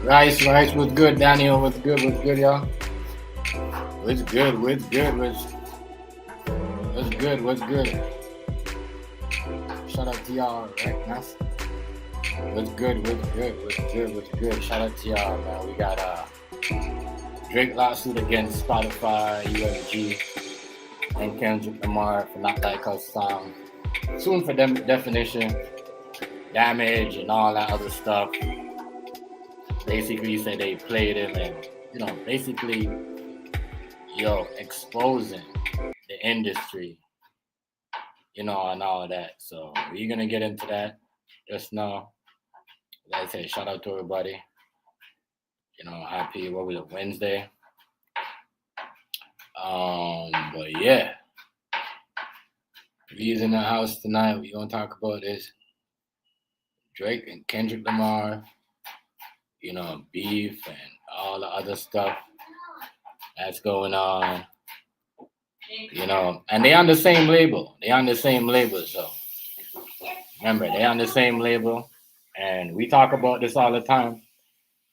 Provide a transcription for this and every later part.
Rice, what's good, Daniel? What's good, y'all? What's good? What's good? Shout out to y'all, right? Nice. What's good? Shout out to y'all, man. We got Drake lawsuit against Spotify, UMG, and Kendrick Lamar for Not Like Us song. Soon for them definition, damage, and all that other stuff. Basically, you say they played him and, basically, exposing the industry, and all of that. So we're going to get into that just now. Like I said, shout out to everybody. Happy, Wednesday. But yeah, we's in the house tonight. We're going to talk about is Drake and Kendrick Lamar, beef and all the other stuff that's going on, and they on the same label. So remember, they on the same label, and we talk about this all the time.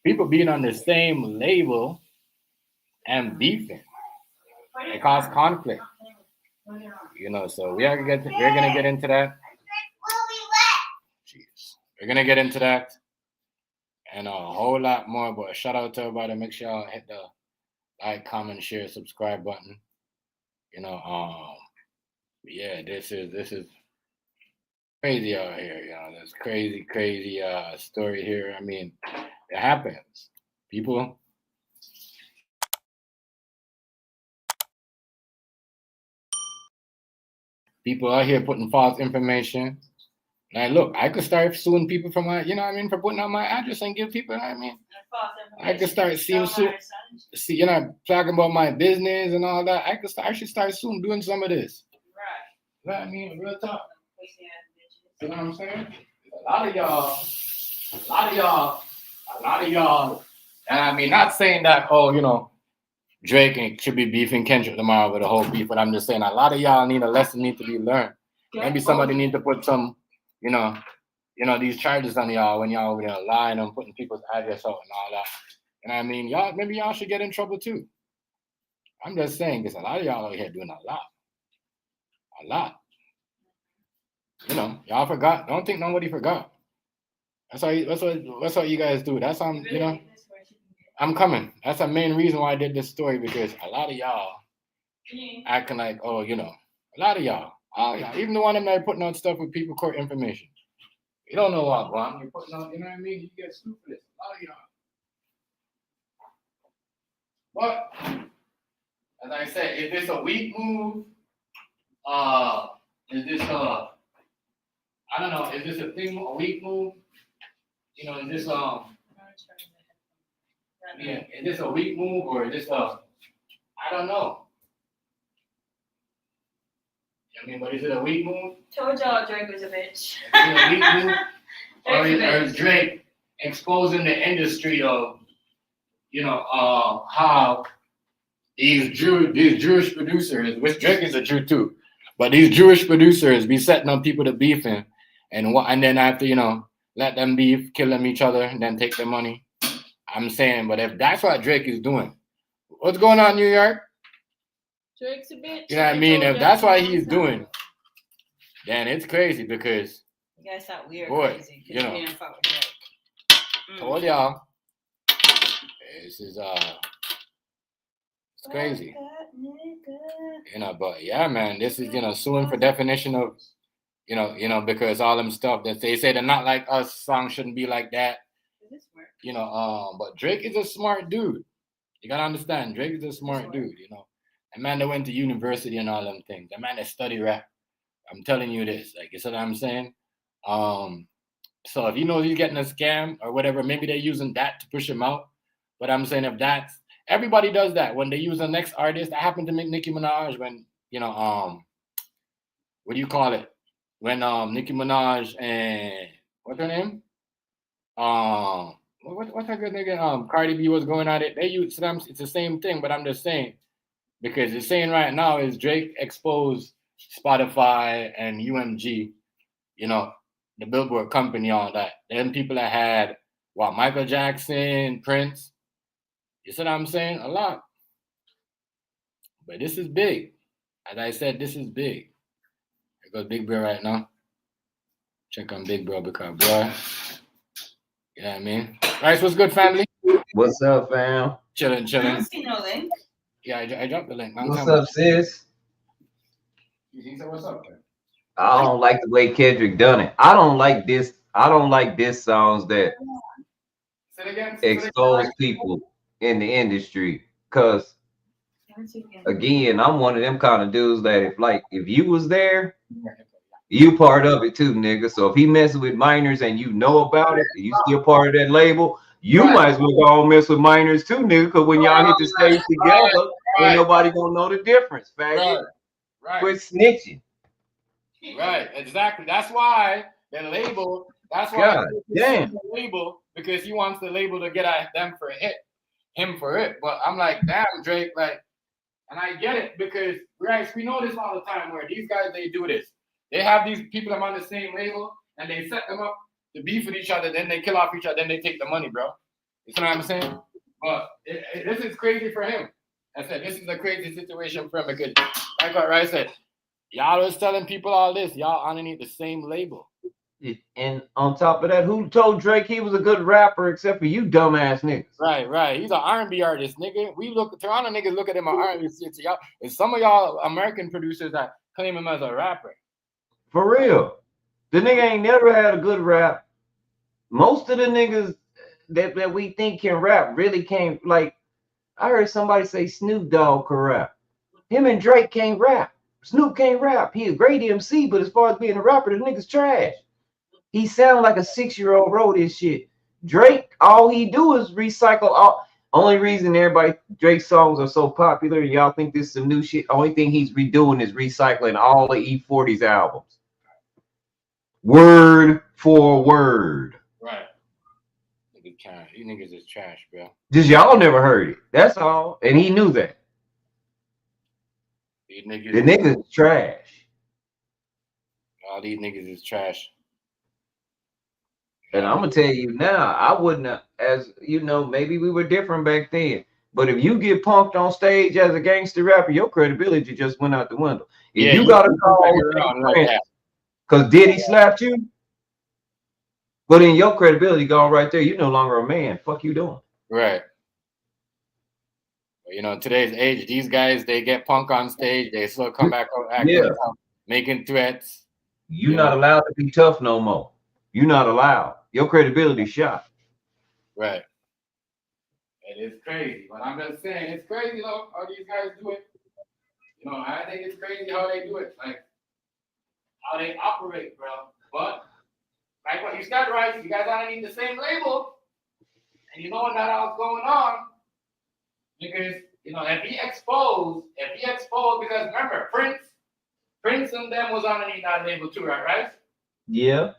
People being on the same label and beefing, it cause conflict. So we're gonna get into that. Jeez, we're gonna get into that. And a whole lot more, but shout out to everybody. Make sure y'all hit the like, comment, share, subscribe button. Yeah, this is crazy out here. There's crazy story here. I mean, it happens. People out here putting false information. Now, look, I could start suing people for my, for putting out my address and give people, I could start talking about my business and all that. I should start soon doing some of this. Right. Real talk. You know what I'm saying? A lot of y'all, and not saying that, Drake should be beefing Kendrick Lamar with a whole beef, but I'm just saying a lot of y'all need a lesson need to be learned. Maybe somebody need to put some, these charges on y'all when y'all over there lying and putting people's address out and all that. And maybe y'all should get in trouble too. I'm just saying, because a lot of y'all out here doing a lot. Y'all forgot. Don't think nobody forgot. That's what you guys do. That's I'm coming. That's the main reason why I did this story, because a lot of y'all acting like, a lot of y'all. Oh, yeah, even the one that are putting out stuff with people court information. You don't know what, Guam. You're putting out, You get sued for this. A lot of y'all. But, as I said, is this a weak move? Is this I don't know, is this a weak move? Is this is this a weak move, or is this I don't know. But is it a weak move? Told y'all Drake was a bitch. Is it a weak move? or is Drake exposing the industry of, how these Jewish producers, which Drake is a Jew too, but these Jewish producers be setting up people to beef him and then after, let them beef, kill them each other, and then take their money. I'm saying, but if that's what Drake is doing, what's going on in New York? Drake's a bitch. You know what I mean? If that's what he's doing, then it's crazy because that's not weird, crazy. Told y'all, this is it's crazy. But yeah, man, this is suing for definition of because all them stuff that they say they're not like us, songs shouldn't be like that. But Drake is a smart dude. You gotta understand, Drake is a smart dude. A man that went to university and all them things. A man that studied rap. I'm telling you this, like, you see what I'm saying? So if he's getting a scam or whatever, maybe they're using that to push him out. But I'm saying if that's everybody does that when they use the next artist. That happened to Nicki Minaj when what do you call it? When Nicki Minaj and what's her name? What's that good nigga? Cardi B was going at it. They use them. It's the same thing, but I'm just saying because it's saying right now is Drake exposed Spotify and UMG, the Billboard company, all that. Them people that had Michael Jackson, Prince. You see what I'm saying? A lot. But this is big. As I said, this is big. I got Big Bro right now. Check on Big Bro because, boy, you know what I mean? Rice, what's good, family? What's up, fam? Chilling. I don't see no link. Yeah, I dropped the link. What's up, sis? You said what's up, man? I don't like the way Kendrick done it. I don't like this songs that expose people in the industry. Cause again, I'm one of them kind of dudes that if you was there, you part of it too, nigga. So if he messing with minors and you know about it, and you still part of that label, you might as well go and mess with minors too, nigga. Cause when y'all hit the stage together, ain't nobody gonna know the difference, faggot. Right. Quit snitching. Right, exactly. That's why the label. That's why God damn the label because he wants the label to get at them for him for it. But I'm like, damn, Drake, and I get it because we know this all the time where these guys they do this. They have these people on the same label and they set them up to beef with each other. Then they kill off each other. Then they take the money, bro. You know what I'm saying? But this is crazy for him. I said this is a crazy situation for him because, like what Rice said, y'all was telling people all this. Y'all underneath the same label. And on top of that, who told Drake he was a good rapper except for you dumbass niggas? Right. He's an R&B artist, nigga. Toronto niggas look at him as R&B. Y'all, and some of y'all American producers that claim him as a rapper. For real. The nigga ain't never had a good rap. Most of the niggas that we think can rap really can't. Like, I heard somebody say Snoop Dogg can rap. Him and Drake can't rap. Snoop can't rap. He a great MC, but as far as being a rapper, the nigga's trash. He sound like a 6-year-old wrote this shit. Drake, all he do is recycle all. Only reason Drake's songs are so popular and y'all think this is some new shit, only thing he's redoing is recycling all the E40's albums. Word for word. Right. These niggas is trash, bro. Just y'all never heard it. That's all. And he knew that. The niggas is trash. All these niggas is trash. And I'm gonna tell you now, I wouldn't have, as you know, maybe we were different back then. But if you get punked on stage as a gangster rapper, your credibility just went out the window. If you got a call because Diddy slapped you, but then your credibility gone right there. You're no longer a man. Fuck you doing? Right. Today's age, these guys, they get punk on stage, they still come back out acting tough, making threats. You're not allowed to be tough no more. You're not allowed. Your credibility shot. Right. It is crazy, but I'm just saying it's crazy though how these guys do it. I think it's crazy how they do it, like how they operate, bro. But like what you said, right? You guys underneath the same label, and you know that all going on because if he exposed, because remember Prince and them was underneath that label too, right? Yeah.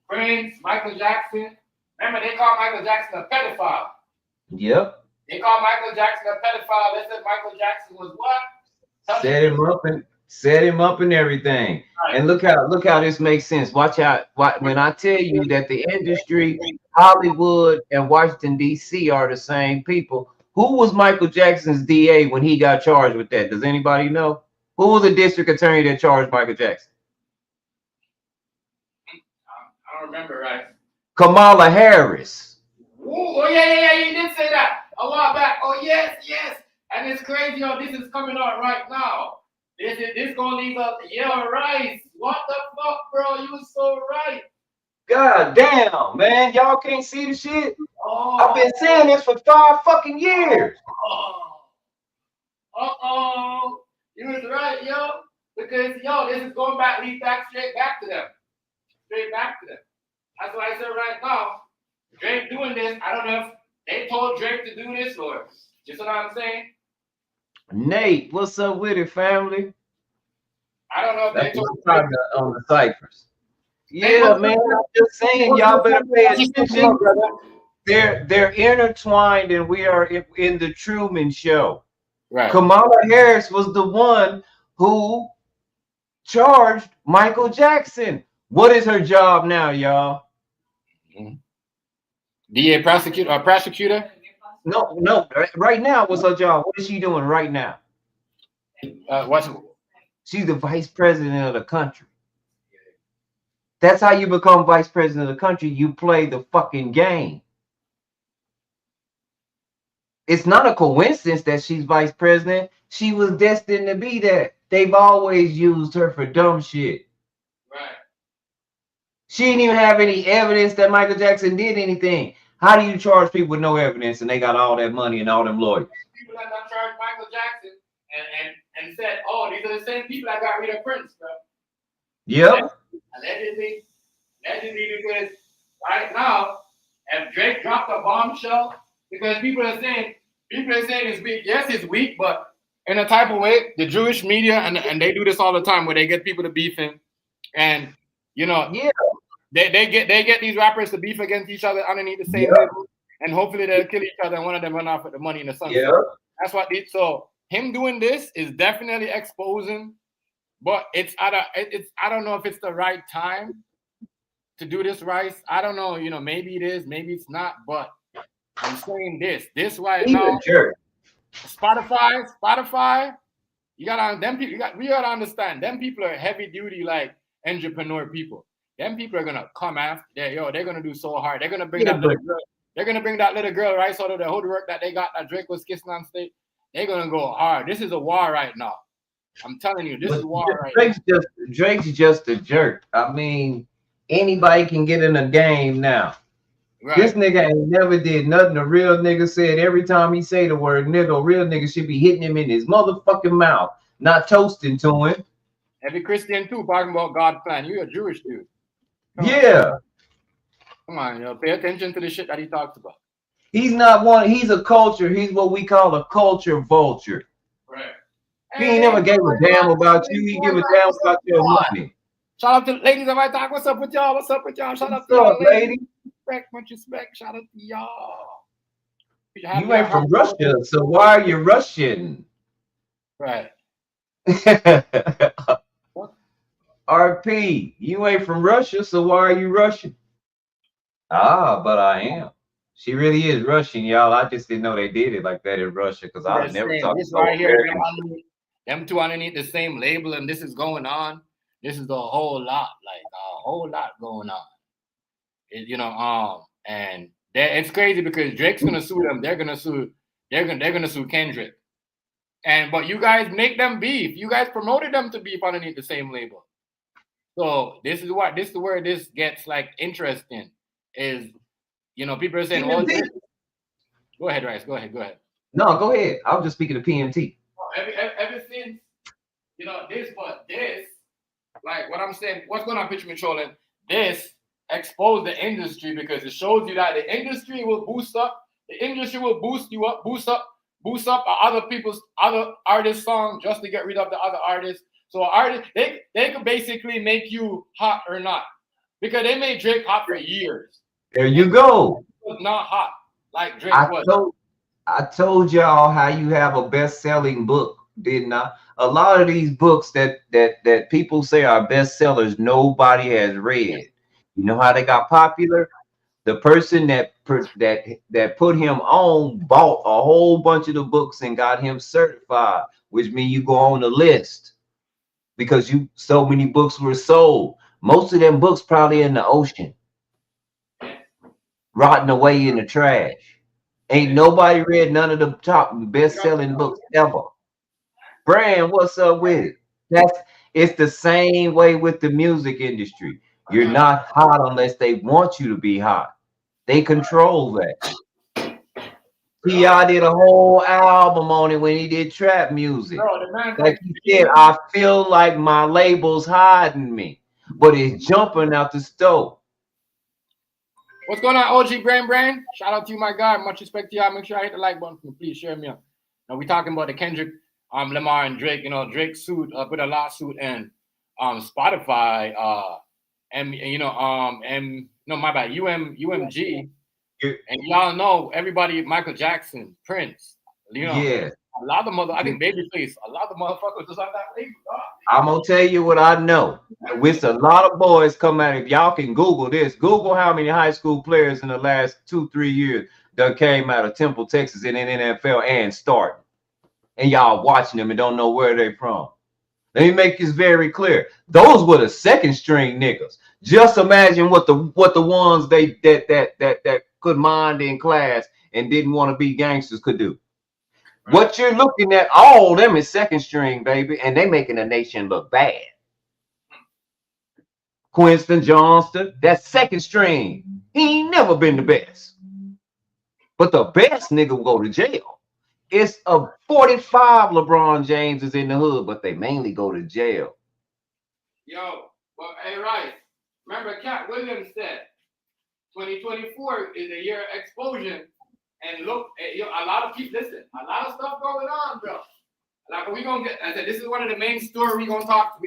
Prince, Michael Jackson. Remember, they called Michael Jackson a pedophile. Yep. They called Michael Jackson a pedophile. They said Michael Jackson was what? Set him up and set him up and everything. And look how this makes sense. Watch out. When I tell you that the industry, Hollywood, and Washington D.C. are the same people. Who was Michael Jackson's DA when he got charged with that? Does anybody know? Who was the district attorney that charged Michael Jackson? I don't remember, right? Kamala Harris. Oh yeah, you did say that a while back. Oh yes. And it's crazy how this is coming out right now. This gonna leave us. Yeah, right. What the fuck, bro? You was so right. God damn, man. Y'all can't see the shit. Oh. I've been saying this for 5 fucking years. You was right, yo. Because this is going back, straight back to them. Straight back to them. That's why I said right now, Drake doing this. I don't know if they told Drake to do this or just what I'm saying. Nate, what's up with it, family? I don't know if That's they told Drake on the ciphers. Yeah, man. I'm just saying, y'all better pay attention. They're intertwined, and we are in the Truman Show. Right. Kamala Harris was the one who charged Michael Jackson. What is her job now, y'all? DA prosecutor? No. Right now, what's her job? What is she doing right now? She's the vice president of the country. That's how you become vice president of the country. You play the fucking game. It's not a coincidence that she's vice president. She was destined to be that. They've always used her for dumb shit. Right. She didn't even have any evidence that Michael Jackson did anything. How do you charge people with no evidence and they got all that money and all them lawyers? People that got charged Michael Jackson and said, oh, these are the same people that got rid of Prince, bro. Yep. Allegedly, because right now, if Drake dropped a bombshell, because people are saying it's weak. Yes, it's weak, but in a type of way, the Jewish media and they do this all the time where they get people to beef him, and they get these rappers to beef against each other underneath the same label, and hopefully they'll kill each other and one of them run off with the money in the sunset. Yeah. That's what so him doing this is definitely exposing, but I don't know if it's the right time to do this, Rice. I don't know, maybe it is, maybe it's not, but I'm saying this right now. Spotify, we gotta understand them people are heavy duty like entrepreneur people. Them people are gonna come after they're gonna do so hard. They're gonna bring that little girl. They're gonna bring that little girl right out of the whole work that they got that Drake was kissing on stage. They're gonna go hard. This is a war right now. I'm telling you, this is war right now. Drake's just a jerk. I mean, anybody can get in a game now. Right. This nigga ain't never did nothing. A real nigga said every time he say the word nigga, a real nigga should be hitting him in his motherfucking mouth, not toasting to him. Every Christian too talking about God's plan. You're a Jewish dude. Come on, pay attention to the shit that he talks about. He's not one. He's a culture. He's what we call a culture vulture. Right. He ain't never gave a damn about you. He give a damn about your money. Shout out to ladies of my talk. What's up with y'all? Shout out to y'all, ladies. Much respect. Shout out to y'all. You ain't from Russia, so why are you Russian? Right. RP, you ain't from Russia, so why are you Russian? Ah, but I am. She really is Russian, y'all. I just didn't know they did it like that in Russia because I would never talk this right here. Them two underneath the same label, and this is going on. This is a whole lot, going on. And it's crazy because Drake's gonna sue them. They're gonna sue Kendrick. But you guys make them beef. You guys promoted them to beef underneath the same label. So this is where this gets like interesting. Is people are saying, "Oh, go ahead, Rice. Go ahead. No, go ahead. I was just speaking to PMT. Ever since this, like what I'm saying, what's going on, pitch controlling? This expose the industry because it shows you that the industry will boost up. The industry will boost you up, boost up other artists' songs just to get rid of the other artists. So artists, they could basically make you hot or not because they made Drake hot for years. There you go. It was not hot like Drake was. I told y'all how you have a best-selling book Did not. A lot of these books that people say are bestsellers, nobody has read. You know how they got popular? The person that put him on bought a whole bunch of the books and got him certified, which means you go on the list because you so many books were sold. Most of them books probably in the ocean, rotting away in the trash. Ain't nobody read none of the top best-selling books ever. Brand, what's up with it? That's it's the same way with the music industry. You're not hot unless they want you to be hot. They control that. T.I. did a whole album on it when he did trap music. Bro, the man Like he said, I feel like my label's hiding me, but it's jumping out the stove. What's going on, OG Brain? Shout out to you, my guy. Much respect to y'all. Make sure I hit the like button. Please share me up. Now we talking about the Kendrick, Lamar and Drake. You know, Drake sued with a lawsuit and Spotify, and you know, and no, my bad, UMG. And y'all know everybody, Michael Jackson, Prince, you know, Yeah. a lot of I think Babyface, a lot of motherfuckers just like that label. I'm gonna tell you what I know. With a lot of boys come out. If y'all can Google this, Google how many high school players in the last 2-3 years that came out of Temple, Texas, in the NFL and starting, and y'all watching them and don't know where they're from. Let me make this very clear. Those were the second string niggas. Just imagine what the ones that could mind in class and didn't want to be gangsters could do. Right. What you're looking at, all them is second string, baby, and they making the nation look bad. Quincy Johnston, that's second string. He ain't never been the best. But the best nigga will go to jail. It's a 45 LeBron James is in the hood, but they mainly go to jail. Yo, well, hey, right. Remember, Cat Williams said 2024 is a year of explosion. And look, a lot of people, listen, a lot of stuff going on, bro. Like, we gonna get, I said, this is one of the main story we're gonna talk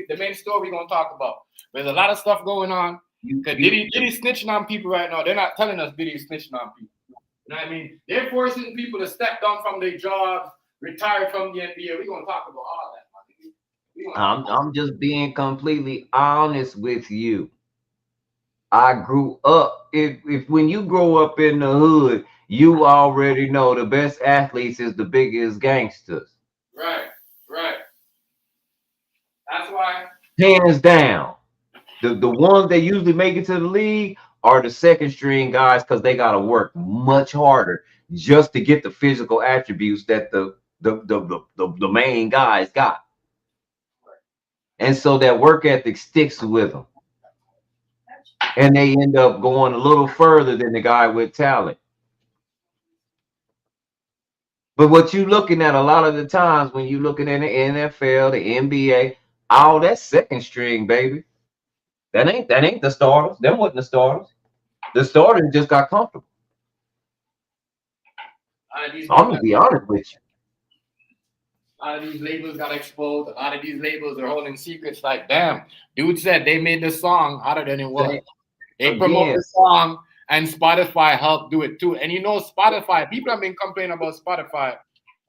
about. There's a lot of stuff going on. Because Diddy snitching on people right now. They're not telling us Diddy's snitching on people. You know what I mean? They're forcing people to step down from their jobs, retire from the NBA. We're gonna talk about all that. I'm just being completely honest with you. I grew up. If when you grow up in the hood, you already know the best athletes is the biggest gangsters. Right. That's why. Hands down. The ones that usually make it to the league are the second string guys because they got to work much harder just to get the physical attributes that the main guys got. And so that work ethic sticks with them. And they end up going a little further than the guy with talent. But what you're looking at a lot of the times when you're looking at the NFL, the NBA, all that second string, baby. That ain't the starters. Them wasn't the starters. The starters just got comfortable. I'm gonna be honest with you. A lot of these labels got exposed. A lot of these labels are holding secrets. Like, damn, dude said they made the song hotter than it was. They promote the song, and Spotify helped do it too. And you know, Spotify, people have been complaining about Spotify,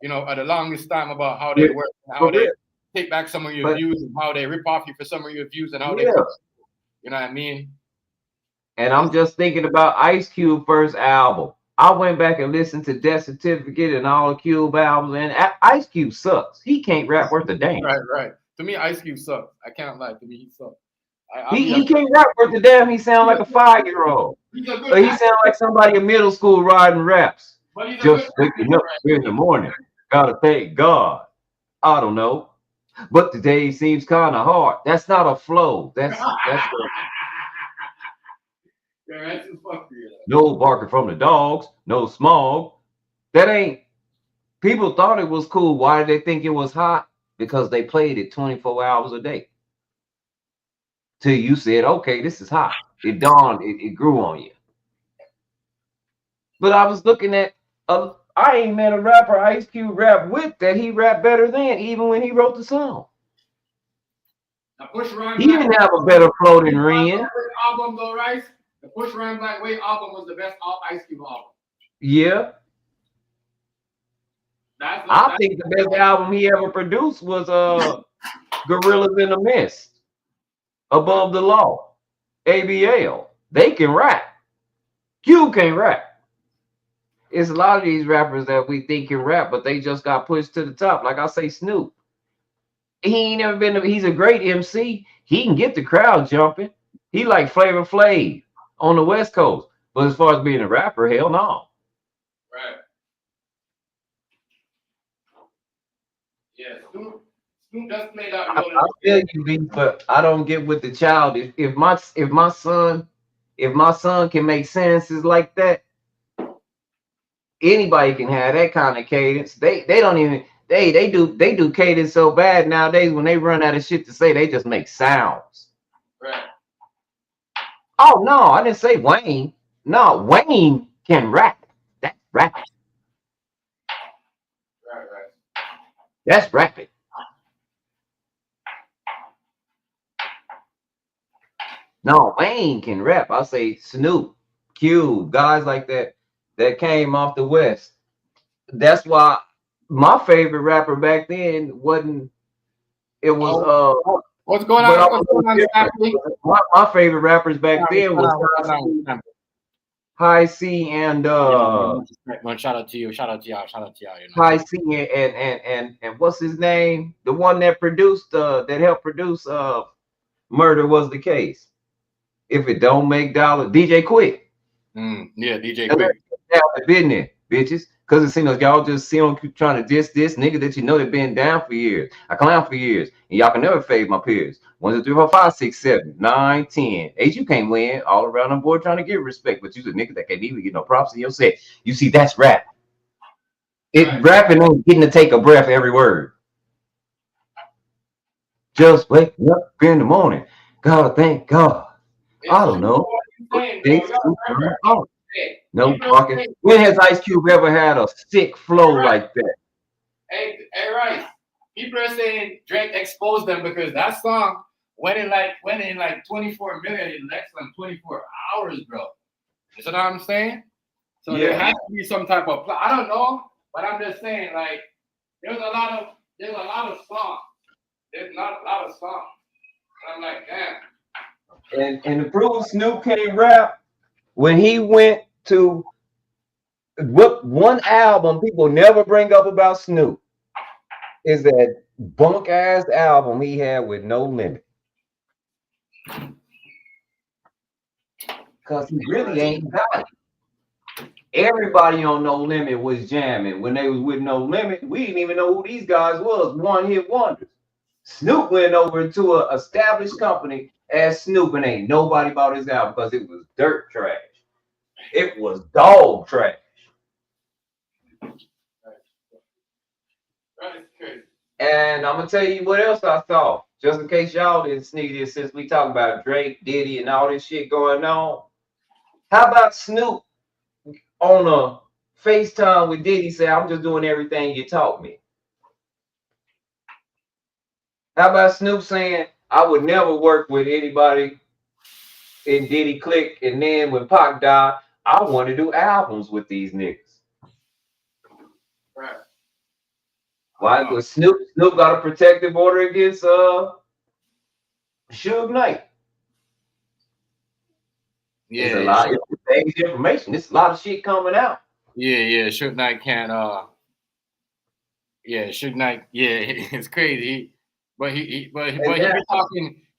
you know, at the longest time about how they work, and how they take back some of your views, and how they rip off you for some of your views, and how they, you know what I mean? And I'm just thinking about Ice Cube first album. I went back and listened to Death Certificate and all the Cube albums, and Ice Cube sucks. He can't rap worth a damn. Right. To me, Ice Cube sucks. I can't lie. To me, he sucks. He can't rap worth a damn. He sound like a 5-year-old. He sound like somebody in middle school riding raps. Just waking up in the morning. Gotta thank God. I don't know. But today seems kind of hard. That's not a flow. That's no barking from the dogs, no smog. That ain't. People thought it was cool. Why did they think it was hot? Because they played it 24 hours a day. Till you said, okay, this is hot. It dawned, it grew on you. But I was looking at, I ain't met a rapper Ice Cube rap with that he rapped better than, even when he wrote the song. He didn't have a better flow than Ren. Album though, right? The Push Run Black Way album was the best Ice Cube album. Yeah. I think the best album he ever produced was Gorillas in the Mist, Above the Law, ABL. They can rap. Q can rap. It's a lot of these rappers that we think can rap, but they just got pushed to the top. Like I say, Snoop. He ain't never been. He's a great MC. He can get the crowd jumping. He like Flavor Flav on the West Coast. But as far as being a rapper, hell no. Right. Yeah, Snoop just played out. I feel you, B, but I don't get with the child. If my son can make sentences like that, anybody can have that kind of cadence. They don't even they do cadence so bad nowadays. When they run out of shit to say, they just make sounds. Right. Oh no, I didn't say Wayne. No, Wayne can rap. That's rapping. Right. That's rapping. No, Wayne can rap. I'll say Snoop, Cube, guys like that came off the West. That's why my favorite rapper back then wasn't. It was what's going on? What's going on? My favorite rappers back then was High C and shout out to you. Shout out to y'all. You know? High C and what's his name? The one that produced that helped produce Murder Was the Case. If it don't make dollars, DJ Quick. Yeah, DJ Quick. Been there, bitches. Because it seems like y'all just see them keep trying to diss this nigga that you know they've been down for years. I clown for years. And y'all can never fade my peers. 1, 2, 3, 4, 5, 6, 7, 9, 10. 8, you can't win. All around the board trying to get respect. But you's a nigga that can't even get no props in your set. You see, that's rap. Rapping ain't getting to take a breath every word. Just waking up in the morning. Gotta thank God. I don't know. No fucking. When has Ice Cube ever had a sick flow like that? Hey, Rice. People are saying Drake exposed them because that song went in like 24 million in less than 24 hours, bro. You know what I'm saying? So there has to be some type of I don't know, but I'm just saying like there's a lot of songs. There's not a lot of songs. I'm like, damn. And to prove Snoop can't rap, when he went to what one album people never bring up about Snoop is that bunk ass album he had with No Limit. Because he really ain't got it. Everybody on No Limit was jamming. When they was with No Limit, we didn't even know who these guys was. One-hit wonders. Snoop went over to an established company as Snoop and ain't nobody bought his album because it was dirt trash. It was dog trash. And I'm gonna tell you what else I saw, just in case y'all didn't sneak this, since we talk about Drake, Diddy, and all this shit going on. How about Snoop on a FaceTime with Diddy say, "I'm just doing everything you taught me"? How about Snoop saying, "I would never work with anybody in Diddy clique, and then when Pac died, I want to do albums with these niggas"? Right. Why? Because Snoop got a protective order against Suge Knight. Yeah, it's a lot of information. There's a lot of shit coming out. Yeah. Suge Knight can't. Yeah, Suge Knight. Yeah, it's crazy. But he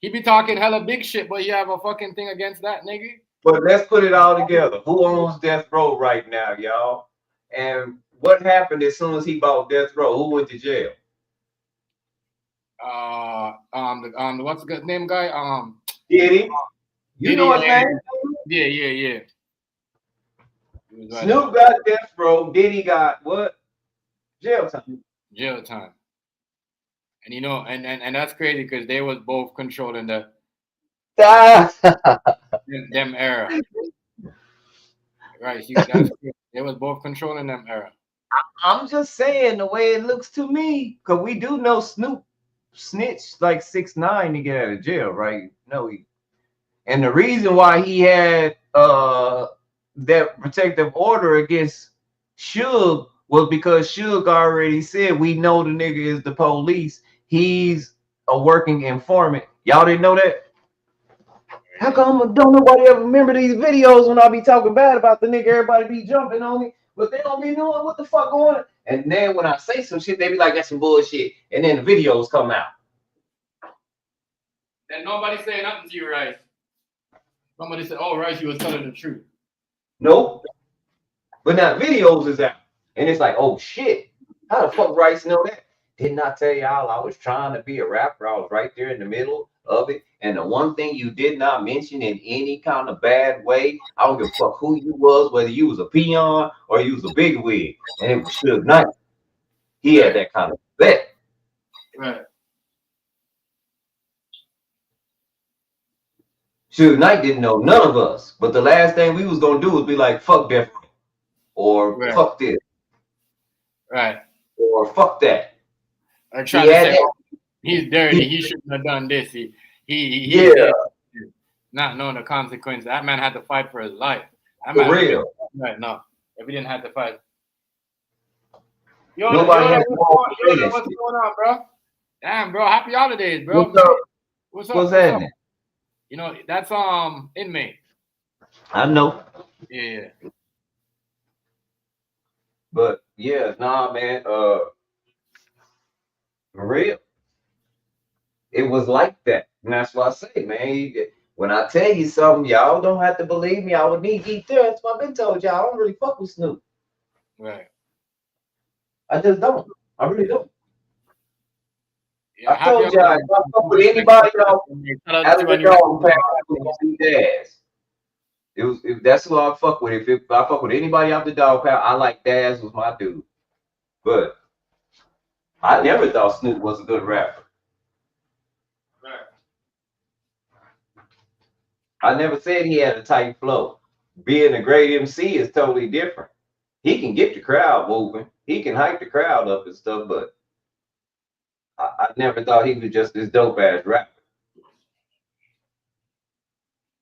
be talking hella big shit. But he have a fucking thing against that nigga. But let's put it all together. Who owns Death Row right now, y'all? And what happened as soon as he bought Death Row? Who went to jail? What's the name guy? Diddy. You know his name? Yeah. Snoop got Death Row. Diddy got what? Jail time. And you know, and that's crazy because they was both controlling the them era. Right. See, that's crazy. They was both controlling them era. I'm just saying the way it looks to me, because we do know Snoop snitched like 6ix9ine to get out of jail, right? No, and the reason why he had that protective order against Suge was because Suge already said we know the nigga is the police. He's a working informant. Y'all didn't know that? How come don't nobody ever remember these videos when I be talking bad about the nigga? Everybody be jumping on me, but they don't be knowing what the fuck going on. And then when I say some shit, they be like, that's some bullshit. And then the videos come out. And nobody say nothing to you, Rice. Somebody said, oh, Rice, you was telling the truth. Nope. But now videos is out. And it's like, oh shit. How the fuck Rice know that? Didn't I tell y'all I was trying to be a rapper? I was right there in the middle of it. And the one thing you did not mention in any kind of bad way, I don't give a fuck who you was, whether you was a peon or you was a big wig. And it was Suge Knight. He had that kind of bet. Right. Suge Knight didn't know none of us. But the last thing we was gonna do was be like, fuck Death Row. Or fuck this. Right. Or fuck that. I'm trying to say, he's dirty. He shouldn't have done this. He not knowing the consequences. That man had to fight for his life. That man for real. Right, no. If he didn't have to fight. Yo, Nobody what's going on, bro? Damn, bro. Happy holidays, bro. What's up? What's happening? You know, that's Inmate. I know. Yeah. But yeah, nah, man. For real. It was like that. And that's what I say, man. When I tell you something, y'all don't have to believe me. I would need deep there. That's what I've been told y'all. I don't really fuck with Snoop. Right. I just don't. I really don't. Yeah, I told y'all, if I fuck with anybody else, out of the dog pound, that's who I fuck with. If I fuck with anybody out the dog pound, I like Daz was my dude. But I never thought Snoop was a good rapper. I never said he had a tight flow. Being a great MC is totally different. He can get the crowd moving. He can hype the crowd up and stuff, but I never thought he was just this dope ass rapper.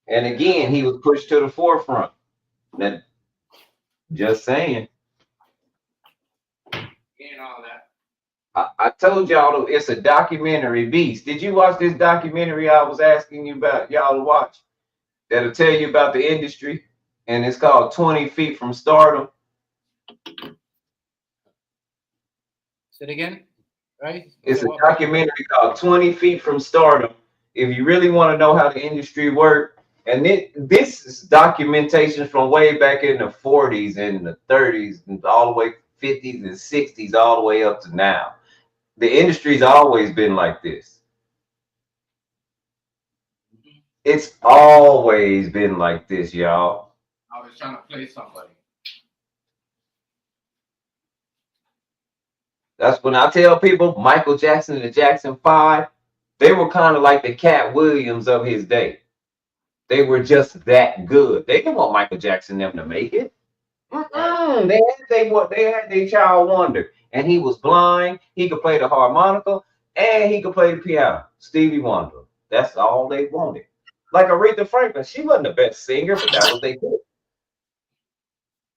And again, he was pushed to the forefront. That, just saying. And all that. I told y'all it's a documentary beast. Did you watch this documentary I was asking you about y'all to watch? That'll tell you about the industry, and it's called 20 Feet from Stardom. Say it again, right? It's a documentary called 20 Feet from Stardom. If you really want to know how the industry works, and this is documentation from way back in the 40s and the 30s and all the way 50s and 60s, all the way up to now. The industry's always been like this. It's always been like this, y'all. I was trying to play somebody. That's when I tell people Michael Jackson and the Jackson 5, they were kind of like the Cat Williams of his day. They were just that good. They didn't want Michael Jackson them to make it. They had their child wonder. And he was blind. He could play the harmonica and he could play the piano. Stevie Wonder. That's all they wanted. Like Aretha Franklin, she wasn't the best singer, but that was they did.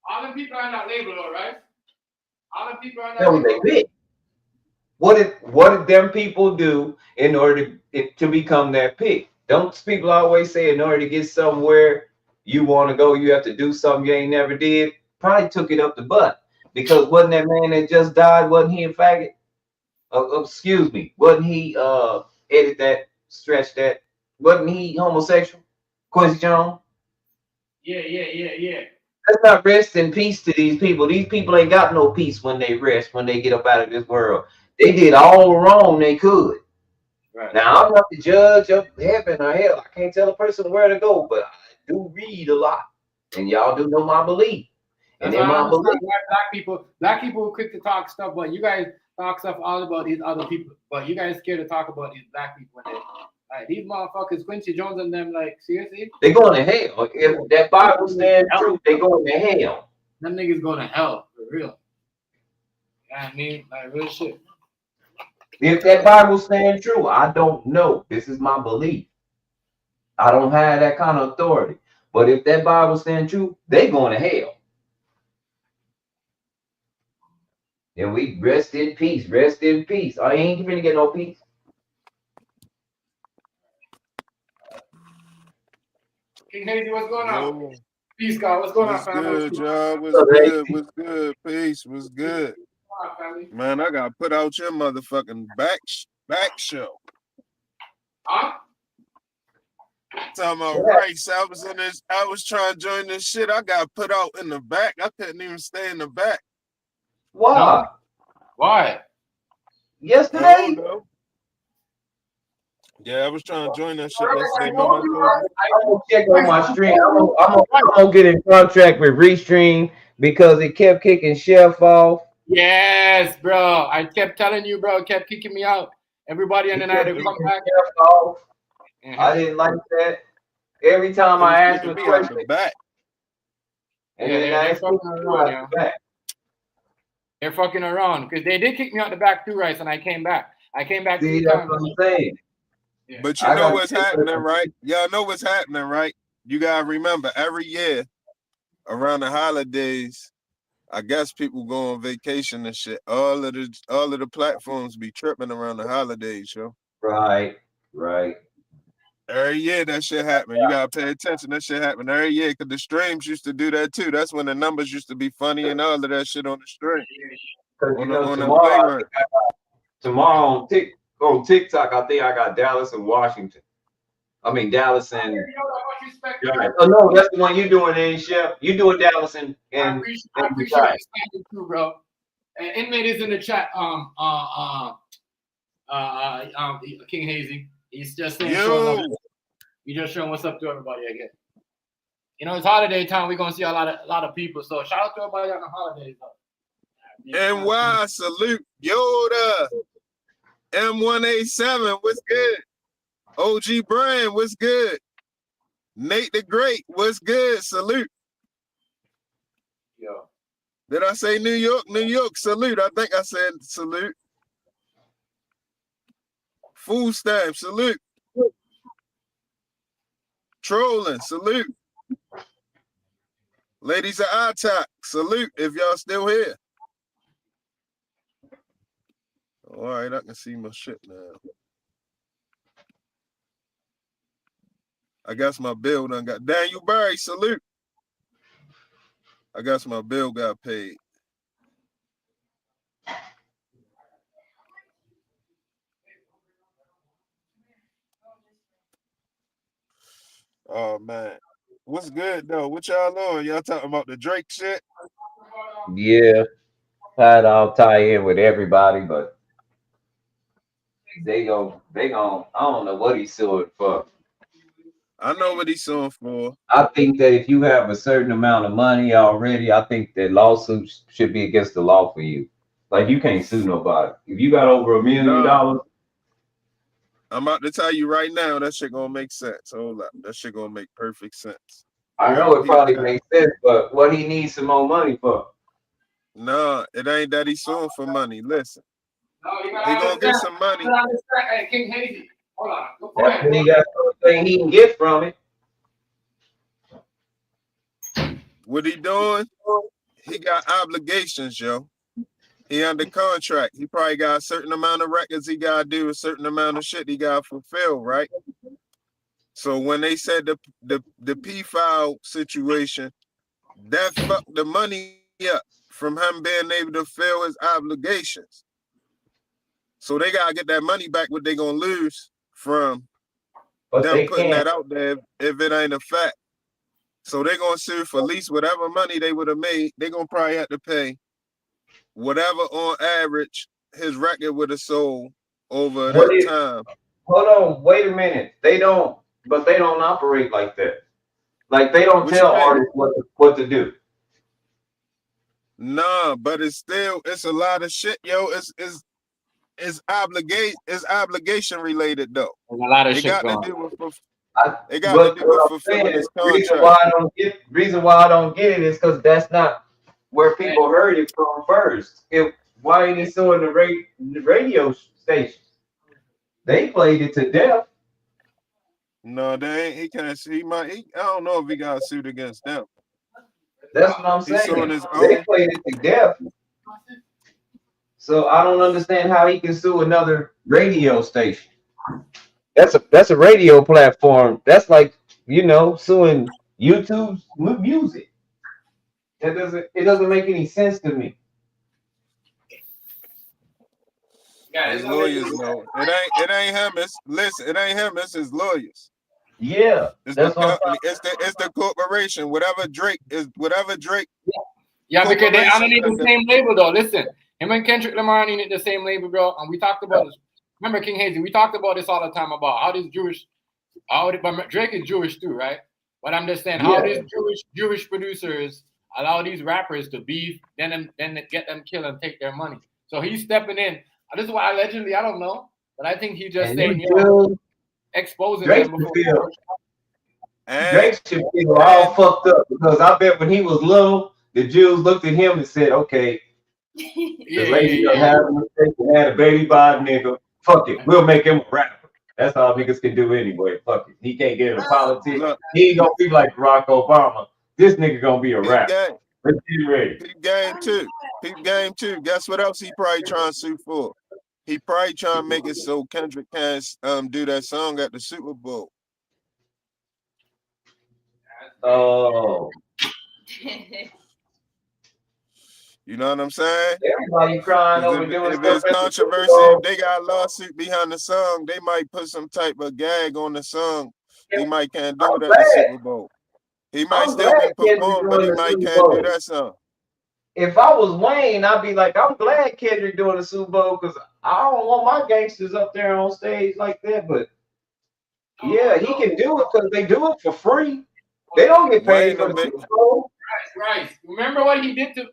All them people are not labeled, all right? All them people are not that was they did. What did them people do in order to become that pick? Don't people always say in order to get somewhere you want to go, you have to do something you ain't never did? Probably took it up the butt. Because wasn't that man that just died, wasn't he a faggot? Excuse me, wasn't he edit that, stretch that? Wasn't he homosexual? Quincy Jones? Yeah. Let's not rest in peace to these people. These people ain't got no peace when they rest, when they get up out of this world. They did all the wrong they could. Right. Now, I'm not the judge of heaven or hell. I can't tell a person where to go, but I do read a lot. And y'all do know my belief. And in my belief, black people are quick to talk stuff, but you guys talk stuff all about these other people. But you guys scared to talk about these black people. Like, these motherfuckers, Quincy Jones and them, like, seriously? They going to hell. If that Bible stands true, they going to hell. Them niggas going to hell, for real. You know what I mean? Like, real shit. If that Bible stands true, I don't know. This is my belief. I don't have that kind of authority. But if that Bible stands true, they going to hell. And we rest in peace. Rest in peace. I ain't gonna get no peace. King Hazy, what's going on? Yo, Peace, God. What's going on, what's family? good, y'all? What's So, good? What's good? Peace. What's good? Family. Man, I gotta put out your motherfucking back show. Huh? Talking about race. I was trying to join this shit. I got put out in the back. I couldn't even stay in the back. why? No. Why? I Yesterday? don't know. Yeah, I was trying to join that shit yesterday. Remember I told you? I'm gonna check on my stream. I'm gonna get in contract with Restream because it kept kicking Chef off. Yes, bro. I kept telling you, bro. It kept kicking me out. Everybody, and then I had to It come kept back. kicking Chef off. Mhm. I didn't like that. Every time It I was asked him kicking a me out question, the back. and Yeah, then they're I asked him fucking around, yo. back. They're fucking around because they did kick me out the back too, Rice, and I came back. I came back See, 3 that's times. what I'm saying. Yeah. But you I know got what's happening, right? Y'all know what's happening, right? You gotta remember every year around the holidays, I guess people go on vacation and shit. All of the platforms be tripping around the holidays, yo. Right. Every year that shit happen. You gotta pay attention. That shit happen every year because the streams used to do that too. That's when the numbers used to be funny and all of that shit on the stream. Because On the tomorrow, play run. tomorrow on TikTok, I think I got Dallas and Washington. I mean Dallas and. Oh no, that's the one you doing, ain't Chef? You doing Dallas and I appreciate you standing too, bro. Inmate is in the chat. King Hazy. He's just saying, showing up. He's just showing what's up to everybody, I guess. You know, it's holiday time. We're gonna see a lot of people. So shout out to everybody on the holidays. NY salute Yoda. M187, what's good? OG Brand, what's good? Nate the Great, what's good? Salute. Yo. Did I say New York? New York, salute. I think I said salute. Food stamp, salute. Trolling, salute. Ladies of ITAC, salute if y'all still here. All right, I can see my shit now. I guess my bill done got Daniel Barry, salute. I guess my bill got paid. Oh man. What's good though? What y'all on? Y'all talking about the Drake shit? Yeah, I'd all tie in with everybody, but they go. I don't know what he's suing for. I know what he's suing for. I think that if you have a certain amount of money already, I think that lawsuits should be against the law for you. Like you can't sue nobody. If you got over $1 million, I'm about to tell you right now, that shit gonna make sense. Hold up. That shit gonna make perfect sense. I know it probably makes sense, but what he needs some more money for? Nah, it ain't that he's suing for money. Listen. No, he gonna get some money. Hey, King Hazy. Hold on. That's when he got something he can get from it. What he doing? He got obligations, yo. He under contract. He probably got a certain amount of records he gotta do, a certain amount of shit he gotta fulfill, right? So when they said the P file situation, that fucked the money up from him being able to fulfill his obligations. So they gotta get that money back. What they gonna lose from them putting that out there if it ain't a fact. So they're gonna sue for at least whatever money they would have made. They're gonna probably have to pay whatever on average his record would have sold over that time. Hold on, wait a minute. They don't operate like that. Like they don't tell artists what to do. Nah, but it's a lot of shit, yo. It's obligation related though. There's a lot of shit got going. to do with It got to do with fulfilling his contract. Reason why I don't get it is because that's not where people heard it from first. Why ain't he suing the radio stations? They played it to death. No, they ain't. He can't. I don't know if he got sued against them. That's what I'm saying. They played it to death. So I don't understand how he can sue another radio station. That's a radio platform. That's like, suing YouTube's music. It doesn't make any sense to me. Yeah, His lawyers know. It ain't him. It ain't him, it's his lawyers. Yeah, It's the that's what I'm company, it's the corporation. Whatever Drake. Yeah, because they underneath corporation the same label though. Listen, him and Kendrick Lamar underneath the same label, bro. And we talked about this. Remember King Hazy? We talked about this all the time about how these but Drake is Jewish too, right? But I'm just saying how these Jewish producers allow these rappers to beef, then get them killed and take their money. So he's stepping in. This is why allegedly, I don't know, but I think he just saying, exposing Drake them before. Drake should feel all fucked up because I bet when he was little, the Jews looked at him and said, "Okay, the lady had a mistake and had a baby by a nigga. Fuck it, we'll make him a rapper." That's all niggas can do anyway. Fuck it. He can't get into politics. Look, he ain't gonna be like Barack Obama. This nigga gonna be a rapper. Let's get ready. Peep game too. Guess what else he probably trying to sue for? He probably trying to make it so Kendrick can't do that song at the Super Bowl. Oh. You know what I'm saying? Everybody crying over doing if there's controversy, if they got a lawsuit behind the song, they might put some type of gag on the song. He might can't do it at the Super Bowl. He might still can perform, but he might can't do that song. If I was Wayne, I'd be like, I'm glad Kendrick doing the Super Bowl because I don't want my gangsters up there on stage like that. But yeah, he can do it because they do it for free. They don't get paid for the Super Bowl. Right. Remember what he did to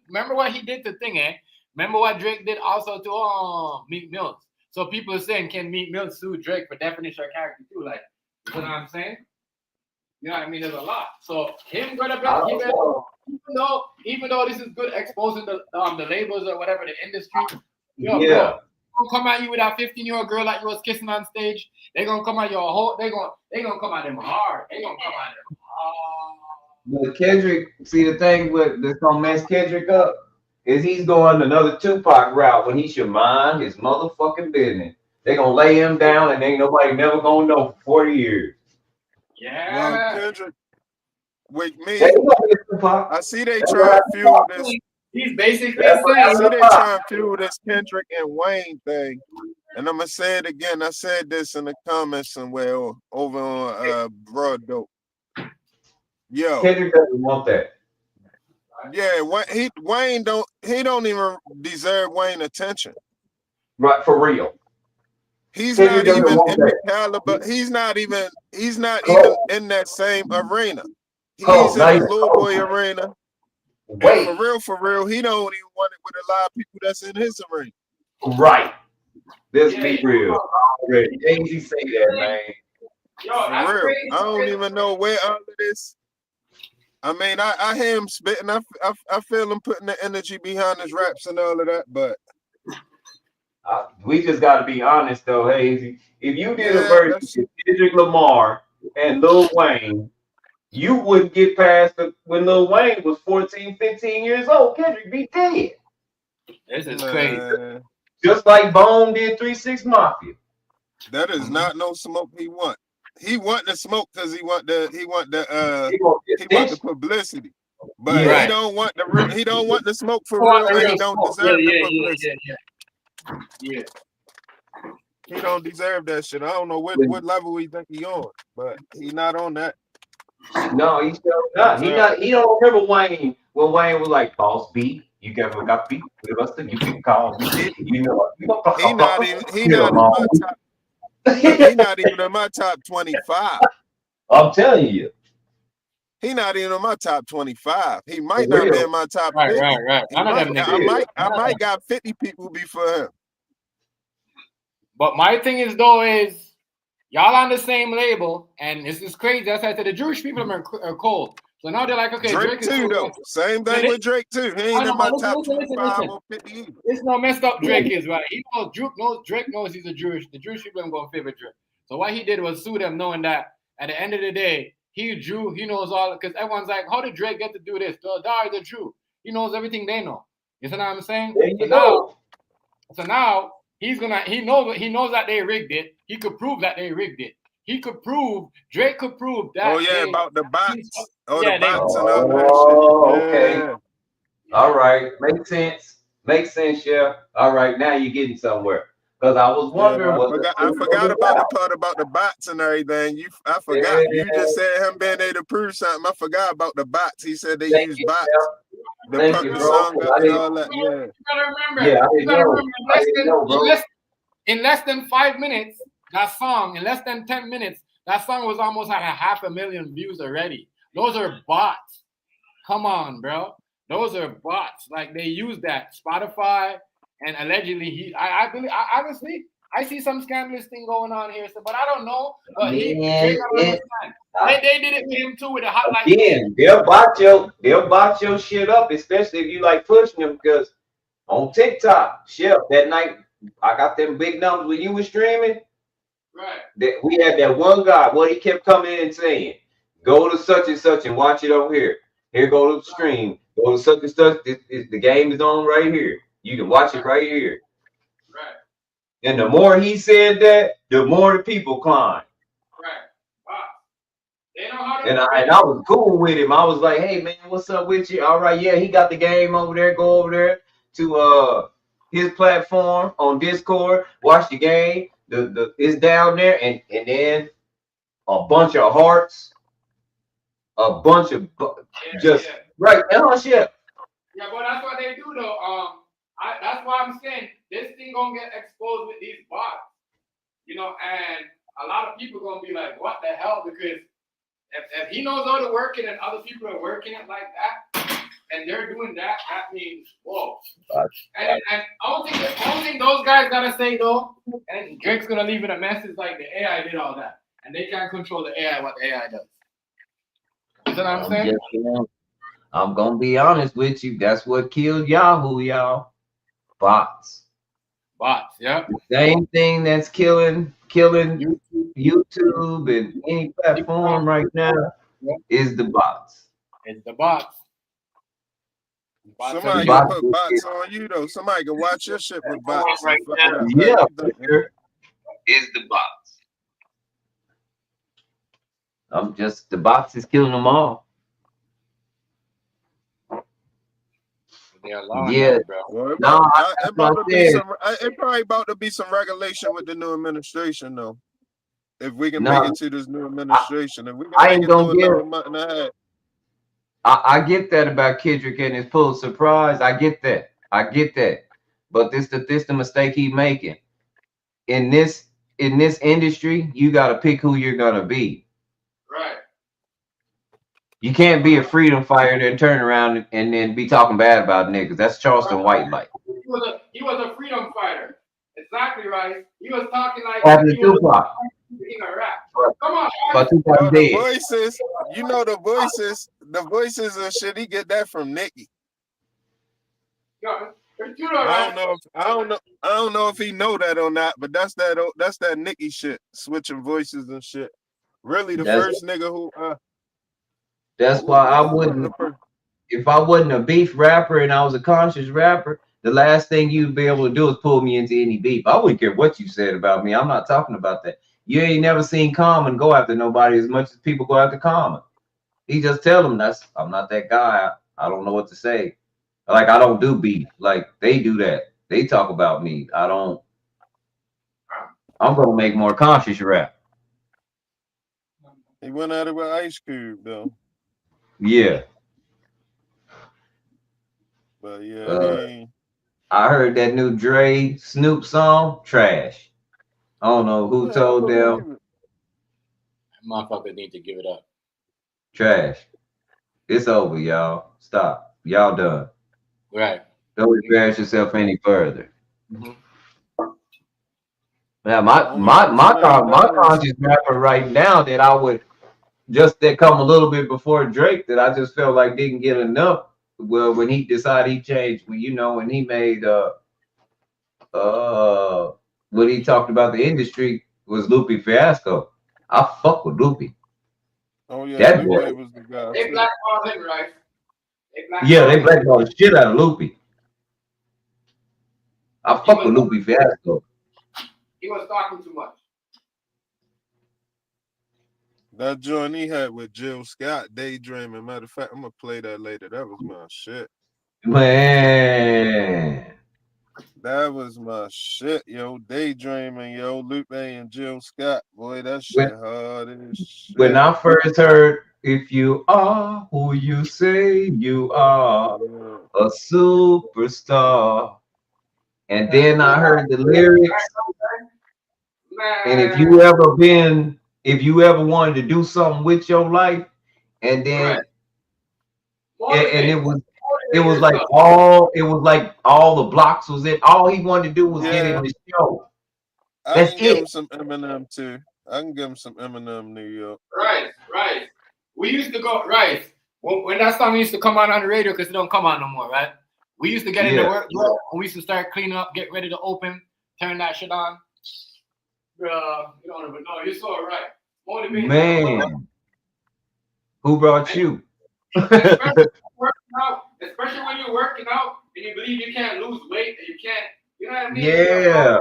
thing, eh? Remember what Drake did also to Meek Mills. So people are saying, can Meek Mills sue Drake for definition of character too? Like, you know what I'm saying? You know what I mean? There's a lot. So him gonna be even though this is good exposing the labels or whatever, the industry. Bro, gonna come at you with that 15-year-old girl that you was kissing on stage. They gonna come at your whole. They gonna come at them hard. They gonna come at them hard. But Kendrick, see the thing that's gonna mess Kendrick up is he's going another Tupac route when he should mind his motherfucking business. They gonna lay him down and ain't nobody never gonna know for 40 years. Yeah. Well, Kendrick, with me, I see they try to fuel this. He's basically saying. I see they try to fuel this Kendrick and Wayne thing. And I'm gonna say it again. I said this in the comments somewhere over on Broad Dope. Yo, Kendrick doesn't want that. Yeah, Wayne don't even deserve Wayne attention. Right, for real. He's Kendrick not even in the caliber. He's not even in that same arena. He's in the little boy arena. Wait. And for real, he don't even want it with a lot of people that's in his arena. Right. Let's be real. Easy say that, man. For real. I don't even know where all of this. I mean, I hear him spitting. I feel him putting the energy behind his raps and all of that, but we just got to be honest, though, Hazy. If you did a verse with Kendrick Lamar and Lil Wayne, you wouldn't get past when Lil Wayne was 14, 15 years old. Kendrick be dead. This is crazy. Just like Bone did 3 6 Mafia. That is not no smoke he want. He want the smoke because he want the publicity. But he don't want the smoke for real, and he don't deserve the publicity. Yeah. He don't deserve that shit. I don't know what level he think he on, but he not on that. No, he's still not. He don't remember Wayne when Wayne was like, "Boss B, you got beat with us, you can call me." You know, he not even in my top 25. I'm telling you. He not even in my top 25. He might not be in my top 50. Right. I might got 50 people before him. But my thing is y'all on the same label, and this is crazy. That's why I said the Jewish people are cold. So now they're like, okay, Drake too, though. Same thing with Drake too. He ain't in my top 25 or 50 either. It's no messed up Drake is, right? Drake knows he's the Jewish people are going to favor Drake. So what he did was sue them, knowing that at the end of the day, he a Jew, he knows all, because everyone's like, how did Drake get to do this? The Dar is a Jew. He knows everything they know. You see what I'm saying? So now he knows that they rigged it. He could prove that they rigged it. He could prove, Drake could prove that. Oh yeah, about the bots. Oh, yeah, the bots and all that shit. Okay. Yeah. All right. Makes sense. Makes sense, yeah. All right, now you're getting somewhere. Because I was wondering I forgot about the part about the bots and everything. I forgot. You just said him being able to prove something. I forgot about the bots. He said they use bots. The Thank you, bro. song up and all that. Yeah. You gotta remember. Yeah, You gotta remember. bro. In less than 5 minutes, that song, in less than 10 minutes, that song was almost like 500,000 views already. Those are bots. Come on, bro. Those are bots. Like they use that Spotify, and allegedly honestly, I see some scandalous thing going on here. So, but I don't know. But they did it with him too with the hot light. Again, they'll bot your shit up, especially if you like pushing them. Because on TikTok, shit, that night I got them big numbers when you were streaming. Right. We had that one guy. What he kept coming in and saying, "Go to such and such and watch it over here. Here, go to the stream. Go to such and such. The game is on right here. You can watch it right here." Right. And the more he said that, the more the people climbed. Right. Wow. They know how to. And I was cool with him. I was like, "Hey man, what's up with you? All right, yeah, he got the game over there. Go over there to his platform on Discord. Watch the game. It's down there, and then a bunch of hearts, a bunch of right. Oh shit. Yeah, but that's what they do though. That's why I'm saying this thing gonna get exposed with these bots, you know, and a lot of people gonna be like, "What the hell?" Because if he knows how to work it and other people are working it like that, and they're doing that, that means whoa. And I don't think those guys gotta say though. And Drake's gonna leave it a message like the AI did all that, and they can't control the AI what the AI does. You know what I'm saying? I'm gonna be honest with you. That's what killed Yahoo, y'all. Bots. Bots, yeah. The same thing that's killing YouTube and any platform right now is the bots. It's the bots. Somebody can put bots on you though. Somebody can watch your shit with bots. Right now. Yeah, sure. Is the bots. The bots is killing them all. Yeah, bro. It probably about to be some regulation with the new administration though. If we can make it to this new administration, if we can make it through another month and a half. I get that about Kendrick and his Pulitzer Prize. I get that. But this the mistake he's making. In this industry, you gotta pick who you're gonna be. Right. You can't be a freedom fighter and turn around and then be talking bad about niggas. That's Charleston White like. He was a freedom fighter. Exactly right. He was talking like Tupac. Come on. But Tupac the voices, you know the voices and shit. He get that from Nicki. I don't know if he know that or not, but that's that Nicki shit, switching voices and shit. Really, first nigga who. That's why I wouldn't. If I wasn't a beef rapper and I was a conscious rapper, the last thing you'd be able to do is pull me into any beef. I wouldn't care what you said about me. I'm not talking about that. You ain't never seen Common go after nobody as much as people go after Common. He just tell them I'm not that guy. I don't know what to say. Like I don't do beef. Like they do that. They talk about me. I don't. I'm gonna make more conscious rap. He went at it with Ice Cube though. Yeah. But yeah, I heard that new Dre Snoop song, trash. I don't know who told them. Motherfuckers need to give it up. Trash. It's over, y'all. Stop. Y'all done. Right. Don't embarrass yourself any further. Mm-hmm. Now, my conscious rapper right now that I would that come a little bit before Drake that I just felt like didn't get enough. Well, when he decided he changed, when he made when he talked about the industry was Lupe Fiasco. I fuck with Lupe. Oh yeah, that boy was the guy. They blackballed him, right? They blackballed the shit out of Lupe. I fuck with Lupe Fiasco. He was talking too much. That joint he had with Jill Scott, Daydreaming. Matter of fact, I'm gonna play that later. That was my shit. Man. That was my shit, yo. Daydreaming, yo. Lupe and Jill Scott. Boy, that shit hard as shit. When I first heard If You Are Who You Say You Are, a superstar. And then I heard the lyrics. And if you ever wanted to do something with your life, and then and it was like all the blocks was it. All he wanted to do was get in the show. I can give him some Eminem too. I can give him some Eminem New York. Right. We used to go when that song used to come on the radio because it don't come on no more, right? We used to get into work, bro, and we used to start cleaning up, get ready to open, turn that shit on. Bro, you don't even know. You're so right. Man, who brought you? Especially when you're working out and you believe you can't lose weight and you can't, you know what I mean? Yeah.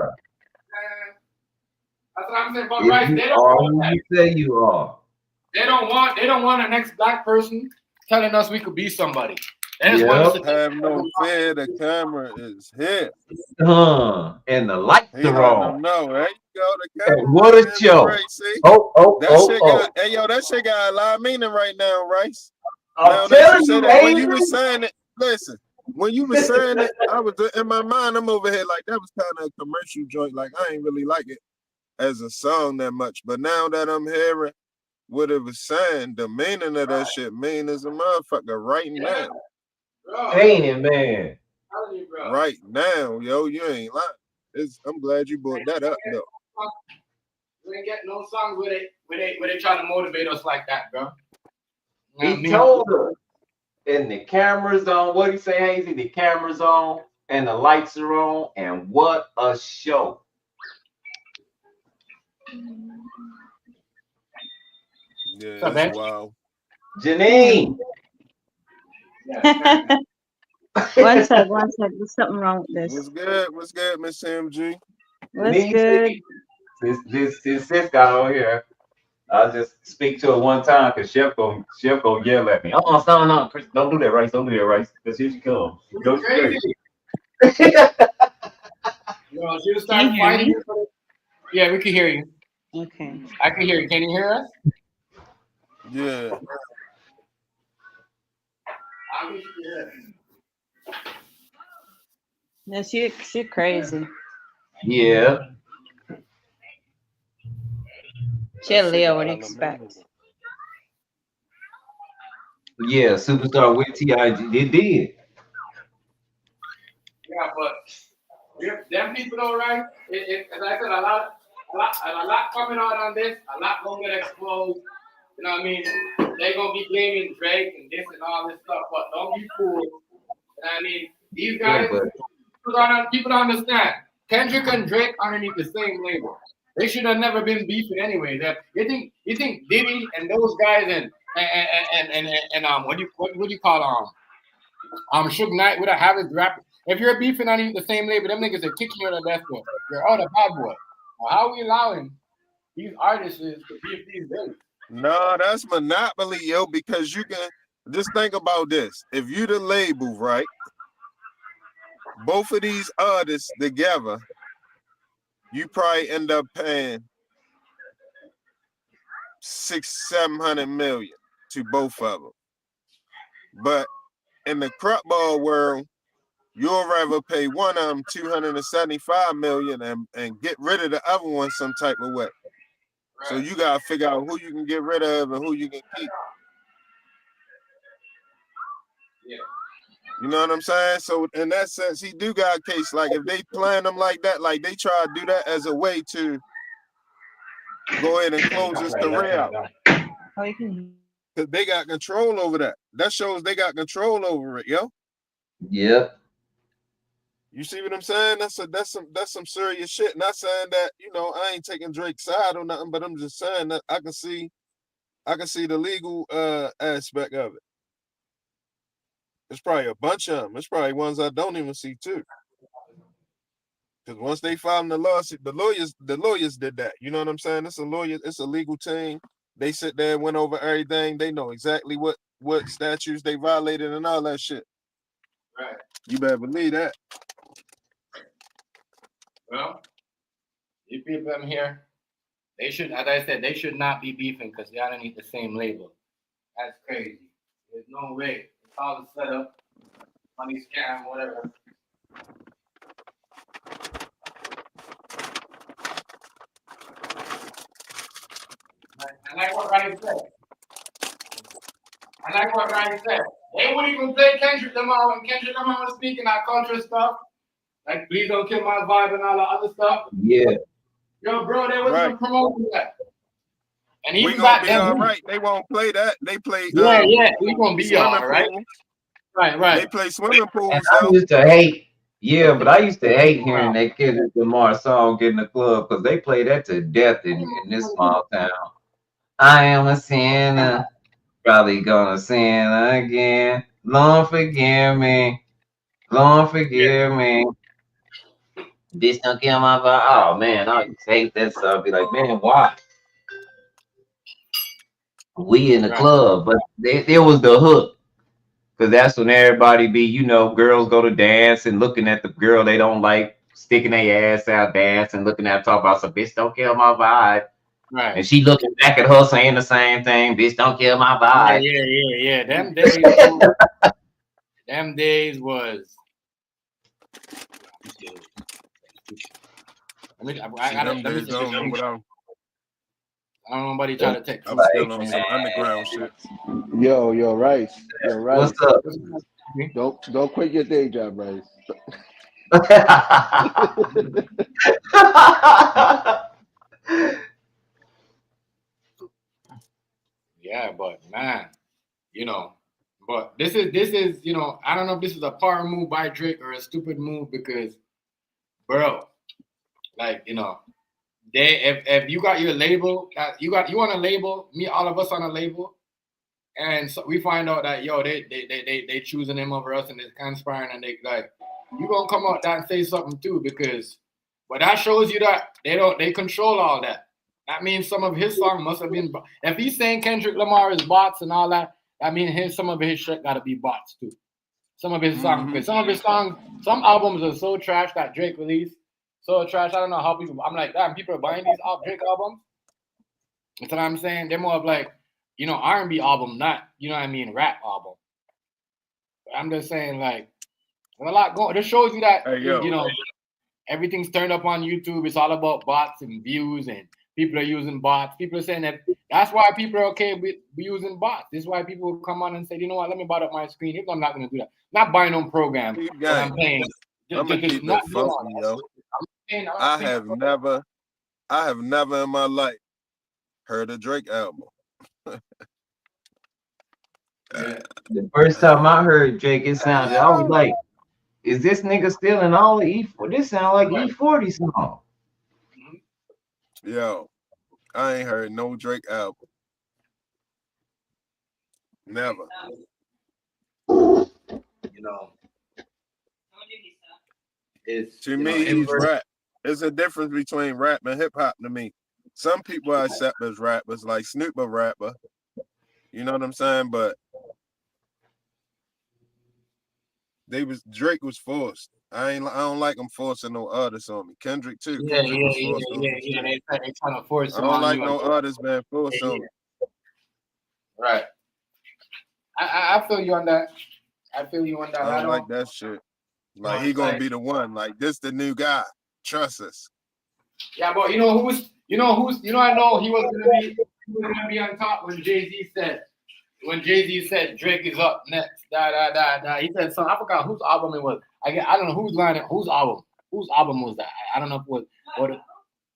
That's what I'm saying. But Rice, they don't want that. You say you are. They don't want a next black person telling us we could be somebody. They just want us to have no fear. The camera is here. And the lights are on. No, there you go. The camera. What a show! That shit got a lot of meaning right now, Rice. I'm telling you, when you were saying it, listen. When you were saying it, I was in my mind. I'm over here like that was kind of a commercial joint. Like I ain't really like it as a song that much. But now that I'm hearing what it was saying, the meaning of that shit mean as a motherfucker right now. Ain't it, man? Right now, yo, you ain't lying. I'm glad you brought that up, though. We ain't getting no songs where they try to motivate us like that, bro. He told her, and the camera's on. What he say, Hazy? The camera's on, and the lights are on, and what a show! Yeah, that's wow. Janine. One sec. There's something wrong with this. What's good, Miss MG? What's good? This guy over here. I'll just speak to her one time because Chef gonna yell at me. No, Chris, don't do that, Rice. Don't do that, Rice. Because here she comes. Go crazy. Yo, she was starting fighting. Yeah, we can hear you. Okay. I can hear you. Can you hear us? Yeah. No, she crazy. Yeah. She'll live what he expects. Yeah, superstar with TIG. They did. Yeah, but them people though, right? As I said, a lot coming out on this, a lot gonna get exposed. You know what I mean? They gonna be blaming Drake and this and all this stuff, but don't be fooled. You know what I mean? These guys, people don't understand. Kendrick and Drake underneath the same label. They should have never been beefing anyway. You think Diddy and those guys and what do you call Suge Knight would have had his rap? If you're beefing underneath the same label, them niggas are kicking you out of the boy. You're out of bad boy. Well, how are we allowing these artists to beef these villains? No, that's monopoly, yo, because you can just think about this. If you the label, right? Both of these artists together, you probably end up paying $600-700 million to both of them. But in the crop ball world, you'll rather pay one of them $275 million and get rid of the other one some type of way. Right. So you gotta figure out who you can get rid of and who you can keep. Yeah. You know what I'm saying? So in that sense, he do got a case. Like if they plan them like that, like they try to do that as a way to go ahead and close his career out. Because they got control over that. That shows they got control over it, yo. Yep. You see what I'm saying? That's some serious shit. Not saying that, I ain't taking Drake's side or nothing, but I'm just saying that I can see the legal aspect of it. It's probably a bunch of them. It's probably ones I don't even see too. Because once they filed the lawsuit, the lawyers did that. You know what I'm saying? It's a legal team. They sit there and went over everything. They know exactly what statutes they violated and all that shit. Right. You better believe that. Well, you people them here, they should, as I said, they should not be beefing because they all need the same label. That's crazy. There's no way. It's all set up, money scam, whatever. I like what Ryan said. They wouldn't even play Kendrick Lamar when Kendrick Lamar was speaking that culture stuff. Like, please don't kill my vibe and all that other stuff. Yeah. Yo, bro, they wasn't even promoting that. And We even gonna back be then, all right. They won't play that. They play. we gonna be all right. Pool. Right. They play swimming pools. And I used to hate. Yeah, but I used to hate hearing that Kendrick Lamar song in the club because they play that to death in this small town. I am a sinner, probably gonna sin again. Lord forgive me, Lord forgive me. This don't kill my vibe. Oh man, I used to hate that song. Be like, man, why? We in the club, but it was the hook. Because that's when everybody be, you know, girls go to dance and looking at the girl they don't like, sticking their ass out, dancing, looking at her, talk about some bitch don't kill my vibe. Right. And she looking back at her saying the same thing, bitch don't kill my vibe. Yeah. Them days was. Let me I don't know nobody try to take. I'm still on some underground shit. Yo, Rice. Yo, Rice. What's up? Don't quit your day job, Rice. Yeah, but man, but this is, I don't know if this is a power move by Drake or a stupid move because, bro, like, if you got your label, you on a label, all of us on a label, and so we find out that they choosing him over us and they're conspiring and they like, you gonna come out there and say something too because, but that shows you that they control all that. That means some of his song must have been. If he's saying Kendrick Lamar is bots and all that, that means some of his shit got to be bots too. Some of his songs, because some of his songs, some albums are so trash that Drake released. So trash. I don't know how people. I'm like, damn, people are buying these Drake albums. That's what I'm saying. They're more of like, R&B album, not rap album. But I'm just saying, like, there's a lot going. This shows you that everything's turned up on YouTube. It's all about bots and views, and people are using bots. People are saying that that's why people are okay with using bots. This is why people will come on and say, you know what, let me bot up my screen. If I'm not going to do that, not buying no program, but I'm paying. I'm gonna keep it funky, yo. I have never in my life heard a Drake album. The first time I heard Drake, it sounded, I was like, is this nigga still in all the E40? This sound like E40 song. Yo, I ain't heard no Drake album. Never. To me, he's rap. There's a difference between rap and hip hop to me. Some people I accept as rappers, like Snoop a rapper. You know what I'm saying? But Drake was forced. I don't like him forcing no artists on me. Kendrick too. Yeah. They trying to force him on you. I don't like no artists being forced on me. Right. I feel you on that. I don't like that shit. Like he gonna be the one. Like this the new guy. Trust us. Yeah, but I know he was gonna be on top when Jay-Z said Drake is up next. He said something. I forgot whose album it was. I don't know whose album. Whose album was that? I don't know if it was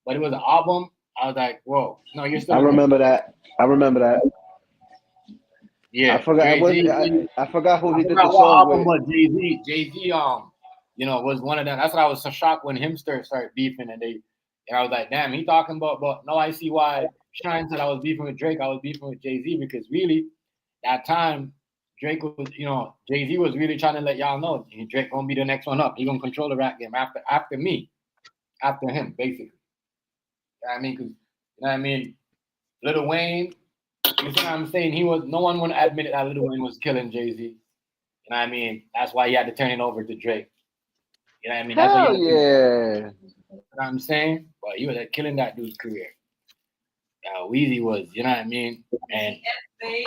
but it was an album. I was like, whoa, no, you're still. I remember that. Yeah, I forgot. I forgot who he did the what song album with. was Jay-Z. Jay-Z, was one of them. That's what I was so shocked when Himster started beefing, and I was like, damn, he talking about. But no, I see why Shine said I was beefing with Drake. I was beefing with Jay-Z because really, that time Drake was, Jay-Z was really trying to let y'all know Drake gonna be the next one up. He gonna control the rap game after me. after him, basically. You know what I mean? Because, you know what I mean? Lil Wayne, you see what I'm saying? No one would admit that Lil Wayne was killing Jay-Z. You know what I mean? That's why he had to turn it over to Drake. You know what I mean? That's Hell what yeah. You know what I'm saying? But he was killing that dude's career. Weezy was, you know what I mean? And Baby.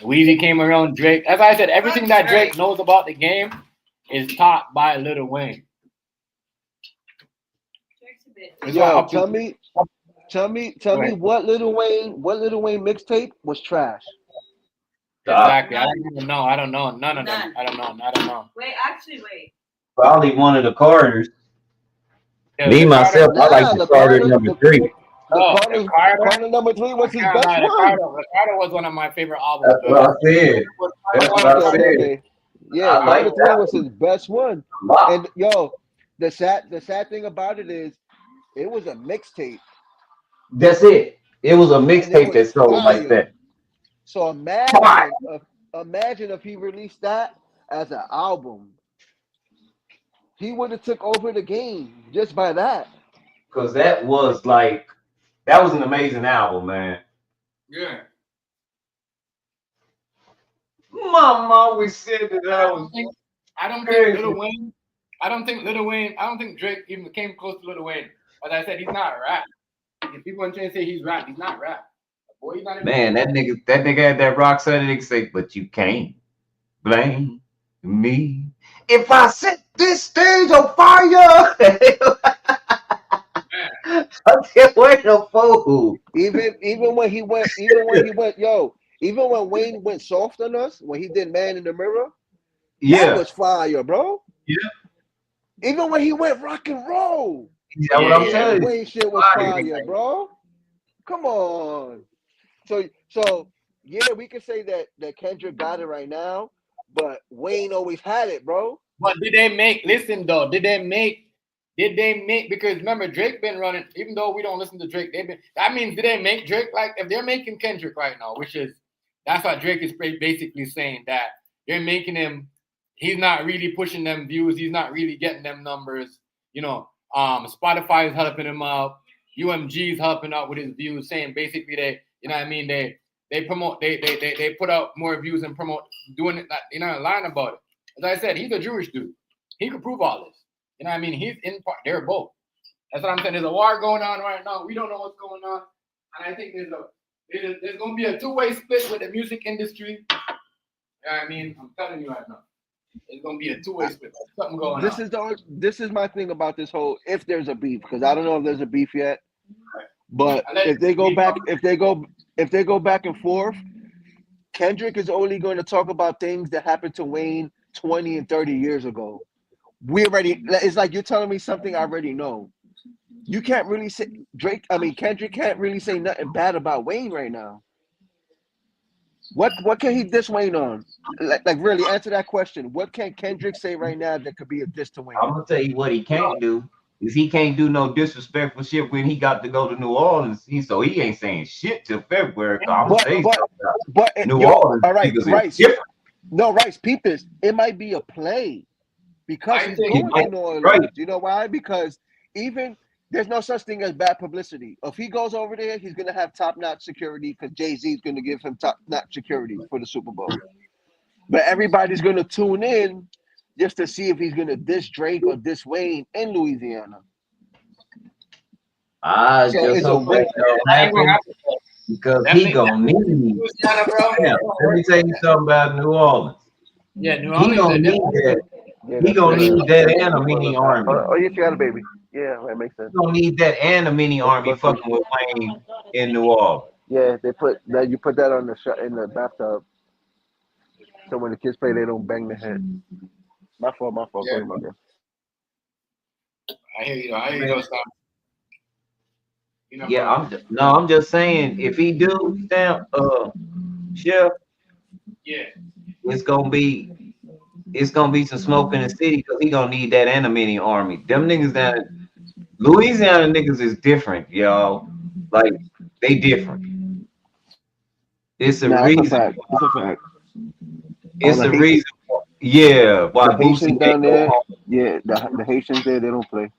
Weezy came around Drake. As I said, everything that Drake knows about the game is taught by Lil Wayne. Yo, tell me what Lil Wayne mixtape was trash. Exactly. I don't even know. I don't know. None of them. I don't know. Wait. Probably one of the Carters. Yeah, Me, myself, I like the Carter Carter, number 3. The Carter number 3 was his best one. The Carter was one of my favorite albums. That's what I said. That's what I said. Okay. Yeah, Carter 3 was his best one. And yo, the sad thing about it is, it was a mixtape. That's it. It was a mixtape that sold like that. So imagine if he released that as an album. He would have took over the game just by that. Because that was an amazing album, man. Yeah. Mom always said that I don't think Lil Wayne. I don't think Drake even came close to Lil Wayne. As I said, he's not rap. If people are trying to say he's rap, he's not rap. Boy, he's not even man, that nigga had that rock solid nigga say, but you can't blame me if I set this stage on fire. I can't wait no fool. Even when Wayne went soft on us, when he did Man in the Mirror, that was fire, bro. Yeah. Even when he went rock and roll, that's what I'm telling you. Wayne shit was fire, bro. Come on. So yeah, we can say that Kendrick got it right now, but Wayne always had it, bro. But did they make? Listen though, did they make? Because remember, Drake been running. Even though we don't listen to Drake, that means did they make Drake like if they're making Kendrick right now, that's what Drake is basically saying, that they're making him. He's not really pushing them views. He's not really getting them numbers. You know, Spotify is helping him out. UMG is helping out with his views, saying basically they, you know what I mean, they promote, they put out more views and promote doing it, you know, lying about it. As I said, he's a Jewish dude. He could prove all this. You know what I mean? He's in part. They're both. That's what I'm saying. There's a war going on right now. We don't know what's going on, and I think there's going to be a two-way split with the music industry. You know what I mean? I'm telling you right now. It's going to be a two-way split. There's something going on. This is my thing about this whole, if there's a beef, because I don't know if there's a beef yet. But if they go back and forth, Kendrick is only going to talk about things that happened to Wayne 20 and 30 years ago. It's like you're telling me something I already know. You can't really say Kendrick can't really say nothing bad about Wayne right now. What can he diss Wayne on? Like really answer that question. What can Kendrick say right now that could be a diss to Wayne? I'm gonna tell you what he can't do is he can't do no disrespectful shit when he got to go to New Orleans. He ain't saying shit till February. But New Orleans. All right, Rice. No, Rice, peep this. It might be a play because he's going to New Orleans. Right. You know why? Because there's no such thing as bad publicity. If he goes over there, he's going to have top-notch security because Jay-Z is going to give him top-notch security for the Super Bowl. But everybody's going to tune in just to see if he's going to diss Drake or diss Wayne in Louisiana. Just so because he going to need. Let me tell you something about New Orleans. Yeah, New Orleans. He going to need that. He going to need that and a mini army. Oh, yes, you got a baby. Yeah, that makes sense. You don't need that and a mini army fucking with Wayne in New Orleans. Yeah, you put that on in the bathtub, so when the kids play, they don't bang their head. My fault. Yeah. I hear you. Stop. Yeah, I'm just saying if he do stamp Chef, yeah, it's gonna be some smoke in the city because he gonna need that and a mini army. Them niggas down Louisiana niggas is different, y'all. Like they different. It's a reason. It's a fact. It's a reason. Yeah, why the Haitians down there? Yeah, the Haitians there, they don't play.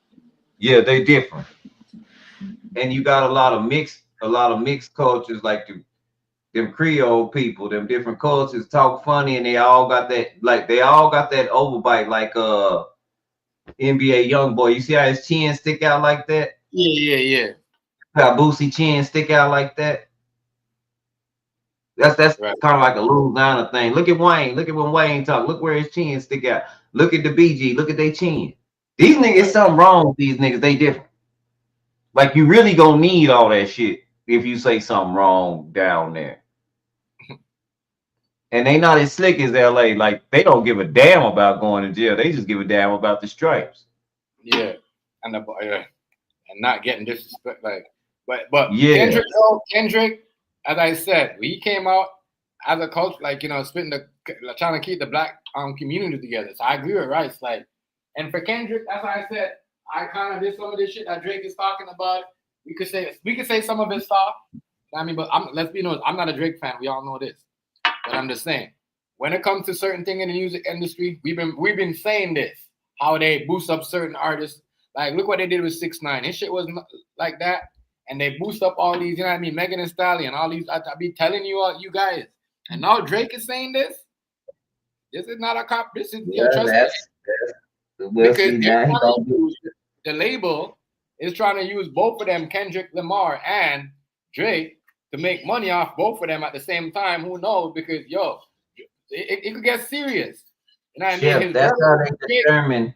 Yeah, they different. And you got a lot of mixed cultures, like them Creole people, them different cultures talk funny, and they all got that overbite, like NBA young boy. You see how his chin stick out like that? Yeah. How Boosie chin stick out like that? That's Right. kind of like a Louisiana thing. Look at Wayne. Look at when Wayne talk. Look where his chin stick out. Look at the BG. Look at their chin. These niggas, something wrong with these niggas. They different. Like you really gonna need all that shit if you say something wrong down there. And they not as slick as LA. Like they don't give a damn about going to jail. They just give a damn about the stripes. Yeah, and not getting disrespect. Like, but Yeah. Kendrick, as I said, he came out as a coach, like trying to keep the black community together. So I agree with Rice. Like, and for Kendrick, as I said, I kind of did some of this shit that Drake is talking about. We could say some of his stuff. I mean, but let's be honest, I'm not a Drake fan. We all know this. But I'm just saying, when it comes to certain things in the music industry, we've been saying this, how they boost up certain artists. Like, look what they did with 6ix9ine. His shit wasn't like that. And they boost up all these, Megan Thee Stallion, all these. I be telling you guys. And now Drake is saying this. This is not a cop. This is trust me. Because the label is trying to use both of them, Kendrick Lamar and Drake, to make money off both of them at the same time. Who knows? Because it could get serious. You know what I mean? That's how they determine.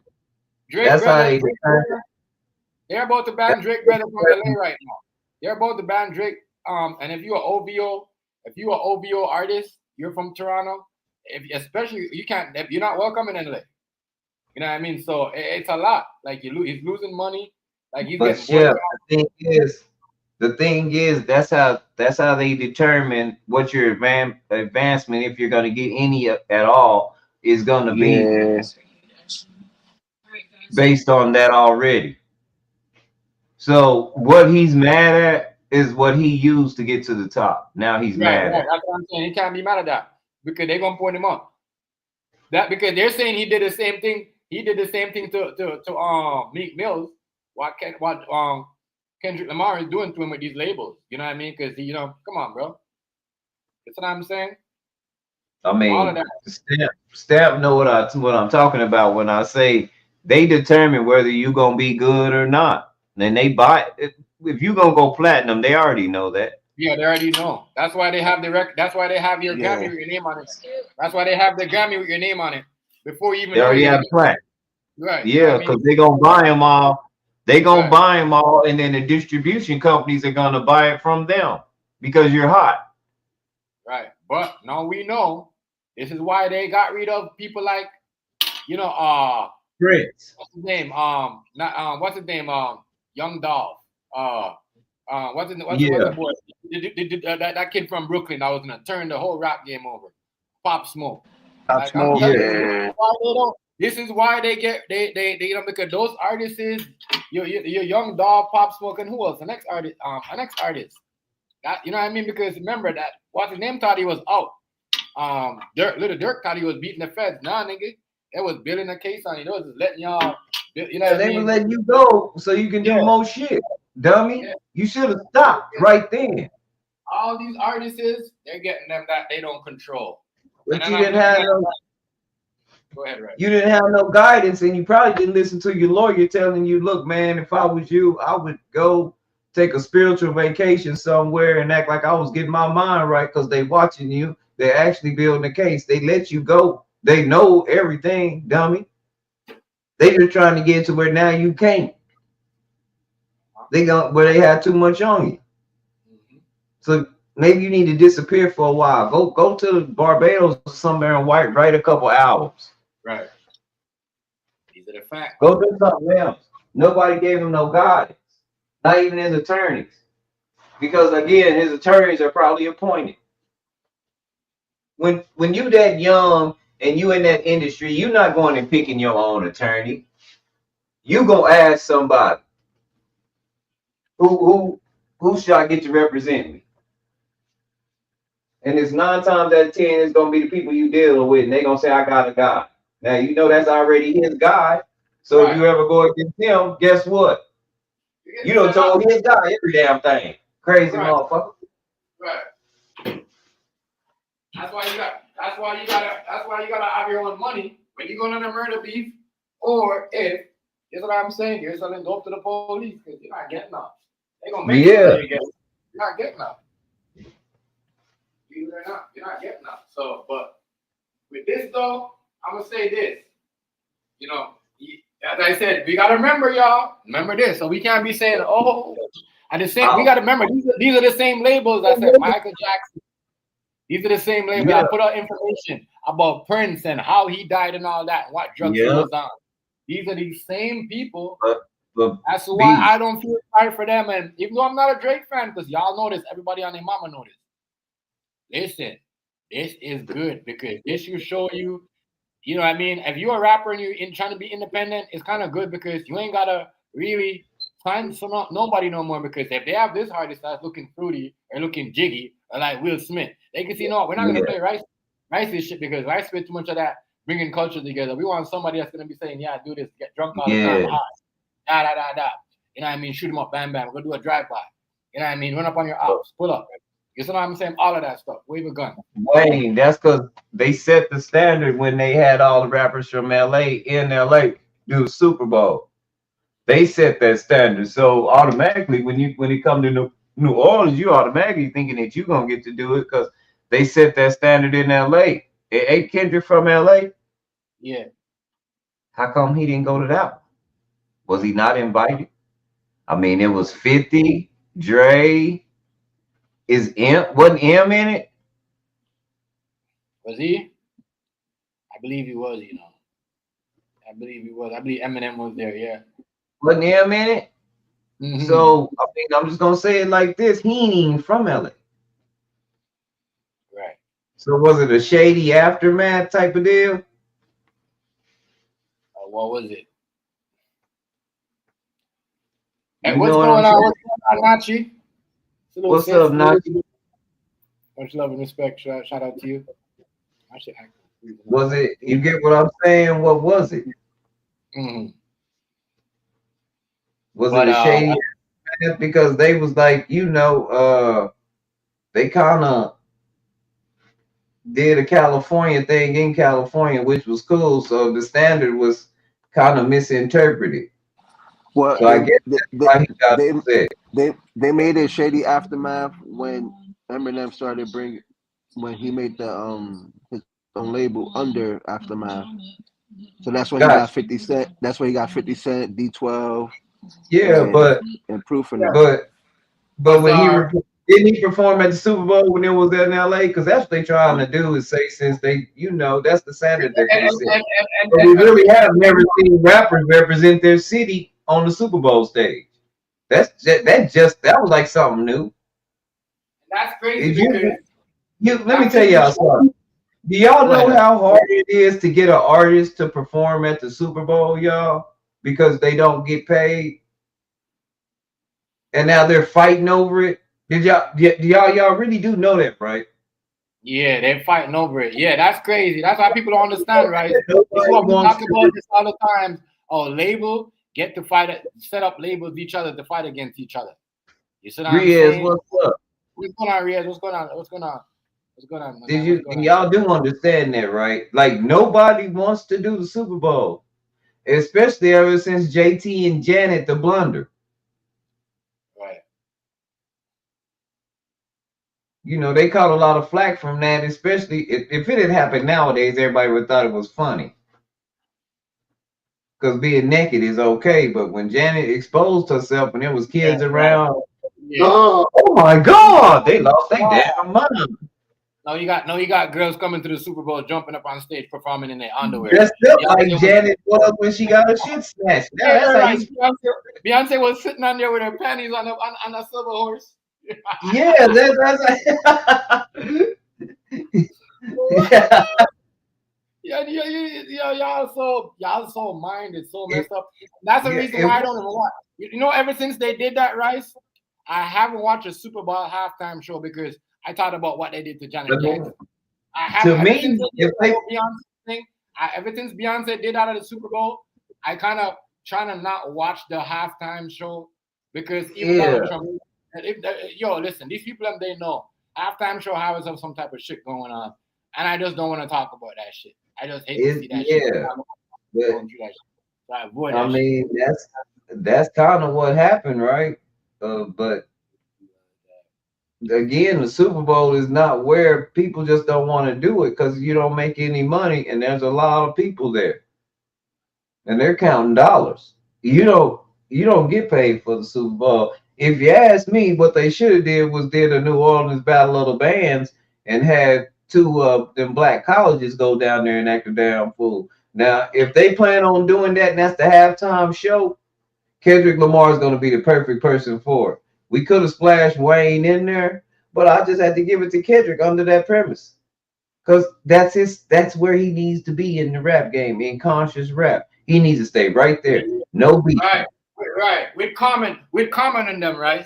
That's how they determine. They're about to ban Drake brother from LA right now. They're about to ban Drake. And if you're an OVO artist, you're from Toronto. Especially you're not welcome in LA. You know what I mean? So it's a lot. Like he's losing money. Like he's getting. The thing is, that's how they determine what your advancement, if you're going to get any at all, is going to be based on that already. So what he's mad at is what he used to get to the top. Now he's mad at. That's what I'm saying. He can't be mad at that because they're gonna point him up. That because they're saying he did the same thing. He did the same thing to Meek Mills. What Kendrick Lamar is doing to him with these labels. You know what I mean? Because come on, bro. That's what I'm saying. I mean, Stamp know what I'm talking about when I say they determine whether you're gonna be good or not. Then they buy it. If you're gonna go platinum, they already know that. Yeah, they already know. That's why they have the record. That's why they have your Grammy with your name on it. That's why they have the Grammy with your name on it before you even. They already have platinum. Right. Yeah, because they're gonna buy them all. They gonna buy them all, and then the distribution companies are gonna buy it from them because you're hot. Right, but now we know this is why they got rid of people like, Prince. What's his name? What's his name? Young Dolph. What's the boy? That kid from Brooklyn that was gonna turn the whole rap game over. Pop Smoke. Pop Smoke. This is why they get they because those artists is your Young Dolph, Pop Smoke, and who else? The next artist. That you know what I mean? Because remember that what's his name thought he was out. Little Dirk thought he was beating the feds. Nah, nigga, they was building a case on you. They was just letting y'all. They were letting you go so you can do more shit, dummy. Yeah. You should have stopped right then. All these artists, they're getting them that they don't control. But you didn't have no. Go ahead, right. You didn't have no guidance, and you probably didn't listen to your lawyer telling you, "Look, man, if I was you, I would go take a spiritual vacation somewhere and act like I was getting my mind right because they watching you. They're actually building a case. They let you go. They know everything, dummy. They just trying to get to where now you can't. Where they have too much on you. So maybe you need to disappear for a while. Go to Barbados or somewhere and write a couple albums. Right. These are the facts. Go do something else. Nobody gave him no guidance. Not even his attorneys. Because again, his attorneys are probably appointed. When you that young and you in that industry, you're not going and picking your own attorney. You gonna ask somebody who should I get to represent me? And it's 9 times out of 10, it's gonna be the people you dealing with, and they gonna say, I got a guy. Now you know that's already his guy. So if you ever go against him, guess what? You done told his guy every damn thing. Crazy Right. motherfucker. Right. That's why you gotta have your own money when you go on a murder beef, or if what I'm saying, you're selling dope to the police because you're not getting up. They gonna make sure you get. You're not getting up. Believe it or not, you're not getting up. So, but with this though, I'm gonna say this. You know, as I said, we gotta remember, y'all. Remember this, so we can't be saying, "Oh." At the same, we gotta remember these are the same labels that said Michael Jackson. These are the same labels that put out information about Prince and how he died and all that, and what drugs he was on. These are these same people. That's why I don't feel sorry for them. And even though I'm not a Drake fan, because y'all know this, everybody on their mama know this. Listen, this is good because this will show you, you know what I mean? If you're a rapper and you're trying to be independent, it's kind of good because you ain't got to really find nobody no more, because if they have this artist that's looking fruity or looking jiggy or like Will Smith, they can see, no, we're not going to play Rice's shit because Rice spit too much of that bringing culture together. We want somebody that's going to be saying, yeah, do this, get drunk all the time, hot, da. You know what I mean? Shoot them up, bam, bam. Go do a drive-by. You know what I mean? Run up on your ops, pull up. You know what I'm saying? All of that stuff. Wave a gun. Wayne, that's because they set the standard when they had all the rappers from LA in LA do the Super Bowl. They set that standard. So automatically, when you come to New Orleans, you automatically thinking that you're gonna get to do it because they set that standard in LA. Ain't Kendrick from LA? Yeah. How come he didn't go to that one? Was he not invited? I mean, it was 50, Dre. Wasn't M in it? Was he? I believe he was, you know. I believe he was. I believe Eminem was there, yeah. Wasn't M in it? Mm-hmm. So, I mean, I'm just going to say it like this. He ain't even from LA. Right. So, was it a shady aftermath type of deal? What was it? Hey, what's going on, Nachi? What's up, Nachi? Much love and respect. Shout out to you. Was it? You get what I'm saying? What was it? Mm-hmm. Was it a shady? Because they was like, they kind of did a California thing in California, which was cool. So the standard was kind of misinterpreted. Well, so I guess that's why he got upset. They made a shady aftermath when Eminem started when he made the his own label under Aftermath. So that's when he got 50 Cent. That's when he got 50 Cent, D12. Yeah, and Proof in that. But when didn't he perform at the Super Bowl when it was in LA? Because that's what they trying to do is say, since they, that's the standard that they set. But we really have never seen rappers represent their city on the Super Bowl stage. That was like something new. That's crazy. Let me tell y'all something. Do y'all know how hard it is to get an artist to perform at the Super Bowl, y'all? Because they don't get paid. And now they're fighting over it. Y'all really do know that, right? Yeah, they're fighting over it. Yeah, that's crazy. That's why people don't understand, right? It's what we talk about this all the time. Oh, label get to fight, set up labels each other to fight against each other. You see what I'm saying? What's up? What's going on, Riaz? What's going on? What's going on? Y'all do understand that, right? Like, nobody wants to do the Super Bowl, especially ever since JT and Janet the blunder. Right. They caught a lot of flack from that, especially if it had happened nowadays, everybody would have thought it was funny. Because being naked is okay, but when Janet exposed herself and there was kids around, oh my God, they lost their damn mind. No, you got girls coming to the Super Bowl, jumping up on stage, performing in their underwear. That's still like Janet was when she got her shit snatched. Beyonce was sitting on there with her panties on a silver horse. Yeah, that's y'all so minded, so messed up. That's the reason why I don't even watch. Ever since they did that, Rice, I haven't watched a Super Bowl halftime show because I thought about what they did to Janet Jackson. Ever since Beyonce did out of the Super Bowl, I kind of trying to not watch the halftime show Because even Yeah. Donald Trump, yo, listen, these people they know halftime show always have some type of shit going on, and I just don't want to talk about that shit. I just hate to see that shit. But, Going through that shit. So I avoid I that mean, that's kind of what happened, right? But again, the Super Bowl is not where people just don't want to do it because you don't make any money, and there's a lot of people there, and they're counting dollars. You don't get paid for the Super Bowl. If you ask me, what they should have did a New Orleans Battle of the Bands and had two of them black colleges go down there and act a damn fool. Now, if they plan on doing that and that's the halftime show, Kendrick Lamar is going to be the perfect person for it. We could have splashed Wayne in there, but I just had to give it to Kendrick under that premise. Because that's where he needs to be in the rap game, in conscious rap. He needs to stay right there. No beat. Right. We're common in them, right?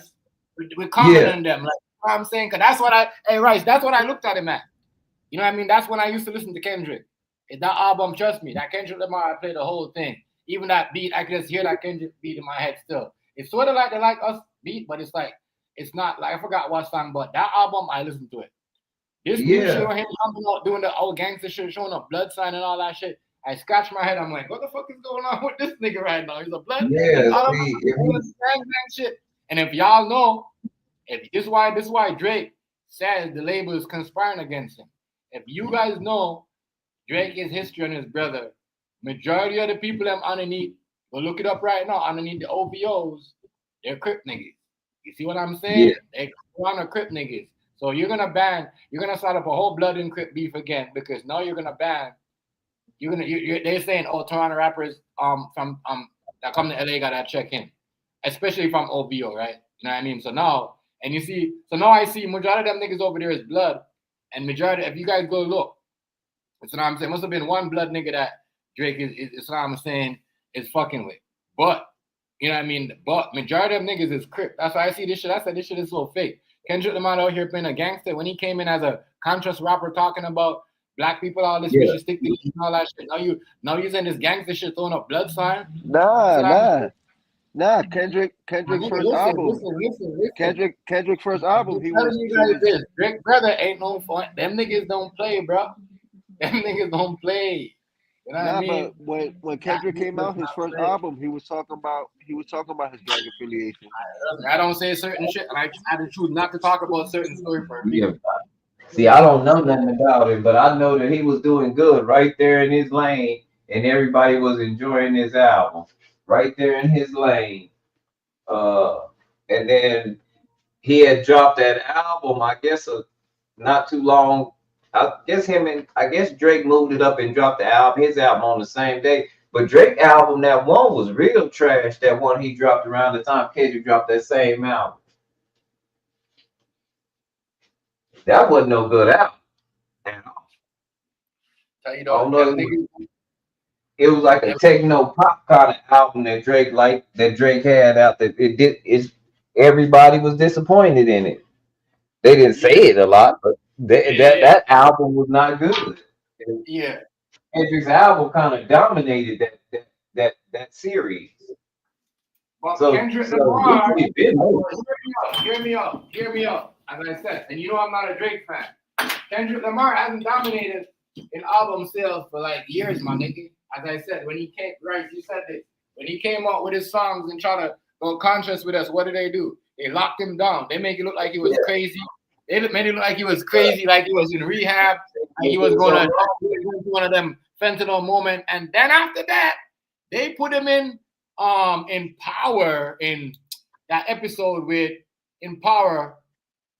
We're common in them. Like you know what I'm saying, because Rice, that's what I looked at him at. You know what I mean? That's when I used to listen to Kendrick. That album, trust me, that Kendrick Lamar, I played the whole thing. Even that beat, I could just hear that Kendrick beat in my head still. It's sort of like the Like Us beat, but it's like, it's not like, I forgot what song, but that album, I listened to it. This new shit on him coming out, doing the old gangster shit, showing up blood sign and all that shit. I scratched my head. I'm like, what the fuck is going on with this nigga right now? He's a blood. Shit. And if y'all know, this is why Drake says the label is conspiring against him. If you guys know, Drake is history on his brother. Majority of the people them underneath, go look it up right now, underneath the OVOs, they're Crip niggas. You see what I'm saying? They're on the Crip niggas. So you're gonna start up a whole blood and Crip beef again because now you're gonna ban. They're saying, oh, Toronto rappers from that come to LA gotta check in, especially from OVO, right? You know what I mean? So now I see majority of them niggas over there is blood, and majority, if you guys go look, that's what I'm saying. Must have been one blood nigga that Drake is what I'm saying is fucking with, but you know what I mean. But majority of niggas is Crip. That's why I see this shit. I said this shit is so fake. Kendrick Lamar out here playing a gangster when he came in as a conscious rapper talking about black people, all this we should stick to and all that shit. Now you saying this gangster shit throwing up blood sign? Nah. Kendrick's first album. Kendrick's first album. He was Drake brother ain't no fun. Them niggas don't play, bro. Them niggas don't play. You know what I mean? But when Kendrick came out, his first album, he was talking about his gang affiliation. I don't say certain shit, and I choose not to talk about certain story for me. See, I don't know nothing about it, but I know that he was doing good right there in his lane, and everybody was enjoying his album right there in his lane. And then he had dropped that album, I guess, not too long. I guess Drake moved it up and dropped his album on the same day. But Drake album, that one was real trash. That one he dropped around the time Kendrick dropped that same album. That wasn't no good album at all. It was like a techno pop kind of album that Drake had out that everybody was disappointed in it. They didn't say it a lot, but that album was not good. Yeah. Kendrick's album kind of dominated that series. But Kendrick Lamar, hear me out. As I said, and you know I'm not a Drake fan. Kendrick Lamar hasn't dominated in album sales for like years, my nigga. As I said, when he came, right, you said this. When he came out with his songs and try to go conscious with us, what do? They locked him down. They make it look like he was crazy. They made it look like he was crazy, like he was in rehab, like he was going to one of them fentanyl moment. And then after that, they put him in Power, in that episode with In Power,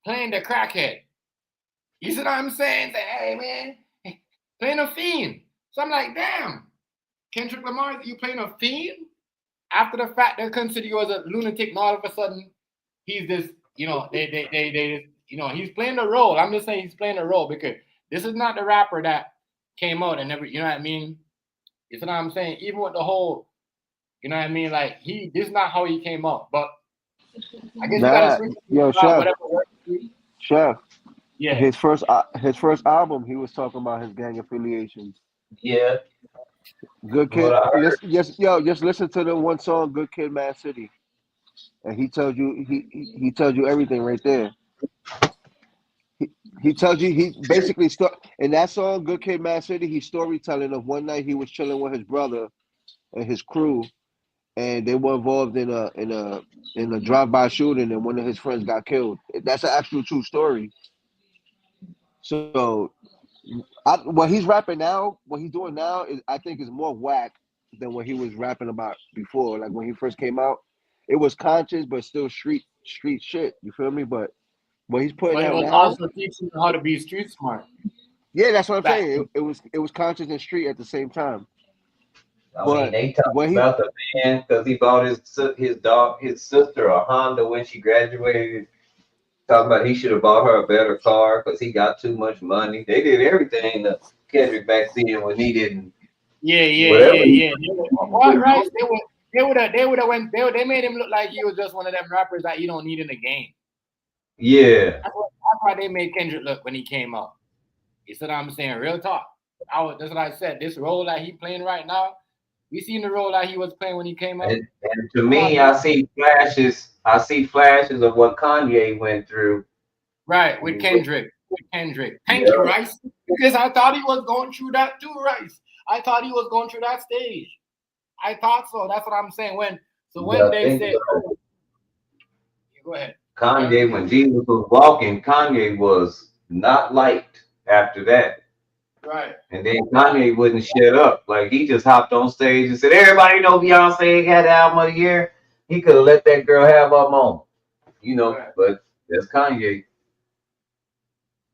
playing the crackhead. You see what I'm saying? Say, hey man, playing a fiend. So I'm like, damn, Kendrick Lamar, you playing a fiend? After the fact they consider you as a lunatic, and all of a sudden he's this, they he's playing the role. I'm just saying he's playing the role because this is not the rapper that came out and never, you know what I mean? You see what I'm saying? Even with the whole, you know what I mean? Like this is not how he came out. But I guess you gotta switch Chef. Yeah. His first album, he was talking about his gang affiliations. Yeah. Good Kid. Just listen to the one song, Good Kid, Mad City. and he tells you he tells you everything right there. He tells you he basically in that song, Good Kid, Mad City. He's storytelling of one night he was chilling with his brother and his crew, and they were involved in a drive-by shooting, and one of his friends got killed. That's an actual true story. So, what he's rapping now, what he's doing now, is I think is more whack than what he was rapping about before. Like when he first came out, it was conscious but still street shit. You feel me? But what he's putting But it out was now, also teaching you how to be street smart. yeah, that's what I'm Back. saying. It was conscious and street at the same time. I But mean, they talk what he about the man because he bought his sister a Honda when she graduated. Talking about he should have bought her a better car because he got too much money. They did everything to Kendrick back then when he didn't. Yeah. Whatever. What, right? They would have went. They made him look like he was just one of them rappers that you don't need in the game. Yeah. That's why they made Kendrick look when he came out. You see what I'm saying? Real talk. That's what I said. This role that he playing right now, we seen the role that he was playing when he came out. And to me, I see flashes. I see flashes of what Kanye went through. Right, with Kendrick. Thank you, Rice. Because I thought he was going through that too, Rice. I thought he was going through that stage. I thought so. That's what I'm saying. When they said, go ahead. Kanye, when Jesus was walking, Kanye was not liked after that. Right. And then Kanye wouldn't shut up. Like he just hopped on stage and said, "Everybody know Beyonce had the album of the year." He could have let that girl have her moment, Right. But that's Kanye.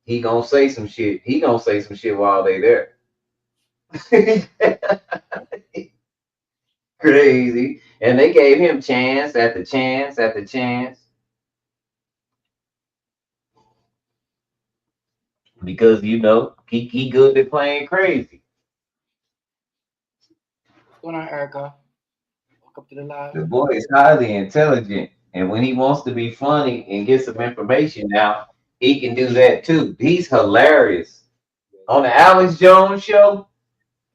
He gonna say some shit. He gonna say some shit while they there. Crazy. And they gave him chance after chance after chance. Because he good at playing crazy. What's going on, Erica? Welcome to the live. The boy is highly intelligent, and when he wants to be funny and get some information out, he can do that too. He's hilarious. On the Alex Jones show,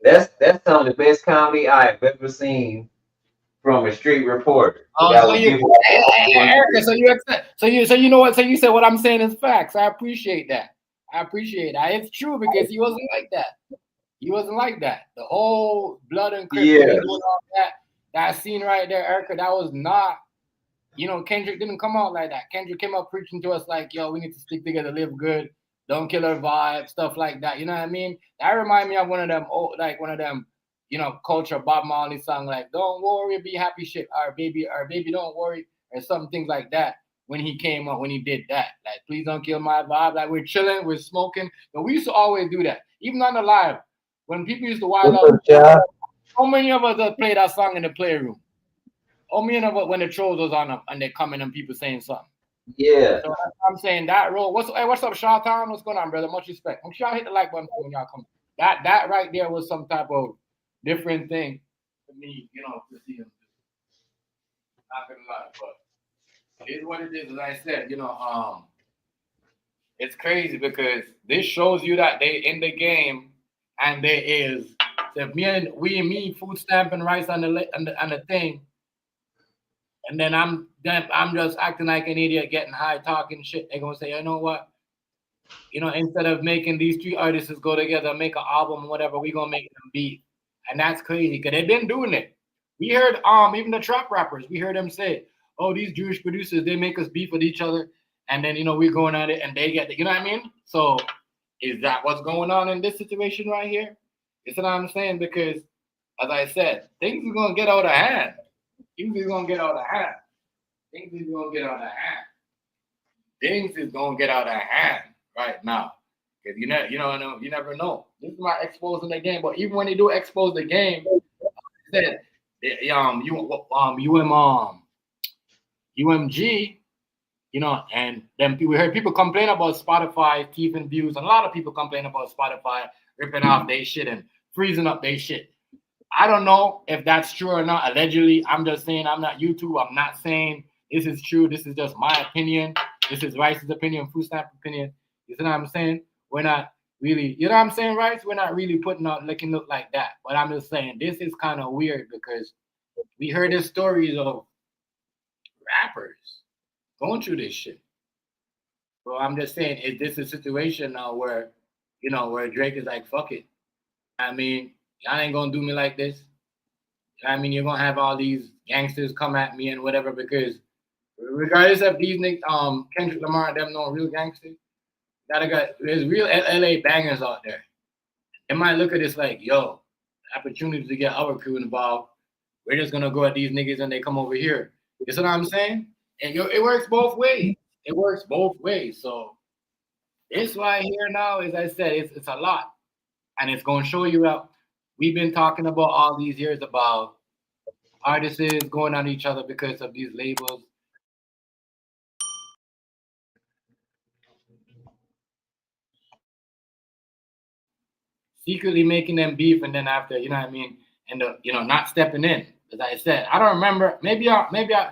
that's some of the best comedy I've ever seen from a street reporter. Erica, so you know what? So you said what I'm saying is facts. I appreciate that. It's true because he wasn't like that. He wasn't like that. The whole blood and crip, doing all that scene right there, Erica, that was not, Kendrick didn't come out like that. Kendrick came up preaching to us like, yo, we need to stick together, live good, don't kill our vibe, stuff like that. You know what I mean? That remind me of one of them, culture Bob Marley song, like, don't worry, be happy shit, our baby, don't worry, or some things like that. When he came up, when he did that, like, please don't kill my vibe. Like, we're chilling, we're smoking. But we used to always do that. Even on the live, when people used to wild out, how many of us play that song in the playroom? How many of us when the trolls was on them and they come in and people saying something? Yeah. So I'm saying that role. What's up, Shaw Town? What's going on, brother? Much respect. Make sure y'all hit the like button when y'all come. That right there was some type of different thing for me, to see him. Not gonna lie, but it is what it is. As I said, it's crazy because this shows you that they in the game, and there is me food stamp and rice on the thing, and then I'm just acting like an idiot, getting high, talking shit. They're gonna say, you know what? Instead of making these three artists go together, make an album, or whatever, we gonna make them beat, and that's crazy because they've been doing it. We heard even the trap rappers, we heard them say, "Oh, these Jewish producers, they make us beef with each other." And then, we're going at it and they get it. You know what I mean? So is that what's going on in this situation right here? You see what I'm saying? Because, as I said, things are going to get out of hand. Things is going to get out of hand right now. Because you never know. This is not exposing the game. But even when they do expose the game, said UMG, and then we heard people complain about Spotify thieving views. A lot of people complain about Spotify ripping off their shit and freezing up their shit. I don't know if that's true or not. Allegedly, I'm just saying, I'm not YouTube. I'm not saying this is true. This is just my opinion. This is Rice's opinion, Food Stamp opinion. You see what I'm saying? We're not really, you know what I'm saying, Rice? We're not really putting out looking look like that. But I'm just saying this is kind of weird because we heard the stories of rappers going through this shit. So I'm just saying, is this a situation now where, where Drake is like, fuck it. I mean, y'all ain't gonna do me like this. I mean, you're gonna have all these gangsters come at me and whatever, because regardless of these Kendrick Lamar and them no real gangsters, there's real LA bangers out there. They might look at this like, yo, opportunity to get our crew involved. We're just gonna go at these niggas and they come over here. You see what I'm saying? And it works both ways. It works both ways. So this right here now, as I said, it's a lot. And it's gonna show you out. We've been talking about all these years about artists going on each other because of these labels. Secretly making them beef, and then after, you know what I mean, and not stepping in. As I said, I don't remember. Maybe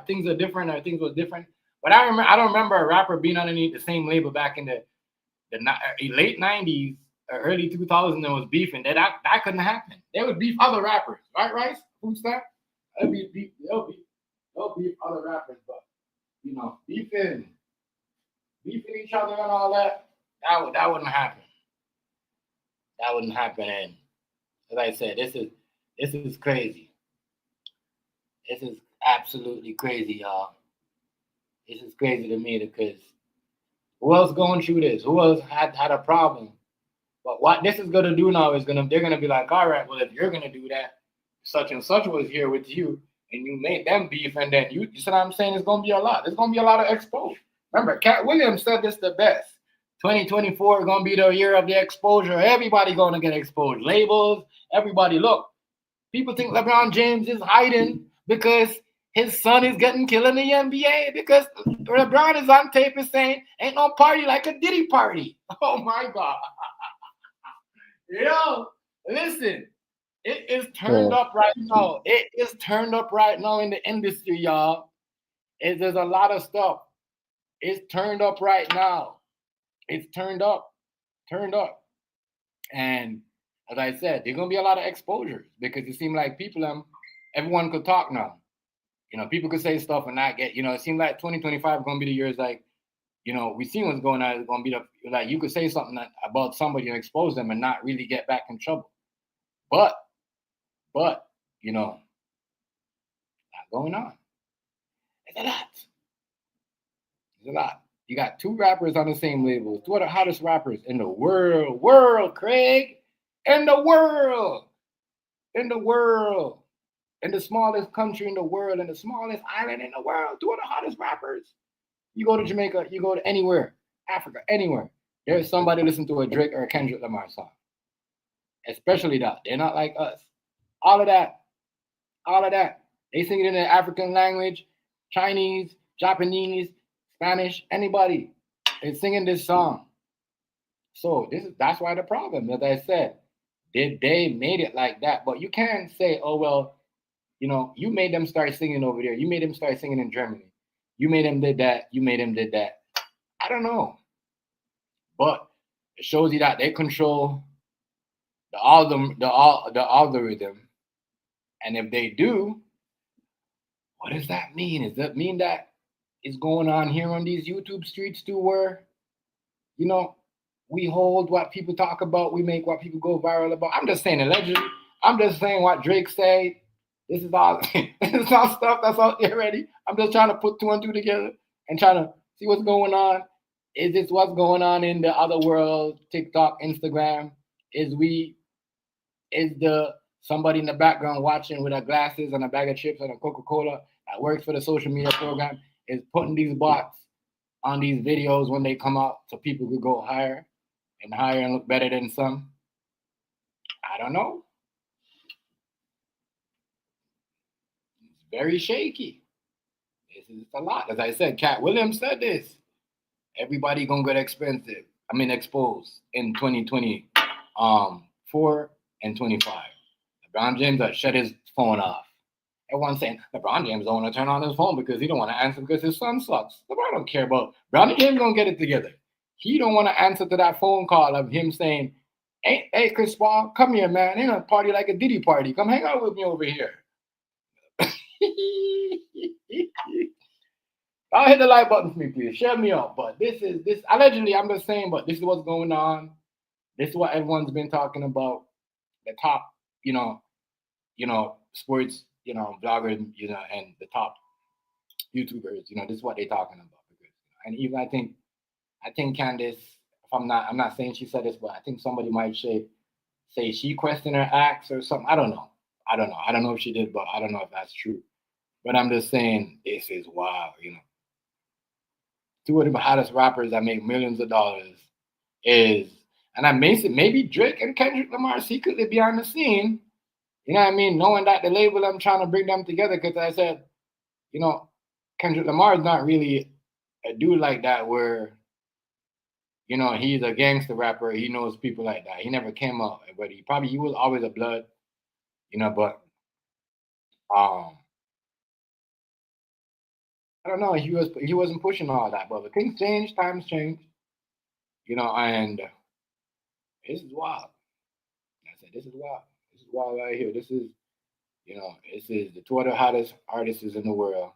things are different, or things was different. But I don't remember a rapper being underneath the same label back in the late '90s or early 2000s that was beefing. That couldn't happen. They would beef other rappers, right, Rice? Who's that? They'll beef other rappers, but beefing each other and all that wouldn't happen. That wouldn't happen. And as I said, this is crazy. This is absolutely crazy, y'all. This is crazy to me, because who else going through this? Who else had a problem? But what this is gonna do now is they're gonna be like, all right, well, if you're gonna do that, such and such was here with you, and you made them beef, and then you see what I'm saying? It's gonna be a lot. There's gonna be a lot of exposure. Remember, Cat Williams said this the best. 2024 is gonna be the year of the exposure. Everybody gonna get exposed. Labels, everybody. Look, people think LeBron James is hiding because his son is getting killed in the NBA, because LeBron is on tape and saying, ain't no party like a Diddy party. Oh my God. Yo, listen, it is turned up right now. It is turned up right now in the industry, y'all. There's a lot of stuff. It's turned up right now. It's turned up. And as I said, there's going to be a lot of exposures, because it seems like everyone could talk now. People could say stuff and not get, it seems like 2025 is going to be the years like, we see what's going on. It's going to be like you could say something about somebody and expose them and not really get back in trouble. But, not going on. It's a lot. You got two rappers on the same label. Two of the hottest rappers in the world, Craig. In the world. In the smallest country in the world, in the smallest island in the world. Two of the hottest rappers. You go to Jamaica, you go to anywhere, Africa, anywhere. There's somebody listening to a Drake or a Kendrick Lamar song. Especially that. They're not like us. All of that. They sing it in the African language, Chinese, Japanese, Spanish, anybody is singing this song. So that's why the problem, as I said, they made it like that. But you can't say, oh, well, you made them start singing over there. You made them start singing in Germany. You made them did that. You made them did that. I don't know. But it shows you that they control the algorithm. And if they do, what does that mean? Does that mean that it's going on here on these YouTube streets too, where, we hold what people talk about, we make what people go viral about? I'm just saying allegedly. I'm just saying what Drake said. This is all stuff that's out there already. I'm just trying to put two and two together and trying to see what's going on. Is this what's going on in the other world? TikTok, Instagram? Is somebody in the background watching with a glasses and a bag of chips and a Coca-Cola that works for the social media program is putting these bots on these videos when they come out so people could go higher and look better than some? I don't know. It's very shaky. This is a lot. As I said, Cat Williams said this. Everybody gonna get exposed in 2024 and 25. LeBron James shut his phone off. Everyone's saying LeBron James don't want to turn on his phone because he don't want to answer because his son sucks. LeBron don't care about. LeBron James gonna get it together. He don't want to answer to that phone call of him saying, hey, Chris Paul, come here, man. Ain't a party like a Diddy party. Come hang out with me over here. I'll hit the like button for me, please. Share me out. But this allegedly, I'm just saying, but this is what's going on. This is what everyone's been talking about. The top, sports, vloggers, and the top YouTubers, this is what they're talking about. And even I think Candace, if I'm not saying she said this, but I think somebody might say she questioned her acts or something. I don't know. I don't know if she did, but I don't know if that's true. But I'm just saying this is wild, Two of the hottest rappers that make millions of dollars is, and I maybe Drake and Kendrick Lamar secretly behind the scene. You know what I mean? Knowing that the label, I'm trying to bring them together because I said, Kendrick Lamar is not really a dude like that where, he's a gangster rapper. He knows people like that. He never came out, but he was always a blood, but I don't know. He wasn't pushing all that, but the things change, times change, and this is wild. I said, this is wild. This is wild right here. This is, this is the two of the hottest artists in the world,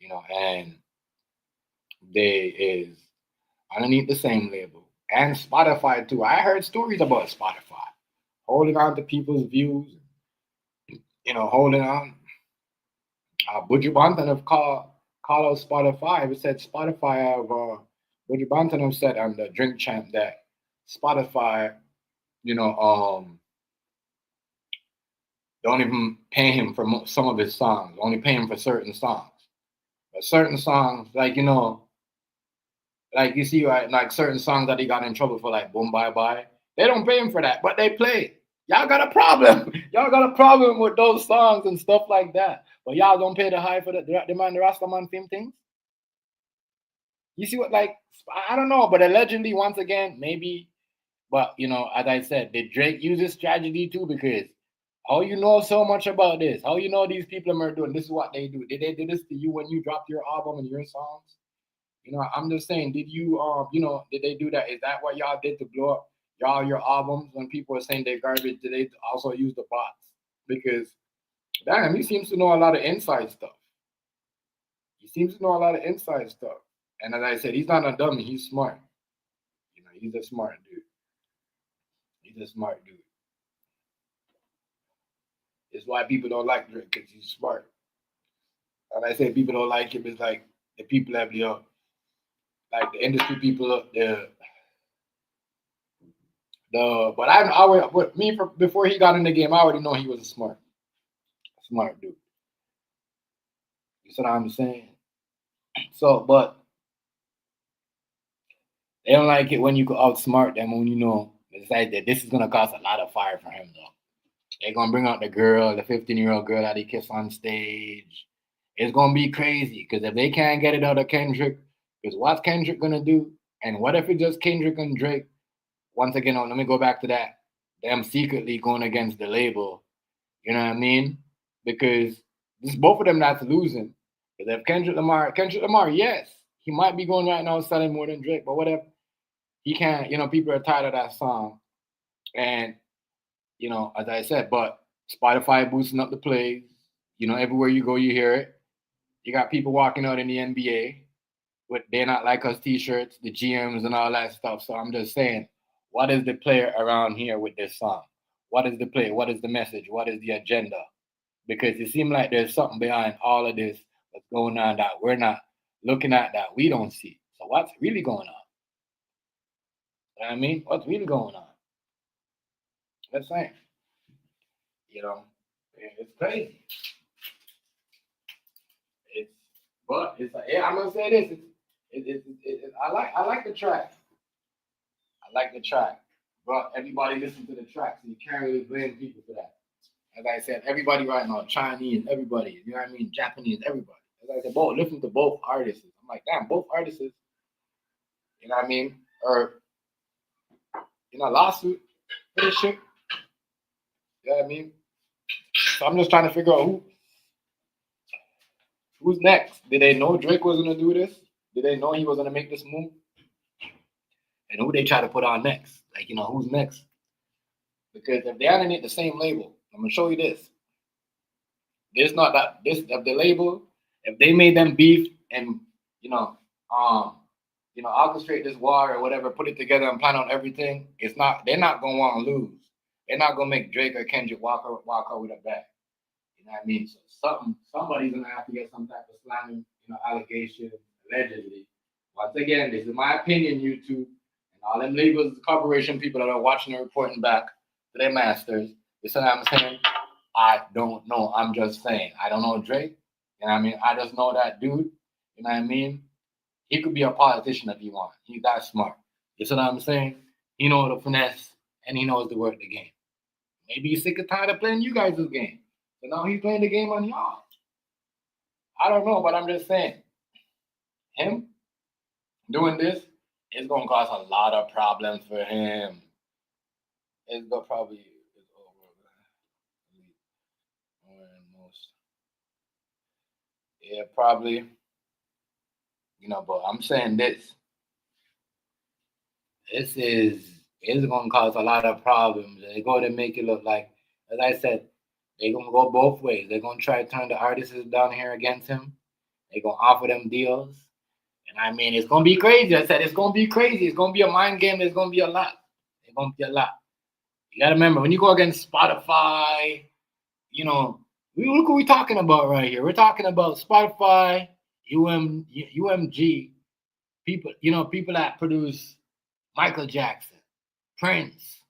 and they is underneath the same label. And Spotify too. I heard stories about Spotify holding on to people's views, holding on. Buju Banton have called out Spotify. It said Spotify have Buju Banton have said on the Drink Champ that Spotify, don't even pay him for some of his songs. Only pay him for certain songs. But certain songs, like like you see, like certain songs that he got in trouble for, like Boom Bye Bye, they don't pay him for that, but they play it. Y'all got a problem. Y'all got a problem with those songs and stuff like that. But y'all don't pay the high for the Rastaman film things. You see what, like, I don't know, but allegedly, once again, maybe, but, as I said, did Drake use this strategy too? Because how you know so much about this? How you know these people are doing? This is what they do. Did they do this to you when you dropped your album and your songs? I'm just saying, did you, did they do that? Is that what y'all did to blow up your albums when people are saying they're garbage? Did they also use the bots? Because, damn, he seems to know a lot of inside stuff. And as I said, he's not a dummy. He's smart. He's a smart dude. It's why people don't like Drake, because he's smart. And I say people don't like him, it's like the people have like the industry people, but before he got in the game, I already know he was a smart dude. You see what I'm saying? So, but they don't like it when you could outsmart them when decide that this is gonna cause a lot of fire for him though. They're gonna bring out the 15-year-old girl that he kissed on stage. It's gonna be crazy because if they can't get it out of Kendrick, because what's Kendrick gonna do? And what if it's just Kendrick and Drake? Once again, let me go back to that. Them secretly going against the label. You know what I mean? Because this both of them that's losing. Because if Kendrick Lamar, yes, he might be going right now selling more than Drake, but whatever. He can't, people are tired of that song. And, as I said, but Spotify boosting up the plays. Everywhere you go, you hear it. You got people walking out in the NBA with "They're Not Like Us" t-shirts, the GMs and all that stuff. So I'm just saying, what is the player around here with this song? What is the play? What is the message? What is the agenda? Because it seems like there's something behind all of this that's going on that we're not looking at, that we don't see. So what's really going on? You know what I mean? What's really going on? That's saying. It's crazy. I'm gonna say this. I like the track. But everybody listen to the track, so you can't really blame people for that. As I said, everybody right now, Chinese, everybody, you know what I mean, Japanese, everybody. As I said, listen to both artists. I'm like, damn, both artists, you know what I mean, or in a lawsuit for this shit. You know what I mean? So I'm just trying to figure out who's next. Did they know Drake was gonna do this? Did they know he was gonna make this move? And who they try to put on next? Like, who's next? Because if they're underneath the same label, I'm gonna show you this. There's not that this of the label. If they made them beef and orchestrate this war or whatever, put it together and plan on everything, they're not gonna want to lose. They're not gonna make Drake or Kendrick walk out with a bag. You know what I mean? So somebody's gonna have to get some type of slamming, allegation, allegedly. Once again, this is my opinion, YouTube, and all them labels, corporation people that are watching and reporting back to their masters. You see what I'm saying? I don't know. I'm just saying. I don't know Drake. You know what I mean? I just know that dude. You know what I mean? He could be a politician if he wants. He's that smart. You see what I'm saying? He knows the finesse and he knows the work the game. Maybe he's sick and tired of playing you guys' game. So now he's playing the game on y'all. I don't know, but I'm just saying. Him doing this is going to cause a lot of problems for him. It's going to probably... Yeah, probably. But I'm saying this. It's going to cause a lot of problems. They're going to make it look like, as I said, they're going to go both ways. They're going to try to turn the artists down here against him. They're going to offer them deals. And I mean, it's going to be crazy. I said, it's going to be crazy. It's going to be a mind game. There's going to be a lot. It's going to be a lot. You got to remember, when you go against Spotify, look what we're talking about right here. We're talking about Spotify, UMG, people, people that produce Michael Jackson, Prince.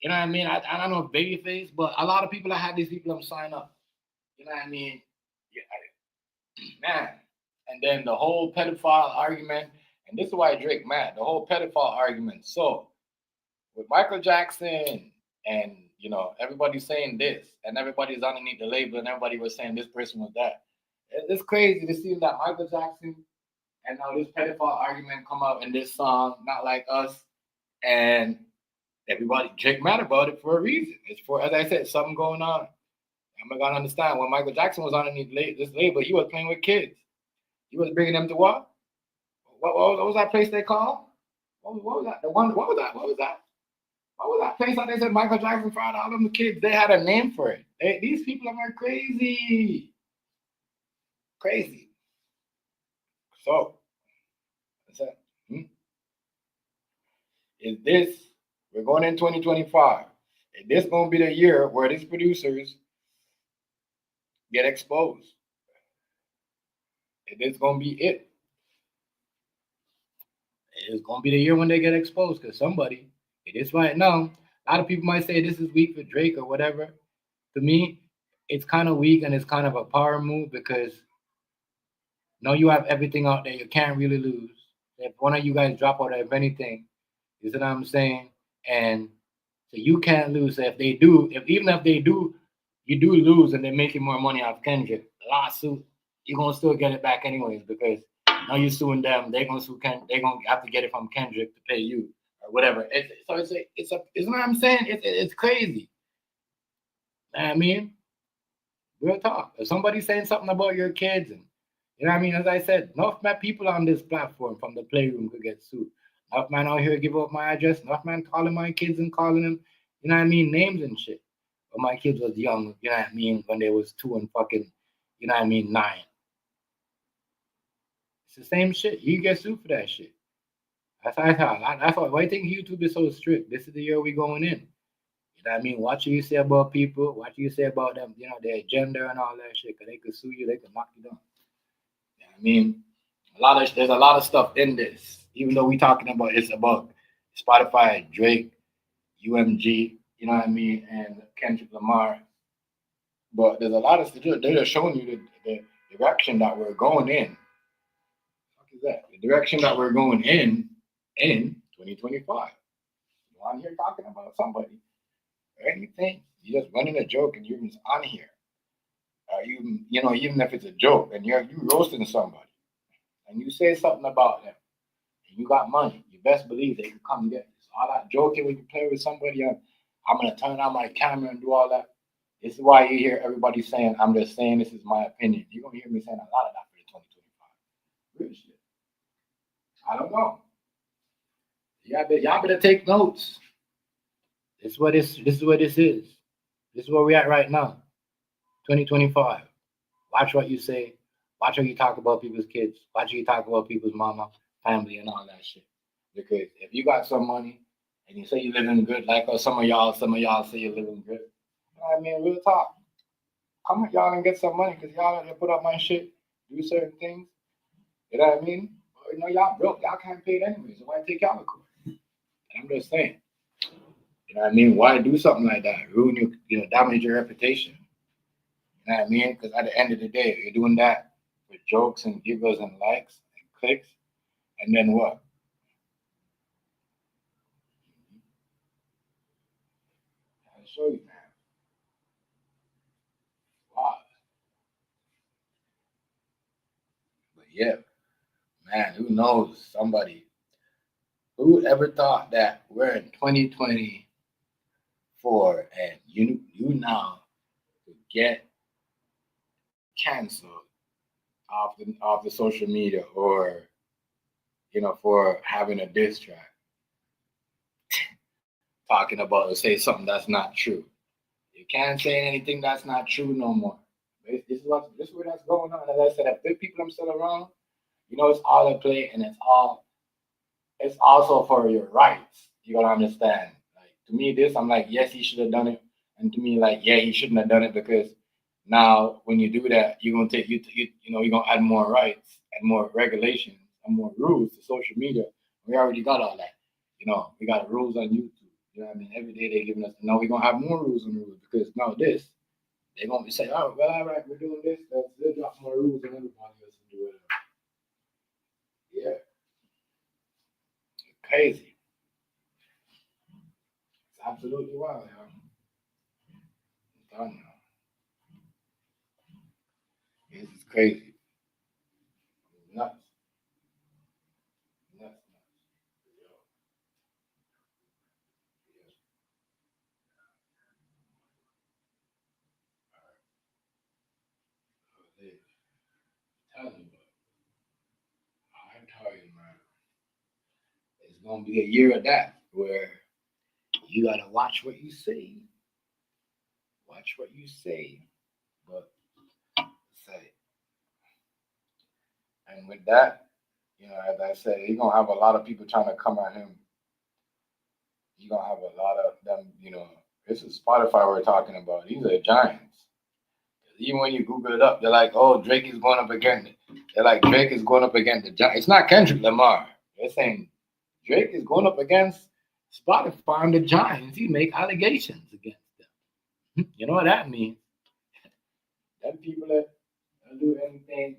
You know what I mean? I don't know if Babyface, but a lot of people that had these people sign up. You know what I mean? Yeah, man. And then the whole pedophile argument, and this is why Drake mad, the whole pedophile argument. So with Michael Jackson and everybody's saying this, and everybody's underneath the label, and everybody was saying this person was that. It's crazy to see that Michael Jackson and now this pedophile argument come out in this song, Not Like Us, and everybody, Drake mad about it for a reason. It's for, as I said, something going on. I'm not gonna understand. When Michael Jackson was underneath this label, he was playing with kids. He was bringing them to what? What was that place they called? What was that? What was that? What was that place that they said Michael Jackson found all them kids? They had a name for it. These people are crazy. Crazy. So, is this, we're going in 2025. Is this going to be the year where these producers get exposed? Is this going to be it? It's going to be the year when they get exposed because somebody, it is right now. A lot of people might say this is weak for Drake or whatever. To me, it's kind of weak and it's kind of a power move because now you have everything out there. You can't really lose. If one of you guys drop out of anything, you see what I'm saying? And so you can't lose. So if they do, even if they do, you do lose and they're making more money off Kendrick, lawsuit, you're going to still get it back anyways because now you're suing them. They're going to sue they're going to have to get it from Kendrick to pay you or whatever. It's what I'm saying. It's crazy. I mean, real talk. If somebody's saying something about your kids and you know what I mean? As I said, enough man people on this platform from the Playroom could get sued. Enough man out here give up my address. Enough man calling my kids and calling them, you know what I mean, names and shit. But my kids was young, you know what I mean, when they was 2 and fucking, you know what I mean, 9. It's the same shit. You get sued for that shit. That's why why do you think YouTube is so strict? This is the year we going in. You know what I mean? Watch what you say about people. Watch what you say about them, their gender and all that shit. Because they could sue you. They could knock you down. I mean, there's a lot of stuff in this. Even though we talking about it's about Spotify, Drake, UMG, you know what I mean, and Kendrick Lamar. But there's a lot of stuff. They're just showing you the direction that we're going in. What is that? The direction that we're going in 2025. You on here talking about somebody or anything? You're just running a joke and you're just on here. Even if it's a joke and you roasting somebody and you say something about them and you got money, you best believe they can come and get this. All that joking when you play with somebody, I'm going to turn on my camera and do all that. This is why you hear everybody saying, I'm just saying this is my opinion. You're going to hear me saying a lot of that for the 2025. Real shit. I don't know. Y'all better take notes. This is what this is. This is where we're at right now. 2025. Watch what you say. Watch how you talk about people's kids. Watch how you talk about people's mama, family, and all that shit. Because if you got some money and you say you're living good, like some of y'all say you're living good. You know what I mean? Real talk. Come with y'all and get some money because y'all gotta put up my shit, do certain things. You know what I mean? But, you know, y'all broke. Y'all can't pay it anyways. So why take y'all to court? I'm just saying. You know what I mean? Why do something like that? Ruin your, damage your reputation. You know what I mean? Because at the end of the day, you're doing that with jokes and giggles and likes and clicks. And then what? I'll show you, man. Wow. But yeah, man, who knows? Somebody. Who ever thought that we're in 2024 and you now get canceled off the social media or for having a diss track talking about or say something that's not true. You can't say anything that's not true no more. This is where that's going on. As I said, if the people I'm still around, it's all a play and it's also for your rights. You gotta understand. Like to me, I'm like, yes, he should have done it, and to me, like, yeah, he shouldn't have done it because now when you do that, you're gonna take you're gonna add more rights and more regulations and more rules to social media. We already got all that. We got rules on YouTube. You know what I mean? Every day they're giving us. Now we're gonna have more rules and rules because now they're gonna say, oh, well, all right, we're doing this. Let's drop more rules and everybody else can do it. Yeah. Crazy. It's absolutely wild, yo. I'm telling you. This is crazy. Nuts. Nuts. Yo. Tell you, I tell you, man. It's gonna be a year of that where you gotta watch what you say. Watch what you say. But say. And with that, as I said, he's gonna have a lot of people trying to come at him. You're gonna have a lot of them, this is Spotify we're talking about. These are giants. Even when you Google it up, they're like, oh, Drake is going up against the giants. It's not Kendrick Lamar. They're saying Drake is going up against Spotify and the giants. He make allegations against them. You know what that means? Them people that do anything,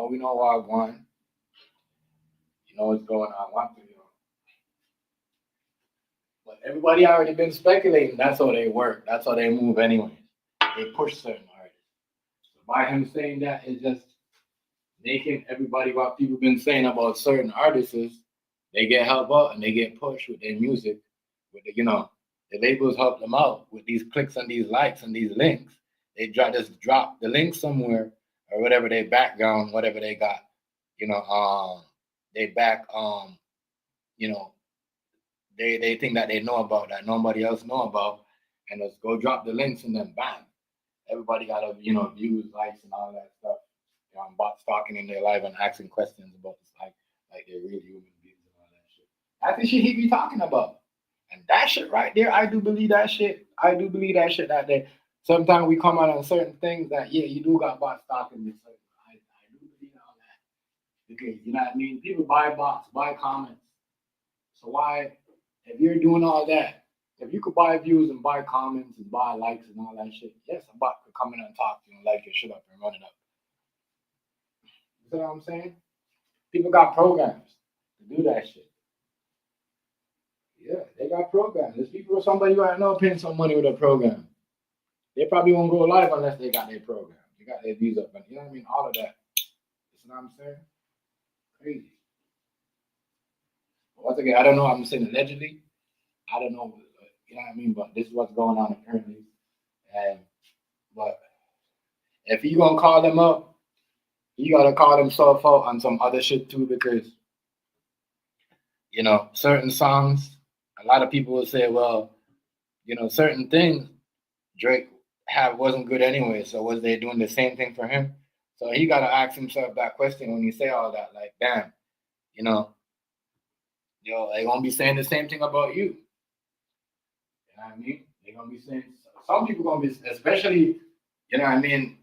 we know what I want. You know what's going on. But everybody already been speculating. That's how they work. That's how they move anyway. They push certain artists. So by him saying that, it's just making everybody what people been saying about certain artists is they get help out and they get pushed with their music. With the labels help them out with these clicks and these likes and these links. They just drop the link somewhere or whatever they background, whatever they got. They back they think that they know about that nobody else know about, and let's go drop the links and then bam, everybody got views, likes, and all that stuff. Bots talking in their live and asking questions about this, like they're real human beings and all that shit. That's the shit he be talking about, and that shit right there, I do believe that shit. That day. Sometimes we come out on certain things that you do got bots talking this. I do believe all that because you know what I mean. People buy bots, buy comments. So why? If you're doing all that, if you could buy views and buy comments and buy likes and all that shit, yes, a bot could come in and talk to you and like your shit up and run it up. You know what I'm saying? People got programs to do that shit. Yeah, they got programs. There's people, somebody you know paying some money with a program. They probably won't go live unless they got their program. They got their views up. You know what I mean? All of that. You know what I'm saying? Crazy. Once again, I don't know. I'm saying allegedly. I don't know. You know what I mean? But this is what's going on apparently. But if you gonna call them up, you gotta call himself out on some other shit too, because certain songs. A lot of people will say, well, certain things Drake wasn't good anyway. So was they doing the same thing for him? So he gotta ask himself that question when he say all that. Like, damn, you know, yo, they gonna be saying the same thing about you. You know what I mean? They gonna be saying some people gonna be, especially, you know what I mean.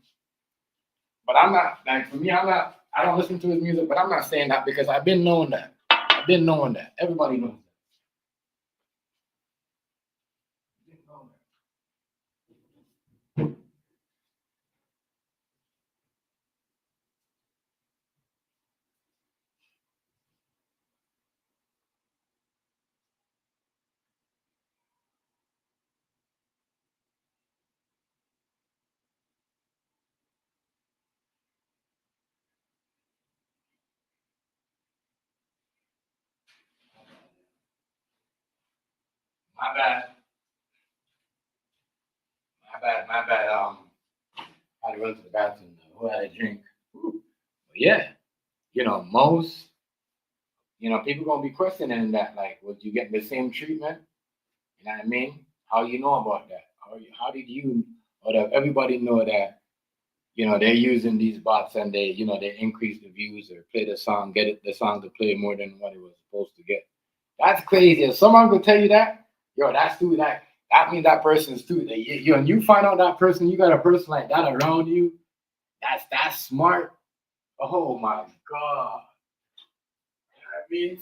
But I'm not like for me, I'm not. I don't listen to his music, but I'm not saying that because I've been knowing that. I've been knowing that. Everybody knows that. My bad. My bad. I had to run to the bathroom. Who had a drink? But yeah, you know, most, you know, people gonna be questioning that. Like, was you getting the same treatment? You know what I mean? How you know about that? How did you or that everybody know that? You know, they're using these bots and they, you know, they increase the views or play the song, the song to play more than what it was supposed to get. That's crazy. If someone could tell you that, yo, that's too that means that person's too. And you find out that person, you got a person like that around you. That's smart. Oh my God. You know what I mean?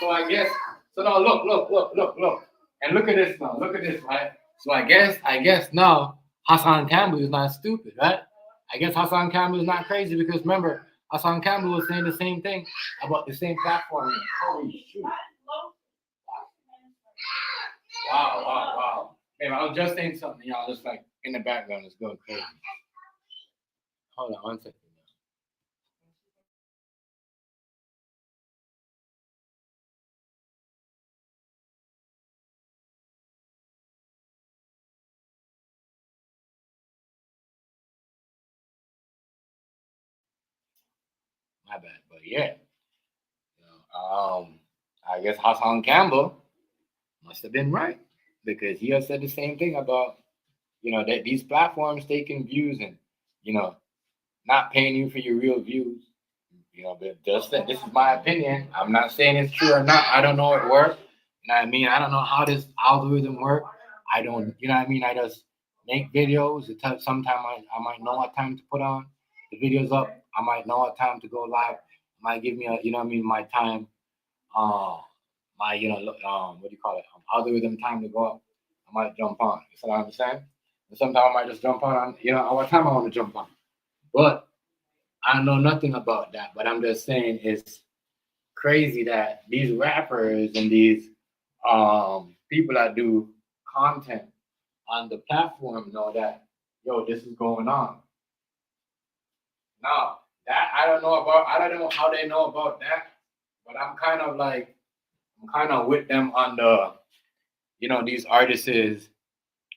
So I guess so now look. And look at this now. Look at this, right? So I guess now Hassan Campbell is not stupid, right? I guess Hassan Campbell is not crazy because remember, Hassan Campbell was saying the same thing about the same platform. Holy shoot. Wow. Hey, I was just saying something, y'all, just like in the background, it's going crazy. Hold on 1 second. My bad, but yeah. I guess Hassan Campbell must have been right because he has said the same thing about, you know, that these platforms taking views and, you know, not paying you for your real views. You know, but just that this is my opinion. I'm not saying it's true or not. I don't know it works. You know what I mean? I don't know how this algorithm works. I don't, you know what I mean? I just make videos. Sometimes I might know what time to put on the videos up. I might know what time to go live. It might give me a, you know what I mean, my time, my, you know, what do you call it? Algorithm time to go up. I might jump on. You see what I'm saying? And sometimes I might just jump on, you know, what time I want to jump on. But I know nothing about that. But I'm just saying it's crazy that these rappers and these people that do content on the platform know that, yo, this is going on. Now, that I don't know how they know about that, but I'm kind of with them on the, you know, these artists is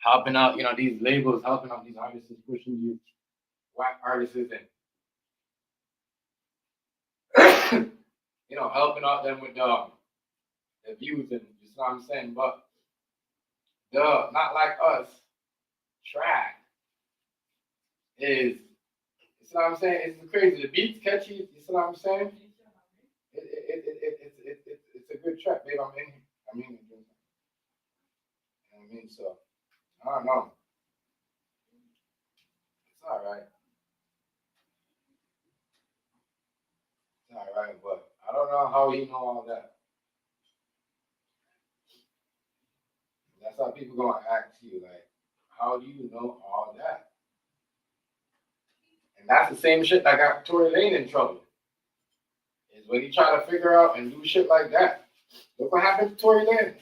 helping out, you know, these labels helping out these artists, pushing these white artists and, you know, helping out them with the views and you know what I'm saying, but the not like us track is, you see what I'm saying? It's crazy. The beat's catchy. You see what I'm saying? It's a good track, babe. I'm in here. I'm in here. You know what I mean? So I don't know. It's all right. It's all right, but I don't know how he know all that. That's how people gonna ask you, like, how do you know all that? And that's the same shit that got Tory Lane in trouble. Is when he try to figure out and do shit like that. Look what happened to Tory Lane.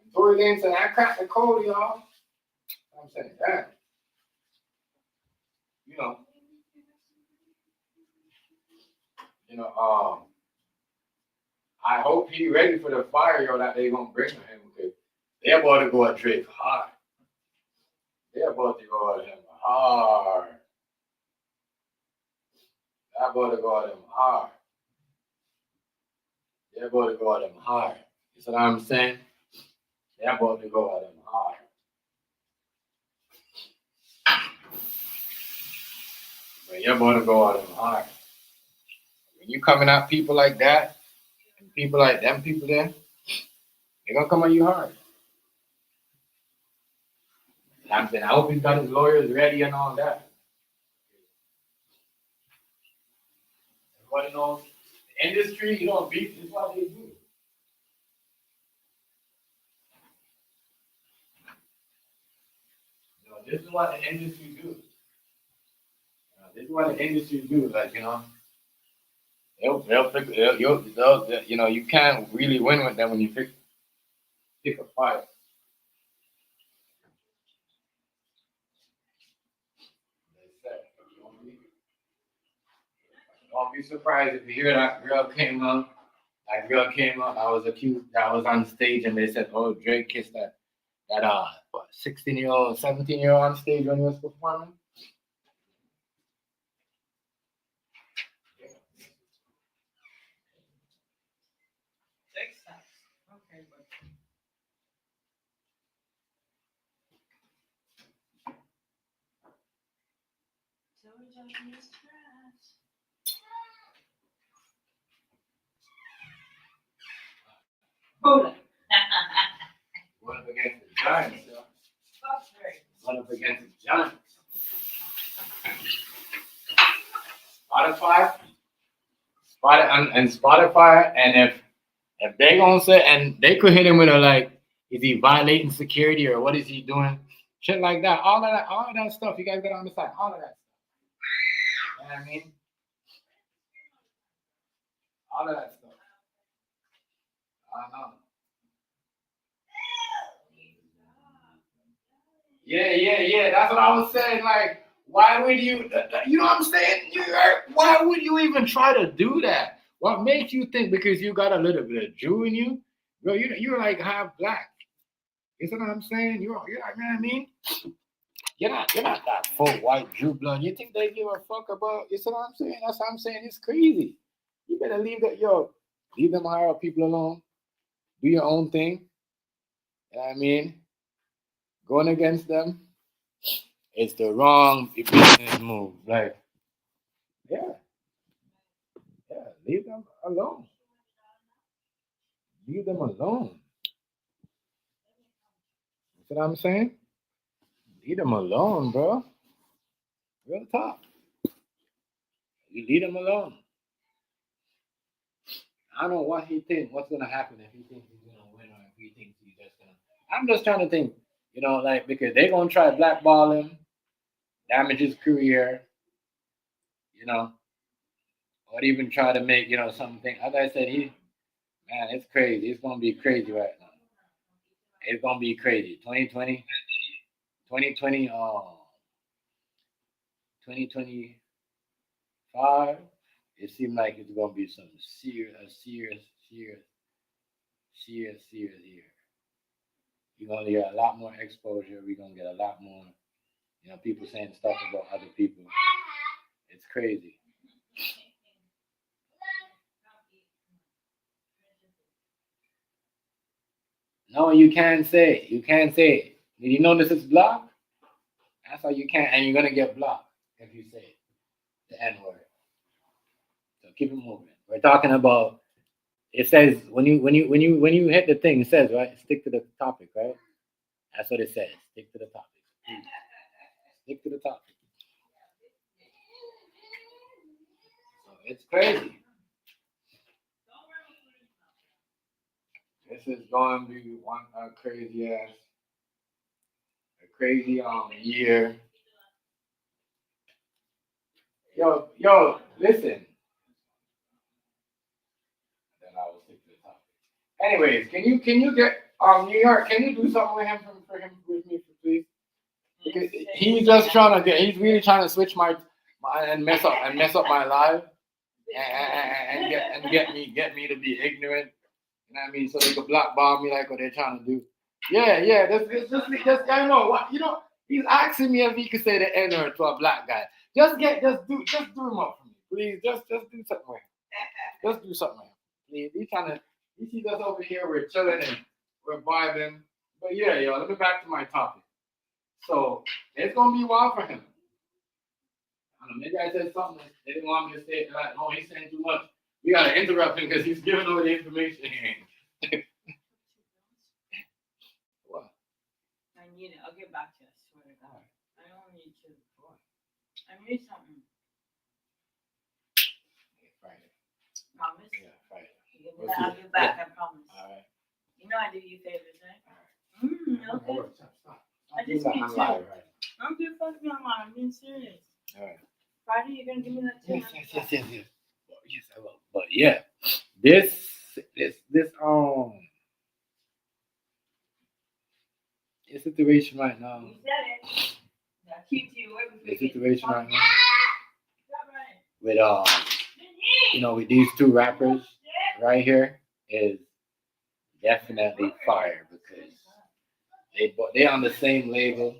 And Tory Lane said, I cracked the code, y'all. I'm saying, damn. You know, I hope he ready for the fire, yo, that they gonna bring to him because they're about to go at Drake hard. They're about to go at him hard. They're about to go at him hard. They're about to go at him hard. You see what I'm saying? They're about to go at him hard. But you're going to go out of hard. When you coming at people like that, and people like them people there, they're gonna come at you hard. And I'm saying, I hope he's got his lawyers ready and all that. Everybody knows the industry, you know, beef is what they do. You know, this is what the industry do. This is what the industry do. Like, you know, you know, you can't really win with them when you pick a fight. Don't be surprised if you hear that girl came up. That girl came up. I was accused. I was on stage, and they said, "Oh, Drake kissed that 16-year-old, 17-year-old on stage when he was performing." Okay, but Buddha. Going up against the Giants, yo. Going up against the Giants. Spotify, and if they gonna say, and they could hit him with a like, is he violating security or what is he doing? Shit like that. All of that stuff. You guys gotta understand. All of that stuff. You know what I mean? All of that stuff. I know. Yeah. That's what I was saying. Like, why would you? You know what I'm saying? Why would you even try to do that? What makes you think because you got a little bit of Jew in you, bro? You're like half black. You know what I'm saying? You're like, you know what I mean? You're not that full white Jew blood. You think they give a fuck about? You know what I'm saying? That's what I'm saying. It's crazy. You better leave them higher up people alone. Do your own thing. You know what I mean? Going against them, it's the wrong business move. Like, yeah, leave them alone. Leave them alone. You know what I'm saying? Leave them alone, bro. Real talk. You leave them alone. I don't know what he thinks, what's gonna happen if he thinks he's gonna win or if he thinks he's just gonna. I'm just trying to think, you know, like because they're gonna try to blackball him, damage his career, you know, or even try to make, you know, something. As I said, man, it's crazy. It's gonna be crazy right now. It's gonna be crazy. 2020, 2025. It seemed like it's gonna be some serious year. You're gonna get a lot more exposure. We're gonna get a lot more, you know, people saying stuff about other people. It's crazy. No, you can't say. You can't say. Did you know this is blocked? That's how you can't, and you're gonna get blocked if you say it, the N word. So keep it moving. We're talking about. It says when you hit the thing, it says right. Stick to the topic, right? That's what it says. Stick to the topic. Stick to the topic. So it's crazy. This is going to be a crazy year. Yo, listen. Then I will stick to the topic. Anyways, can you get New York? Can you do something with me, please? Because he's really trying to switch my and mess up my life and get me to be ignorant. You know what I mean? So they could blackball me like what they're trying to do. Yeah. Just I know what you know. He's asking me if he could say the N word to a black guy. Just do him up for me, please. Just do something with him. Just do something with him, please. He sees us over here. We're chilling and we're vibing. But yeah, yo, let me back to my topic. So it's gonna be wild for him. Maybe I said something they didn't want me to say. Like, oh, he's saying too much. We gotta interrupt him because he's giving away the information. What? I need it. I'll get back to you. I swear to God. I don't need to. I need something. Friday. Promise? Yeah, Friday. I'll get back, I promise. All right. You know I do you favors, right? All right. Okay. Stop. I just need I'm two. live, right? I'm just fucking online. I'm being serious. All right. Friday, you're gonna give me that too. Yes. Yes, I will. But yeah, this situation right now. You said it. I'll keep you away from The situation right now Stop running. with with these two rappers right here is definitely fire because they on the same label,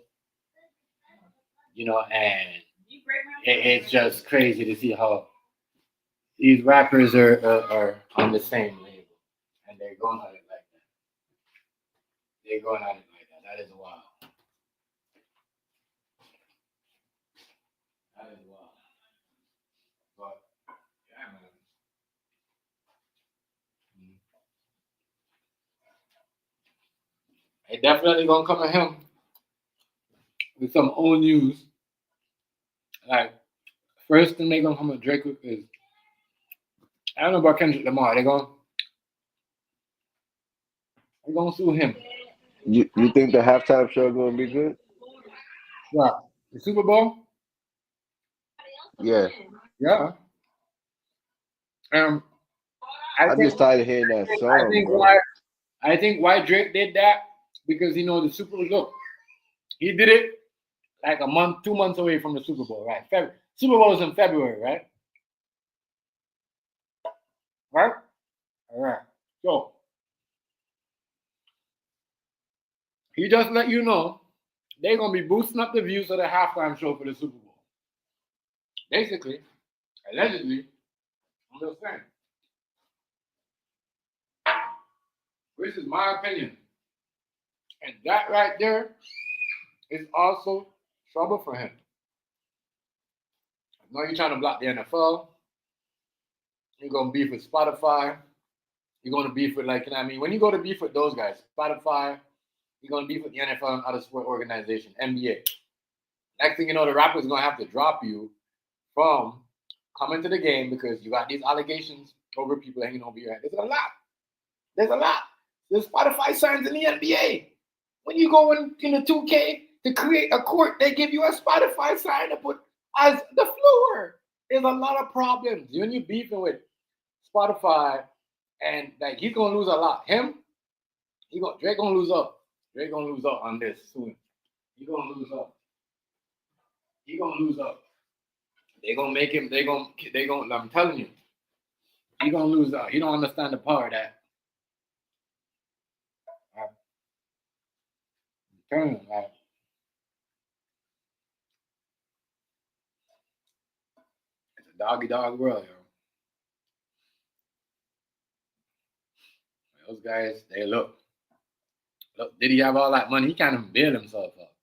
and You break my it's just crazy to see how these rappers are on the same label and they're going at it like that. They're going at it like that. That is wild. That is wild. But yeah, man. They definitely gonna come at him with some old news. Like first thing they gonna come at Drake with is I don't know about Kendrick Lamar. They're gonna sue him. You think the halftime show gonna be good? What? The Super Bowl? Yeah. Yeah. I'm just tired of hearing that song, bro. I think why Drake did that because the Super Bowl. Look, he did it like a month, 2 months away from the Super Bowl, right? Super Bowl is in February, right? Right? All right. So he just let you know they're gonna be boosting up the views of the halftime show for the Super Bowl. Basically, allegedly, I'm just saying. This is my opinion. And that right there is also trouble for him. I know you're trying to block the NFL. You're going to beef with Spotify. You're going to beef with, when you go to beef with those guys, Spotify, you're going to beef with the NFL and other sport organizations, NBA. Next thing you know, the rapper's going to have to drop you from coming to the game because you got these allegations over people hanging over your head. There's a lot. There's Spotify signs in the NBA. When you go in the 2K to create a court, they give you a Spotify sign to put as the floor. There's a lot of problems when you're beefing with Spotify, and he's gonna lose a lot. Drake gonna lose up. Drake gonna lose up on this soon. He's gonna lose up. They gonna make him. They gonna. I'm telling you, he gonna lose out. He don't understand the power of that. I'm telling you, it's a dog world, yo. Those guys, they look. Did he have all that money? He can't even build himself up.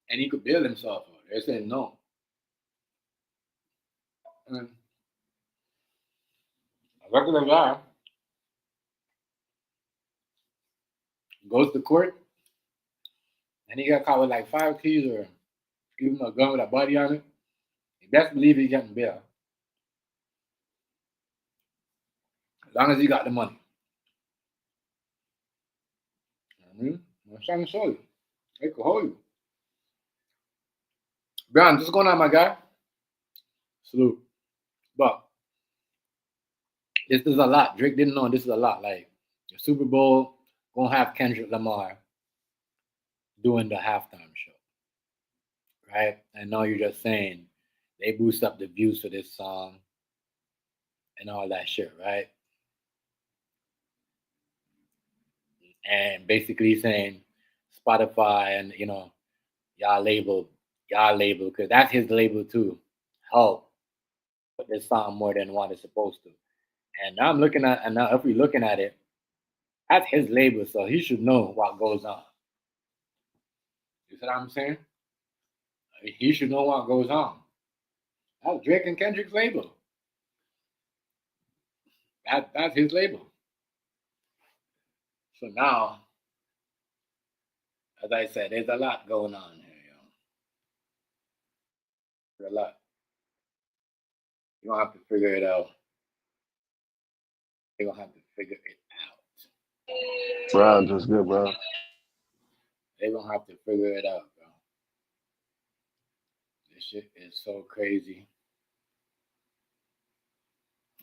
And he could build himself up. They said no. And a regular guy goes to court and he got caught with 5 keys or even a gun with a body on it. You best believe he's getting bail. As long as he got the money. I'm trying to show you. They could hold you. Brian, just going on, my guy. Salute. But this is a lot. Drake didn't know this is a lot. The Super Bowl gonna have Kendrick Lamar doing the halftime show. Right? And now you're just saying they boost up the views for this song and all that shit, right? And basically saying Spotify and y'all label, because that's his label too, help put this song more than what it's supposed to. And now now if we're looking at it, that's his label, so he should know what goes on. You see what I'm saying? He should know what goes on. That's Drake and Kendrick's label. That's his label. So now, as I said, there's a lot going on here, There's a lot. You're gonna have to figure it out. You're gonna have to figure it out. Brown just good, bro. They're gonna have to figure it out, bro. This shit is so crazy.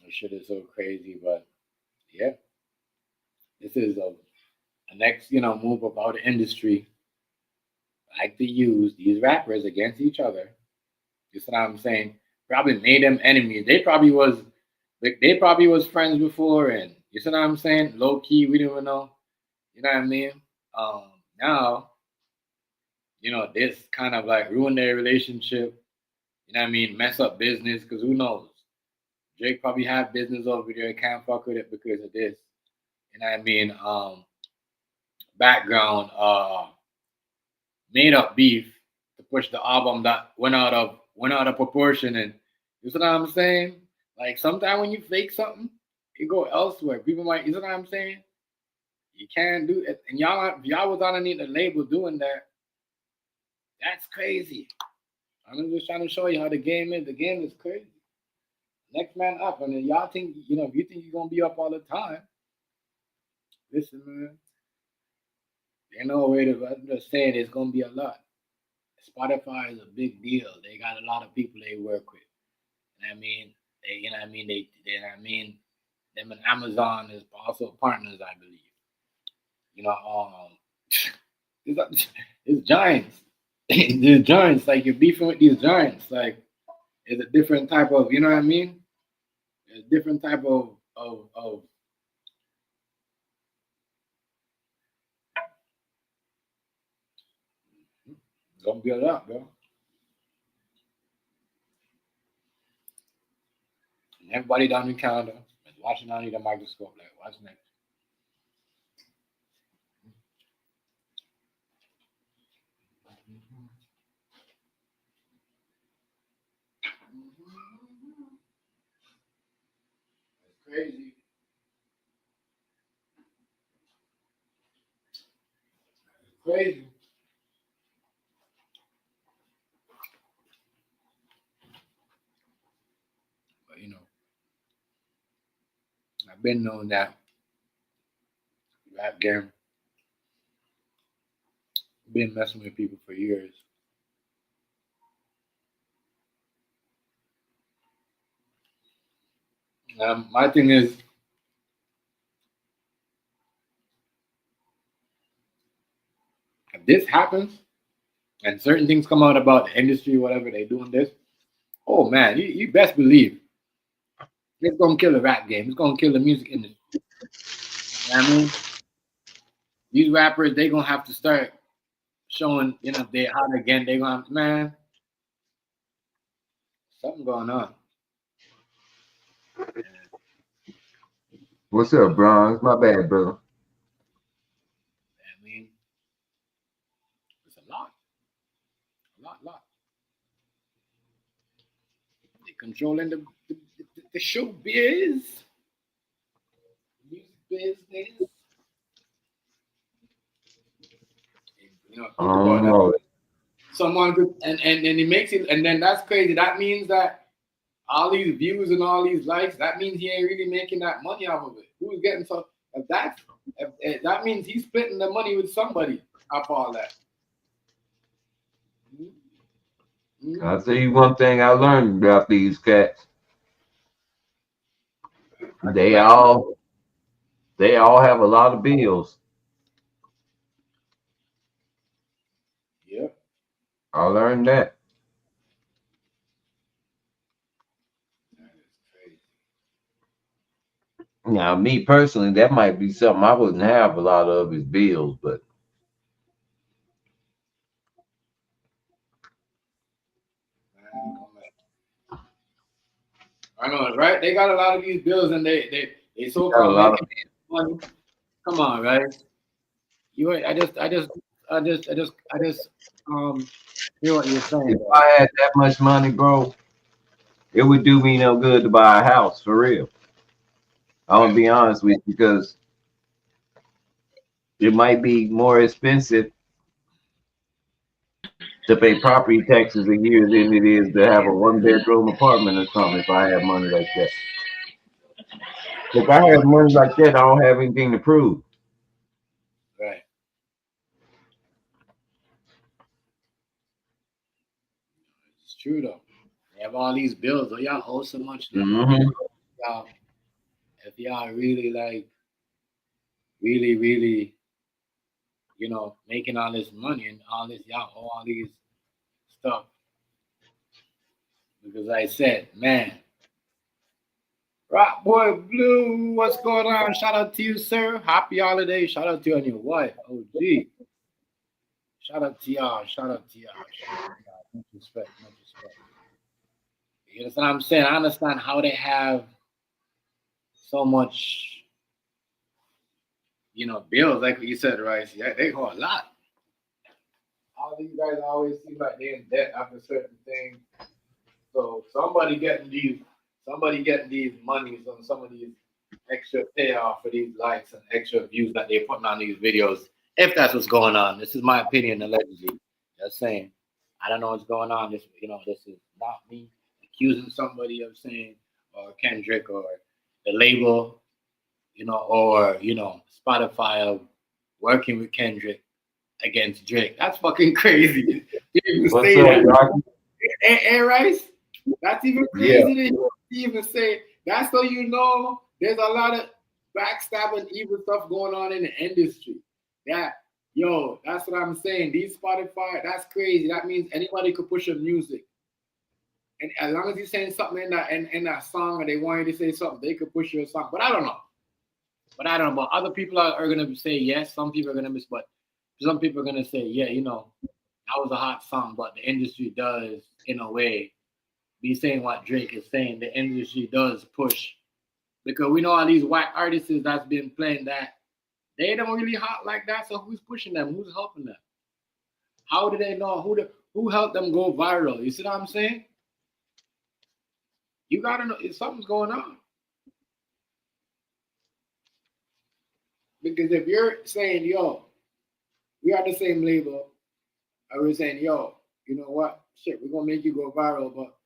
This shit is so crazy, but yeah, this is a next, move about the industry. Like to use these rappers against each other. You see what I'm saying? Probably made them enemies. They probably was friends before, and you see what I'm saying? Low key, we didn't even know. You know what I mean? Now, this kind of like ruin their relationship. You know what I mean? Mess up business, because who knows? Drake probably have business over there, can't fuck with it because of this. You know what I mean? Background, made up beef to push the album that went out of proportion, and you know what I'm saying? Like sometimes when you fake something, it go elsewhere. People might, you know what I'm saying? You can't do it, and y'all was underneath the label doing that. That's crazy. I'm just trying to show you how the game is. The game is crazy. Next man up, and then y'all think, if you think you're gonna be up all the time, listen, man. There's no way to. I'm just saying, it's gonna be a lot. Spotify is a big deal. They got a lot of people they work with. And I mean, them and Amazon is also partners, I believe. It's giants. These giants, like you're beefing with these giants, like it's a different type of, you know what I mean? It's a different type of gonna be a lot, bro. And everybody down in Canada is watching underneath the microscope, like, what's next? It's crazy. It's crazy. But I've been knowing that rap game. Been messing with people for years. My thing is, if this happens and certain things come out about the industry, whatever they doing this, oh man, you best believe it's gonna kill the rap game. It's gonna kill the music industry. You know what I mean? These rappers, they gonna have to start showing, if they hot again, they gonna have, man, something going on. What's up, Bronze? My bad, brother. I mean, it's a lot. They controlling the show biz, music business. Think about that. Someone could, and he makes it, and then that's crazy. That means that all these views and all these likes, that means he ain't really making that money off of it. Who's getting so? If that means he's splitting the money with somebody off all that. Mm-hmm. I'll tell you one thing I learned about these cats. They all have a lot of bills. Yep. I learned that. That is crazy. Now, me personally, that might be something I wouldn't have a lot of his bills, but I know, right? They got a lot of these bills, and they so got a called lot making money. Come on, guys. I just hear what you're saying. if I had that much money, bro, It would do me no good to buy a house for real. I'm gonna be honest with you because it might be more expensive to pay property taxes a year than it is to have a 1 bedroom apartment or something if I have money like that. If I have money like that, I don't have anything to prove. Right. It's true though. They have all these bills. Oh, y'all owe so much. Mm-hmm. Y'all, if y'all really like, really, making all this money and all this, y'all owe all these stuff. Because I said, man, Rock Boy Blue, what's going on? Shout out to you, sir. Happy holiday. Shout out to you and your wife. Oh, gee. Shout out to y'all. Shout out to y'all. Shout out to y'all. Much respect. Much respect. You understand what I'm saying? I understand how they have so much, bills, like what you said, right? Yeah, they owe a lot. All these guys always seem like they're in debt after certain things. So somebody getting these monies on some of these extra payoff for these likes and extra views that they're putting on these videos. If that's what's going on, this is my opinion allegedly. Just saying, I don't know what's going on. This is not me accusing somebody of saying or Kendrick or the label, or Spotify of working with Kendrick against Drake. That's fucking crazy. You What's say up, that. Rocky? Hey, Rice, that's even Yeah. crazy to even say. That's so there's a lot of backstabbing, evil stuff going on in the industry. That's what I'm saying. These Spotify, that's crazy. That means anybody could push your music. And as long as you're saying something in that song, or they want you to say something, they could push your song. But I don't know. But other people are gonna say yes. Some people are gonna miss, but some people are gonna say, yeah, that was a hot song, but the industry does, in a way, be saying what Drake is saying. The industry does push because we know all these white artists that's been playing that they don't really hot like that. So who's pushing them? Who's helping them? How do they know who helped them go viral? You see what I'm saying? You gotta know if something's going on. Because if you're saying, yo, we are the same label, and we're saying, yo, you know what? Shit, we're gonna make you go viral, but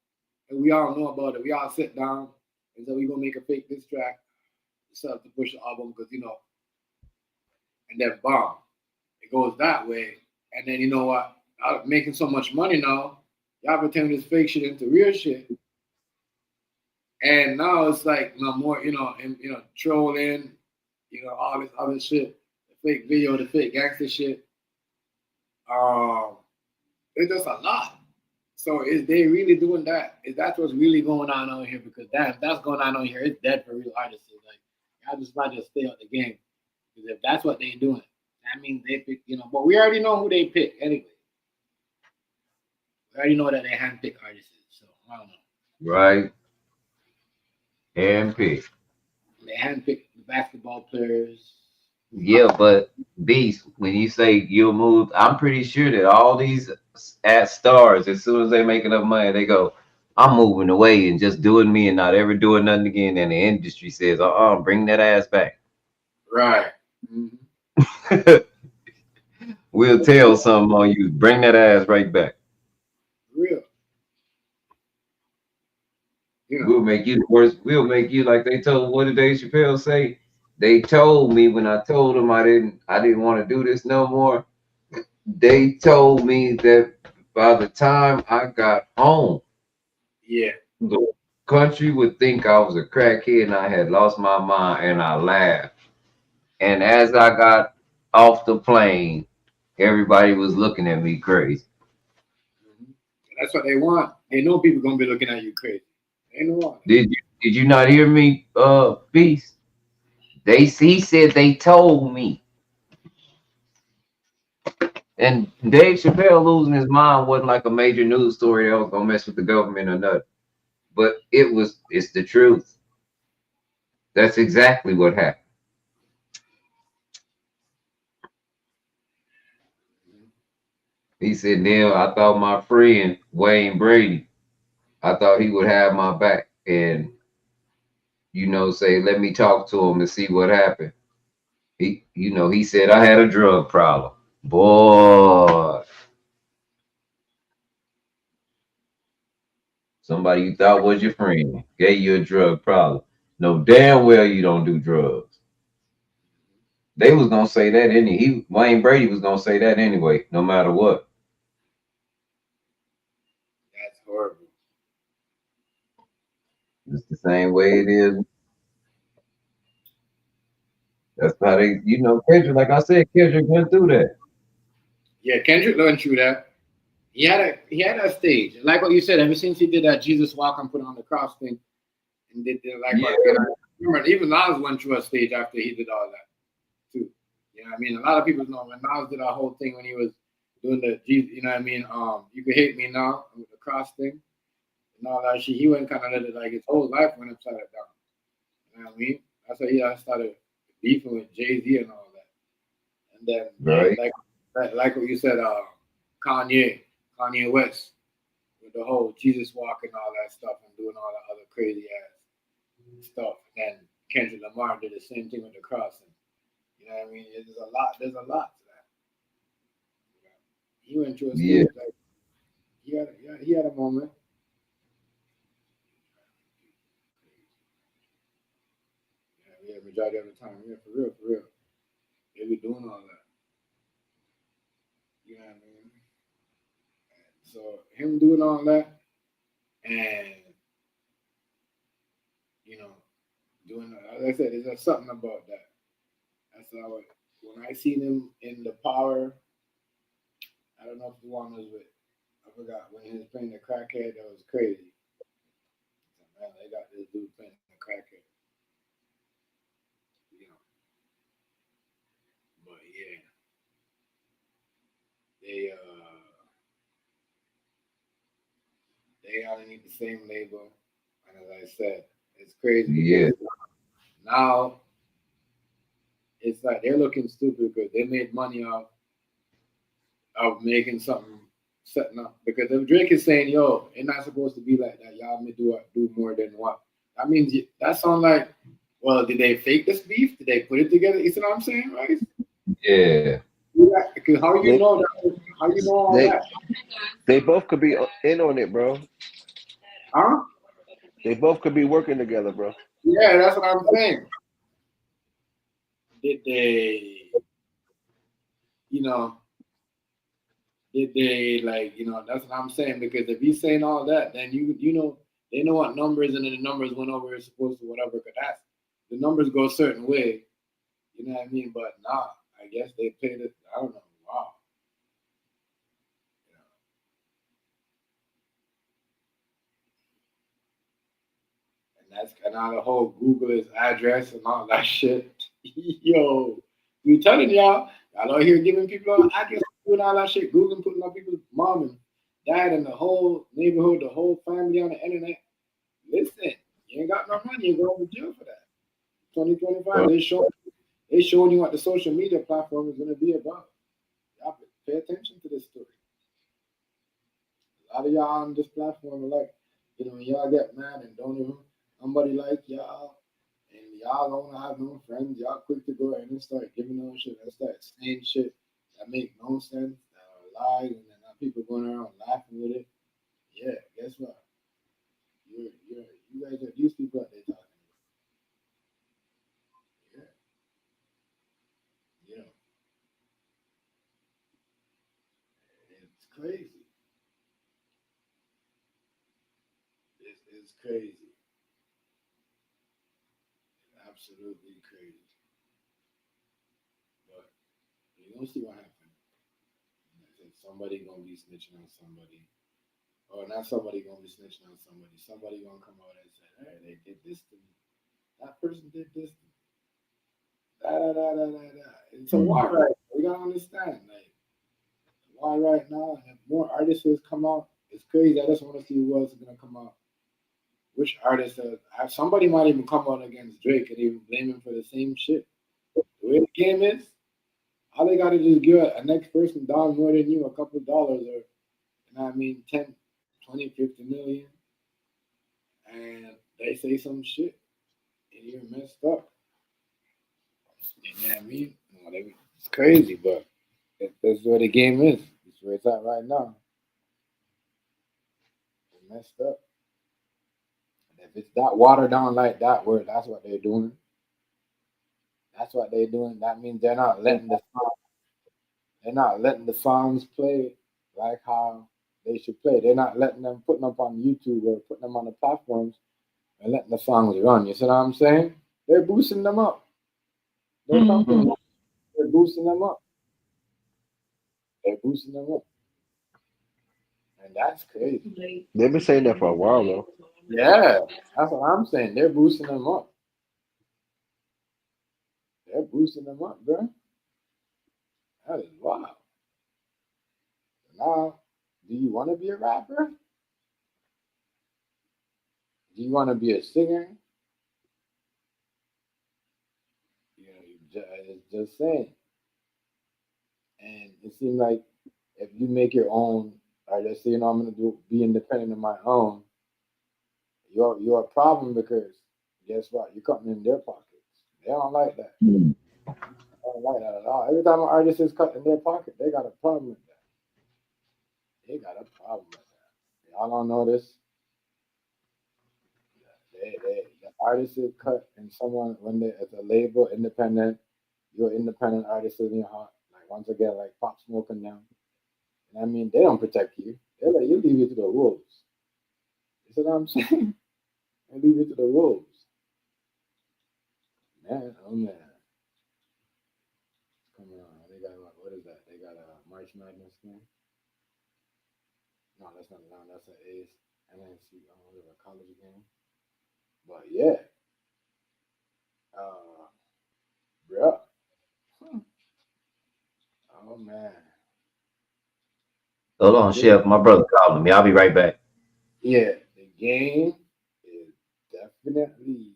and we all know about it. We all sit down and so we're gonna make a fake diss track to push the album because and then bomb. It goes that way. And then you know what? I'm making so much money now. Y'all pretend this fake shit into real shit. And now it's like more, and trolling, all this other shit, the fake video, the fake gangster shit. It's just a lot. So is they really doing that? Is that what's really going on out here? Because if that's going on out here, it's dead for real artists. Like y'all just might just stay out the game. Because if that's what they're doing, that means they pick, but we already know who they pick anyway. We already know that they handpick artists. So I don't know. Right. Handpick. They handpick the basketball players. Yeah, but Beast, when you say you'll move, I'm pretty sure that all these stars, as soon as they make enough money, they go, I'm moving away and just doing me and not ever doing nothing again. And the industry says, bring that ass back. Right. Mm-hmm. We'll tell something on you. Bring that ass right back. Real. We'll make you the worst. We'll make you like they told. What did Dave Chappelle say? They told me when I told them I didn't want to do this no more. They told me that by the time I got home, the country would think I was a crackhead and I had lost my mind, and I laughed. And as I got off the plane, everybody was looking at me crazy. Mm-hmm. That's what they want. They know people gonna be looking at you crazy. They know. Did you not hear me, Beast? He said they told me. And Dave Chappelle losing his mind wasn't like a major news story that was gonna mess with the government or nothing. But it's the truth. That's exactly what happened. He said, Neil, I thought my friend Wayne Brady, I thought he would have my back and, you know, say, let me talk to him and see what happened. He, you know, he said I had a drug problem. Boy, somebody you thought was your friend gave you a drug problem. No, damn well you don't do drugs. They was gonna say that Wayne Brady was gonna say that anyway, no matter what. That's horrible. It's the same way it is. That's how they, you know, Kendrick, like I said, Kendrick went through that. Yeah, Kendrick learned through that. He had that stage. Like what you said, ever since he did that Jesus walk and put on the cross thing, and did like Yeah. what, you know, remember even Nas went through a stage after he did all that too. You know what I mean? A lot of people know when Nas did that whole thing when he was doing the Jesus, you know what I mean? You can hate me now with the cross thing and all that shit. He went kind of let it like his whole life went upside down. You know what I mean? That's why he started beefing with Jay-Z and all that. And then Right. like what you said, Kanye West with the whole Jesus walk and all that stuff and doing all that other crazy ass stuff. And Kendrick Lamar did the same thing with the crossing. You know what I mean? There's a lot to that. You know? He went through a stage Yeah. like he had a moment. Yeah, majority of the time. Yeah, for real. They be doing all that. You know what I mean? So him doing all that and you know, doing as I said, there's just something about that. That's how when I seen him in the power, I don't know if the one was with I forgot when he was playing the crackhead, that was crazy. Man, they got this dude playing the crackhead, you know. But yeah, they they underneath the same label, and as I said, it's crazy Yeah. because now it's like they're looking stupid because they made money off of making something setting up. Because if Drake is saying, "Yo, it's not supposed to be like that. Y'all may do more than what," that means that sounds like, well, did they fake this beef? Did they put it together? You see what I'm saying, right? Yeah. Because how you They know that? How you know all they that? they both could be in on it, bro. Huh? They both could be working together, bro. Yeah, that's what I'm saying. Did they, you know, did they like, that's what I'm saying. Because if he's saying all that, then you know, they know what numbers and then the numbers went over as supposed to whatever. Because that's the numbers go a certain way. You know what I mean? But nah, I guess they paid it. I don't know. Wow. You and now the whole Google his address and all that shit. Yo, you telling y'all out here giving people an address, doing all that shit, Google putting up people's mom and dad and the whole neighborhood, the whole family on the internet. Listen, you ain't got no money, you're going to jail for that. 2025, they showing you what the social media platform is gonna be about. Y'all pay attention to this story. A lot of y'all on this platform are like, y'all get mad and don't even somebody like y'all, and y'all don't have no friends. Y'all quick to go ahead and start giving them shit and start saying shit that make no sense, that are lies, and then people going around laughing with it. Yeah, guess what? You guys are these people that they talking about. Yeah, it's crazy. It's crazy. Absolutely crazy. But you gonna see what happens. Somebody gonna be snitching on somebody, or not somebody gonna be snitching on somebody. Somebody gonna come out and say, "Hey, they did this to me. That person did this to me." Da da da da da da. And so why right? We gotta understand, like why right now, if more artists come out, it's crazy. I just want to see who else is gonna come out. Which artists? Somebody might even come out against Drake and even blame him for the same shit. The way the game is, all they gotta do is give a next person down more than you a couple of dollars or, 10, 20, 50 million. and they say some shit, and you're messed up. You know what I mean? It's crazy, but that's where the game is. It's where it's at right now. It's messed up. And if it's that watered down like that, where that's what they're doing. That's what they're doing. That means they're not letting the songs play like how they should play. They're not letting them putting them up on YouTube or putting them on the platforms and letting the songs run. You see what I'm saying? They're boosting them up. They're companies. They're boosting them up. They're boosting them up. And that's crazy. They've been saying that for a while though. Yeah, that's what I'm saying. They're boosting them up. They're boosting them up, bro. That is wild. Now, do you want to be a rapper? Do you want to be a singer? You know, it's just saying. And it seems like if you make your own, or just say, you know, I'm gonna be independent of my own, you're a problem because guess what? You're cutting in their pockets. They don't like that. They don't like that at all. Every time an artist is cutting their pocket, they got a problem with that. They got a problem with that. Y'all don't know this. The artist is cut and someone when they as a label independent, you're independent artist in your heart. Like once again, like Pop Smoking now. And I mean they don't protect you. They let you leave it to the wolves. You see what I'm saying? They leave it to the wolves. Man, oh man. Come on. They got what is that? They got a March Madness game. No, that's not that's an Ace NNC a college game. But yeah. Bro. Oh man. Hold on, Chef. My brother calling me. I'll be right back. Yeah, the game is definitely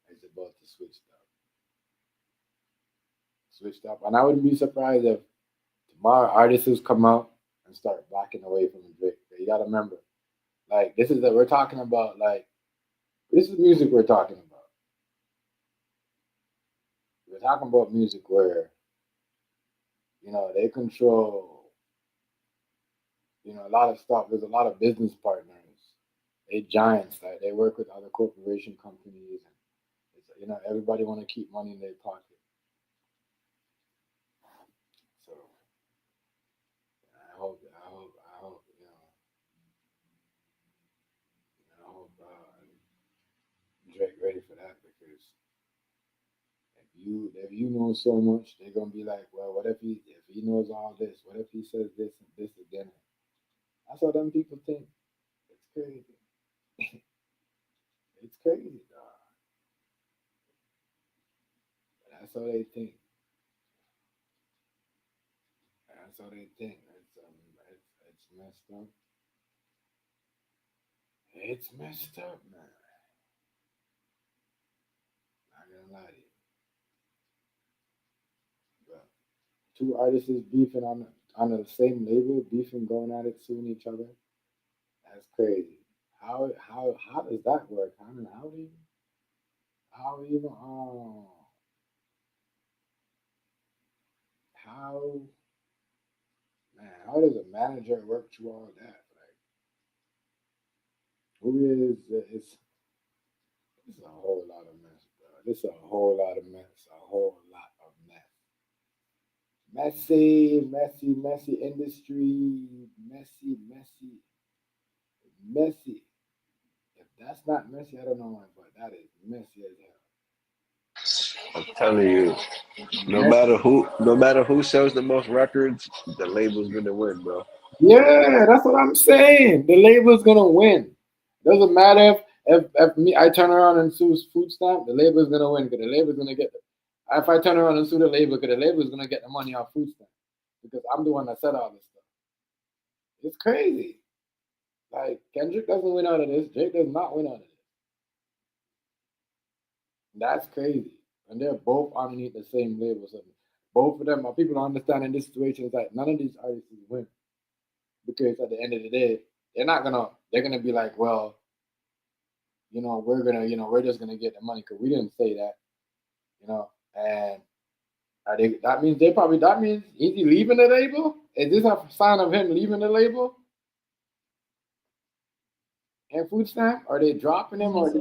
is about to switch up. And I wouldn't be surprised if tomorrow artists come out and start backing away from Drake. You gotta remember, like this is that we're talking about. Like this is music we're talking about. We're talking about music where they control a lot of stuff. There's a lot of business partners. They giants, right? They work with other corporation companies. Everybody want to keep money in their pocket. So I hope, I hope Drake ready for that because if you know so much, they're gonna be like, well, what if he knows all this? What if he says this and this again? That's what them people think. It's crazy. It's crazy, dog. That's how they think. That's how they think. It's messed up. It's messed up, man. Not gonna lie to you. But two artists beefing on the same label, beefing, going at it, suing each other. That's crazy. How does that work? I mean, how even how man, how does a manager work through all that? Like who is it's a whole lot of mess, bro. This a whole lot of mess. A whole lot of mess. Messy industry. Messy. If that's not messy, I don't know why, but that is messy as I'm telling you, hell. no matter who sells the most records, the label's gonna win, bro. Yeah, that's what I'm saying. The label's gonna win. Doesn't matter if me I turn around and sue food stamp, the label's gonna win because the label's gonna get if I turn around and sue the label, because the label's gonna get the money off food stamp. Because I'm the one that said all this stuff. It's crazy. Like Kendrick doesn't win out of this, Drake does not win out of this. That's crazy. And they're both underneath the same label. So both of them, people don't understand in this situation is like none of these artists win. because at the end of the day, they're gonna be like, well, we're just gonna get the money because we didn't say that, and that means is he leaving the label? Is this a sign of him leaving the label and food stamp? Are they dropping him or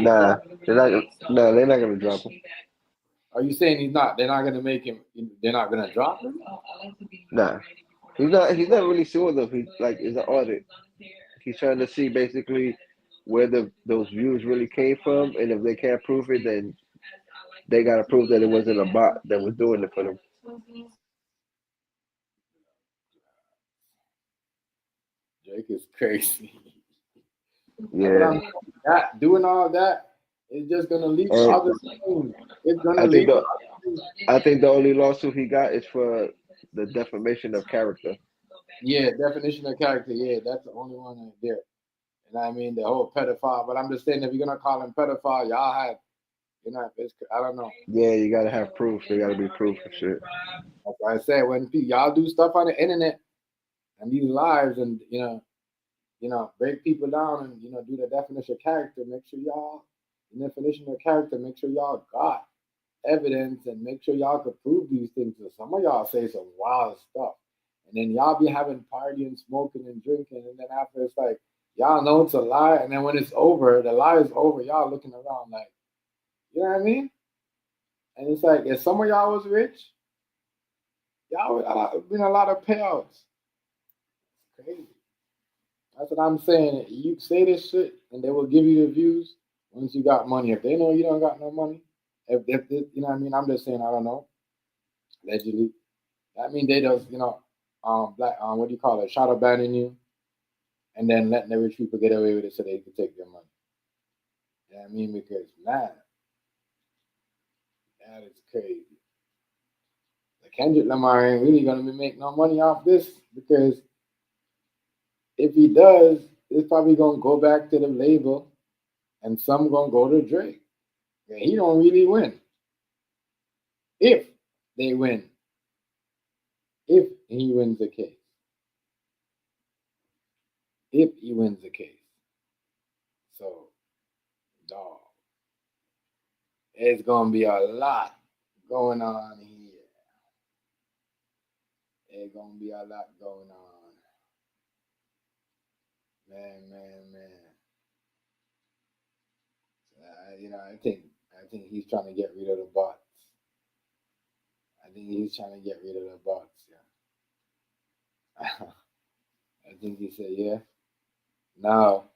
Nah, they're not gonna drop him. are you saying they're not gonna make him, they're not gonna drop him? Nah, he's not really suing them. He's like, it's an audit. He's trying to see basically where those views really came from, and if they can't prove it, then they gotta prove that it wasn't a bot that was doing it for them. Drake is crazy. Yeah. Doing all that is just gonna lead to And other things. It's gonna I think lead to the other things. I think the only lawsuit he got is for the defamation of character. Yeah, definition of character. Yeah, that's the only one right there. And I mean the whole pedophile. But I'm just saying, if you're gonna call him pedophile, y'all had, I don't know. Yeah, you gotta have proof. There gotta be proof of shit. Like I said, when y'all do stuff on the internet and these lives, and break people down and do the definition of character, make sure y'all the definition of character, make sure y'all got evidence and make sure y'all could prove these things. So some of y'all say some wild stuff. And then y'all be having party and smoking and drinking, and then after it's like y'all know it's a lie, and then when it's over, the lie is over, y'all looking around like, you know what I mean? And it's like if some of y'all was rich, y'all would been a lot of payouts. It's crazy. That's what I'm saying. You say this shit, and they will give you the views once you got money. If they know you don't got no money, if you know what I mean, I'm just saying, I don't know, allegedly. That means they just, what do you call it, shadow banning you, and then letting the rich people get away with it so they can take your money. You know what I mean? Because man, that is crazy. The Kendrick Lamar ain't really gonna be making no money off this because if he does, it's probably gonna go back to the label, and some gonna go to Drake. And he don't really win. If they win, if he wins the case, if he wins the case. So, dog, it's gonna be a lot going on here. It's gonna be a lot going on. Man. I think he's trying to get rid of the bots. I think he's trying to get rid of the bots. Yeah. I think he said, yeah. Now,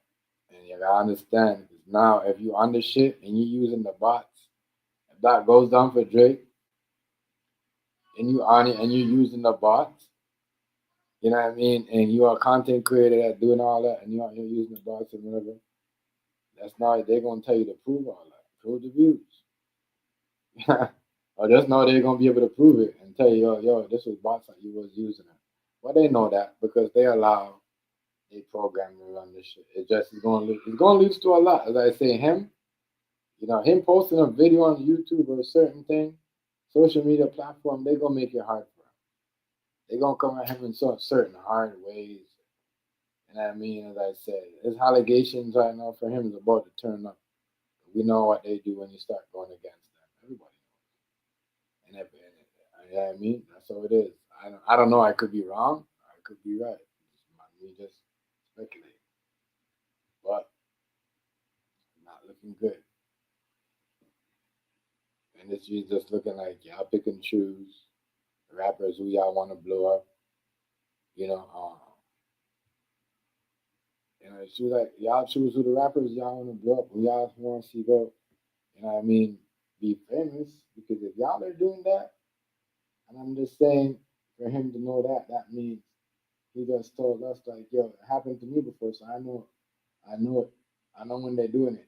and you gotta understand, because now if you on the shit and you using the bots, if that goes down for Drake, and you on it and you using the bots, you know what I mean, and you are a content creator that doing all that, and you're using the bots and whatever, that's not, they're gonna tell you to prove all that, prove the views. Or just know they're gonna be able to prove it and tell you, yo, this was bots that you was using it. Well, they know that because they allow a program to run this shit. It's gonna lead to a lot. As I say, him posting a video on YouTube or a certain thing, social media platform, they gonna make it hard for him. They gonna come at him in certain hard ways. And I mean, as I said, his allegations right now for him is about to turn up. We know what they do when you start going against them. Everybody knows. You know what I mean? That's how it is. I don't know. I could be wrong. I could be right. We just speculate. But not looking good. Industry's just looking like y'all pick and choose rappers who y'all want to blow up. It's like y'all choose who the rappers y'all want to blow up, who y'all want to see go. You know what I mean? Be famous, because if y'all are doing that, and I'm just saying, for him to know that, that means he just told us like, yo, it happened to me before, so I know it. I know when they're doing it.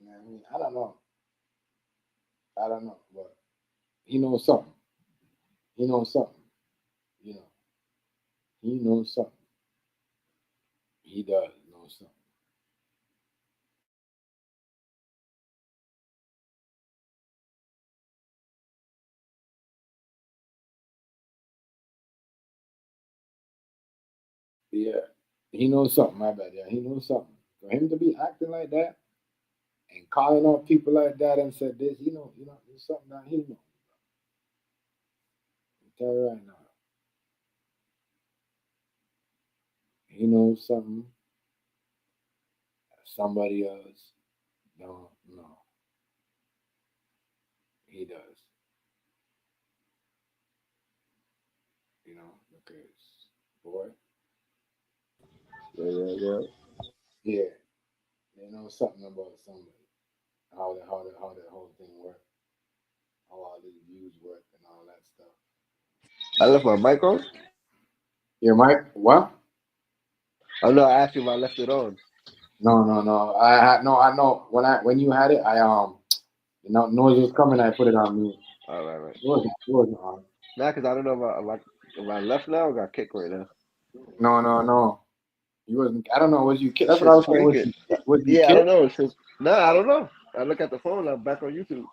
You know what I mean? I don't know, but he knows something. He knows something. You know, he knows something. He does know something. Yeah, he knows something. My bad. Yeah, he knows something. For him to be acting like that and calling out people like that and said this, there's something that he knows. I tell you right now, he knows something that somebody else don't know. He does, because boy, Yeah. yeah, they know something about somebody, how the whole thing works, how all these views work and all that stuff. I left my mic on. Your mic? What? Oh no, I asked you if I left it on. No, no, no. I know when you had it, noise was coming. I put it on mute. All right. It wasn't on. Nah, cause I don't know if I left now or got kicked right now. No, no, no. You wasn't. I don't know. Was you? This That's what I shit's was saying. Was tweaking. you Yeah, I don't kicked? know. It's just, nah, I don't know. I look at the phone. I'm back on YouTube.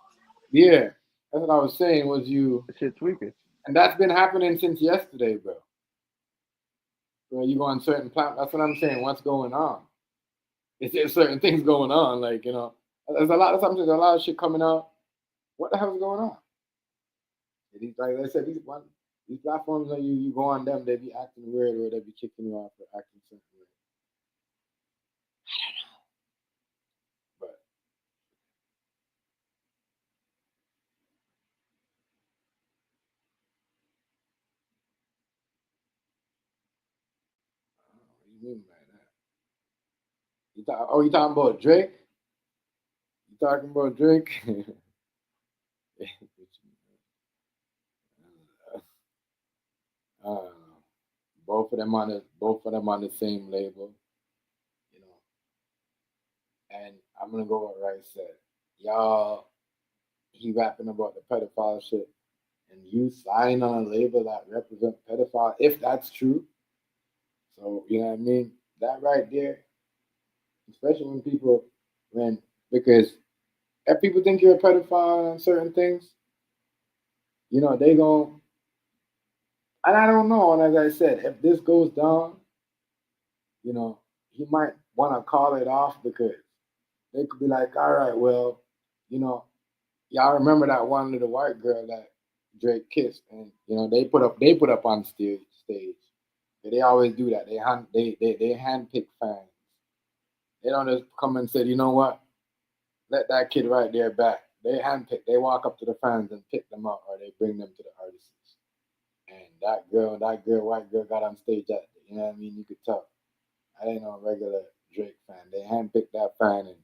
Yeah, that's what I was saying. Was you? This shit tweaking. And that's been happening since yesterday, bro. Bro, you go on certain platforms. That's what I'm saying. What's going on? Is there certain things going on? Like there's a lot of sometimes a lot of shit coming out. What the hell is going on? Like I said, these platforms that you go on them, they be acting weird or they be kicking you off for acting certain way. But what do you mean by that? You talking about Drake? You talking about Drake? I don't know. Both of them on the same label, you know. And I'm gonna go with Rice said. Y'all, he rapping about the pedophile shit, and you sign on a label that represent pedophile. If that's true, so you know what I mean. That right there, especially when because if people think you're a pedophile on certain things, they gon' and I don't know. And as I said, if this goes down, you know, he might want to call it off because they could be like, all right, well, you know, y'all remember that one little white girl that Drake kissed, and they put up on stage. They always do that. They handpick fans. They don't just come and say, you know what, let that kid right there back. They handpick. They walk up to the fans and pick them up, or they bring them to the artists. And white girl, got on stage. You know what I mean? You could tell. I ain't no regular Drake fan. They handpicked that fan and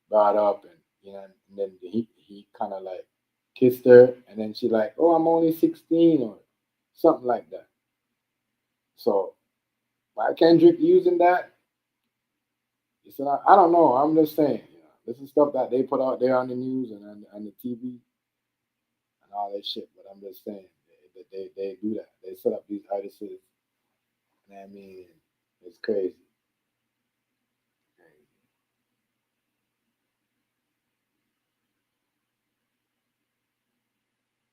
brought up, and and then he kind of like kissed her, and then she like, oh, I'm only 16 or something like that. So why Kendrick using that? He said, I don't know. I'm just saying. This is stuff that they put out there on the news and on the TV and all that shit. But I'm just saying that they do that. They set up these artists. And I mean, it's crazy. Crazy.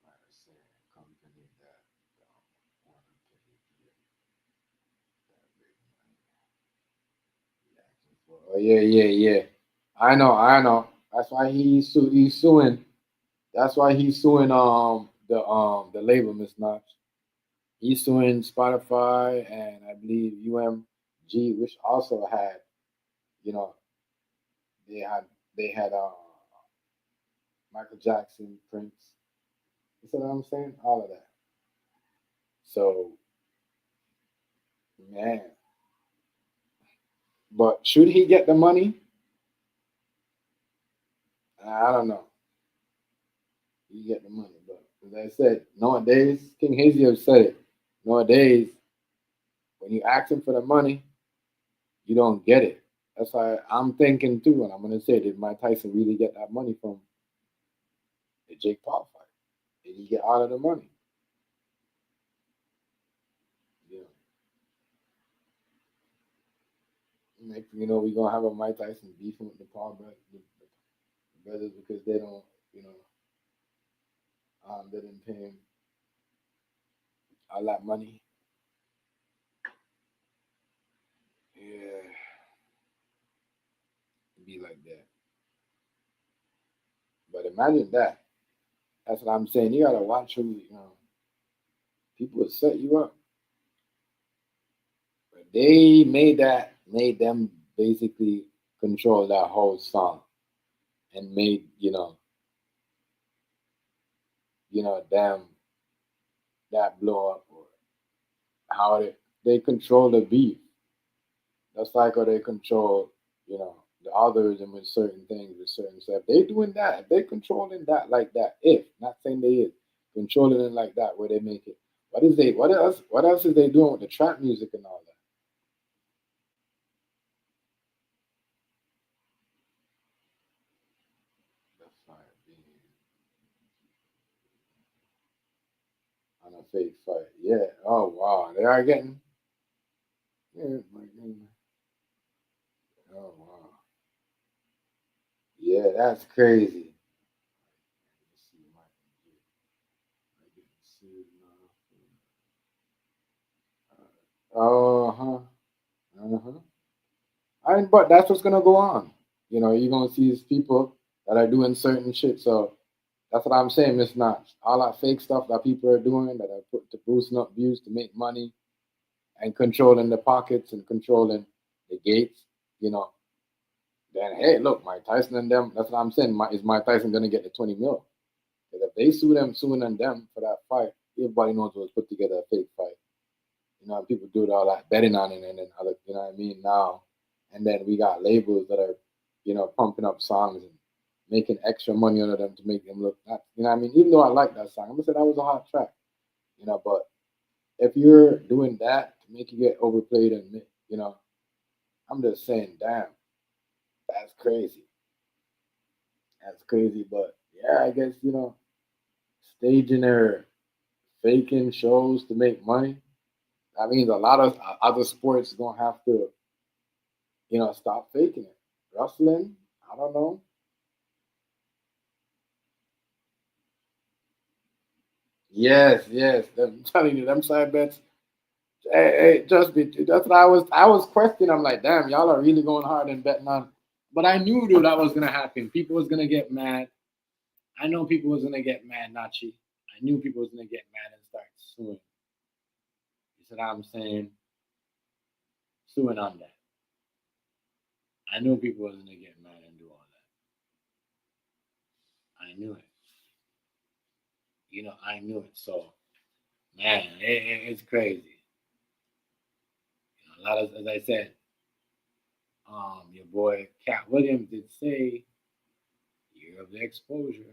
Like I said, company that don't want to pay you that big money. You asking for, oh yeah, yeah, yeah. I know. That's why he's suing. That's why he's suing the label Miss Notch. He's suing Spotify and I believe UMG, which also had, you know, they had they had Michael Jackson, Prince. You see what I'm saying? All of that. So man, but should he get the money? I don't know. You get the money, but as I said, nowadays, King Hazy have said it. Nowadays, when you ask him for the money, you don't get it. That's why I'm thinking too, and I'm gonna say, did Mike Tyson really get that money from the Jake Paul fight? Did he get all of the money? Yeah. Next thing you know, we're gonna have a Mike Tyson beefing with the Paul brothers because they don't, you know, they didn't pay him all that money. be like that. But imagine that. That's what I'm saying. You gotta watch who people will set you up. But they made them basically control that whole song and made them that blow up or how they control the beat. That's like how they control, the others and with certain things, with certain stuff. They doing that. If they controlling that like that. If not saying they is controlling it like that, where they make it. What else is they doing with the trap music and all that? That's fire being on a fake fight. Yeah. Oh wow. They are getting. Yeah, my goodness. Oh wow. Yeah, that's crazy. Let's see, I didn't see now. Uh-huh. But that's what's gonna go on. You're gonna see these people that are doing certain shit. So that's what I'm saying, Miss Notch. All that fake stuff that people are doing that are put to boosting up views to make money and controlling the pockets and controlling the gates, you know, then hey, look, Mike Tyson and them, that's what I'm saying. Is Mike Tyson gonna get the 20 mil? Because if they suing them for that fight, everybody knows it was put together a fake fight. People do all that betting on it and then other, what I mean, now. And then we got labels that are, pumping up songs and making extra money out of them to make them look not, what I mean? Even though I like that song, I'm gonna say that was a hot track, but if you're doing that to make you get overplayed and, I'm just saying, damn, that's crazy. That's crazy. But yeah, I guess, staging or faking shows to make money. That means a lot of other sports gonna have to, stop faking it. Wrestling, I don't know. Yes. I'm telling you, them side bets. Hey, just be. That's what I was questioning. I'm like, damn, y'all are really going hard and betting on. But I knew dude that was gonna happen. People was gonna get mad. I know people was gonna get mad, Nachi. I knew people was gonna get mad and start suing. You see what I'm saying? Suing on that. I knew people was gonna get mad and do all that. I knew it. I knew it. So, man, it's crazy. A lot of, as I said, your boy Cat Williams did say year of the exposure,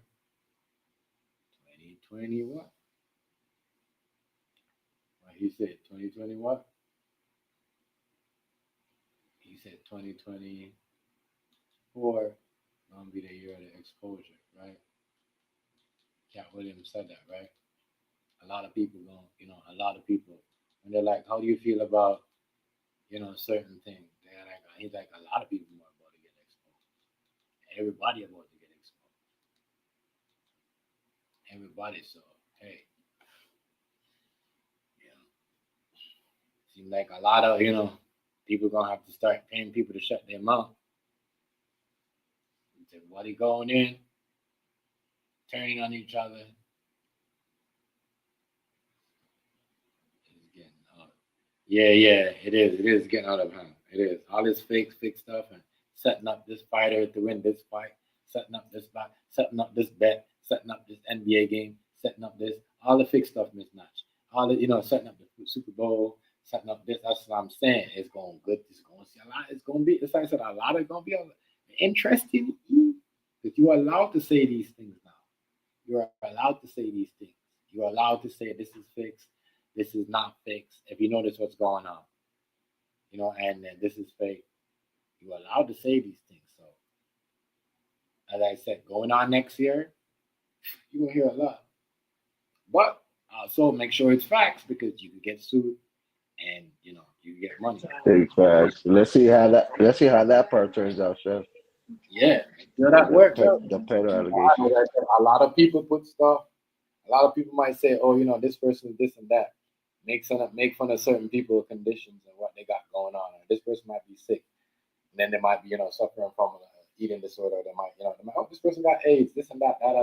2020 what? What he said 2020 what? He said 2024 gonna be the year of the exposure, right? Cat Williams said that, right? A lot of people going, a lot of people when they're like, how do you feel about, certain things? They're like, he's like, a lot of people are about to get exposed. Everybody about to get exposed. Everybody, so hey, you know, seems like a lot of, people gonna have to start paying people to shut their mouth. Everybody going in, turning on each other. It's getting out. Yeah, it is. It is getting out of hand. It is. All this fake stuff and setting up this fighter to win this fight, setting up this fight, setting up this bet, setting up this NBA game, setting up this, all the fake stuff mismatch. All the, setting up the Super Bowl, setting up this. That's what I'm saying. It's going good. It's going to see a lot. It's going to be, it's like I said, a lot of going to be interesting. Because you are allowed to say these things now. You are allowed to say these things. You are allowed to say this is fixed, this is not fixed. If you notice what's going on, and this is fake. You are allowed to say these things. So, as I said, going on next year, you will hear a lot. But also make sure it's facts because you can get sued, and you can get money. Big facts. Let's see how that part turns out, Chef. Yeah, make sure that works out. The pedo allegation. A lot of people put stuff. A lot of people might say, "Oh, this person is this and that." Make fun of certain people's conditions and what they got going on. Or this person might be sick, and then they might be, suffering from eating disorder. They might, oh, this person got AIDS, this and that, and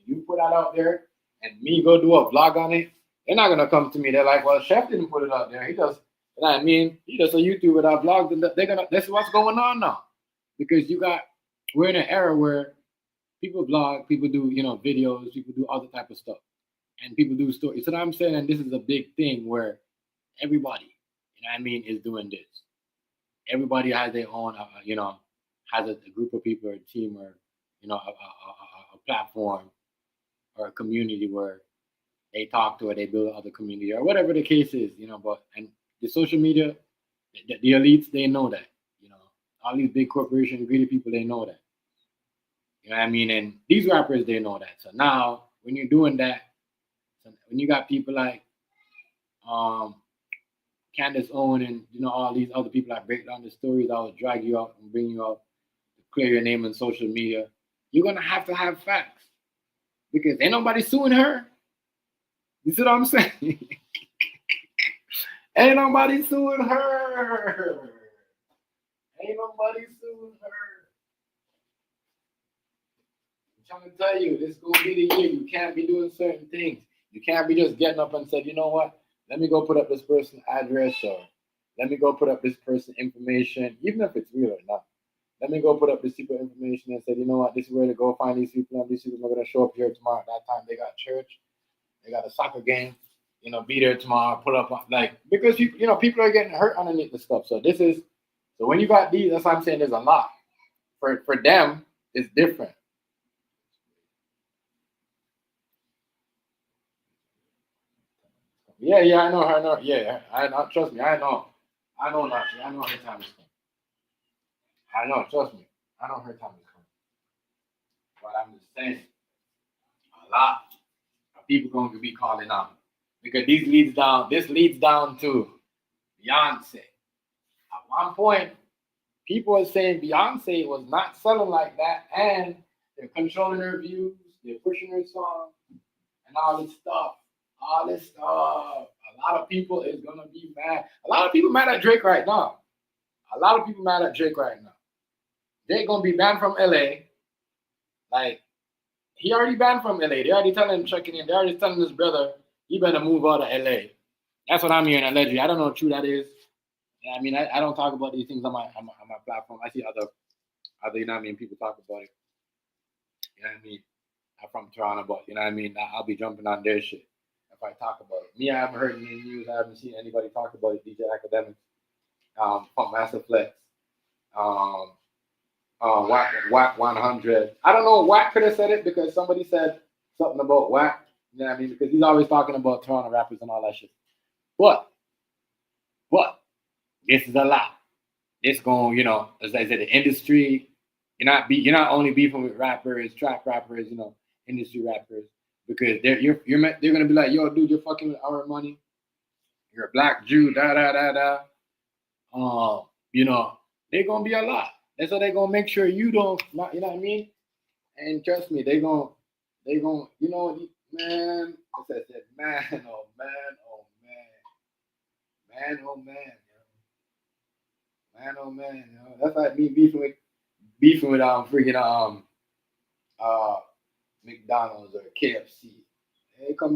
you put that out there, and me go do a vlog on it. They're not gonna come to me. They're like, well, Chef didn't put it out there. He just, he just a YouTuber that vlogs, and they're gonna. That's what's going on now, because we're in an era where people vlog, people do, videos, people do other type of stuff, and people do stories. So what I'm saying, and this is a big thing where everybody, is doing this. Everybody has their own, has a group of people or a team or, a platform or a community where they talk to or they build other community or whatever the case is, but, and the social media, the elites, they know that, all these big corporations, greedy people, they know that. And these rappers, they know that. So now when you're doing that, when you got people like, Candace Owen and all these other people that break down the stories, that will drag you out and bring you out to clear your name on social media. You're gonna have to have facts because ain't nobody suing her. You see what I'm saying? Ain't nobody suing her. Ain't nobody suing her. I'm trying to tell you, this is gonna be the year. You can't be doing certain things. You can't be just getting up and saying, you know what? Let me go put up this person's address or let me go put up this person's information, even if it's real or not. Let me go put up this people's information and say, you know what, this is where to go find these people, and these people are going to show up here tomorrow. At that time, they got church, they got a soccer game, be there tomorrow, put up, because people are getting hurt underneath the stuff. So so when you got these, that's what I'm saying, there's a lot. For them, it's different. Yeah, I know. Yeah, I know. Trust me, I know. I know her time is coming. I know. Trust me, I know her time is coming. But I'm just saying, a lot of people going to be calling out because this leads down to Beyonce. At one point, people are saying Beyonce was not selling like that, and they're controlling her views, they're pushing her song, and all this stuff. A lot of people is gonna be mad. A lot of people mad at Drake right now. Drake gonna be banned from LA. Like, he already banned from LA. They already telling him checking in. They already telling his brother he better move out of LA. That's what I'm hearing allegedly. I don't know how true that is. Yeah, I don't talk about these things on my platform. I see other people talk about it. I'm from Toronto, but I'll be jumping on their shit if I talk about it. Me, I haven't heard any news. I haven't seen anybody talk about it. DJ Academics, Pump Master Flex, Wack 100. I don't know. Wack could have said it because somebody said something about Wack. Because he's always talking about Toronto rappers and all that shit. But this is a lot. This going, as I said, the industry. You're not only beefing with rappers, trap rappers, industry rappers, because they're gonna be like, yo, dude, you're fucking with our money. You're a black Jew, da da da da. They're gonna be a lot. That's why they're gonna make sure you don't, you know what I mean? And trust me, they gonna, man. As I said, man, oh man. That's like me beefing with freaking McDonald's or KFC.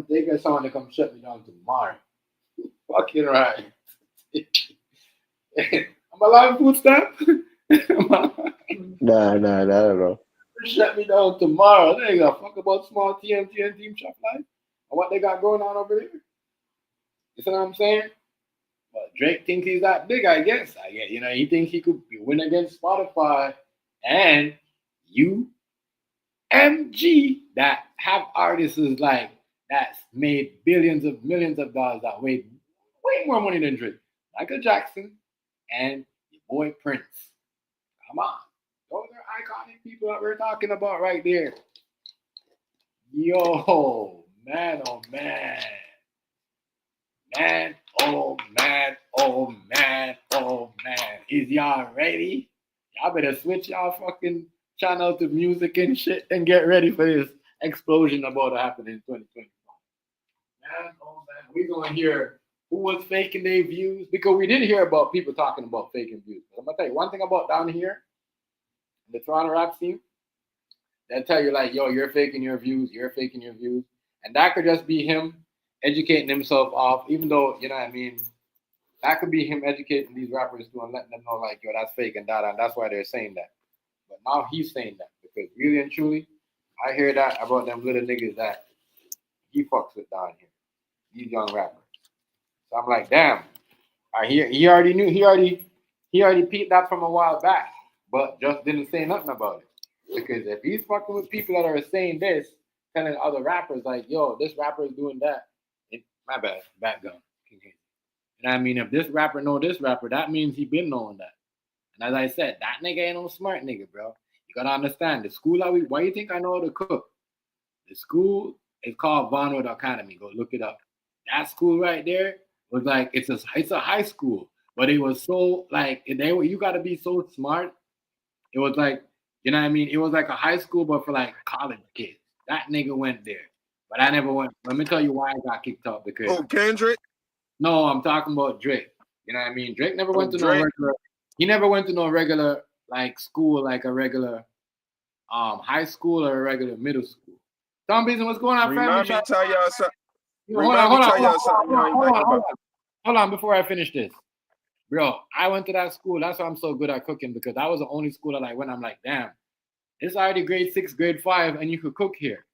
They get someone to come shut me down tomorrow. Fucking right. I'm a live food stamp. Nah, not at all. Shut me down tomorrow. They got fuck about small TNT and Team Shop Life and what they got going on over there. You see what I'm saying? But Drake thinks he's that big, I guess. He thinks he could win against Spotify and UMG that have artists like that's made millions of dollars that way more money than Drake. Michael Jackson and your boy Prince. Come on. Those are iconic people that we're talking about right there. Yo, man, oh man. Man, oh man. Is y'all ready? Y'all better switch y'all fucking channel to music and shit and get ready for this explosion about to happen in 2025. Man, oh man, we're gonna hear who was faking their views because we didn't hear about people talking about faking views. But I'm gonna tell you one thing about down here. in the Toronto rap scene, they'll tell you like, yo, you're faking your views, and that could just be him educating himself off, even though, you know what I mean, that could be him educating these rappers too and letting them know like, yo, that's fake and that, and that's why they're saying that. But now he's saying that because really and truly, I hear that about them little niggas that he fucks with down here, these young rappers. So I'm like, damn, he already knew, he already peeped that from a while back, but just didn't say nothing about it. Because if he's fucking with people that are saying this, telling other rappers like, yo, this rapper is doing that, my bad, back gun. And I mean, if this rapper know this rapper, that means he been knowing that. And as I said, that nigga ain't no smart nigga, bro. You gotta understand, the school why you think I know how to cook? The school is called Vonwood Academy. Go look it up. That school right there was like, it's a high school, but it was so like, you gotta be so smart. It was like, you know what I mean? It was like a high school, but for like college kids. That nigga went there. But I never went. Let me tell you why I got kicked out. Because Kendrick? No, I'm talking about Drake. You know what I mean? Drake never went to Drake. no regular. He never went to no regular like school, like a regular high school or a regular middle school. Tom Beason, what's going on, family? Remind me tell y'all something. Hold on before I finish this. Bro, I went to that school. That's why I'm so good at cooking, because that was the only school that I went. I'm like, damn, it's already grade 6, grade 5, and you could cook here.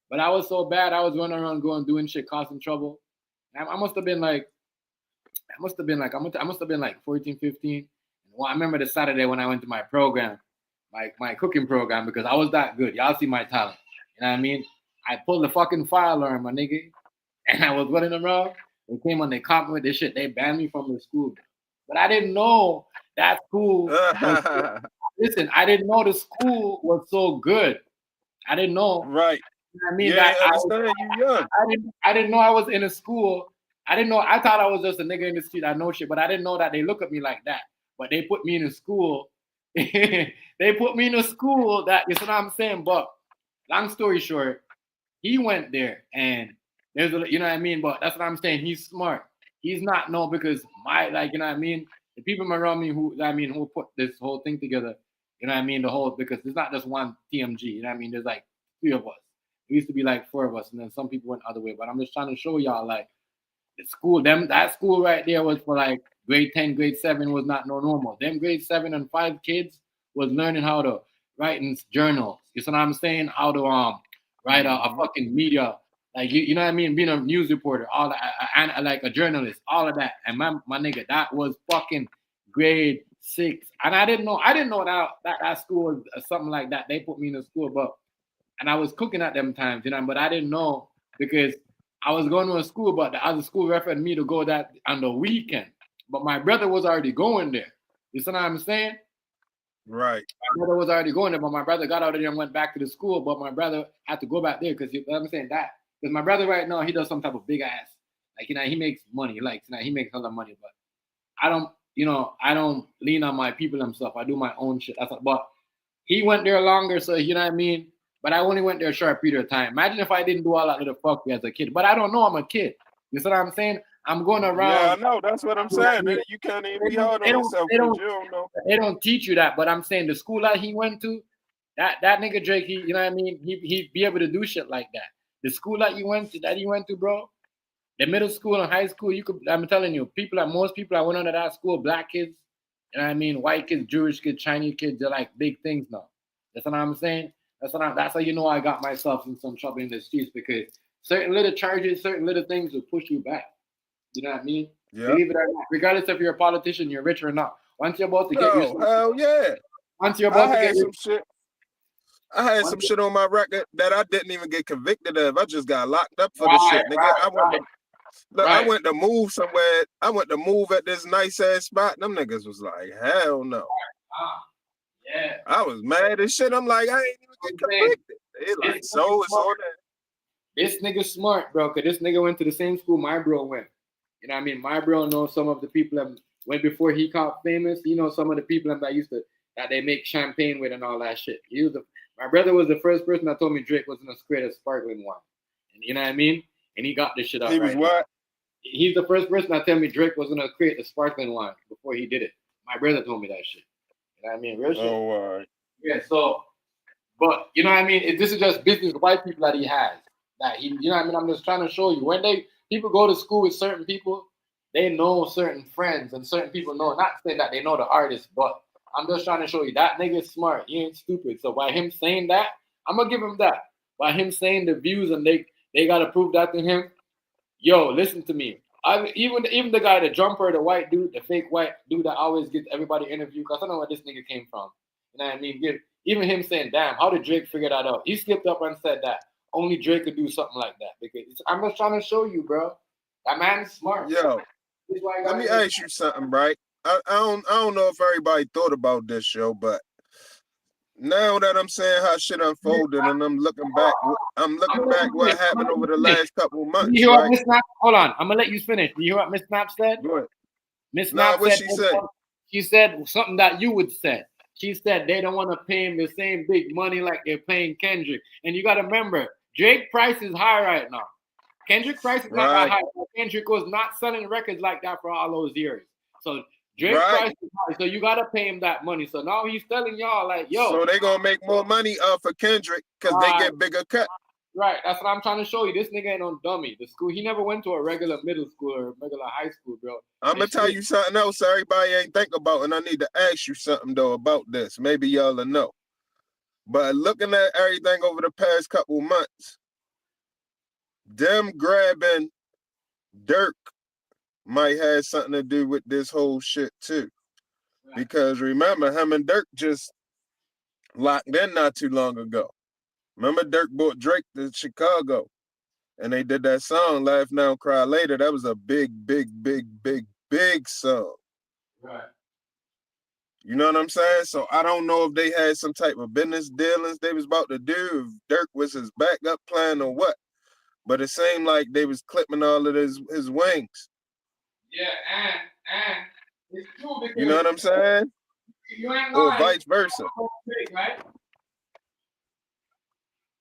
But I was so bad, I was running around doing shit, causing trouble. I must have been like 14, 15. Well, I remember the Saturday when I went to my program, my cooking program, because I was that good. Y'all see my talent. You know what I mean? I pulled the fucking fire alarm, my nigga, and I was running around. They came on, they caught me with this shit. They banned me from the school. But I didn't know that school. Listen, I didn't know the school was so good. I didn't know. Right. You know what I mean? Yeah, I understand you young. I didn't know I was in a school. I didn't know. I thought I was just a nigga in the street. I know shit, but I didn't know that they look at me like that. But they put me in a school. They put me in a school that, you know what I'm saying? But long story short, he went there and there's a, you know what I mean? But that's what I'm saying. He's smart. He's not because you know what I mean? The people around me who put this whole thing together, you know what I mean? Because it's not just one TMG, you know what I mean? There's like 3 of us. It used to be like 4 of us, and then some people went the other way. But I'm just trying to show y'all, like, the school, that school right there was for like grade 10, grade 7 was not normal. Them grade 7 and 5 kids was learning how to write in journals. You see what I'm saying? How to write a fucking media, like you know what I mean? Being a news reporter, all that, and like a journalist, all of that. And my nigga, that was fucking grade 6. And I didn't know that school was something like that. They put me in a school, and I was cooking at them times, you know, but I didn't know because I was going to a school, but the other school referred me to go that on the weekend. But my brother was already going there. You see what I'm saying? Right. My brother was already going there, but my brother got out of there and went back to the school. But my brother had to go back there because, you know what I'm saying, that. Because my brother right now, he does some type of big ass. Like, you know, he makes money. Like, you know, he makes a lot of money. But I don't lean on my people and stuff. I do my own shit. But he went there longer, so you know what I mean? But I only went there a short period of time. Imagine if I didn't do all that little fuck as a kid. But I don't know I'm a kid. You see what I'm saying? I'm going around. Yeah, I know. That's what I'm saying. You can't even be hard on yourself because you don't know. They don't teach you that. But I'm saying the school that he went to, that nigga Drake, he, you know what I mean? He'd be able to do shit like that. The school that he went to, bro, the middle school and high school, I'm telling you, most people that went under that school, black kids, you know what I mean? White kids, Jewish kids, Chinese kids, they're like big things now. That's what I'm saying? That's how you know I got myself in some trouble in the streets, because certain little charges, certain little things will push you back. You know what I mean? Yeah. Believe it or not, regardless if you're a politician, you're rich or not. Once you're about to get hell yeah. Once you're about to get some shit. I had some shit on my record that I didn't even get convicted of. I just got locked up for the shit, nigga. I went to move somewhere. I went to move at this nice ass spot. Them niggas was like, hell no. Yeah. I was mad as shit. I'm like, I ain't even get convicted. They like, so it's all that. This nigga smart, bro, because this nigga went to the same school my bro went. You know what I mean? My bro knows some of the people that went before he got famous. You know, some of the people that they make champagne with and all that shit. My brother was the first person that told me Drake was gonna create a sparkling wine. And you know what I mean? And he got this shit up. He was what? He's the first person that told me Drake was gonna create the sparkling wine before he did it. My brother told me that shit. You know what I mean? Real shit. Oh, Yeah, so, but you know what I mean? This is just business white people that he has. That he, you know what I mean? I'm just trying to show you. When people go to school with certain people, they know certain friends and certain people know, not saying that they know the artist, but I'm just trying to show you that nigga's smart. He ain't stupid. So by him saying that, I'm gonna give him that. By him saying the views and they gotta prove that to him. Yo, listen to me. Even the guy, the jumper, the white dude, the fake white dude that always gets everybody interviewed, because I don't know where this nigga came from. You know what I mean? Even him saying, damn, how did Drake figure that out? He slipped up and said that only Drake could do something like that. Because I'm just trying to show you, bro. That man is smart. Yo, let me ask you something, right? I don't know if everybody thought about this, yo, but now that I'm saying how shit unfolded and I'm looking back what happened over the last couple of months, you hear what right? Miss Snap? Hold on, I'm gonna let you finish. Do you hear what Miss Snap said? Go ahead. Miss Nah, Snap what said, she said something that you would say. She said they don't want to pay him the same big money like they're paying Kendrick. And you got to remember, Drake price is high right now. Kendrick price is not that high. Kendrick was not selling records like that for all those years. So Drake price is high. So you got to pay him that money. So now he's telling y'all like, yo. So they going to make more money off of Kendrick because they get bigger cut. Right, that's what I'm trying to show you. This nigga ain't no dummy. The school, he never went to a regular middle school or regular high school, bro. I'm gonna tell you something else everybody ain't think about, and I need to ask you something though about this. Maybe y'all will know. But looking at everything over the past couple months, them grabbing Dirk might have something to do with this whole shit too. Because remember, him and Dirk just locked in not too long ago. Remember, Dirk brought Drake to Chicago, and they did that song, Laugh Now, Cry Later. That was a big song. Right. You know what I'm saying? So I don't know if they had some type of business dealings they was about to do, if Dirk was his backup plan or what. But it seemed like they was clipping all of his wings. Yeah, and it's true because you know what I'm saying? You ain't or lying. vice versa. Drake, right?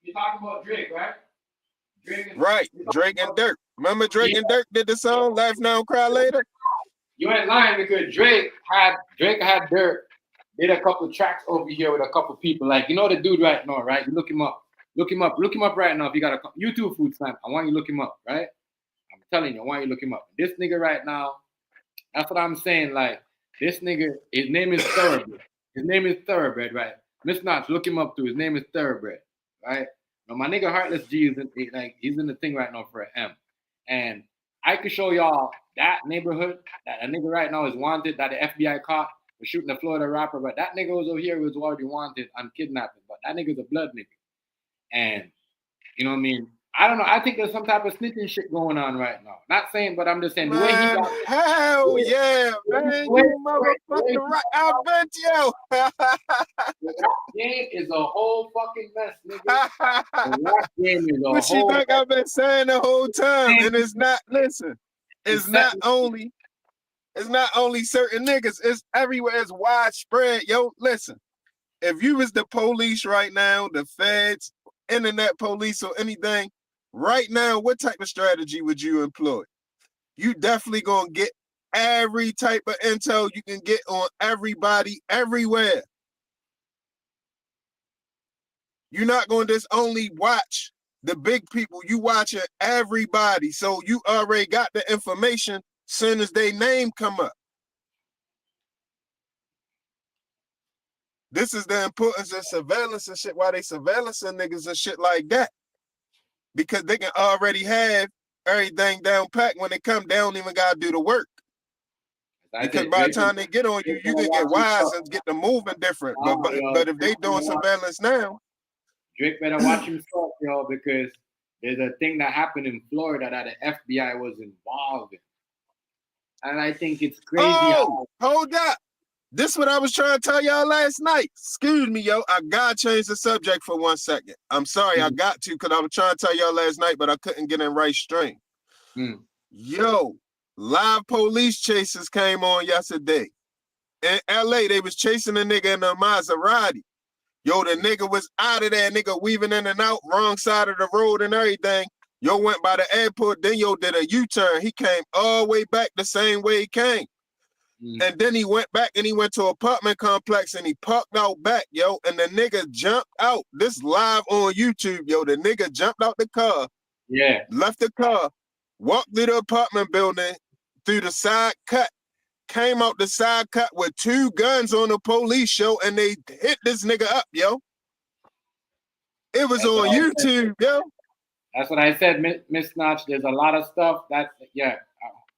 You talking about Drake, right? Drake and Dirk. Remember Drake and Dirk did the song Laugh Now, Cry Later? You ain't lying because Drake had Dirk did a couple tracks over here with a couple people. Like, you know the dude right now, right? You look him up. Look him up right now. If you got a YouTube food stamp, I want you to look him up, right? I'm telling you, I want you to look him up. This nigga right now, that's what I'm saying. Like, this nigga, his name is Thoroughbred, right? Miss Notch, look him up too. His name is Thoroughbred, right? Now, my nigga Heartless G is he's in the thing right now for an M. And I could show y'all that neighborhood that a nigga right now is wanted, that the FBI caught for shooting the Florida rapper, but that nigga was over here was already wanted on kidnapping. But that nigga's a blood nigga. And you know what I mean? I don't know. I think there's some type of snitching shit going on right now. Not saying, but I'm just saying man, the way he got hell yeah, man. You motherfucking right. I bet you. That game is a whole fucking mess, nigga. That game is a what whole you think I've been saying the whole time? And it's not, listen, it's not only certain niggas, it's everywhere, it's widespread. Yo, listen, if you was the police right now, the feds, internet police or anything, right now, what type of strategy would you employ? You definitely gonna get every type of intel you can get on everybody, everywhere. You're not gonna just only watch the big people, you watching everybody. So you already got the information soon as their name come up. This is the importance of surveillance and shit, why they surveillancing niggas and shit like that. Because they can already have everything down pat. When they come, they don't even gotta do the work. Because by the time they get on you, you can get wise and get the moving different. But if they doing surveillance now, Drake better watch himself, yo, because there's a thing that happened in Florida that the FBI was involved in. And I think it's crazy. Oh, hold up. This is what I was trying to tell y'all last night. Excuse me, yo. I gotta change the subject for 1 second. I'm sorry, I got to, because I was trying to tell y'all last night, but I couldn't get in right stream. Yo, live police chases came on yesterday. In LA, they was chasing a nigga in a Maserati. Yo, the nigga was out of there, nigga weaving in and out, wrong side of the road and everything. Yo went by the airport, then yo did a U-turn. He came all the way back the same way he came. And then he went back and he went to an apartment complex and he parked out back, yo. And the nigga jumped out. This live on YouTube, yo. The nigga jumped out the car. Yeah. Left the car, walked through the apartment building, through the side cut, came out the side cut with 2 guns on the police show, and they hit this nigga up, yo. It was That's on what I YouTube, yo. That's what I said, Miss Notch. There's a lot of stuff that's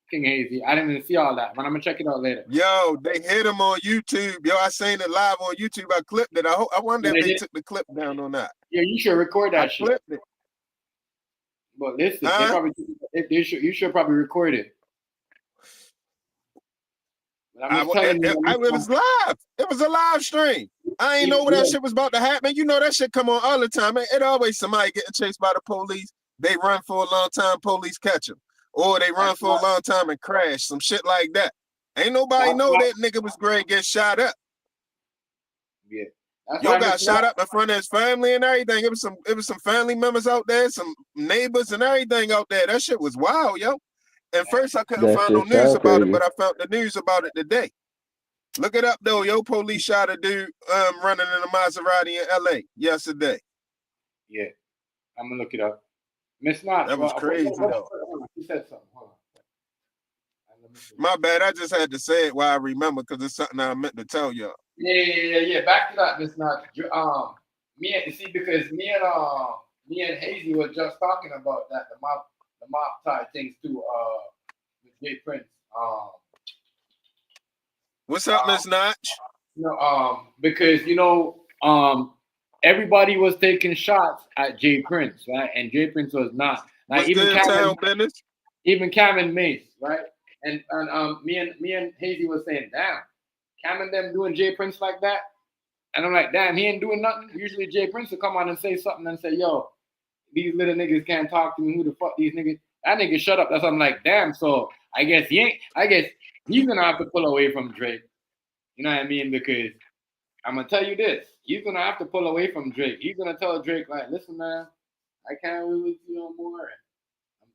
King Hazy. I didn't even see all that, but I'm gonna check it out later. Yo, they hit him on YouTube. Yo, I seen it live on YouTube. I clipped it. I wonder if they took the clip down on that. Yeah, you should record that shit. Clipped it. But listen, you should probably record it. But I'm just telling you, it was live. It was a live stream. I ain't know when that shit was about to happen. You know that shit come on all the time. It always somebody getting chased by the police. They run for a long time, police catch them. Or they run for a long time and crash. Some shit like that. Ain't nobody know that nigga was great get shot up. Yeah. Yo got shot up in front of his family and everything. It was some family members out there, some neighbors and everything out there. That shit was wild, yo. And first I couldn't find no news about it, but I found the news about it today. Look it up though. Yo, police shot a dude running in a Maserati in LA yesterday. Yeah. I'm gonna look it up. Miss Knott. That was crazy though. You said something. Hold on. My bad. I just had to say it while I remember because it's something I meant to tell y'all. Yeah. Back to that, Miss Knott. Because me and Hazy was just talking about that, the mob type things too, with Jay Prince. What's up, Miss Notch? Because everybody was taking shots at Jay Prince, right? And Jay Prince was not. Like even Cameron Mace, right? And me and Hazy was saying, damn, Cameron them doing Jay Prince like that. And I'm like, damn, he ain't doing nothing. Usually Jay Prince will come on and say something and say, yo, these little niggas can't talk to me. Who the fuck these niggas? That nigga shut up. That's what I'm like, damn. So I guess he's gonna have to pull away from Drake. You know what I mean? Because I'm gonna tell you this, he's gonna have to pull away from Drake. He's gonna tell Drake, like, listen, man, I can't really you no more.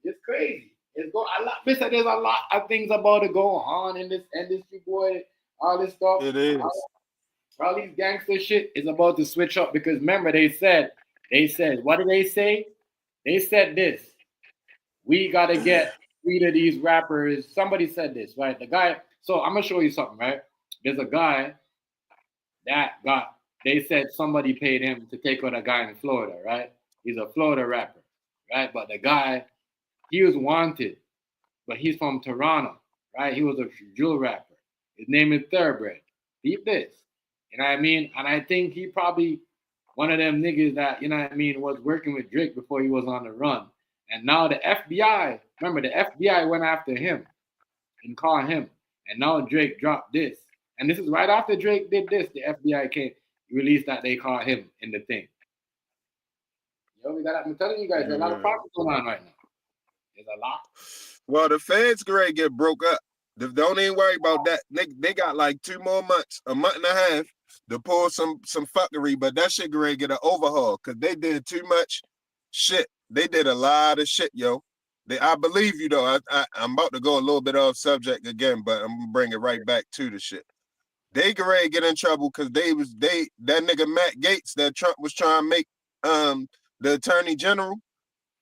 It's crazy. There's a lot of things about to go on in this industry, boy. All this stuff. It is. All these gangster shit is about to switch up because remember they said, what did they say? They said this. We gotta get rid of these rappers. Somebody said this, right? The guy. So I'm gonna show you something, right? There's a guy they said somebody paid him to take out a guy in Florida, right? He's a Florida rapper, right? But the guy, he was wanted, but he's from Toronto, right? He was a drill rapper. His name is Thoroughbred. Beat this. You know what I mean? And I think he probably one of them niggas that, you know what I mean, was working with Drake before he was on the run. And now the FBI, remember the FBI went after him and caught him. And now Drake dropped this. And this is right after Drake did this. The FBI came, released that they caught him in the thing. Yo, I'm telling you guys, there's a lot of problems going on right now. There's a lot. Well, the feds gonna get broke up. Don't even worry about that. They got like 2 more months, a month and a half to pull some fuckery, but that shit gonna get an overhaul because they did too much shit. They did a lot of shit, yo. I believe you though. I'm about to go a little bit off subject again, but I'm gonna bring it right back to the shit. They gonna get in trouble because that nigga Matt Gaetz that Trump was trying to make the attorney general.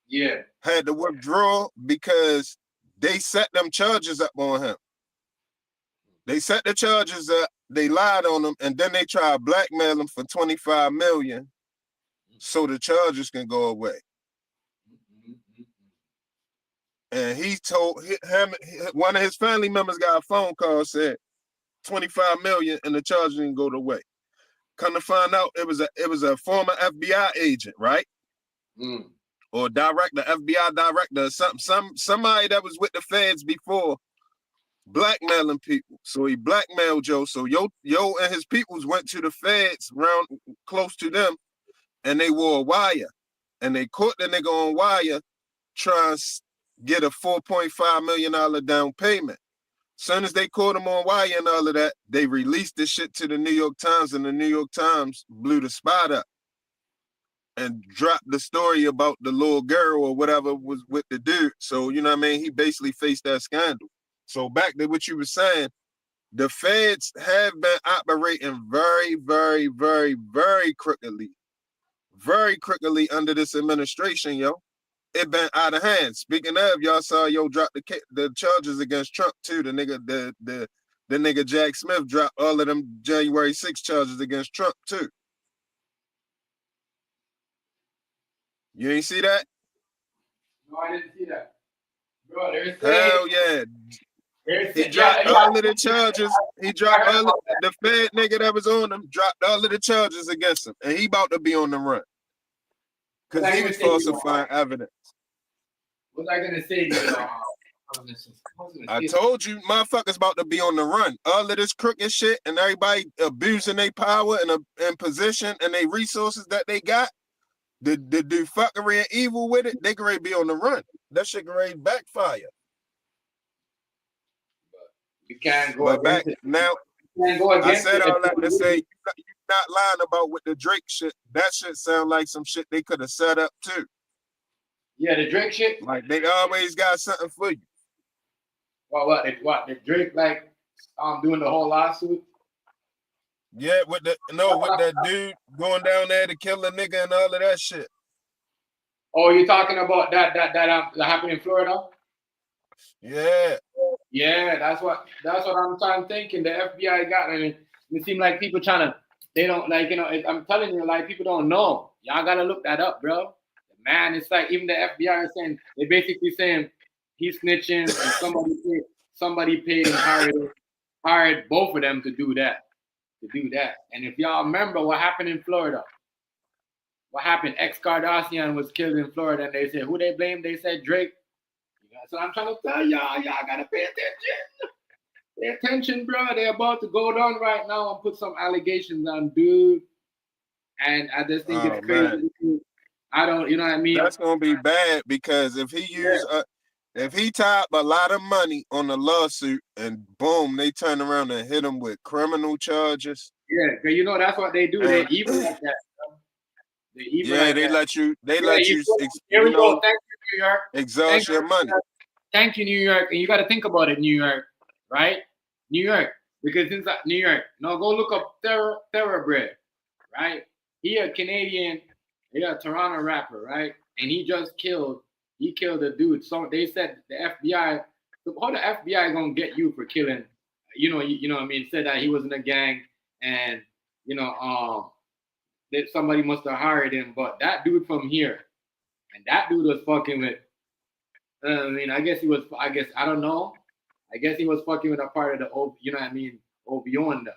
Yeah. Had to withdraw because they set them charges up on him. They set the charges up, they lied on him, and then they try to blackmail him for $25 million so the charges can go away. And he told him, one of his family members got a phone call, said $25 million and the charges didn't go away. Come to find out it was a former FBI agent, right? Or director, FBI director, or somebody that was with the feds before blackmailing people. So he blackmailed Joe. So Yo and his peoples went to the feds around close to them and they wore a wire. And they caught the nigga on wire trying to get a $4.5 million down payment. Soon as they caught him on wire and all of that, they released this shit to the New York Times and the New York Times blew the spot up and dropped the story about the little girl or whatever was with the dude. So, you know what I mean? He basically faced that scandal. So back to what you were saying, the feds have been operating very, very, very, very crookedly under this administration, yo. It been out of hand. Speaking of, y'all saw drop the charges against Trump too. The nigga Jack Smith dropped all of them January 6 charges against Trump too. You ain't see that? No, I didn't see that. Bro, they're saying, hell yeah. He dropped all of the charges. He dropped all of the Fed nigga that was on him, dropped all of the charges against him. And he about to be on the run. Because he was falsifying evidence. What was I gonna say? I told you, motherfuckers about to be on the run. All of this crooked shit and everybody abusing their power and position and their resources that they got. The do fuckery and evil with it, they can ready be on the run. That shit can ready backfire. You can't go but against back it. now. You can't go against I said it. all that to say you're not lying about with the Drake shit. That shit sound like some shit they could have set up too. Yeah, the Drake shit. Like they always got something for you. What? The Drake like doing the whole lawsuit? Yeah, with that dude going down there to kill a nigga and all of that shit. Oh, you're talking about that happened in Florida? Yeah. Yeah, that's what I'm thinking. The FBI got. I mean, it seems like people they don't like, I'm telling you, like people don't know. Y'all gotta look that up, bro. Man, it's like even the FBI is saying, they basically saying he's snitching and somebody paid and hired both of them to do that. And if y'all remember what happened in Florida, what happened? Kardashian was killed in Florida, and they said who they blamed? They said Drake. So I'm trying to tell y'all gotta pay attention. Pay attention, bro. They're about to go down right now and put some allegations on dude. And I just think it's crazy. Man. I don't, you know what I mean? That's gonna be bad because if he tied up a lot of money on the lawsuit and boom, they turn around and hit him with criminal charges. Yeah, because that's what they do. They're evil like that. They're evil like they that. let you. Here we go. Thank you, New York. Exhaust your money. Thank you, New York. And you got to think about it, New York, right? New York, because since New York, now go look up Thoroughbred, right? He a Canadian. He a Toronto rapper, right? And he killed a dude. So they said the FBI, how the FBI gonna get you for killing, you know what I mean? Said that he was in a gang and, that somebody must have hired him. But that dude from here, and that dude was fucking with, I don't know. I guess he was fucking with a part of the, Obionda.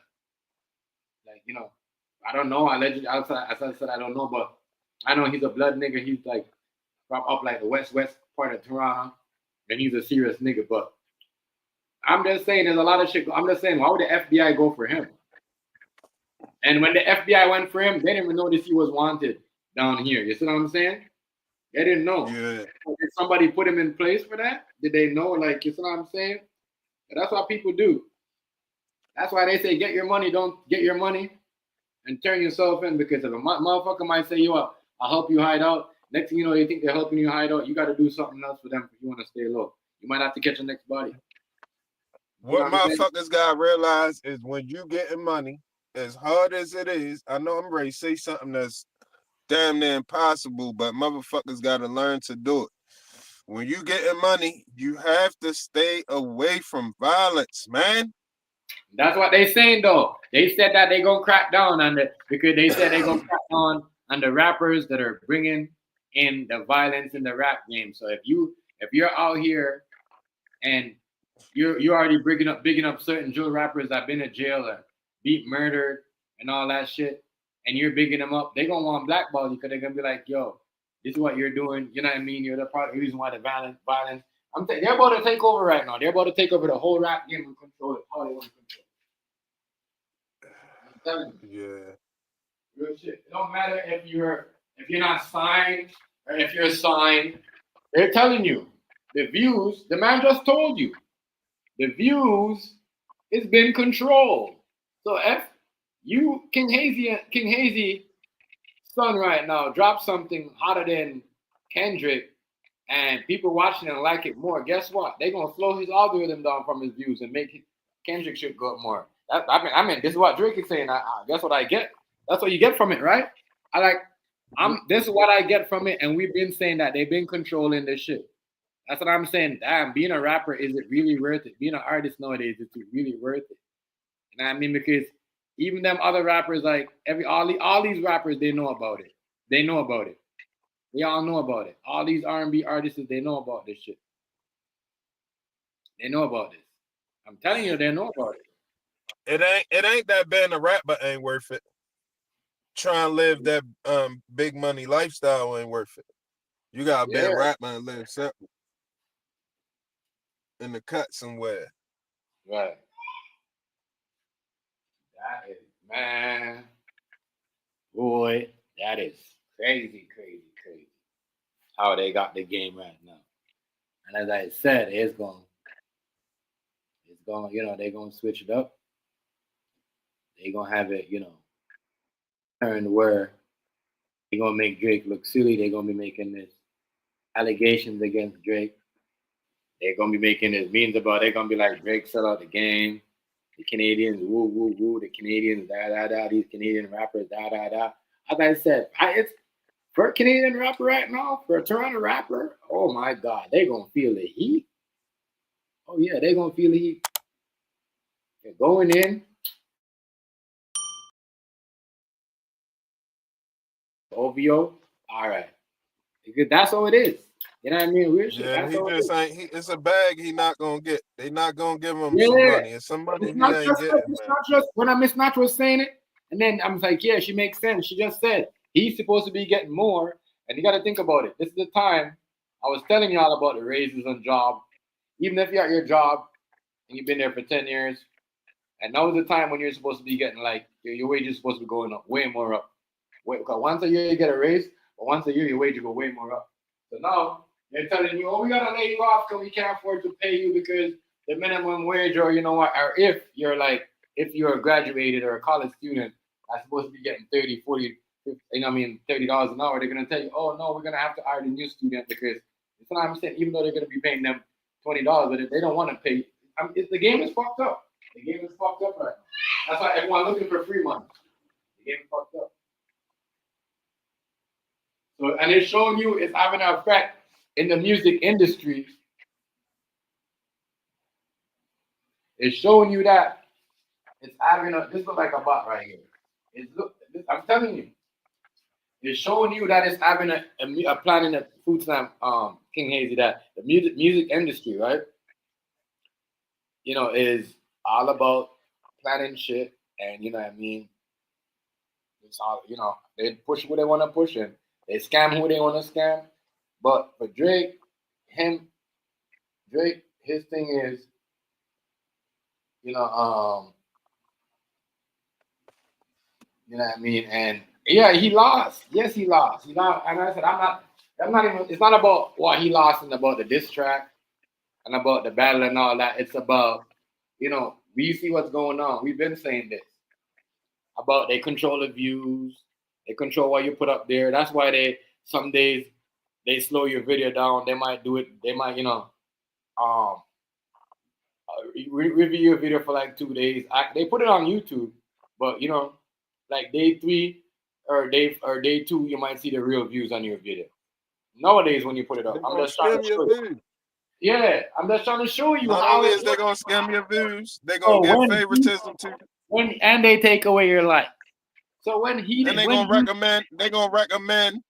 Like, I don't know. As I said, I don't know, but I know he's a blood nigga. He's like from up like the west part of Toronto, and he's a serious nigga. But I'm just saying, there's a lot of shit. I'm just saying, why would the FBI go for him? And when the FBI went for him, they didn't even notice he was wanted down here. You see what I'm saying? They didn't know. Yeah. Did somebody put him in place for that? Did they know? Like, you see what I'm saying? And that's what people do. That's why they say, get your money, don't get your money and turn yourself in, because if a motherfucker might say, I'll help you hide out. Next thing you know, they think they're helping you hide out. You got to do something else for them if you want to stay low. You might have to catch the next body. What motherfuckers got to realize is when you getting money, as hard as it is, I know I'm ready to say something that's damn near impossible, but motherfuckers got to learn to do it. When you getting money, you have to stay away from violence, man. That's what they saying though. They said that they gonna crack down on it because they said they gonna crack down on the rappers that are bringing in the violence in the rap game. So if you're out here and you're already bigging up certain drill rappers that been in jail or beat murdered and all that shit, and you're bigging them up, they gonna want blackball you because they're gonna be like, yo, this is what you're doing. You know what I mean? You're the part of the reason why the violence. They're about to take over right now. They're about to take over the whole rap game and control it. How they want to control it. I'm telling you. Yeah. Real shit. It don't matter if you're not signed or if you're signed. They're telling you the views. The man just told you the views is been controlled. So if you King Hazy son right now drop something hotter than Kendrick and people watching and like it more, guess what? They're gonna slow his algorithm down from his views and make Kendrick should go up more. I mean, this is what Drake is saying. That's what I get. That's what you get from it, right? This is what I get from it, and we've been saying that they've been controlling this shit. That's what I'm saying. Damn, being a rapper, is it really worth it? Being an artist nowadays, is it really worth it? You know what I mean? Because even them other rappers, like all these rappers, they know about it. They know about it. We all know about it. All these R&B artists, they know about this shit. They know about this. I'm telling you, they know about it. It ain't that being a rapper ain't worth it. Trying to live that big money lifestyle ain't worth it. You gotta be a rapper and live simple in the cut somewhere. Right. That is, man, boy, that is crazy. How they got the game right now. And as I said, it's going, you know, they're gonna switch it up. They're gonna have it, you know, turned where they're gonna make Drake look silly. They're gonna be making this allegations against Drake. They're gonna be making this memes about. They're gonna be like, Drake sell out the game. The Canadians, woo woo woo. The Canadians, da da da. These Canadian rappers, da da da. As I said, it's for a Canadian rapper right now, for a Toronto rapper. Oh my God, they're gonna feel the heat. Oh yeah, they're gonna feel the heat. They're going in. OVO, all right. Because that's all it is. You know what I mean? Weird shit. Yeah, That's he all just it is. ain't. It's a bag he not gonna get. They not gonna give him some Yeah. money. And some money It's he not ain't just getting. it's not just when Miss Natch was saying it, and then I'm like, yeah, she makes sense. She just said he's supposed to be getting more, and you got to think about it. This is the time I was telling y'all about the raises on job. Even if you're at your job and you've been there for 10 years, and now is the time when you're supposed to be getting like your wage is supposed to be going up, way more up. Because once a year you get a raise, but once a year your wage will go way more up. So now they're telling you, oh, we gotta lay you off because we can't afford to pay you because the minimum wage, or you know what, or if you're graduated or a college student that's supposed to be getting 30, 40, 50, $30 an hour, they're gonna tell you, oh no, we're gonna have to hire the new student because it's not I'm saying, even though they're gonna be paying them $20, but if they don't want to pay, the game is fucked up. The game is fucked up right now. That's why everyone's looking for free money. The game is fucked up. So, and it's showing you it's having an effect in the music industry. It's showing you that it's having this looks like a bot right here. I'm telling you, it's showing you that it's having a plan in the food stamp, King Hazy, that the music industry, right? You know, is all about planning shit, and you know what I mean. It's all, you know, they push what they want to push, and they scam who they want to scam. But for Drake, his thing is, you know what I mean? And yeah, he lost. Yes, he lost. He lost. And I said, I'm not even, it's not about what he lost and about the diss track and about the battle and all that. It's about, you know, we see what's going on. We've been saying this about they control the views, they control what you put up there. That's why some days they slow your video down. They might do it. They might, you know, review your video for like 2 days. They put it on YouTube, but you know, like day 3 or day 2, you might see the real views on your video. Nowadays, when you put it up, I'm just trying to show you. Yeah, I'm just trying to show you Not how only is they gonna scam your views, they're gonna give favoritism to you. And they take away your life. So when they're gonna recommend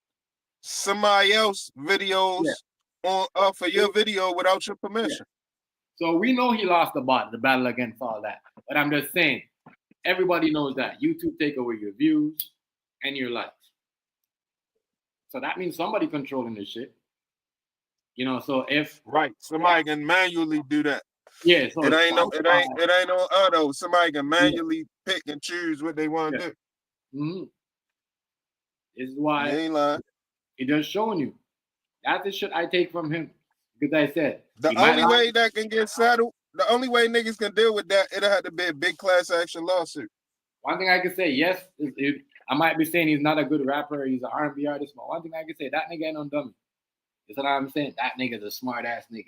somebody else videos for your video without your permission. Yeah. So we know he lost the battle against all that. But I'm just saying, everybody knows that YouTube take away your views and your likes. So that means somebody controlling this shit. You know, so if somebody can manually do that. Yeah, so it ain't no auto. Somebody can manually pick and choose what they want to do. Mm-hmm. This is why you ain't lying. It just showing you. That's the shit I take from him. Because I said the only way that can get settled, the only way niggas can deal with that, it'll have to be a big class action lawsuit. One thing I can say, yes, I might be saying he's not a good rapper, he's an R&B artist, but one thing I can say, that nigga ain't no dummy. That's what I'm saying. That nigga's a smart ass nigga.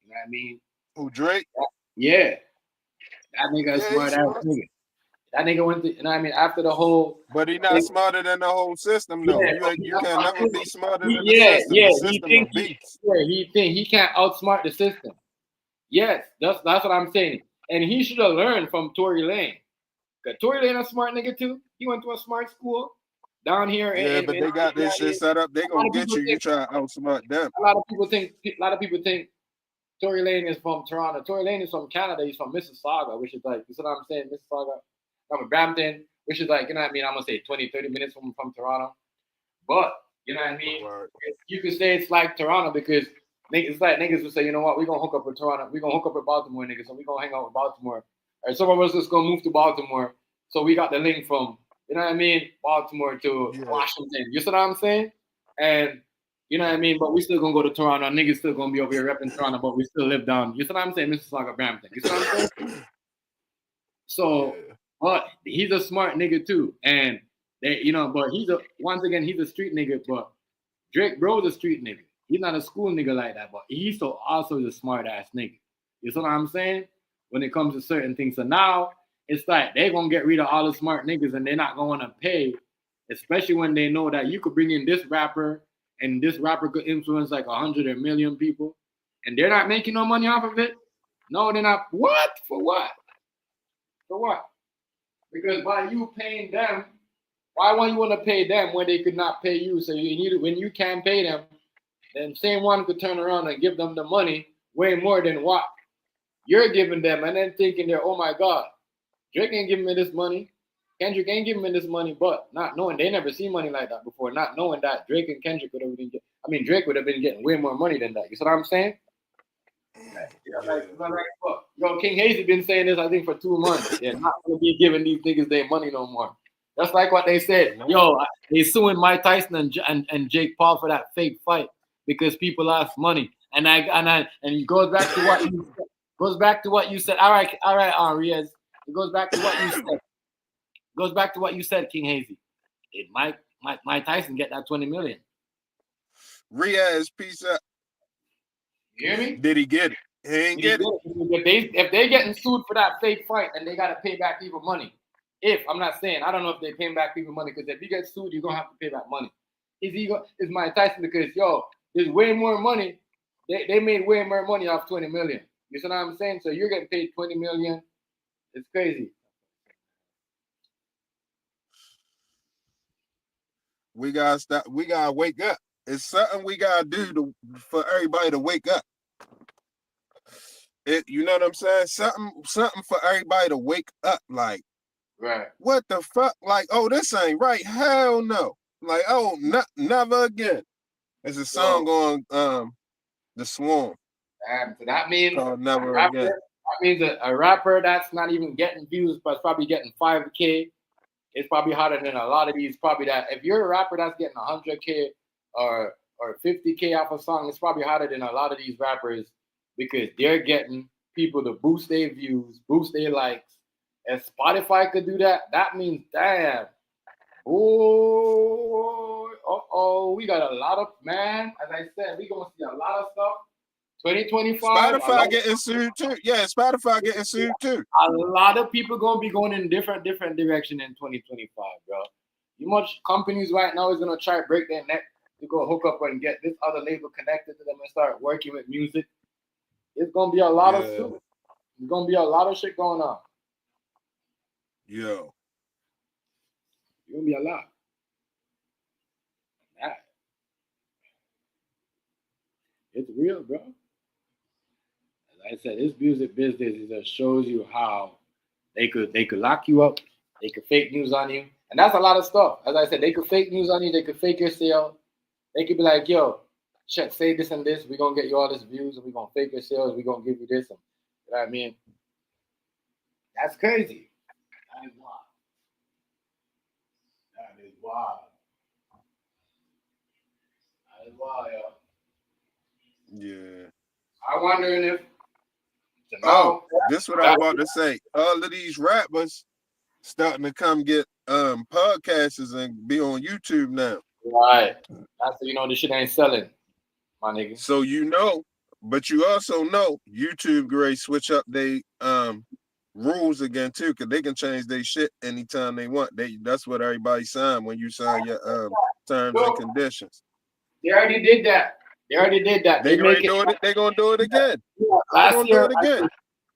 You know what I mean? Who, Drake? Yeah. That nigga a Yeah, smart he's ass smart. nigga. That nigga went to, you know what I mean, after the whole But he not smarter than the whole system, though. yeah, You can never be smarter than the yeah, system. yeah. The He system a think beast. he can't outsmart the system. Yes, that's what I'm saying. And he should have learned from Tory Lane. Cause Tory Lane a smart nigga too. He went to a smart school down here Yeah, but they got this shit set up. They a lot gonna of get people you. You think try to outsmart them. a lot of people think Tory Lane is from Toronto. Tory Lane is from Canada. He's from Mississauga, which is like, you see what I'm saying? Mississauga. I'm Brampton, which is like, you know what I mean? I'm gonna say 20, 30 minutes from Toronto. But you know what I mean? Right. You could say it's like Toronto because it's like niggas would say, you know what, we're gonna hook up with Toronto, we're gonna hook up with Baltimore niggas, so we're gonna hang out with Baltimore. Or some of us just gonna move to Baltimore. So we got the link from, you know what I mean, Baltimore to Washington. You see what I'm saying? And you know what I mean? But we still gonna go to Toronto. Niggas still gonna be over here repping Toronto, but we still live down. You see what I'm saying? Mississauga, Brampton. You see what I'm saying? So, but he's a smart nigga too. And they, you know, but he's a street nigga, but Drake Bro's a street nigga. He's not a school nigga like that, but he's also a smart ass nigga. You see what I'm saying? When it comes to certain things. So now it's like they're gonna get rid of all the smart niggas and they're not gonna pay, especially when they know that you could bring in this rapper and this rapper could influence like 100 or 1 million people and they're not making no money off of it. No, they're not. What? For what? For what? Because by you paying them, why won't you want to pay them when they could not pay you? So you need when you can't pay them, then same one could turn around and give them the money way more than what you're giving them, and then thinking they're, oh my God, Drake ain't giving me this money, Kendrick ain't giving me this money, but not knowing they never seen money like that before, not knowing that Drake and Kendrick would have been Drake would have been getting way more money than that. You see what I'm saying? Yo, King Hazy been saying this, I think, for 2 months. They're not gonna be giving these niggas their money no more. That's like what they said. Yo, they suing Mike Tyson and Jake Paul for that fake fight because people lost money. And it goes back to what you said. All right, Riaz. It goes back to what you said. Goes back to what you said, King Hazy. Did Mike Tyson get that 20 million? Riaz, peace up. You hear me? Did he get it? He ain't get it. If they're getting sued for that fake fight and they got to pay back people money, I'm not saying, I don't know if they're paying back people money, because if you get sued, you're going to have to pay back money. Is Mike Tyson, because, yo, there's way more money. They made way more money off 20 million. You see what I'm saying? So you're getting paid 20 million. It's crazy. We gotta stop. We gotta wake up. It's something we gotta do for everybody to wake up. You know what I'm saying? Something for everybody to wake up. Like, right? What the fuck? Like, oh, this ain't right. Hell no. Like, oh, never again. There's a song going, The Swarm. So that means never again. That means a rapper that's not even getting views, but probably getting 5K. It's probably harder than a lot of these. Probably that if you're a rapper that's getting 100K or 50K off a song, it's probably harder than a lot of these rappers, because they're getting people to boost their views, boost their likes. If Spotify could do that, that means, damn. Oh, we got a lot of, man. As I said, we're going to see a lot of stuff. 2025. Spotify getting sued too. Yeah, Spotify getting sued too. A lot of people going to be going in different direction in 2025, bro. You much companies right now is going to try to break their neck to go hook up and get this other label connected to them and start working with music. It's going to be a lot of shit. It's going to be a lot of shit going on. Yo. It's going to be a lot. It's real, bro. As I said, this music business just shows you how they could lock you up, they could fake news on you, and that's a lot of stuff. As I said, they could fake news on you, they could fake your sale. They could be like, yo, check, say this and this, we're gonna get you all this views, and we're gonna fake your sales, we're gonna give you this. And, you know what I mean? That's crazy. That is wild. That is wild. That is wild, yo. Yeah. I'm wondering if. This is what I was about to say. All of these rappers starting to come get podcasts and be on YouTube now. Right. That's this shit ain't selling, my nigga. So but you also know YouTube great switch up they rules again too, because they can change their shit anytime they want. That's what everybody signed when you sign your terms and conditions. They already did that. They already did that. They make do it. They gonna do it again. Last gonna year, do it again.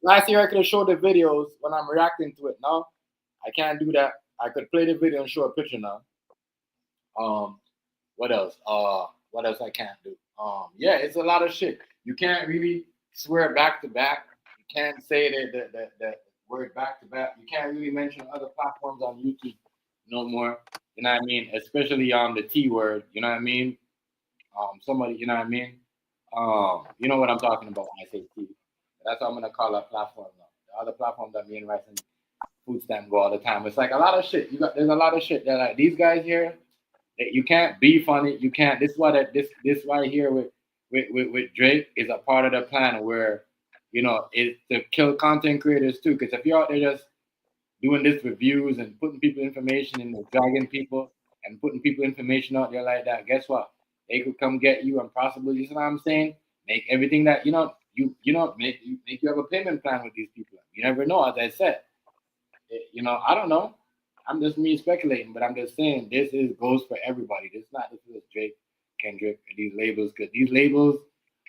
last year I could have showed the videos when I'm reacting to it. Now I can't do that. I could play the video and show a picture now. What else? What else I can't do? Yeah, it's a lot of shit. You can't really swear back to back. You can't say the word back to back. You can't really mention other platforms on YouTube no more. You know what I mean? Especially the T word. You know what I mean? Somebody, you know what I mean? You know what I'm talking about when I say T. That's what I'm gonna call that platform now. The other platforms that me and Rice and Food Stamp go all the time. It's like a lot of shit. There's a lot of shit that like these guys here. You can't beef on it. You can't. This is why this right here with Drake is a part of the plan where, it's to kill content creators too. Because if you're out there just doing this with views and putting people information and dragging people and putting people information out there like that, guess what? They could come get you and possibly, you know what I'm saying? Make everything that make you have a payment plan with these people. You never know, as I said. I don't know. I'm just me speculating, but I'm just saying goes for everybody. This is Drake, Kendrick, these labels, because these labels,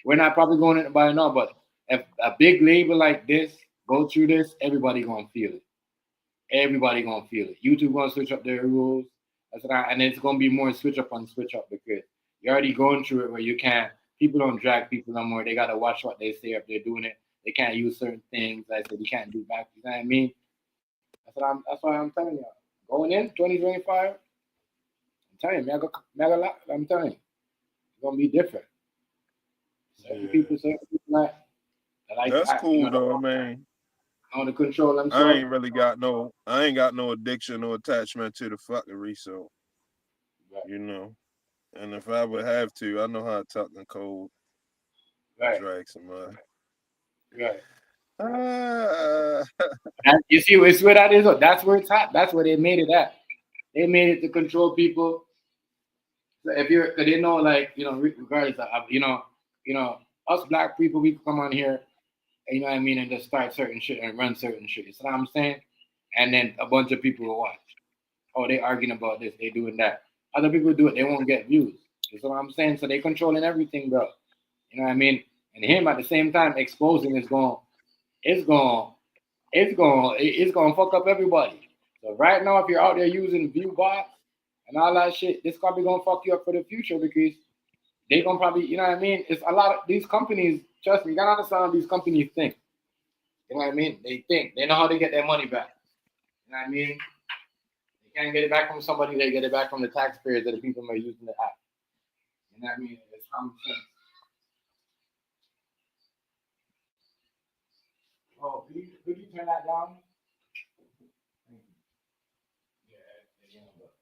we're not probably going in by now, but if a big label like this go through this, everybody gonna feel it. Everybody gonna feel it. YouTube gonna switch up their rules. And it's gonna be more switch up on switch up because you're already going through it where you can't. People don't drag people no more. They gotta watch what they say if they're doing it. They can't use certain things. Like I said, you can't do back. You know what I mean? That's why I'm telling y'all. Going in 2025, I'm telling you, I'm telling you, it's gonna be different. Certain people like that's cool though, man. On the control themselves. I ain't got no addiction or attachment to the fuckery, so right. And if I would have to, I know how to talk in code. Right. Drag some money. Right. You see, it's where that is. That's where it's at. That's where they made it at. They made it to control people. So if they know, regardless of, us black people, we come on here, you know what I mean, and just start certain shit and run certain shit. You know what I'm saying? And then a bunch of people will watch. Oh, they arguing about this, they doing that. Other people do it, they won't get views. You know what I'm saying? So they controlling everything, bro. You know what I mean? And him at the same time exposing it's gonna fuck up everybody. So right now, if you're out there using view bots and all that shit, this probably gonna fuck you up for the future because they gonna probably, you know what I mean? It's a lot of these companies, trust me, you gotta understand how these companies think. You know what I mean? They think. They know how to get their money back. You know what I mean? They can't get it back from somebody, they get it back from the taxpayers that the people are using the app. You know what I mean? It's common sense. Oh, could you turn that down?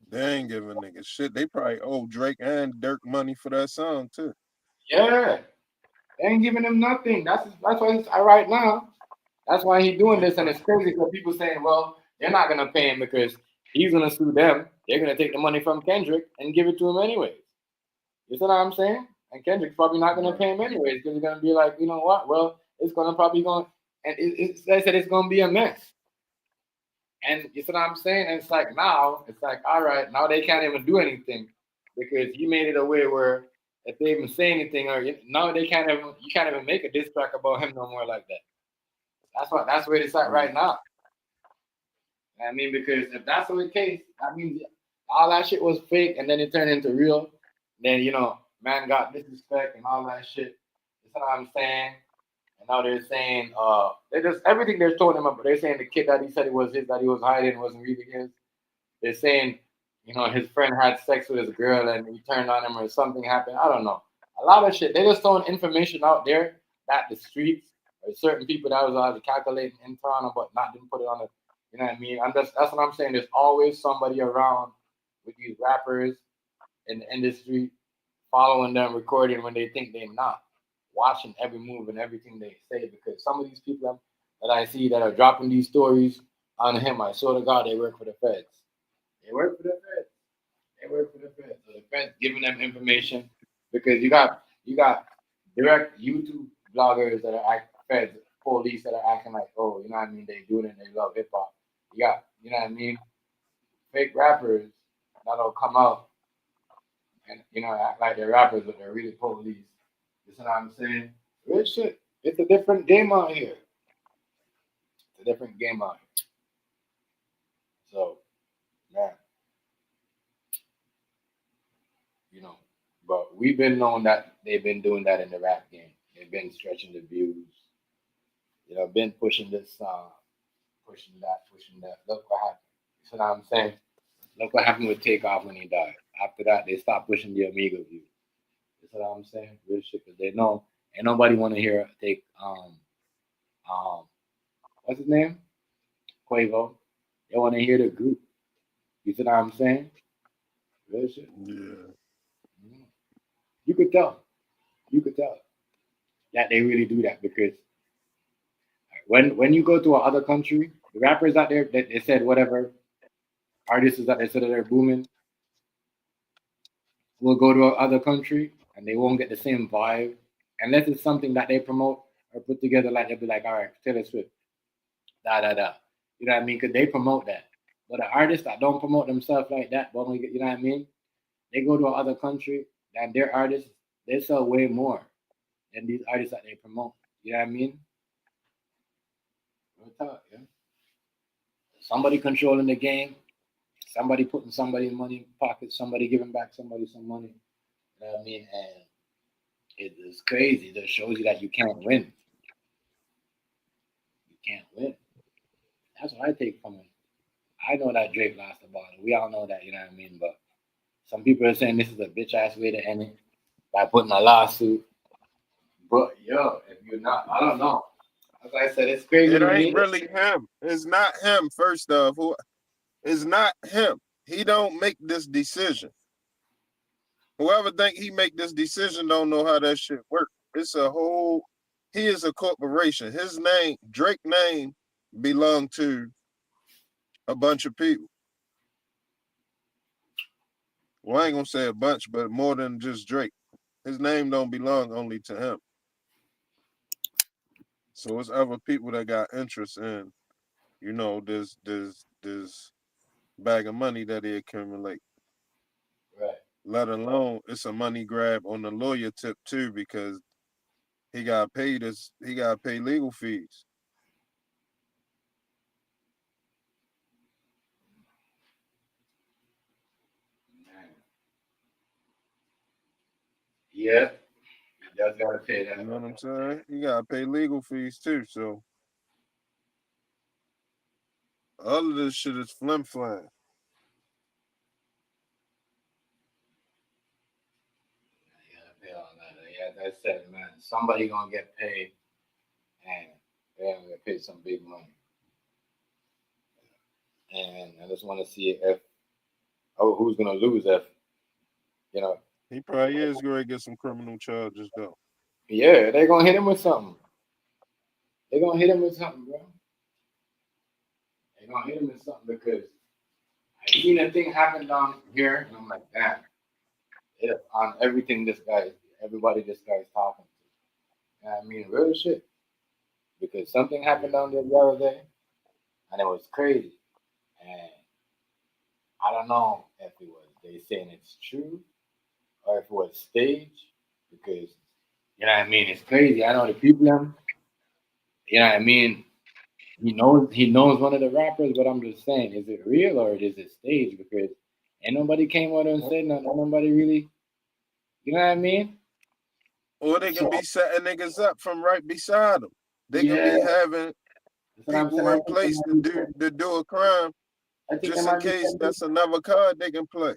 They ain't giving niggas shit. They probably owe Drake and Dirk money for that song too. Yeah, they ain't giving him nothing. That's why it's right now. That's why he's doing this, and it's crazy because people saying, well, they're not gonna pay him because he's gonna sue them. They're gonna take the money from Kendrick and give it to him anyways. You see what I'm saying? And Kendrick's probably not gonna pay him anyways because he's gonna be like, you know what? Well, it's gonna probably go, and they said it's gonna be a mess. And you see what I'm saying? And it's like now, it's like, all right, now they can't even do anything because you made it a way where if they even say anything or now you can't even make a diss track about him no more like that. That's where it's at right now. I mean, because if that's the case, that means all that shit was fake and then it turned into real. Then man got disrespect and all that shit. You see what I'm saying? And now they're saying, they just everything they're told him about. They're saying the kid that he said it was his, that he was hiding, wasn't really his. They're saying, his friend had sex with his girl and he turned on him or something happened. I don't know. A lot of shit. They just throwing information out there that the streets or certain people that was calculating in Toronto, but didn't put it on the. You know what I mean? That's what I'm saying. There's always somebody around with these rappers in the industry, following them, recording when they think they're not. Watching every move and everything they say because some of these people that I see that are dropping these stories on him, I swear to God, they work for the feds. They work for the feds. So the feds giving them information because you got direct YouTube bloggers that are feds police that are acting like, oh, you know what I mean, they do it and they love hip hop. Yeah, you know what I mean? Fake rappers that'll come out and act like they're rappers, but they're really police. You see what I'm saying? Real shit. It's a different game out here. It's a different game out here. So, man, you know, but we've been knowing that they've been doing that in the rap game. They've been stretching the views. Been pushing this song, pushing that, pushing that. Look what happened. You see what I'm saying? Look what happened with Takeoff when he died. After that, they stopped pushing the Amiga view. You see what I'm saying? Real shit, because they know ain't nobody want to hear take what's his name? Quavo. They want to hear the group. You see what I'm saying? Real shit. Yeah. You could tell. You could tell that they really do that because when you go to another country, the rappers out there that they said whatever artists that they said that they're booming will go to another country and they won't get the same vibe unless it's something that they promote or put together. Like they'll be like, all right, Taylor Swift, da da da. You know what I mean? Because they promote that. But the artists that don't promote themselves like that, but you know what I mean? They go to another country and their artists they sell way more than these artists that they promote. You know what I mean? Real talk, yeah. Somebody controlling the game, somebody putting somebody's money in pocket, somebody giving back somebody some money. You know what I mean? And it is crazy. It just shows you that you can't win. You can't win. That's what I take from it. I know that Drake lost the ball. We all know that, you know what I mean? But some people are saying this is a bitch ass way to end it by putting a lawsuit. But yo, if you're not, I don't know. As I said, it's crazy It to ain't me. really him. It's not him, first off. It's not him. He don't make this decision. Whoever think he make this decision don't know how that shit work. It's a whole. He is a corporation. His name, Drake name, belong to a bunch of people. Well, I ain't gonna say a bunch, but more than just Drake. His name don't belong only to him. So it's other people that got interest in, this bag of money that they accumulate. Right. Let alone it's a money grab on the lawyer tip too, because he got paid he got to pay legal fees. Man. Yeah, you just gotta pay that. You know what I'm saying? You got to pay legal fees too. So all of this shit is flim flam. You gotta pay all that. Yeah, that's it, man. Somebody gonna get paid, and they're gonna get paid some big money. And I just want to see if who's gonna lose if you know. He probably is going to get some criminal charges though. Yeah, they're gonna hit him with something. They're gonna hit him with something, bro. They're gonna hit him with something because I seen a thing happen down here, and I'm like, damn. On everything everybody this guy's talking to. And I mean, real shit. Because something happened down there the other day, and it was crazy. And I don't know if it was they saying it's true or if it was staged. Because you know what I mean, it's crazy. I know the people them. You know what I mean. He knows one of the rappers, but I'm just saying, is it real or is it staged? Because ain't nobody came out and said nothing. Nobody really, you know what I mean? Or they can So be setting niggas up from right beside them. They can yeah, be having that's what I'm saying. people in place to do a crime I think they just in might be case setting that's another card they can play.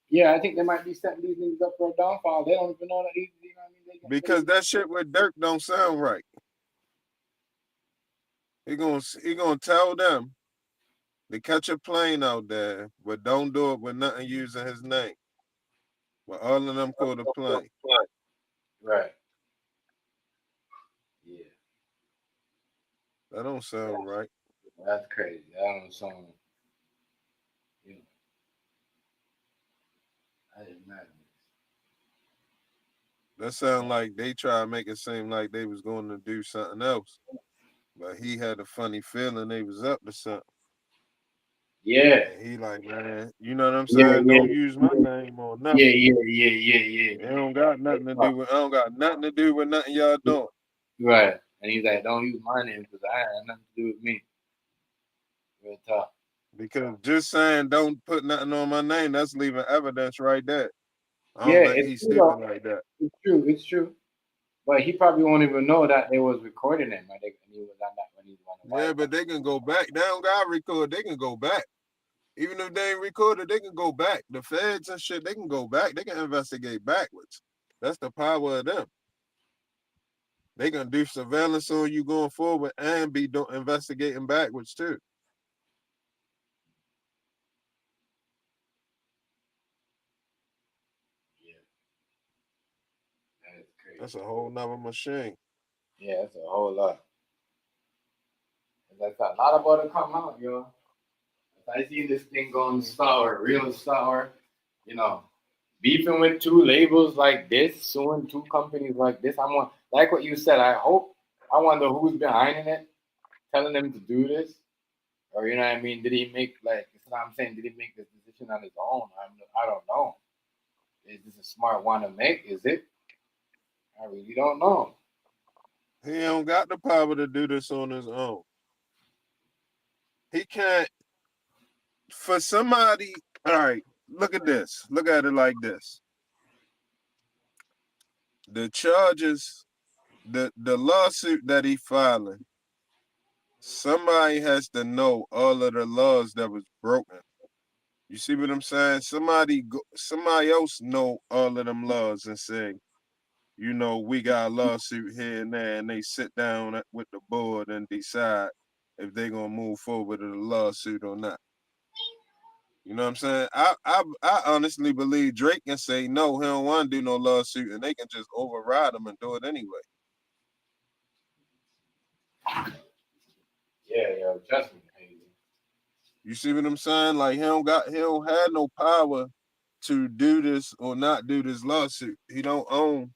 yeah, I think they might be setting these niggas up for a downfall. They don't even know that these, you know what I mean? Because that shit with Dirk don't sound right. He gonna tell them to catch a plane out there, but don't do it with nothing using his name. But all of them caught a plane. Right. Yeah, That don't sound right. that's crazy. I don't sound, you know, that is madness. That sound like they try to make it seem like they was going to do something else But he had a funny feeling they was up to something. Yeah. And he like, man, you know what I'm Yeah, saying? yeah, Don't use my name or yeah, nothing. yeah. It don't got nothing to do with. I don't got nothing to do with nothing y'all doing. Right. And he's like, don't use my name because I had nothing to do with me. Real tough. Because just saying don't put nothing on my name, that's leaving evidence right there. I Yeah, don't think it's he's true stupid though. like that. It's true. It's true. But he probably won't even know that they was recording him. Right? And he was on that when he was on the Yeah, White but they can go back. They don't got record. They can go back. Even if they ain't recorded, they can go back. The feds and shit, they can go back. They can investigate backwards. That's the power of them. They gonna do surveillance on you going forward and be investigating backwards too. Yeah, that is crazy. That's a whole nother machine. Yeah, that's a whole lot. That's a lot about to come out, yo. I see this thing going sour, real sour. You know, beefing with two labels like this, suing two companies like this. Like what you said. I wonder who's behind it, telling them to do this, or you know what I mean? Did he make like? That's what I'm saying. Did he make this decision on his own? I don't know. Is this a smart one to make? Is it? I really don't know. He don't got the power to do this on his own. He can't. For somebody, all right. Look at this. Look at it like this. The charges, the lawsuit that he filing. Somebody has to know all of the laws that was broken. You see what I'm saying? Somebody else know all of them laws and say, you know, we got a lawsuit here and there, and they sit down with the board and decide if they're gonna move forward with the lawsuit or not. You know what I'm saying? I honestly believe Drake can say no, he don't want to do no lawsuit, and they can just override him and do it anyway. Yeah, trust me. You see what I'm saying? Like he don't have no power to do this or not do this lawsuit. He don't own.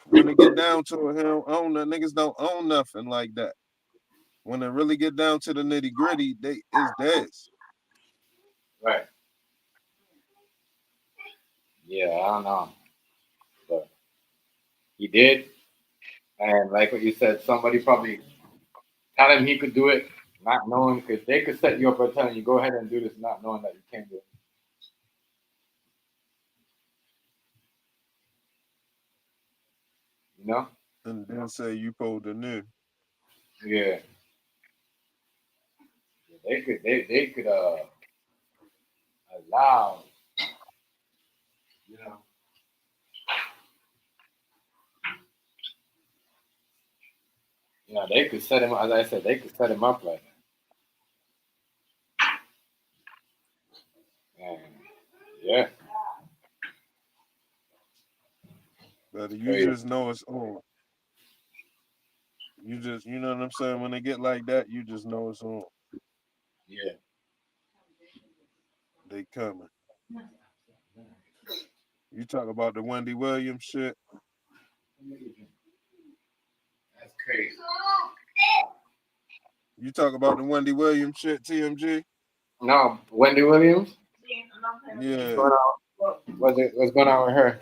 When it get down to it, he don't own. The niggas don't own nothing like that. When it really get down to the nitty gritty, it's theirs. Right. Yeah, I don't know. But he did. And like what you said, somebody probably tell him he could do it, not knowing, because they could set you up by telling you, go ahead and do this, not knowing that you can't do it. You know? And then say you pulled the new. Yeah. They could allow, you know, they could set him, as I said, they could set him up like that. And yeah, But you crazy. just know it's on. You know what I'm saying? When they get like that, you just know it's on. Yeah. They coming. You talk about the Wendy Williams shit. That's crazy. You talk about the Wendy Williams shit, TMG. No, Wendy Williams? What's Yeah, going on? What's going on with her?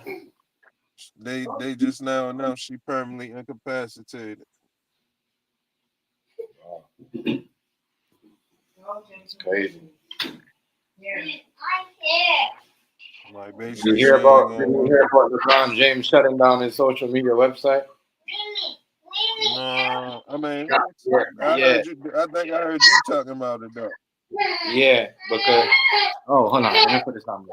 they just now announced she permanently incapacitated. Oh, it's crazy. Like Did you basically hear she ain't about gonna did you work. hear about LeBron James shutting down his social media website? Nah, I mean, Yeah, I yeah, heard you. I think I heard you talking about it though. yeah. Because hold on, let me put this on.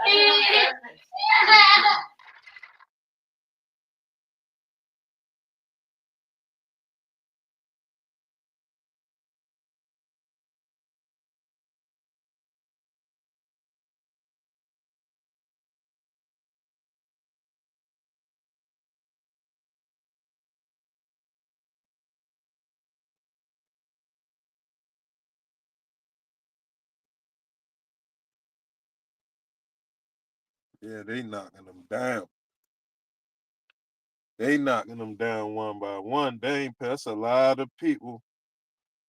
Yeah, they knocking them down. They knocking them down one by one. They ain't that's a lot of people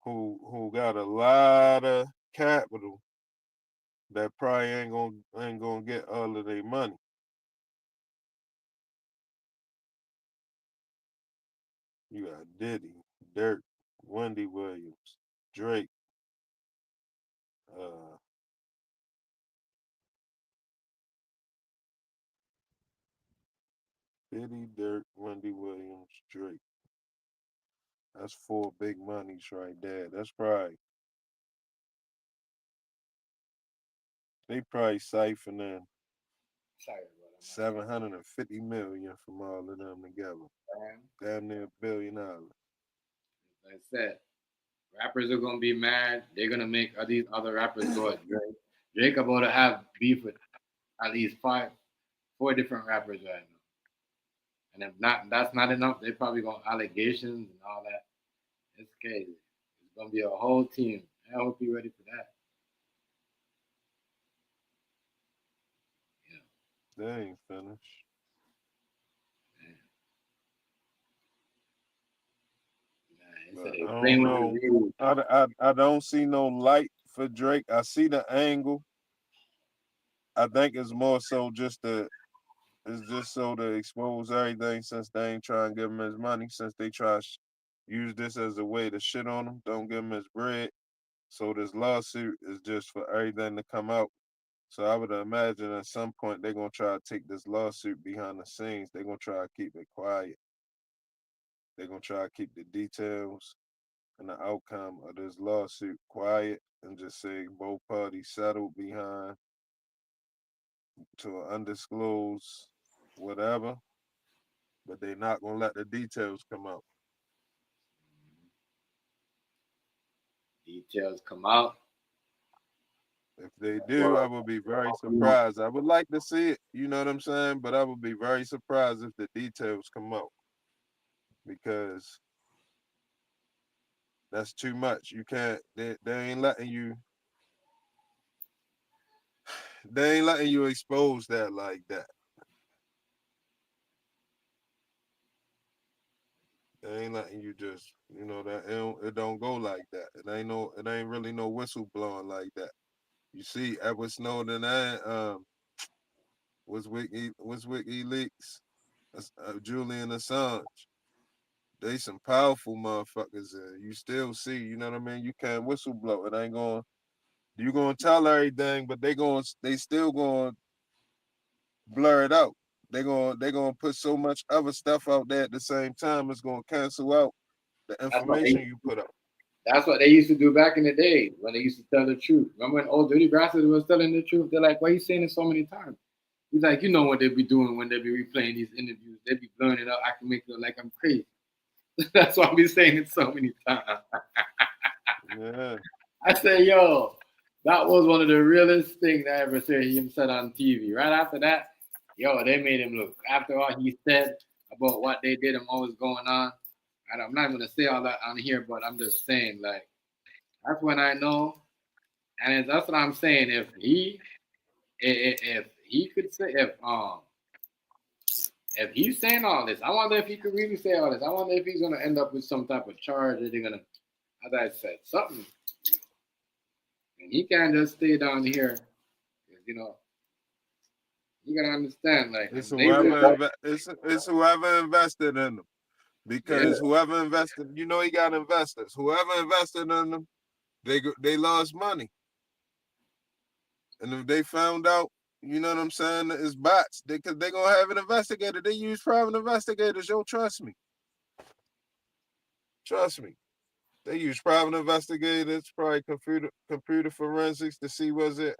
who got a lot of capital that probably ain't gonna get all of their money. You got Diddy, Dirk, Wendy Williams, Drake, uh, Diddy, Dirk, Wendy Williams, Drake. That's 4 big monies right there. That's probably they probably siphoning Sorry, 750 million from all of them together. Damn near $1 billion. Like I said, rappers are gonna be mad. They're gonna make all these other rappers go at Drake. Drake about to have beef with at least 4 different rappers right now. And if not, that's not enough. They probably gonna allegations and all that. It's crazy. It's gonna be a whole team. I hope you're ready for that. They ain't finished. But I don't know. I don't see no light for Drake. I see the angle. I think it's more so it's just so to expose everything since they ain't trying to give him his money, since they try to use this as a way to shit on him, don't give him his bread. So this lawsuit is just for everything to come out. So I would imagine at some point they're gonna try to take this lawsuit behind the scenes. They're gonna try to keep it quiet. They're gonna try to keep the details and the outcome of this lawsuit quiet and just say both parties settled behind to an undisclosed whatever, but they're not gonna let the details come out. Details come out. If they do, I would be very surprised. I would like to see it, you know what I'm saying? But I would be very surprised if the details come out because that's too much. You can't. They ain't letting you. They ain't letting you expose that like that. They ain't letting you just, that it don't go like that. It ain't really no whistle blowing like that. You see, Edward Snowden and was WikiLeaks, Julian Assange. They some powerful motherfuckers. You still see, you know what I mean? You can't whistle blow. It ain't going. You gonna tell everything, but they still gonna blur it out. They gonna put so much other stuff out there at the same time. It's gonna cancel out the That's what they information you put up. that's what they used to do back in the day when they used to tell the truth. Remember when old dirty bastards was telling the truth? They're like, why are you saying it so many times? He's like, you know what they be doing when they be replaying these interviews. They be blurring it out. I can make it look like I'm crazy. That's why I be saying it so many times. Yeah. I say, yo, that was one of the realest things I ever heard him said on TV. Right after that, yo, they made him look. After all he said about what they did and what was going on, and I'm not gonna say all that on here, but I'm just saying, like, that's when I know, and that's what I'm saying. If he could say if he's saying all this, I wonder if he could really say all this. I wonder if he's gonna end up with some type of charge that they're gonna, as I said, something. And he can't just stay down here, you know. You gotta understand, like It's they will, it's whoever invested in them. yeah. Because whoever invested, he got investors. Whoever invested in them, they lost money. And if they found out, you know what I'm saying, it's bots, they gonna have it investigated. They use private investigators. Yo, trust me. Trust me. They use private investigators, probably computer forensics to see was it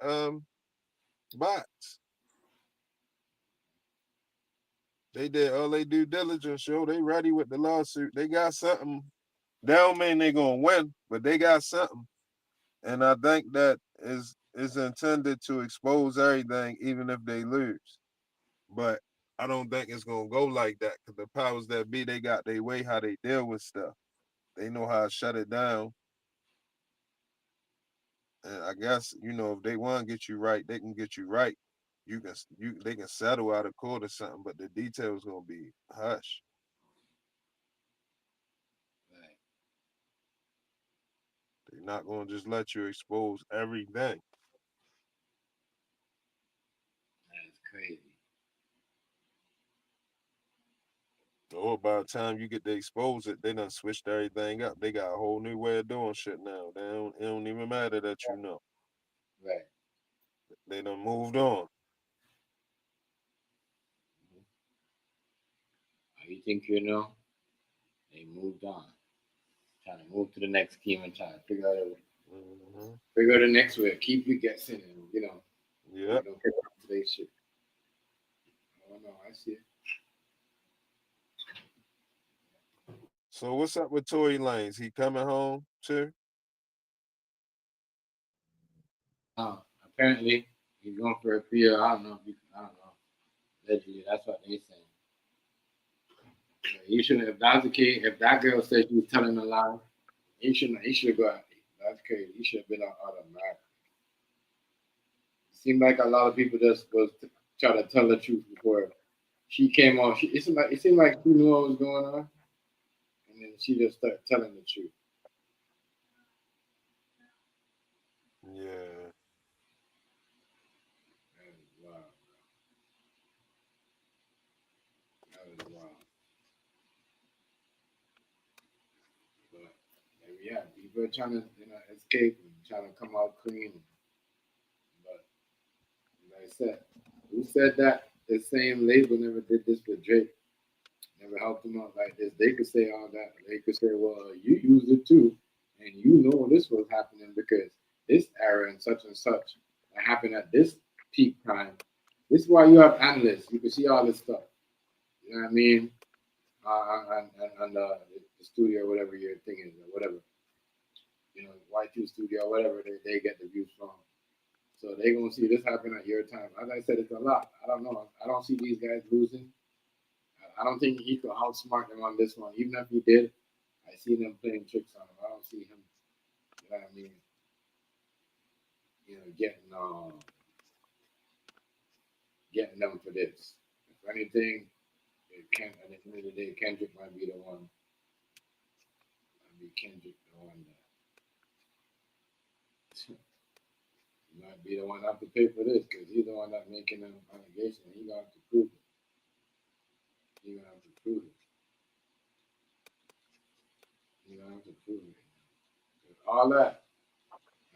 bots. They did all they due diligence, yo. They ready with the lawsuit. They got something. That don't mean they gonna win, but they got something. And I think that is intended to expose everything, even if they lose. But I don't think it's gonna go like that because the powers that be, they got their way how they deal with stuff. They know how to shut it down. And I guess, if they want to get you right, they can get you right. They can settle out of court or something, but the details gonna be hush. Not gonna just let you expose everything. That's crazy. Or by the time you get to expose it, they done switched everything up. They got a whole new way of doing shit now. It don't even matter that you know. Right. They done moved on. You think you know? They moved on. Trying to move to the next scheme and trying to figure out the next way. Keep you guessing and Yeah. don't pick up today's shit. Oh no, I see it. So what's up with Tory Lanez? He coming home too? Apparently he's going for a PR. I don't know. Allegedly, that's what they saying. You shouldn't. If that's the case, if that girl said she was telling a lie, he shouldn't. He should go out. That's crazy. He should have been out of America. It seemed like a lot of people just was try to tell the truth before she came on. It seemed like she knew what was going on, and then she just started telling the truth. Yeah. That was wild. But yeah, people are trying to escape and trying to come out clean. But like I said, who said that the same label never did this with Drake? Never helped him out like this. They could say all that. They could say, well, you used it too, and you know this was happening because this era and such that happened at this peak time. This is why you have analysts. You can see all this stuff. You know what I mean? On the studio, whatever your thing is, or whatever. Y2 studio, whatever they get the views from. So they gonna see this happen at your time. As I said, it's a lot. I don't know. I don't see these guys losing. I don't think he could outsmart them on this one. Even if he did, I see them playing tricks on him. I don't see him, you know what I mean, getting them for this. If anything, at the end of the day, Kendrick might be the one. He might be the one have to pay for this because he's the one that's making them allegations. He's gonna have to prove it. All that.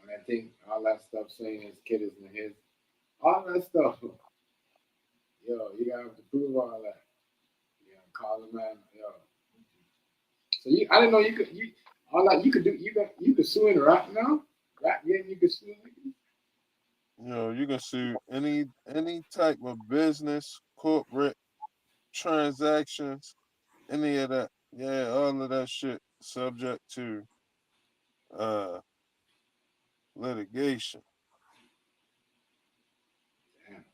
And I think all that stuff saying his kid isn't his, all that stuff. Yo, you gotta have to prove all that. You gotta call the man. Yo. So I didn't know you could do. You could sue in rap now. Rap game, you could sue. You can sue any type of business, corporate transactions, any of that. Yeah, all of that shit subject to litigation. Damn.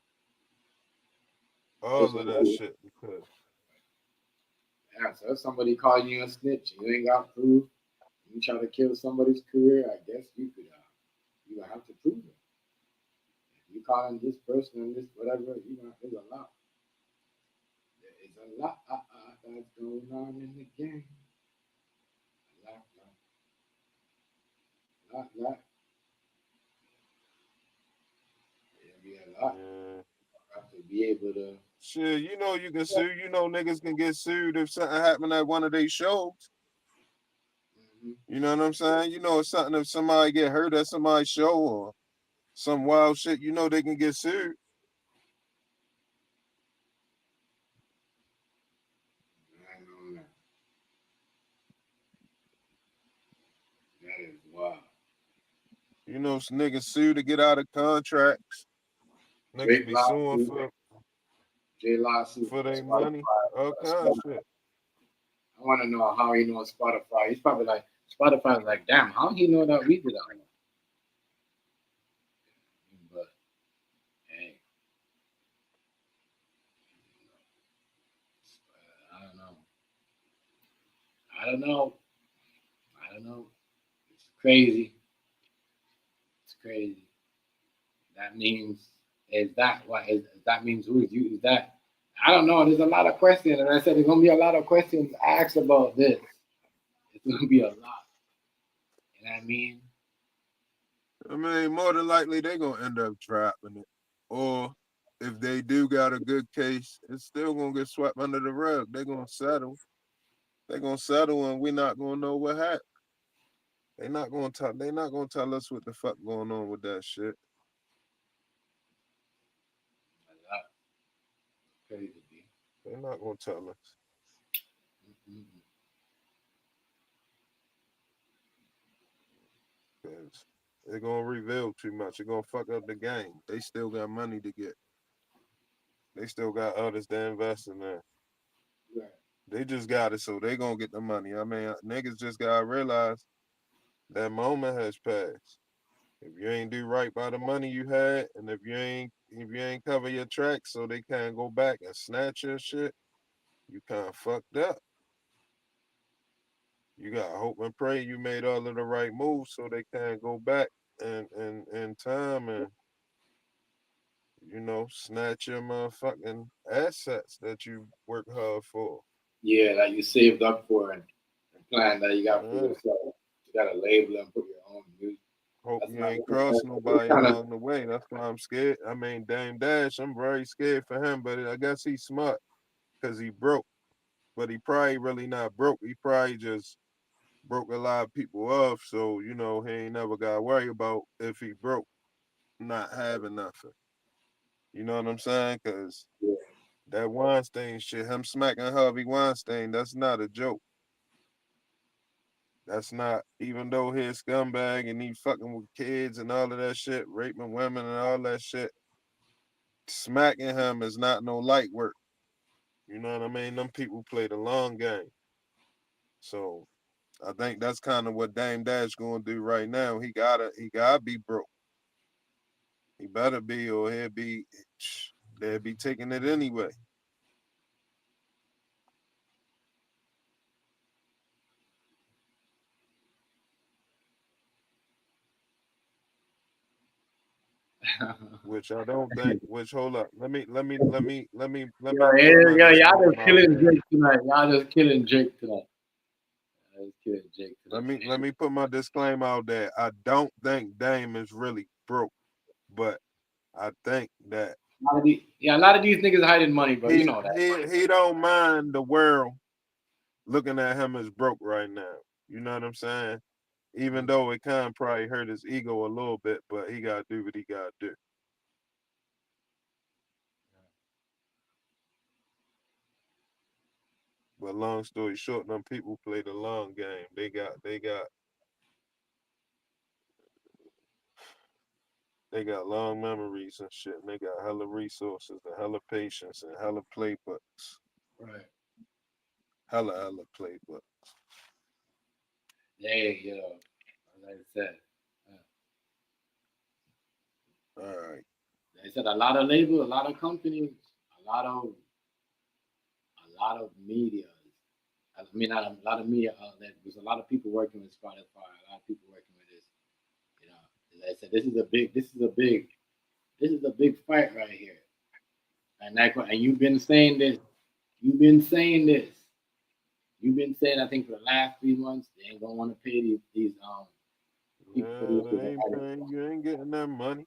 All of that shit because So if somebody calling you a snitch, you ain't got proof. You try to kill somebody's career, I guess you could. You have to prove it. If you calling this person and this whatever, there's a lot. There is a lot that's going on in the game. A lot. It'll be a lot. yeah. Have to be able to. Shit, you can sue. Niggas can get sued if something happened at one of their shows. Mm-hmm. You know what I'm saying? It's something if somebody get hurt at somebody's show or some wild shit, they can get sued. I know that. That is wild. Niggas sue to get out of contracts. Niggas be suing for their money. All kinds of shit. I want to know how he knows Spotify. He's probably like, Spotify's like, damn, how he know that we did that? But, hey. I don't know. It's crazy. That means, that means who is you? Is that, I don't know. There's a lot of questions. And I said, there's going to be a lot of questions asked about this. It's going to be a lot. You know what I mean? I mean, more than likely they gonna end up dropping it, or if they do got a good case, it's still gonna get swept under the rug. They're gonna settle. They're gonna settle, and we're not gonna know what happened. They're not gonna tell. They're not gonna tell us what the fuck going on with that shit. Crazy, B. They're not gonna tell us. Mhm. Cause they're gonna reveal too much. They're gonna fuck up the game. They still got money to get. They still got others to invest in there. Right. They just got it, so they gonna get the money. I mean, niggas just gotta realize that moment has passed. If you ain't do right by the money you had, and if you ain't cover your tracks, so they can't go back and snatch your shit, you kind of fucked up. You gotta hope and pray you made all of the right moves, so they can't go back and time and snatch your motherfucking assets that you work hard for. Yeah, like you saved up for and planned that you got for Yeah. yourself. You got to label and put your own music. Hope That's you not ain't what cross that's nobody kinda, along the way. That's why I'm scared. I mean, Dame Dash, I'm very scared for him, but I guess he's smart because he broke. But he probably really not broke. He probably just broke a lot of people off. So, he ain't never got to worry about if he broke not having nothing. You know what I'm saying? Because yeah. that Weinstein shit, him smacking Harvey Weinstein, that's not a joke. That's not, even though he's a scumbag and he fucking with kids and all of that shit, raping women and all that shit, smacking him is not no light work. You know what I mean? Them people play the long game. So I think that's kind of what Dame Dash gonna do right now. He gotta be broke. He better be, or they'll be taking it anyway. Which I don't think. Which hold up. Let me put my Y'all just disclaimer out killing there. Jake tonight. Y'all just killing Jake tonight. Y'all just killing Jake tonight. Let me put my disclaimer out there. I don't think Dame is really broke, but I think that A lot of these niggas hiding money, bro. You he know that. he don't mind the world looking at him as broke right now. You know what I'm saying? Even though it kind of probably hurt his ego a little bit, but he gotta do what he gotta do. But long story short, them people play the long game. They got long memories and shit, and they got hella resources and hella patience and hella playbooks. Right. Hella playbook. Yeah, like I said. All right. They said a lot of labels, a lot of companies, a lot of media. I mean, not a lot of media outlets. There's a lot of people working with Spotify. A lot of people working with this. You know, as I said, this is a big fight right here. And you've been saying this. You've been saying this. You've been saying, I think, for the last 3 months, they ain't gonna want to pay these people for Yeah, this. they ain't paying. You ain't getting that money.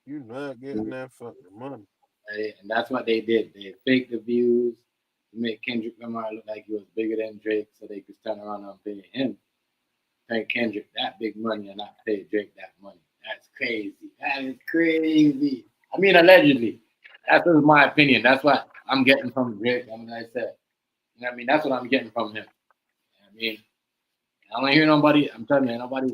You not getting that fucking money. And that's what they did. They faked the views to make Kendrick Lamar look like he was bigger than Drake, so they could turn around and pay Kendrick that big money and not pay Drake that money. That's crazy. That is crazy. I mean, allegedly. That's just my opinion. That's what I'm getting from Drake. I mean, like I said, you know what I mean? That's what I'm getting from him. I mean, I don't hear nobody. I'm telling you, nobody. I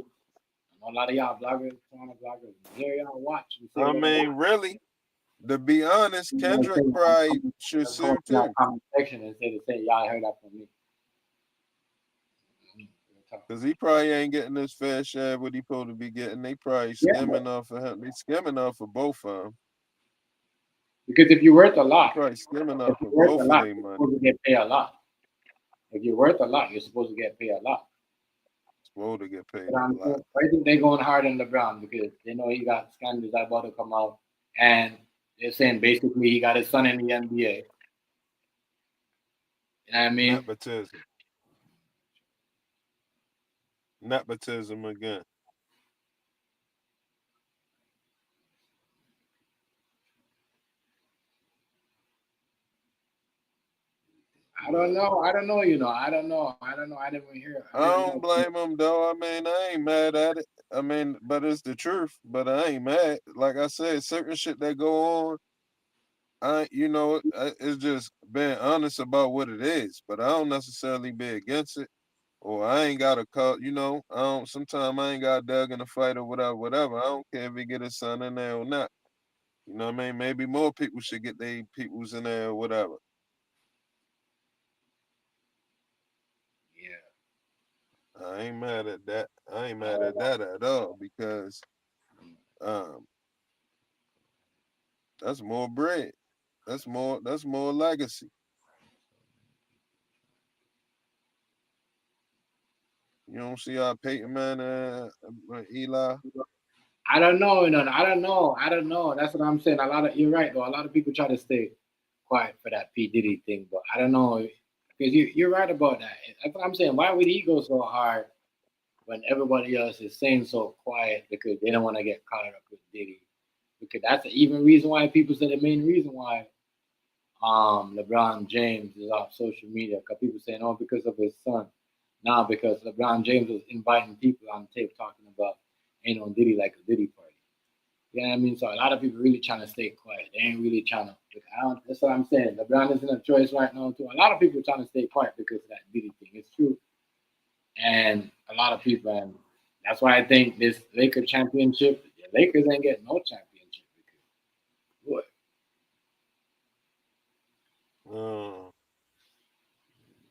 know a lot of y'all bloggers, Toronto bloggers, there y'all watch and say I whatever. mean, really, to be honest, You know, Kendrick probably should go sue to that too. comment section and say the same. Y'all heard that from me. Cause he probably ain't getting his fair share of what he supposed to be getting. They probably Yeah, skimming off of him. They skimming off of both of them. because if you're worth a They lot, probably skimming if off you're of worth a both of lot, their you're money. supposed to get paid a lot. If you're worth a lot, you're supposed to get paid a lot. Supposed to get paid But a lot. I think they're going hard on LeBron because they know he got scandals about to come out, and they're saying basically he got his son in the NBA. You know what I mean? Nepotism. Nepotism again. I don't know. I don't know. You know. I don't know. I don't know. I didn't hear. I don't blame him though. I mean, I ain't mad at it. I mean, but it's the truth. But I ain't mad. Like I said, certain shit that go on, it's just being honest about what it is. But I don't necessarily be against it, or I ain't got to call. I don't. Sometimes I ain't got dug in a fight or whatever, whatever. I don't care if he get his son in there or not. You know what I mean? Maybe more people should get their peoples in there or whatever. Yeah. I ain't mad at that. I ain't mad at that at all because um that's more bread. That's more legacy. You don't see how Peyton Man Eli. I don't know. You know. I don't know. I don't know. That's what I'm saying. You're right though. A lot of people try to stay quiet for that P Diddy thing, but I don't know because you're right about that. That's what I'm saying. Why would he go so hard when everybody else is saying so quiet because they don't want to get caught up with Diddy? Because that's the even reason why people say the main reason why LeBron James is off social media because people saying, oh, because of his son. Now because LeBron James was inviting people on tape talking about ain't no Diddy like a Diddy party. You know what I mean? So a lot of people really trying to stay quiet. They ain't really trying to. That's what I'm saying. LeBron isn't a choice right now too. A lot of people are trying to stay quiet because of that Diddy thing. It's true, and a lot of people, and that's why I think this Lakers championship, the Lakers ain't getting no championship because what?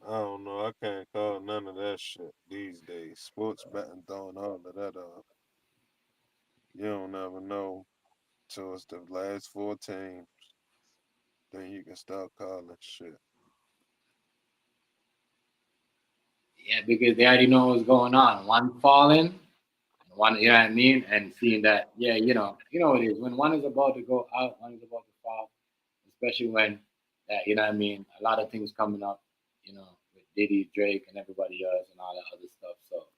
I don't know. I can't call none of that shit these days. Sports betting throwing all of that off. You don't ever know till it's the last 4 teams. Then you can start calling shit. Yeah, because they already know what's going on. One falling, one, you know what I mean, and seeing that, yeah, you know what it is. When one is about to go out, one is about to fall, especially when that, you know what I mean, a lot of things coming up, with Diddy, Drake, and everybody else, and all that other stuff. So,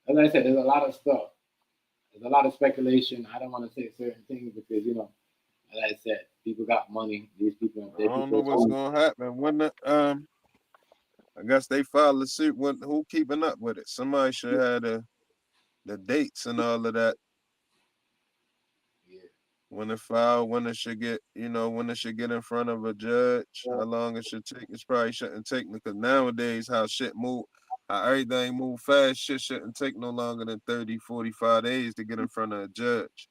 as I said, there's a lot of stuff. There's a lot of speculation. I don't want to say certain things because, as I said, people got money. These people, I don't know what's gonna happen when I guess they filed a suit. Who keeping up with it? Somebody should have the dates and all of that. Yeah. When it filed, when it should get, when it should get in front of a judge, how long it should take. It probably shouldn't take because nowadays how shit move, how everything move fast, shit shouldn't take no longer than 30, 45 days to get in front of a judge.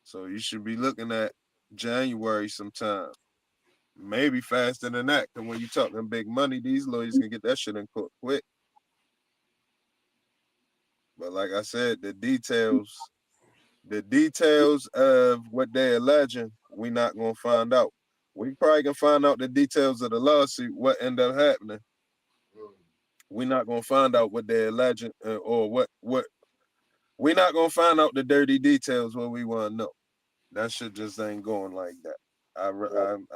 So you should be looking at January sometime. Maybe faster than that, because when you're talking big money, these lawyers can get that shit in court quick. But like I said, the details of what they're alleging, we're not gonna find out. We probably can find out the details of the lawsuit, what ended up happening. We're not gonna find out what they're alleging or what. We're not gonna find out the dirty details what we want to know. That shit just ain't going like that.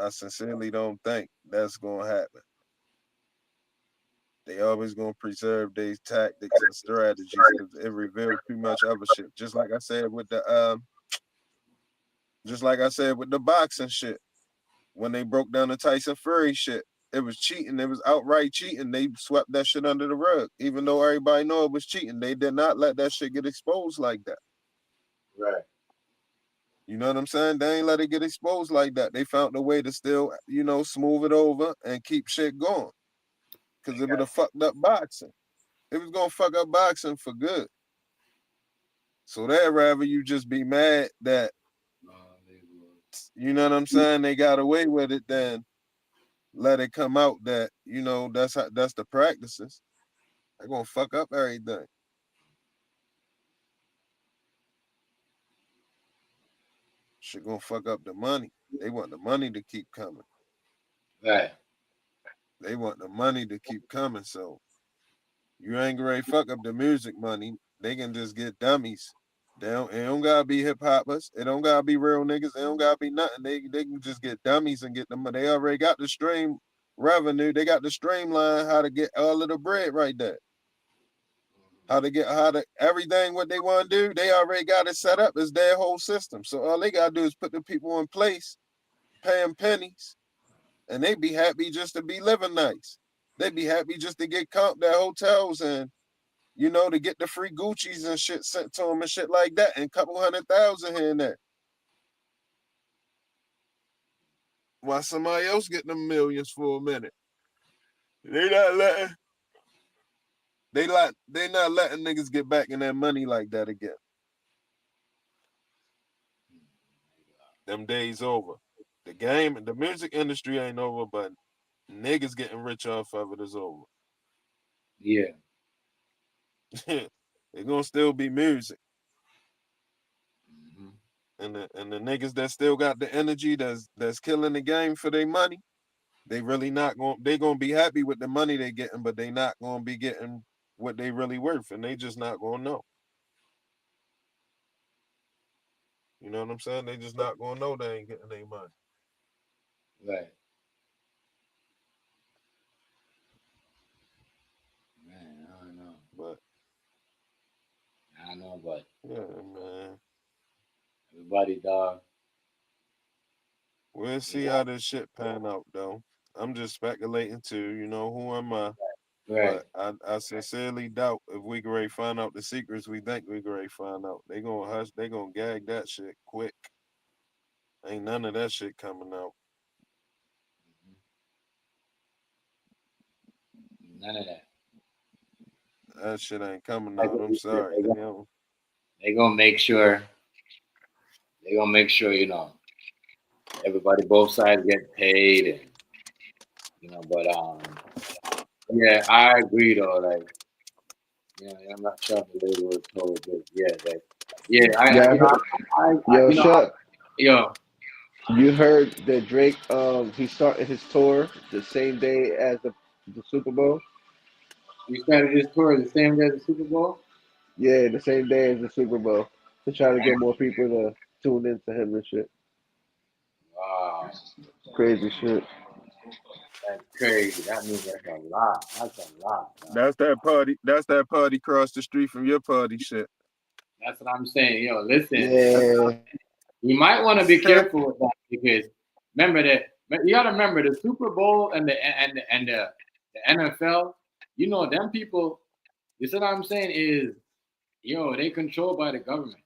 I sincerely don't think that's gonna happen. They always gonna preserve these tactics and strategies because it reveals too much other shit. Just like I said with the boxing shit. When they broke down the Tyson Fury shit, it was cheating. It was outright cheating. They swept that shit under the rug, even though everybody know it was cheating. They did not let that shit get exposed like that. Right. You know what I'm saying? They ain't let it get exposed like that. They found a way to still, smooth it over and keep shit going. Because it would have fucked up boxing. It was gonna fuck up boxing for good. So that rather you just be mad that, you know what I'm saying, they got away with it than let it come out that, that's the practices. They're gonna fuck up everything. Shit gonna fuck up the money. They want the money to keep coming. Right. They want the money to keep coming. So you ain't gonna fuck up the music money. They can just get dummies. It don't gotta be hip hoppers. It don't gotta be real niggas. It don't gotta be nothing. They can just get dummies and get them. They already got the stream revenue. They got the streamline how to get all of the bread right there. How to everything what they want to do. They already got it set up. It's their whole system. So all they gotta do is put the people in place, pay them pennies, and they be happy just to be living nice. They be happy just to get comped at hotels and, you know, to get the free Gucci's and shit sent to them and shit like that, and a couple 100,000 here and there. While somebody else getting them millions for a minute. They not letting niggas get back in that money like that again. Them days over. The music industry ain't over, but niggas getting rich off of it is over. Yeah. It's gonna still be music. Mhm. And the niggas that still got the energy that's killing the game for their money, they gonna be happy with the money they getting, but they not gonna be getting what they really worth, and they just not gonna know. You know what I'm saying? They just not gonna know they ain't getting their money. Right. Man, I don't know. But yeah, man. Everybody, dog. We'll see how this shit pan out though. I'm just speculating too, you know, who am I? Right. But I sincerely doubt if we can already find out the secrets we think we can already find out. They gonna hush, they gonna gag that shit quick. Ain't none of that shit coming out. None of that. That shit ain't coming out. I'm sorry. They gonna make sure. They gonna make sure, you know, everybody, both sides get paid, and you know. But yeah, I agree though. Like, you know, I'm not sure if the label was told this. Yeah, that. Yeah, Yeah, yo, you know, Shut. yo, You heard that Drake he started his tour the same day as the Super Bowl? we started this tour the same day as the Super Bowl. Yeah, the same day as the Super Bowl. To try to get more people to tune into him and shit. Wow, Crazy shit. that's crazy. That means that's a lot. That's a lot. Dog. That's that party across the street from your party shit. That's what I'm saying. Yo, listen. Yeah. You might want to be careful with that because remember that you got to remember the Super Bowl and the NFL. You know them people. You see what I'm saying is, they controlled by the government. You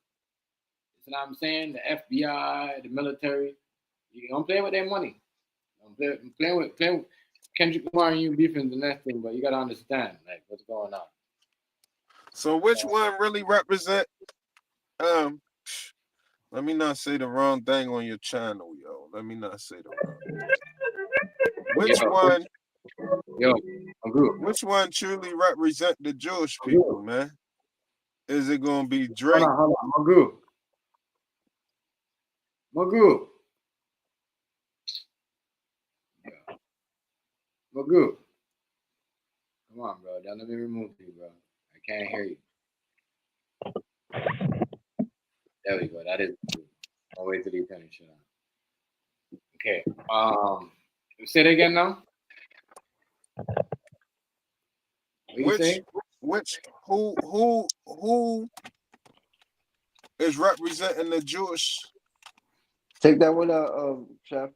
see what I'm saying? The FBI, the military. You don't play with their money. Playing with Kendrick Lamar and you beefing the next thing, but you got to understand like what's going on. So which one really represent? Let me not say the wrong thing on your channel, yo. Let me not say the wrong thing. Which one truly represent the Jewish people, man? Is it gonna be Drake? Hold on, Magoo. Magoo. Come on, bro. Don't let me remove you, bro. I can't hear you. There we go. That is good. I'll wait till you finish it. Okay. Say it again now. Who is representing the Jewish? Take that one out, Chef.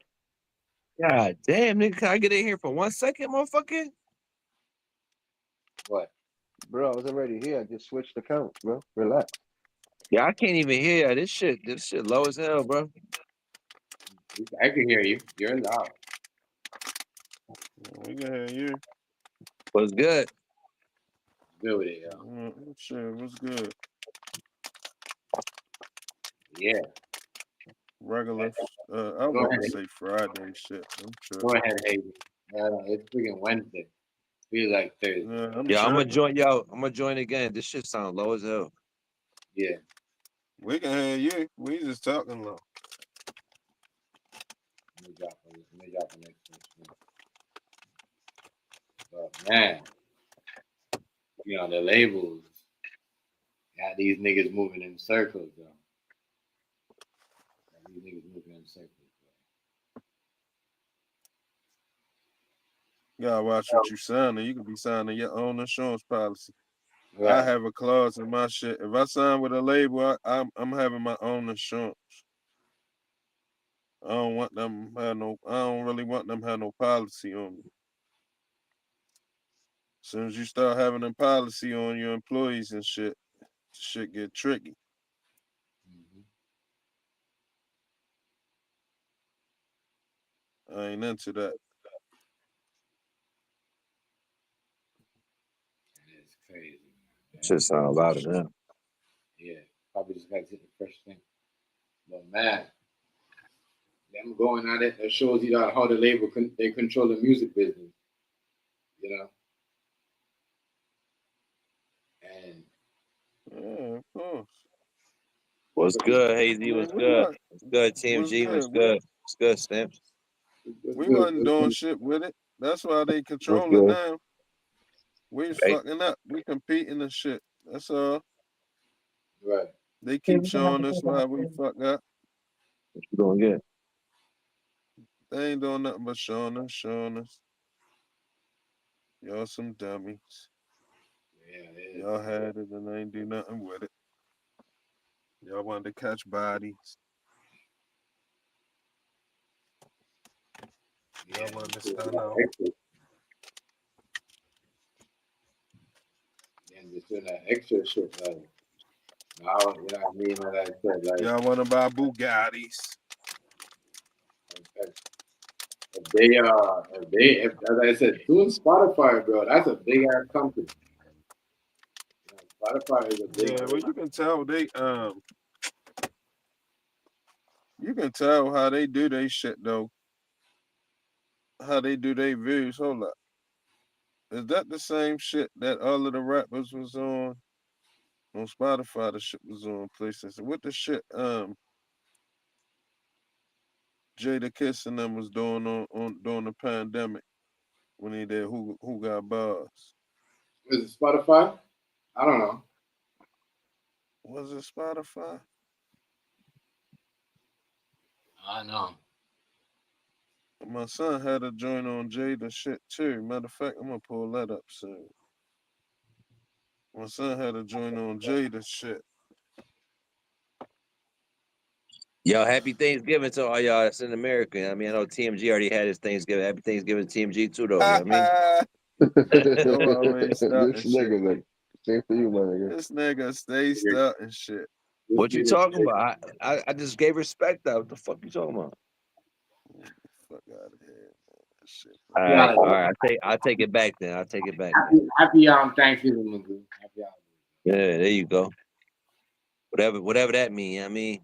God damn, nigga, can I get in here for 1 second, motherfucker? What? Bro, I was already here. I just switched accounts, bro. Relax. Yeah, I can't even hear you. This shit low as hell, bro. I can hear you. You're loud. We can hear you. What's good? Good with it, yo. Sure, what's good? Yeah. Regular. I wouldn't say Friday shit. Go ahead, Hayden. It's freaking Wednesday. Feels like Thursday. Yeah, I'm gonna join y'all. I'm gonna join again. This shit sound low as hell. Yeah. We can hear you. We just talking low. Let me drop the next one. But man, the labels got these niggas moving in circles, though. You gotta watch what you signing. You could be signing your own insurance policy. Right. I have a clause in my shit. If I sign with a label, I'm having my own insurance. I don't want them have no. I don't really want them have no policy on me. As soon as you start having a policy on your employees and shit get tricky. I ain't into that. It's crazy. Shit sound louder now. Yeah, probably just got to hit the fresh thing. But man, them going at it, that shows you that how the label they control the music business, you know. And Yeah, of course. What's good, Hazy? Man, What's good? What's good, TMG? What's good? What's good, Stamps? We wasn't doing shit with it. That's why they What's control it good? now. We was Right. fucking up. We competing and shit. That's all. right. They keep showing us why we fuck up. What you doing good? They ain't doing nothing but showing us. Y'all some dummies. Yeah, Y'all had it and they ain't do nothing with it. Y'all wanted to catch bodies. yeah. Y'all wanted to stand out. And just doing that extra shit, like now, you know what I mean? Like I said, like Y'all want to buy Bugattis. if as I said, doing Spotify, bro, that's a big ass company. You know, Spotify is a big. Yeah, well, you can tell how they do they shit though. How they do their views. Hold up. Is that the same shit that all of the rappers was on Spotify? The shit was on PlayStation. What the shit Jada Kiss and them was doing on during the pandemic when he did Who Got Bars? Is it Spotify? I don't know. Was it Spotify? I know. My son had a joint on Jada shit too. Matter of fact, I'm gonna pull that up soon. My son had a joint on Jada shit. Yo, happy Thanksgiving to all y'all that's in America. I mean, I know TMG already had his Thanksgiving. Happy Thanksgiving to TMG too, though. You know what Yo, always starting This shit. nigga, like, same for you, my nigga. This nigga stay starting shit. What you talking about? I just gave respect out. What the fuck you talking about? Fuck out of here, man. That shit. All right. I'll take it back then. I'll take it back. Happy Thanksgiving, Magoo. Happy Yeah, there you go. Whatever that mean. I mean,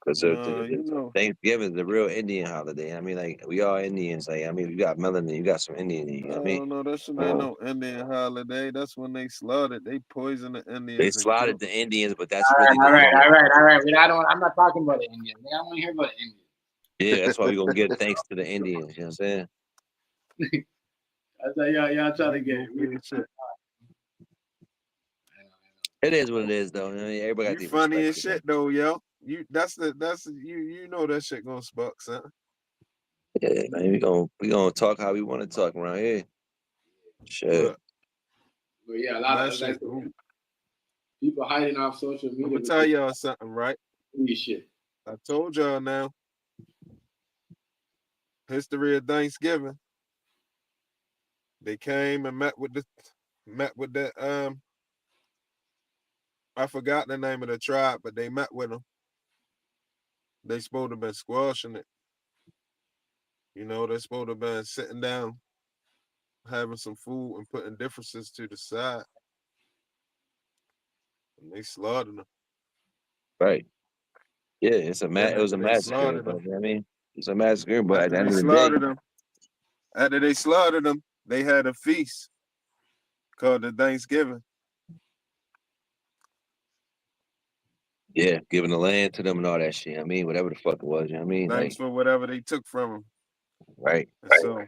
because You know. Thanksgiving is a real Indian holiday. I mean, like we all Indians. Like I mean, you got melanin, you got some Indian. You know what I mean? No, that shit ain't no Indian holiday. That's when they slaughtered. They poisoned the They Indians and slaughtered killed. the Indians, but that's All really right, the all right, all right. I'm not talking about the Indians. I don't want to hear about the Indians. Yeah, that's why we gonna give thanks to the Indians. You know what I'm saying? That's how y'all trying to get it. Shit. It is what it is, though. I mean, everybody got You the funny respect. as shit though, yo. You know that shit gonna spark something. Yeah, man, we gonna talk how we want to talk around here. Shit. Look, But yeah, a lot that of like, shit. people hiding off social media. I'm gonna tell y'all something, right? Shit. I told y'all now. History of Thanksgiving. They came and met with the I forgot the name of the tribe, but they met with them. They supposed to have been squashing it. You know, they supposed to have been sitting down, having some food and putting differences to the side. And they slaughtered them. Right. Yeah, it was a massacre, but I mean, it's a massacre, but at the end of the day, After they slaughtered them, they had a feast called the Thanksgiving. yeah, giving the land to them and all that shit. I mean, whatever the fuck it was, you know what I mean? Thanks for whatever they took from them. Right. So,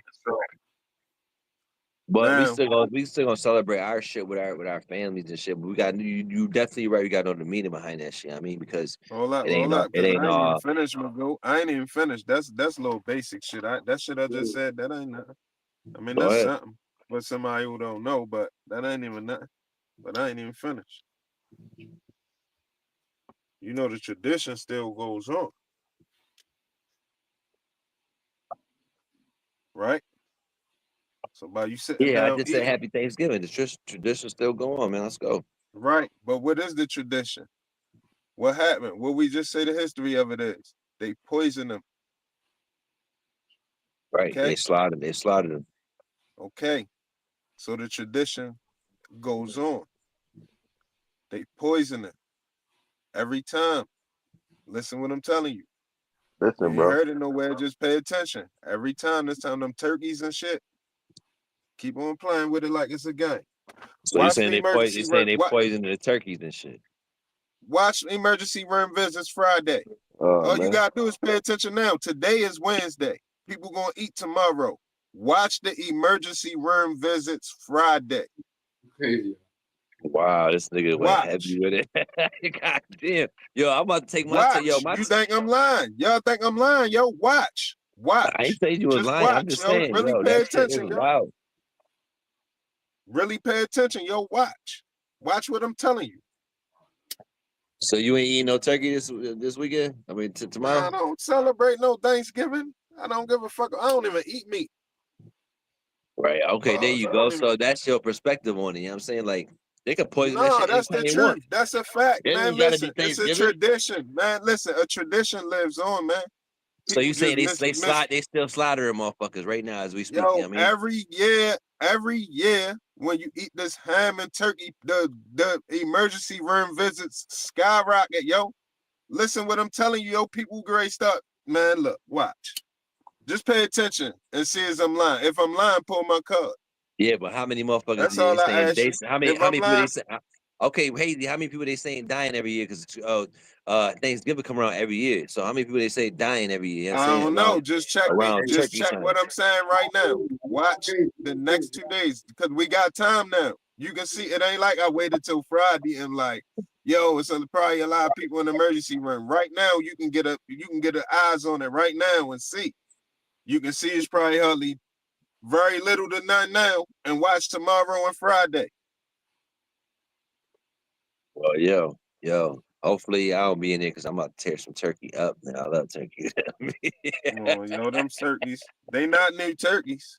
but now, we still gonna celebrate our shit with our families and shit. But we got you definitely right. We got to know the meaning behind that shit. I mean, because hold up, it because I ain't ain't even finished, Magoo. I ain't even finished. That's little basic shit. That shit I just said, that ain't nothing. I mean, that's something for somebody who don't know, but that ain't even nothing. But I ain't even finished. You know, the tradition still goes on. right? So by you sitting Yeah, I down just said eating, Happy Thanksgiving. The tradition still going on, man. Let's go. right? But what is the tradition? What happened? What we just say the history of it is they poison them. Right. Okay, They slaughtered them. okay. So the tradition goes on. They poison it every time. Listen what I'm telling you. You Listen, ain't bro. heard it nowhere. Just pay attention. Every time, this time them turkeys and shit. Keep on playing with it like it's a game. So Watch the emergency room. they poisoned the turkeys and shit. Watch emergency room visits Friday. Oh All you man. gotta do is pay attention now. Today is Wednesday. People gonna eat tomorrow. Watch the emergency room visits Friday. Crazy. Wow, this nigga went heavy Watch. with it. God damn. Yo, I'm about to take my Watch. You think I'm lying? Y'all think I'm lying? Yo, watch. I ain't Watch. saying you was Just lying. I'm watch, just yo. saying, Really yo, pay that shit is attention, yo. wild. Really pay attention, yo. Watch. Watch what I'm telling you. So you ain't eating no turkey this weekend? I mean, tomorrow? I don't celebrate no Thanksgiving. I don't give a fuck. I don't even eat meat. Right. Okay, there Pause. you I go. don't even. So that's your perspective on it. You know what I'm saying? Like, they could poison that No, shit that's the anytime they want. truth. That's a fact, It man. ain't gotta be Listen, it's a Thanksgiving. tradition, man. Listen, a tradition lives on, man. So you People saying just they still slaughtering motherfuckers right now as we speak. You yo, know what I mean? every year when you eat this ham and turkey, the emergency room visits skyrocket, yo. Listen what I'm telling you, yo. People great stuff. Man, look, watch. Just pay attention and see as I'm lying. If I'm lying, pull my card. Yeah, but how many motherfuckers That's they all I saying ask you. how If I'm many people they lying, say okay, Hazy, how many people they saying dying every year? Because Thanksgiving come around every year. So how many people they say dying every year? You know what I'm I saying don't know. Just check me. around Just turkey check time. what I'm saying right now. Watch the next 2 days because we got time now. You can see it ain't like I waited till Friday and like, yo, it's probably a lot of people in the emergency room. Right now, you can get eyes on it right now and see. You can see it's probably hardly very little to none now, and watch tomorrow and Friday. Well, yo. Hopefully I don't be in there because I'm about to tear some turkey up, man. I love turkey. Oh, yo, them turkeys, they not new turkeys.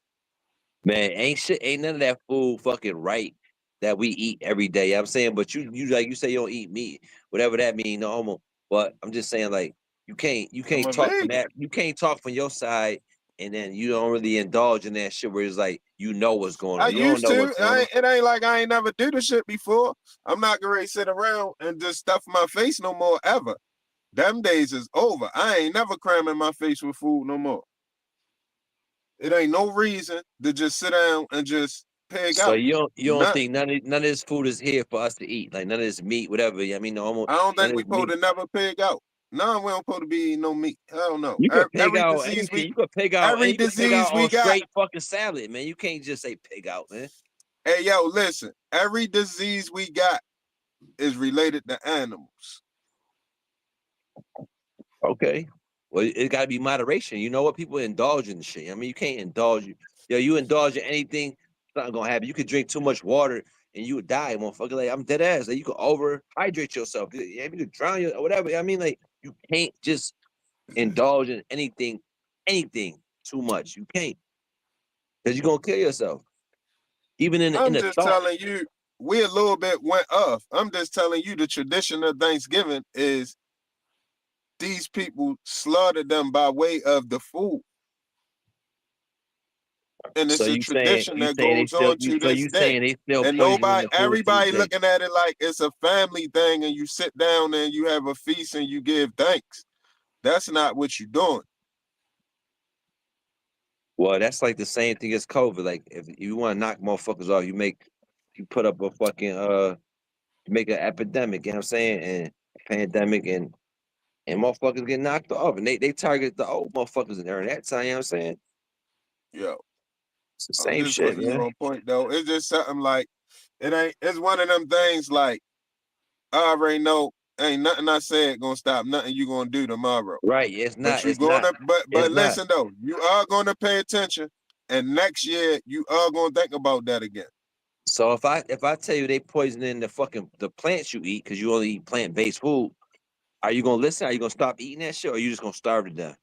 Man, ain't none of that food fucking right that we eat every day. You know what I'm saying, but you like you say you don't eat meat, whatever that means, normal. But I'm just saying, like, you I'm can't a talk from vegan. that. You can't talk from your side, and then you don't really indulge in that shit where it's like you know what's going I on. You don't used know to. what's going on. It ain't like I ain't never do the shit before. I'm not gonna sit around and just stuff my face no more ever. Them days is over. I ain't never cramming my face with food no more. It ain't no reason to just sit down and just pig So out. you don't Nothing. think none of this food is here for us to eat? Like none of this meat, whatever. I mean, normal I don't none think of we this supposed meat. to never pig out. No, we don't supposed to be eating no meat. Hell no. You could pig Every out disease anything. You could pig out and every you could pig disease out we on got. straight fucking salad, man. You can't just say pig out, man. Hey, yo, listen. Every disease we got is related to animals. Okay. Well, it got to be moderation. You know what? People indulge in shit. I mean, you can't indulge. You indulge in anything, it's not gonna happen. You could drink too much water and you would die, motherfucker. Like I'm dead ass. Like you could overhydrate yourself. You could drown you or whatever. I mean, like you can't just indulge in anything too much. You can't because you're gonna kill yourself. Even in I'm the just thought. telling you, we a little bit went off. I'm just telling you the tradition of Thanksgiving is these people slaughtered them by way of the food. And So it's a tradition that goes on to this day. they still And poisoning the food to this everybody day. looking at it like it's a family thing and you sit down and you have a feast and you give thanks. That's not what you're doing. Well, that's like the same thing as COVID. Like if you want to knock motherfuckers off, you put up a fucking you make an epidemic, you know what I'm saying? And a pandemic and motherfuckers get knocked off. And they target the old motherfuckers during that time, you know what I'm saying? Yo, It's the I'm same just shit, putting you man. on point though. It's just something like it's one of them things like I already know ain't nothing I said gonna stop nothing you gonna do tomorrow. Right. But you It's not. gonna but It's not. listen though, you are gonna pay attention and next year you are gonna think about that again. So if I tell you they poisoning the plants you eat because you only eat plant-based food, are you gonna listen? Are you gonna stop eating that shit or are you just gonna starve to death?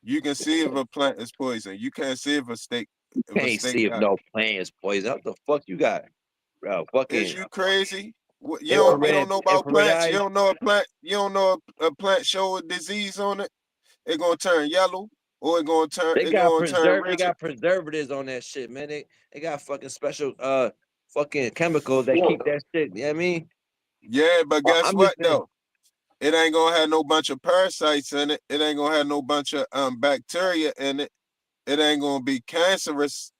You can see if a plant is poison. You can't see if a steak. If a Can't steak see if got. no plant is poison. What the fuck you got, bro? Is Fucking you crazy? You don't infrared know about infrared plants. You eyes. don't know a plant. You don't know a plant show a disease on it. It gonna turn yellow or it gonna turn. They It got gonna turn They rigid. got preservatives on that shit, man. They got fucking special fucking chemicals that keep that shit. You know what I mean? Yeah, but guess I'm just what saying. though? It ain't gonna have no bunch of parasites in it. It ain't gonna have no bunch of bacteria in it. It ain't gonna be cancerous.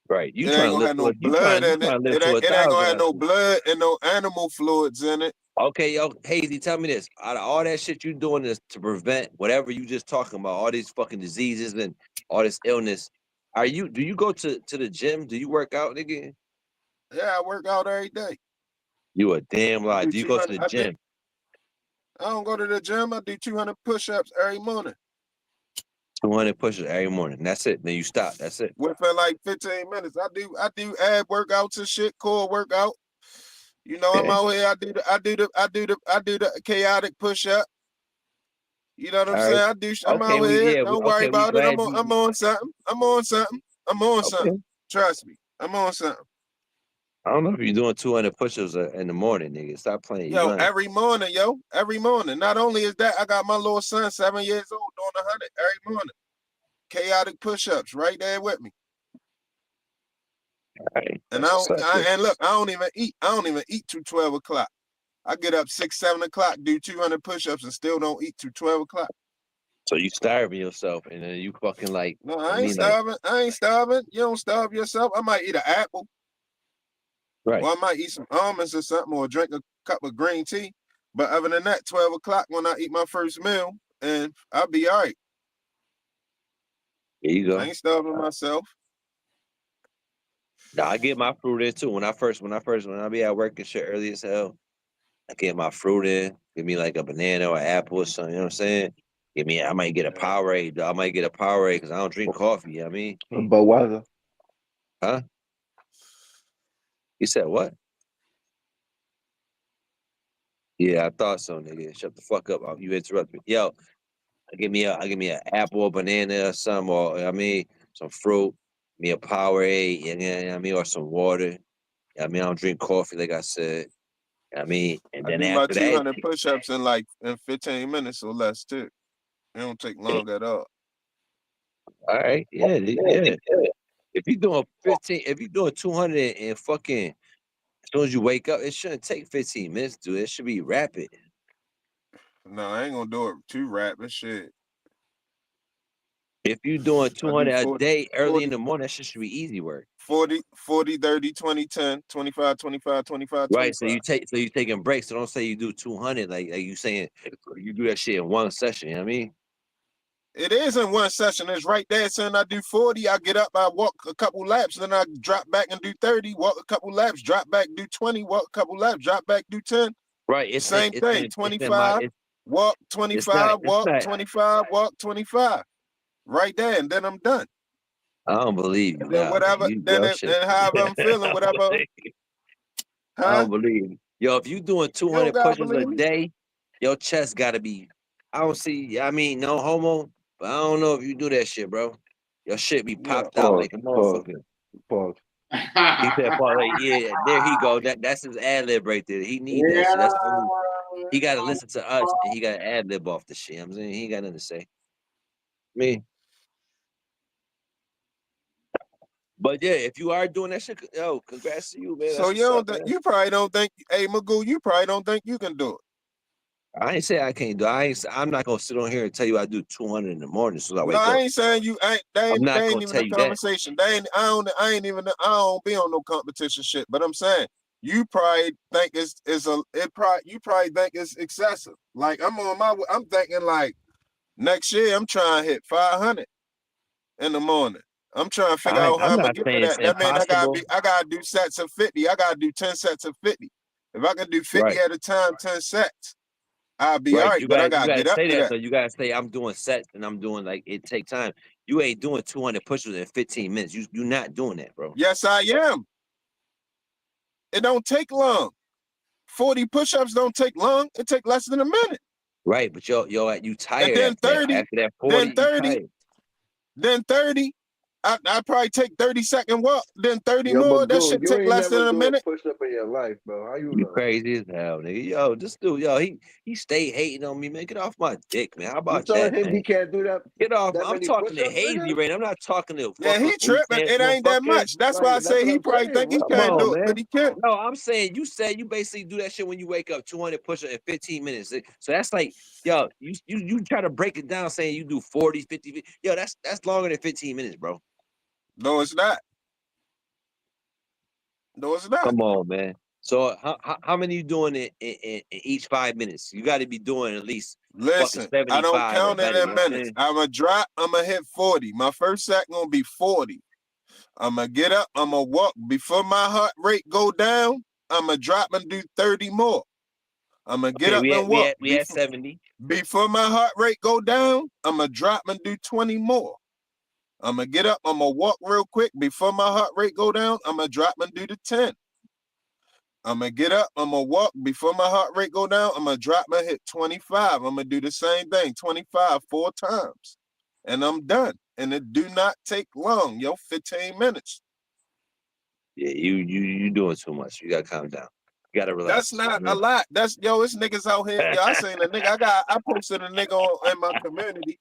Right. You It trying ain't to gonna live have to no it. blood You in it. trying to live It to ain't, a it ain't gonna thousand. have no blood and no animal fluids in it. Okay, yo, Hazy, tell me this. Out of all that shit you doing this to prevent whatever you just talking about, all these fucking diseases and all this illness, do you go to the gym? Do you work out, nigga? Yeah, I work out every day. You a damn I lie. do Do you go to 200. the gym? I don't go to the gym. I do 200 push-ups every morning. 200 pushes every morning. That's it. Then you stop. That's it. Within like 15 minutes. I do ab workouts and shit, core workout. You know, I'm Okay. out here. I do the chaotic push-up. You know what I'm All right. saying? I'm Okay, out here. Don't worry we about it. glad I'm on something. I'm on something. I'm on okay. something. Trust me. I'm on something. I don't know if you're doing 200 push-ups in the morning, nigga. Stop playing. You Yo, lying. every morning, yo. Every morning. Not only is that, I got my little son, 7 years old, doing 100 every morning. Chaotic push-ups right there with me. All right. And That's what's up. look, I don't even eat. I don't even eat till 12 o'clock. I get up 6, 7 o'clock, do 200 push-ups, and still don't eat till 12 o'clock. So you starving yourself, and then you fucking like. No, I ain't starving. I ain't starving. You don't starve yourself. I might eat an apple. Right. Or I might eat some almonds or something, or drink a cup of green tea. But other than that, 12 o'clock when I eat my first meal, and I'll be all right. There you go. I ain't starving myself. Now I get my fruit in too. When I be at work and shit early as hell, I get my fruit in. Give me like a banana or an apple or something. You know what I'm saying? I might get a Powerade. Though. I might get a Powerade because I don't drink coffee. You know what I mean, But weather. huh? You said what? Yeah, I thought so, nigga. Shut the fuck up. You interrupt me. Yo, give me an apple or banana or something, or I mean some fruit. Me a Powerade. You know what I mean, or some water. I mean, I don't drink coffee, like I said. I mean, and I then do my after that, 200 push-ups in 15 minutes or less too. It don't take long at all. all right, yeah. If you're doing 15, if you're doing 200 and fucking, as soon as you wake up, it shouldn't take 15 minutes, dude. It should be rapid. No, I ain't gonna do it too rapid shit. If you're doing I do 200 a 40, day early 40, in the morning, that shit should be easy work. 40, 30, 20, 10, 25, 25, 25, Right. So 25. you taking breaks. So don't say you do 200 like you saying you do that shit in one session. You know what I mean? It is in one session. It's right there saying I do 40. I get up, I walk a couple laps, then I drop back and do 30, walk a couple laps, drop back, do 20, walk a couple laps, drop back, do 10. Right. Same thing. It's in my 25, walk, it's not 25, walk, 25, walk, 25. Right there, and then I'm done. I don't believe you. And then Nah, man. whatever, then however I'm feeling, whatever. I Huh? don't believe you. Yo, if you doing You don't 200 gotta pushes a believe me. day, your chest gotta be. I don't see. I mean, no homo, but I don't know if you do that shit, bro. Your shit be Yeah. popped out like a Pause. motherfucker. Pause. He said, "Paul, like, yeah, there he go. That's his ad lib right there. He need that shit. That's what he got to listen to us, and he got to ad lib off the shit. You know what I'm saying he ain't got nothing to say. Me, but yeah, if you are doing that shit, yo, congrats to you, man. So That's what's up, man. you probably don't think, hey Magoo, you probably don't think you can do it. I ain't say I can't do. I'm not gonna sit on here and tell you I do 200 in the morning as soon as I No, wake I up. ain't saying you ain't. I'm not They ain't gonna even tell a you that. conversation. I don't be on no competition shit. But I'm saying you probably think you probably think it's excessive. Like I'm thinking like next year I'm trying to hit 500 in the morning. I'm trying to figure out how I'm I'm gonna not get to saying it's that. That means impossible. I gotta do sets of 50. I gotta do 10 sets of 50. If I can do 50 Right. at a time, 10 sets, I'll be all Right, right. But I you gotta gotta get up say to that that. though. You gotta say I'm doing sets and I'm doing like it take time. You ain't doing 200 pushes in 15 minutes. You not doing that, bro. Yes, I am. It don't take long. 40 push-ups don't take long. It take less than a minute. Right, but you tired And then after that. 30, After that 40, then 30, you tired. then 30. I probably take 30-second walk, then 30 Yo, more. That Magoo, shit you take ain't less never than a do a minute. push up in your life, bro. How you You know? crazy as hell, nigga. Yo, this dude, yo, he stay hating on me, man. Get off my dick, man. How You about telling that, him he man? can't do that Get off. that I'm many talking push to ups, Hazy nigga? right now. I'm not talking to Yeah, fucking he food tripping. stamps, It ain't that motherfucker. much. That's why I Like, that's say what he I'm probably saying. think he What? Come can't on, do it, but man. he can. No, I'm saying you said you basically do that shit when you wake up 200 push-ups in 15 minutes. So that's like, yo, you try to break it down saying you do 40, 50. Yo, that's longer than 15 minutes, bro. No, it's not. No, it's not. Come on, man. So how many you doing in each 5 minutes? You got to be doing at least fucking Listen, I don't 75 or count it better. You in know what I'm minutes. saying? I'm going to drop. I'm going to hit 40. My first set going to be 40. I'm going to get up. I'm going to walk. Before my heart rate go down, I'm going to drop and do 30 more. I'm going to get Okay, up and walk. we at 70. Before my heart rate go down, I'm going to drop and do 20 more. I'm going to get up. I'm going to walk real quick. Before my heart rate go down, I'm going to drop and do the 10. I'm going to get up. I'm going to walk. Before my heart rate go down, I'm going to drop and hit 25. I'm going to do the same thing, 25, 4 times. And I'm done. And it do not take long, 15 minutes. Yeah, you doing too much. You got to calm down. You got to relax. That's not a lot. That's, it's niggas out here. I seen a nigga. I posted a nigga in my community.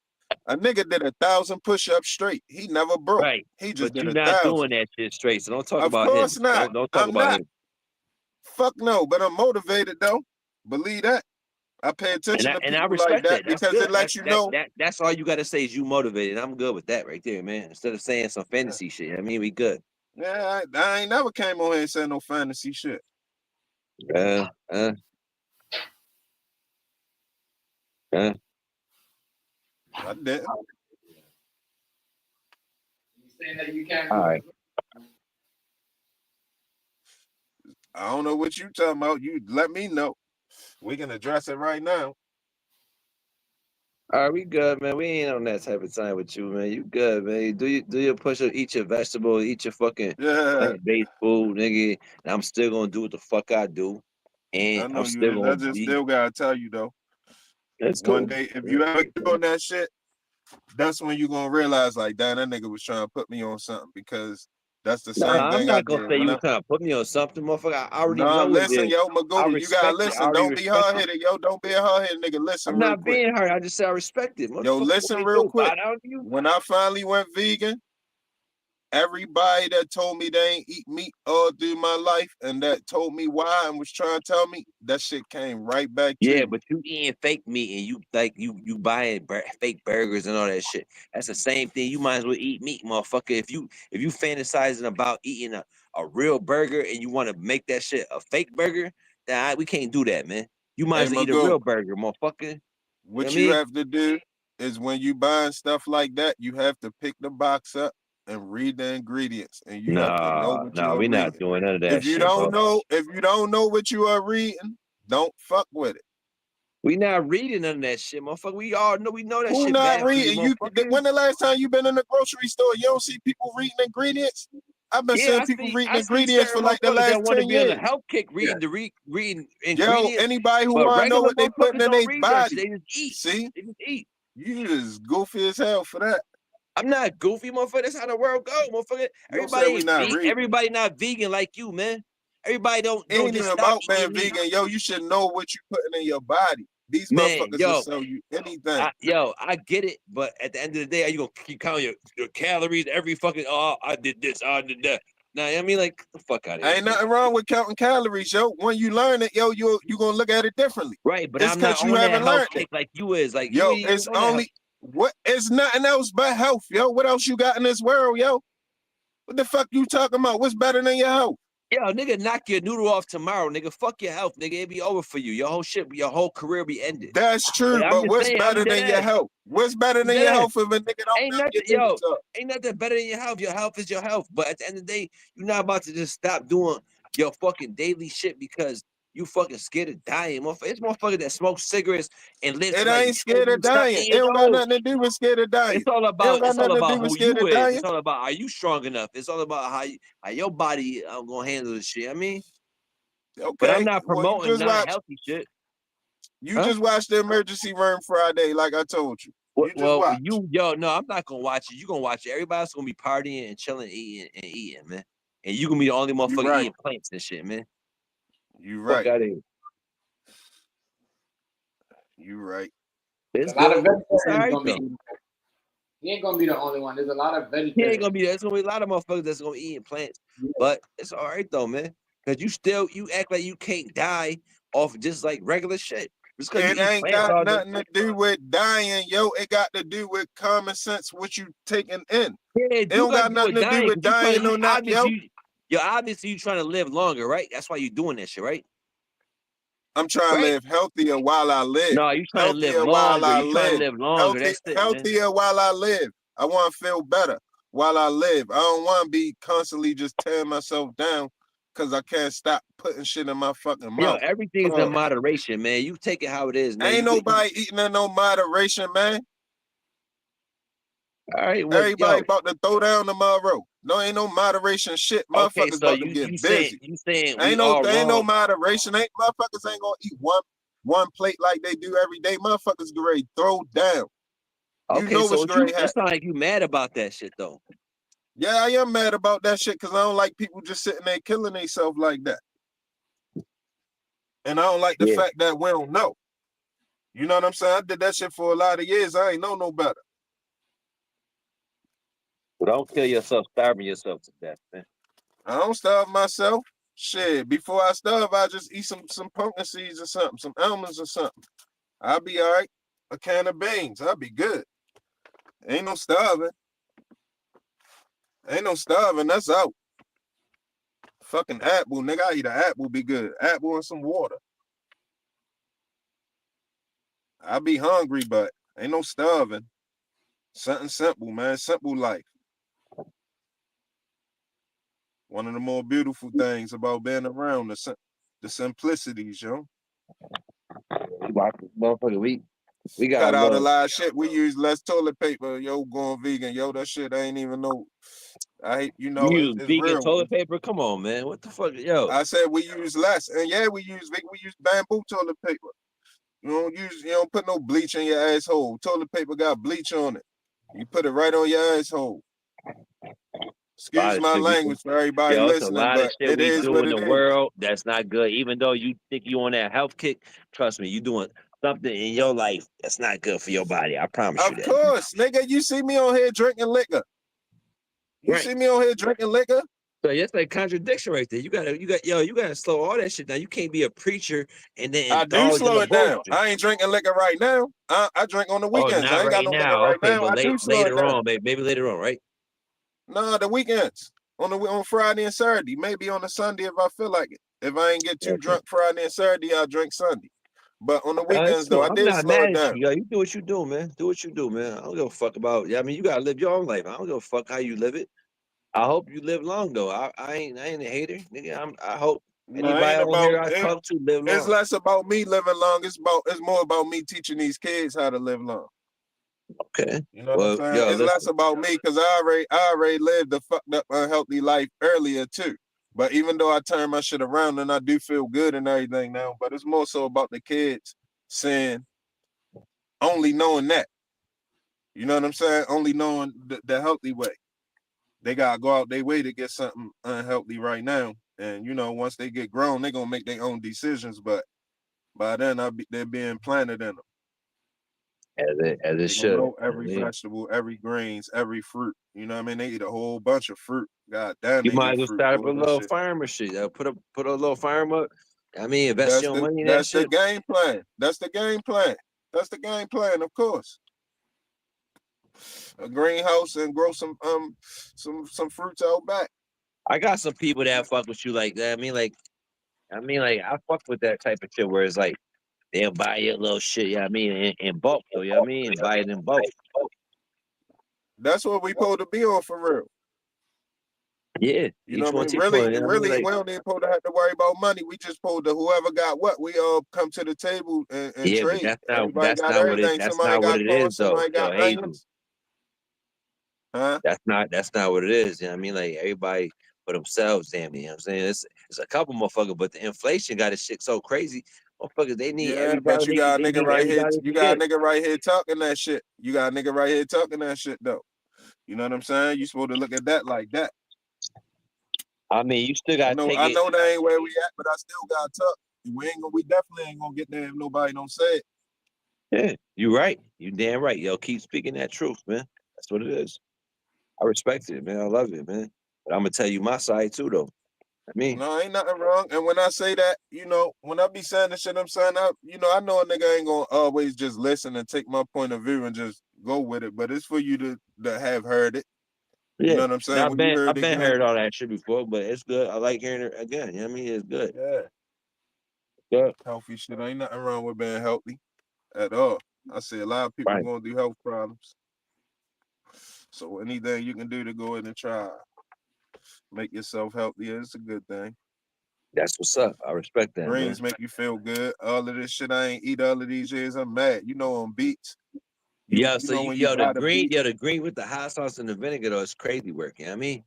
A nigga did 1,000 push-ups straight. He never broke. Right. He just But did you're not 1,000. doing that shit straight. So don't talk Of about course him. not. Don't talk I'm about not. him. Fuck no. But I'm motivated though. Believe that. I pay attention to And I people like respect that that. That's because it good. lets you know. That's all you got to say is you motivated. I'm good with that right there, man. Instead of saying some fantasy shit, I mean, we good. Yeah, I ain't never came on here and said no fantasy shit. Yeah. I didn't. You saying that you can't. All right. I don't know what you talking about. You let me know. We can address it right now. All right, we good, man. We ain't on that type of time with you, man. You good, man. Do your push up, eat your vegetable, eat your fucking Yeah, plant-based food, nigga. And I'm still gonna do what the fuck I do. And I I'm know you still is. I gonna just be still gotta tell you though. that's One cool. day, if you ever doing that shit, that's when you gonna realize like, damn, that nigga was trying to put me on something because that's the No, same I'm thing I not gonna did. say When you I were trying to put me on something, motherfucker. I already No, know it listen, is. yo, I Magoo, you gotta respect it. I listen. already Don't be respect it. hard-headed, yo. Don't be a hard-headed nigga. Listen I'm real not quick. being hurt. I just said I respect it. Yo, Motherfucker, what listen we real do? Bow quick. down to you? When I finally went vegan, everybody that told me they ain't eat meat all through my life and that told me why and was trying to tell me, that shit came right back to Yeah, me. but you eating fake meat and you buying fake burgers and all that shit. That's the same thing. You might as well eat meat, motherfucker. If you fantasizing about eating a real burger and you want to make that shit a fake burger, then we can't do that, man. You might Hey, as well eat a Magoo, real burger, motherfucker. You know what I what you mean? have to do is when you buying stuff like that, you have to pick the box up and read the ingredients, and you have to know what you No, are we're not reading. doing none of that If you shit, don't bro. know, what you are reading, don't fuck with it. We not reading none of that shit, motherfucker. We know that Who shit not bad for you, reading? motherfucker. When the last time you been in the grocery store, you don't see people reading ingredients? I've been Yeah, seeing people reading I see ingredients for certain like the motherfuckers that last want to 10 be on a years. health kick reading Yo, ingredients, anybody who but want to know regular what they putting motherfuckers in don't their read that shit. body, They just eat. see, They just eat. you is goofy as hell for that. I'm not goofy, motherfucker. That's how the world go, motherfucker. Don't say we not reading. Everybody not vegan like you, man. Everybody don't It ain't just even stop about being eating meat. vegan. Yo, you should know what you putting in your body. These Man, motherfuckers will yo, sell you anything. I get it, but at the end of the day, are you gonna keep counting your calories every fucking? Oh, I did this, I did that. Nah, I mean, like, get the fuck out of here. Ain't nothing wrong with counting calories, yo. When you learn it, yo, you gonna look at it differently. Right, but It's I'm not because you on that haven't health learned it. kick like you is. Like Yo, you it's on that health. only what it's nothing else but health, yo. What else you got in this world, yo? What the fuck you talking about? What's better than your health? Yo, nigga, knock your noodle off tomorrow, nigga. Fuck your health, nigga. It be over for you. Your whole career be ended. That's true, Like, I'm but just what's saying, better I'm than your dead ass. health? What's better than Dead your ass. health if a nigga don't Ain't build nothing, your yo. titties up? Ain't nothing better than your health. Your health is your health. But at the end of the day, you're not about to just stop doing your fucking daily shit because you fucking scared of dying. It's motherfucker that smokes cigarettes and lives It to like ain't scared of 70 dying. It years don't got old. nothing to do with scared of dying. It's all It don't got nothing to do with who scared you of is. dying. It's all about are you strong enough. It's all about how your body gonna handle this shit. I mean, but I'm Okay, not well, you promoting just watch. non-healthy shit. You just watched the emergency room Friday, like I told you. You just Well, watch. no, I'm not gonna watch it. You gonna watch it. Everybody's gonna be partying and chilling, eating, man. And you gonna be the only You motherfucker right. eating plants and shit, man. You Fuck right. out of here. You right. It's A lot of good. It's all vegetarians right gonna be though. eating. He ain't gonna be the only one. There's a lot of He ain't vegetarians. gonna be there. It's gonna be a lot of motherfuckers that's gonna eat plants. But it's all right though, man. Cause you act like you can't die off just like regular shit. Just cause you It eat ain't plants got all nothing to do with dying, yo. It got to do with common sense, what you taking in. Yeah, It don't got nothing to do with dying or not, yo. You're obviously trying to live longer, right? That's why you're doing that shit, right? I'm trying to Right. live healthier while I live. No, you trying to live Healthier while longer. I You trying to live. live longer. That's it, man. Healthier while I live. I want to feel better while I live. I don't want to be constantly just tearing myself down because I can't stop putting shit in my fucking Yo, mouth. everything's in moderation, man. You take it how it is, man. Ain't nobody eating in no moderation, man. All right, well, Everybody about to throw down tomorrow. No, ain't no moderation shit. Okay, Motherfuckers so about to get busy. you saying we Ain't all no wrong. moderation. Motherfuckers ain't gonna eat one plate like they do every day. Motherfuckers get ready to throw down. You Okay, know so what's great it's not like you mad about that shit though. Yeah, I am mad about that shit because I don't like people just sitting there killing themselves like that. And I don't like the fact that we don't know. You know what I'm saying? I did that shit for a lot of years. I ain't know no better. But don't kill yourself, starving yourself to death, man. I don't starve myself. Shit, before I starve, I just eat some pumpkin seeds or something, some almonds or something. I'll be all right. A can of beans, I'll be good. Ain't no starving. Ain't no starving, that's out. Fucking apple, nigga, I eat an apple, be good. Apple and some water. I be hungry, but ain't no starving. Something simple, man. Simple life. One of the more beautiful things about being around the simplicities, yo. Motherfucker, we got Cut out a love. lot of shit. We use less toilet paper, yo. Going vegan, yo. That shit I ain't even know. You use it's vegan real. toilet paper? Come on, man. What the fuck, yo? I said we use less, and yeah, we use bamboo toilet paper. You don't put no bleach in your asshole. Toilet paper got bleach on it. You put it right on your asshole. Excuse my language for everybody It's a listening, lot of but shit it we is do what in it the is. world that's not good. Even though you think you on that health kick, trust me, you doing something in your life that's not good for your body. I promise you Of that. course, nigga. You see me on here drinking liquor. You see me on here drinking liquor. So it's like contradiction right there. You gotta slow all that shit down. You can't be a preacher and then I do indulge in slow the it down. bullshit. I ain't drinking liquor right now. I drink on the Oh, weekends. not I ain't got right no liquor now. right Okay, now. but I do slow it later down. on, maybe later on, right? No, the weekends. On Friday and Saturday. Maybe on a Sunday if I feel like it. If I ain't get too drunk Friday and Saturday, I'll drink Sunday. But on the weekends, though, I I'm did not slow mad it at down. you. Yo, you do what you do, man. Do what you do, man. I don't give a fuck about. I mean, you gotta live your own life. I don't give a fuck how you live it. I hope you live long though. I ain't a hater, nigga. I hope No, it anybody ain't on about here I talk to live long. It's less about me living long. It's more about me teaching these kids how to live long. Okay. You know what I'm saying? It's less about me because I already lived a fucked up, unhealthy life earlier too. But even though I turned my shit around and I do feel good and everything now, but it's more so about the kids saying, only knowing that. You know what I'm saying? Only knowing the healthy way. They gotta go out their way to get something unhealthy right now. And once they get grown, they're gonna make their own decisions. But by then, they're being planted in them. As it should. Know every vegetable, every grains, every fruit. You know what I mean? They eat a whole bunch of fruit. God damn, You they might eat as well fruit. start up a little farmer shit. Put a little farm up. I mean, invest your money in that shit. That's the game plan. That's the game plan. That's the game plan, of course. A greenhouse and grow some fruits out back. I got some people that fuck with you like that. I fuck with that type of shit where it's like they'll buy your little shit, in bulk though, and buy it in bulk. That's what we supposed to be on for real. Yeah. You know what I mean? Really, we don't even supposed to have to worry about money. We just supposed to whoever got what, we all come to the table and trade. Everybody got everything. Somebody got corn, somebody got onions. Huh? That's not what it is. You know what I mean? Like everybody for themselves, damn, you know what I'm saying? It's a couple motherfuckers, but the inflation got this shit so crazy. Motherfuckers, they need Yeah, every but dollar you they can. got a They nigga need right every here. dollar they You can got a get. nigga right here talking that shit. You got a nigga right here talking that shit though. You know what I'm saying? You supposed to look at that like that. I mean, you still gotta take I it. know that ain't where we at, but I still got to talk. We definitely ain't gonna get there if nobody don't say it. Yeah, you right. You damn right. Yo, keep speaking that truth, man. That's what it is. I respect it, man. I love it, man. But I'm gonna tell you my side too, though. I mean, No, ain't nothing wrong. And when I say that, when I be saying the shit I'm saying, I know a nigga ain't gonna always just listen and take my point of view and just go with it. But it's for you to have heard it. You yeah. know what I'm saying? Now, When you heard I've it been again, heard all that shit before, but it's good. I like hearing it again. You know what I mean? It's good. yeah, Good. healthy shit. Ain't nothing wrong with being healthy at all. I see a lot of people Right. going through health problems. So anything you can do to go in and try, make yourself healthier, it's a good thing. That's what's up. I respect that, man. Greens make you feel good. All of this shit I ain't eat all of these years. I'm mad. On beets. Yeah, You so know when you buy the beet. the green with the hot sauce and the vinegar though is crazy work. You know what I mean?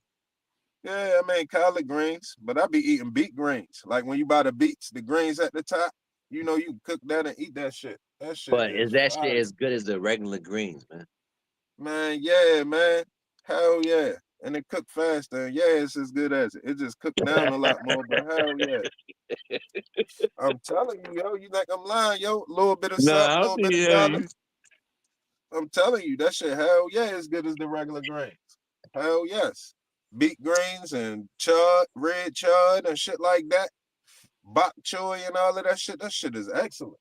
Yeah, I mean collard greens, but I be eating beet greens. Like when you buy the beets, the greens at the top, you can cook that and eat that shit. That shit But is is that shit fire. as good as the regular greens, man? Man, yeah, man. Hell yeah. And it cook faster. And yeah, it's as good as it. It just cooked down a lot more, but hell yeah. I'm telling you, yo, you think I'm lying, yo? A little bit of No, salt, I a don't little think bit of yeah, garlic. I'm telling you, that shit, hell yeah, as good as the regular greens. Hell yes. Beet greens and chard, red chard and shit like that. Bok choy and all of that shit. That shit is excellent.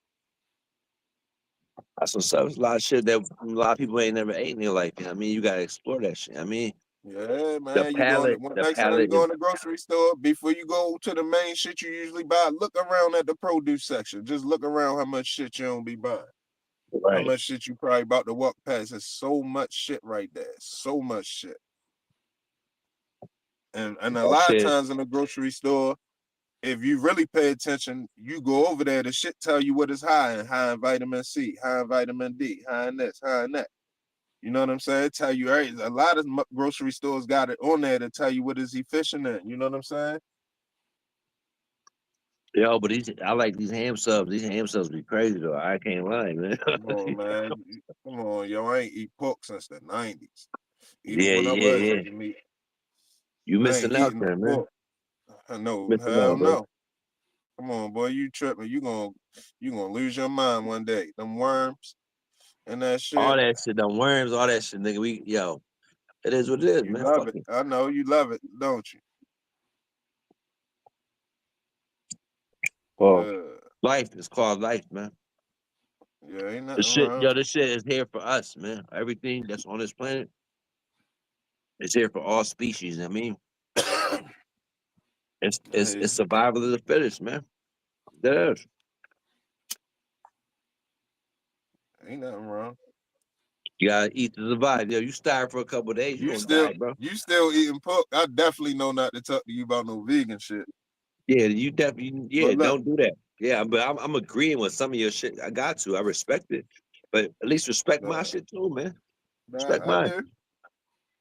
that's what's up. There's a lot of shit that a lot of people ain't never ate in their life. You know what I mean? You gotta explore that shit. I mean, Yeah, the man. palate, the Next time you palate go is in the grocery store, before you go to the main shit you usually buy, look around at the produce section. Just look around how much shit you don't be buying. How right. much shit you probably about to walk past. There's so much shit right there. So much shit. And a That lot of shit. times in the grocery store, if you really pay attention, you go over there, the shit tell you what is high in vitamin C, high in vitamin D, high in this, high in that. You know what I'm saying? Tell you, right? A lot of grocery stores got it on there to tell you what is efficient in. You know what I'm saying? Yo, but I like these ham subs. These ham subs be crazy though. I can't lie, man. Come on, man. Come on, yo. I ain't eat pork since the 90s. Even Yeah, when I yeah, was yeah. eating meat, You I ain't missing out eating no there, man. pork. No, Missing hell out, bro. no. Come on, boy. You tripping. You gonna lose your mind one day. Them worms and that All shit. that shit, the worms, all that shit, nigga. It is what it is, You man. love Fuck it. it. I know you love it, don't you? Well, Uh, life is called life, man. yeah, ain't The nothing shit, wrong. yo, this shit is here for us, man. Everything that's on this planet is here for all species. I mean, it's Hey, survival of the fittest, man. That is. ain't nothing wrong. You gotta eat to survive. Yo, you starve for a couple of days, you You gonna still die, bro. you still eating pork? I definitely know not to talk to you about no vegan shit. Yeah, you definitely. Yeah, But look, don't do that. Yeah, but I'm agreeing with some of your shit. I got to. I respect it, but at least respect my nah, shit too, man. nah, Respect I mine. do.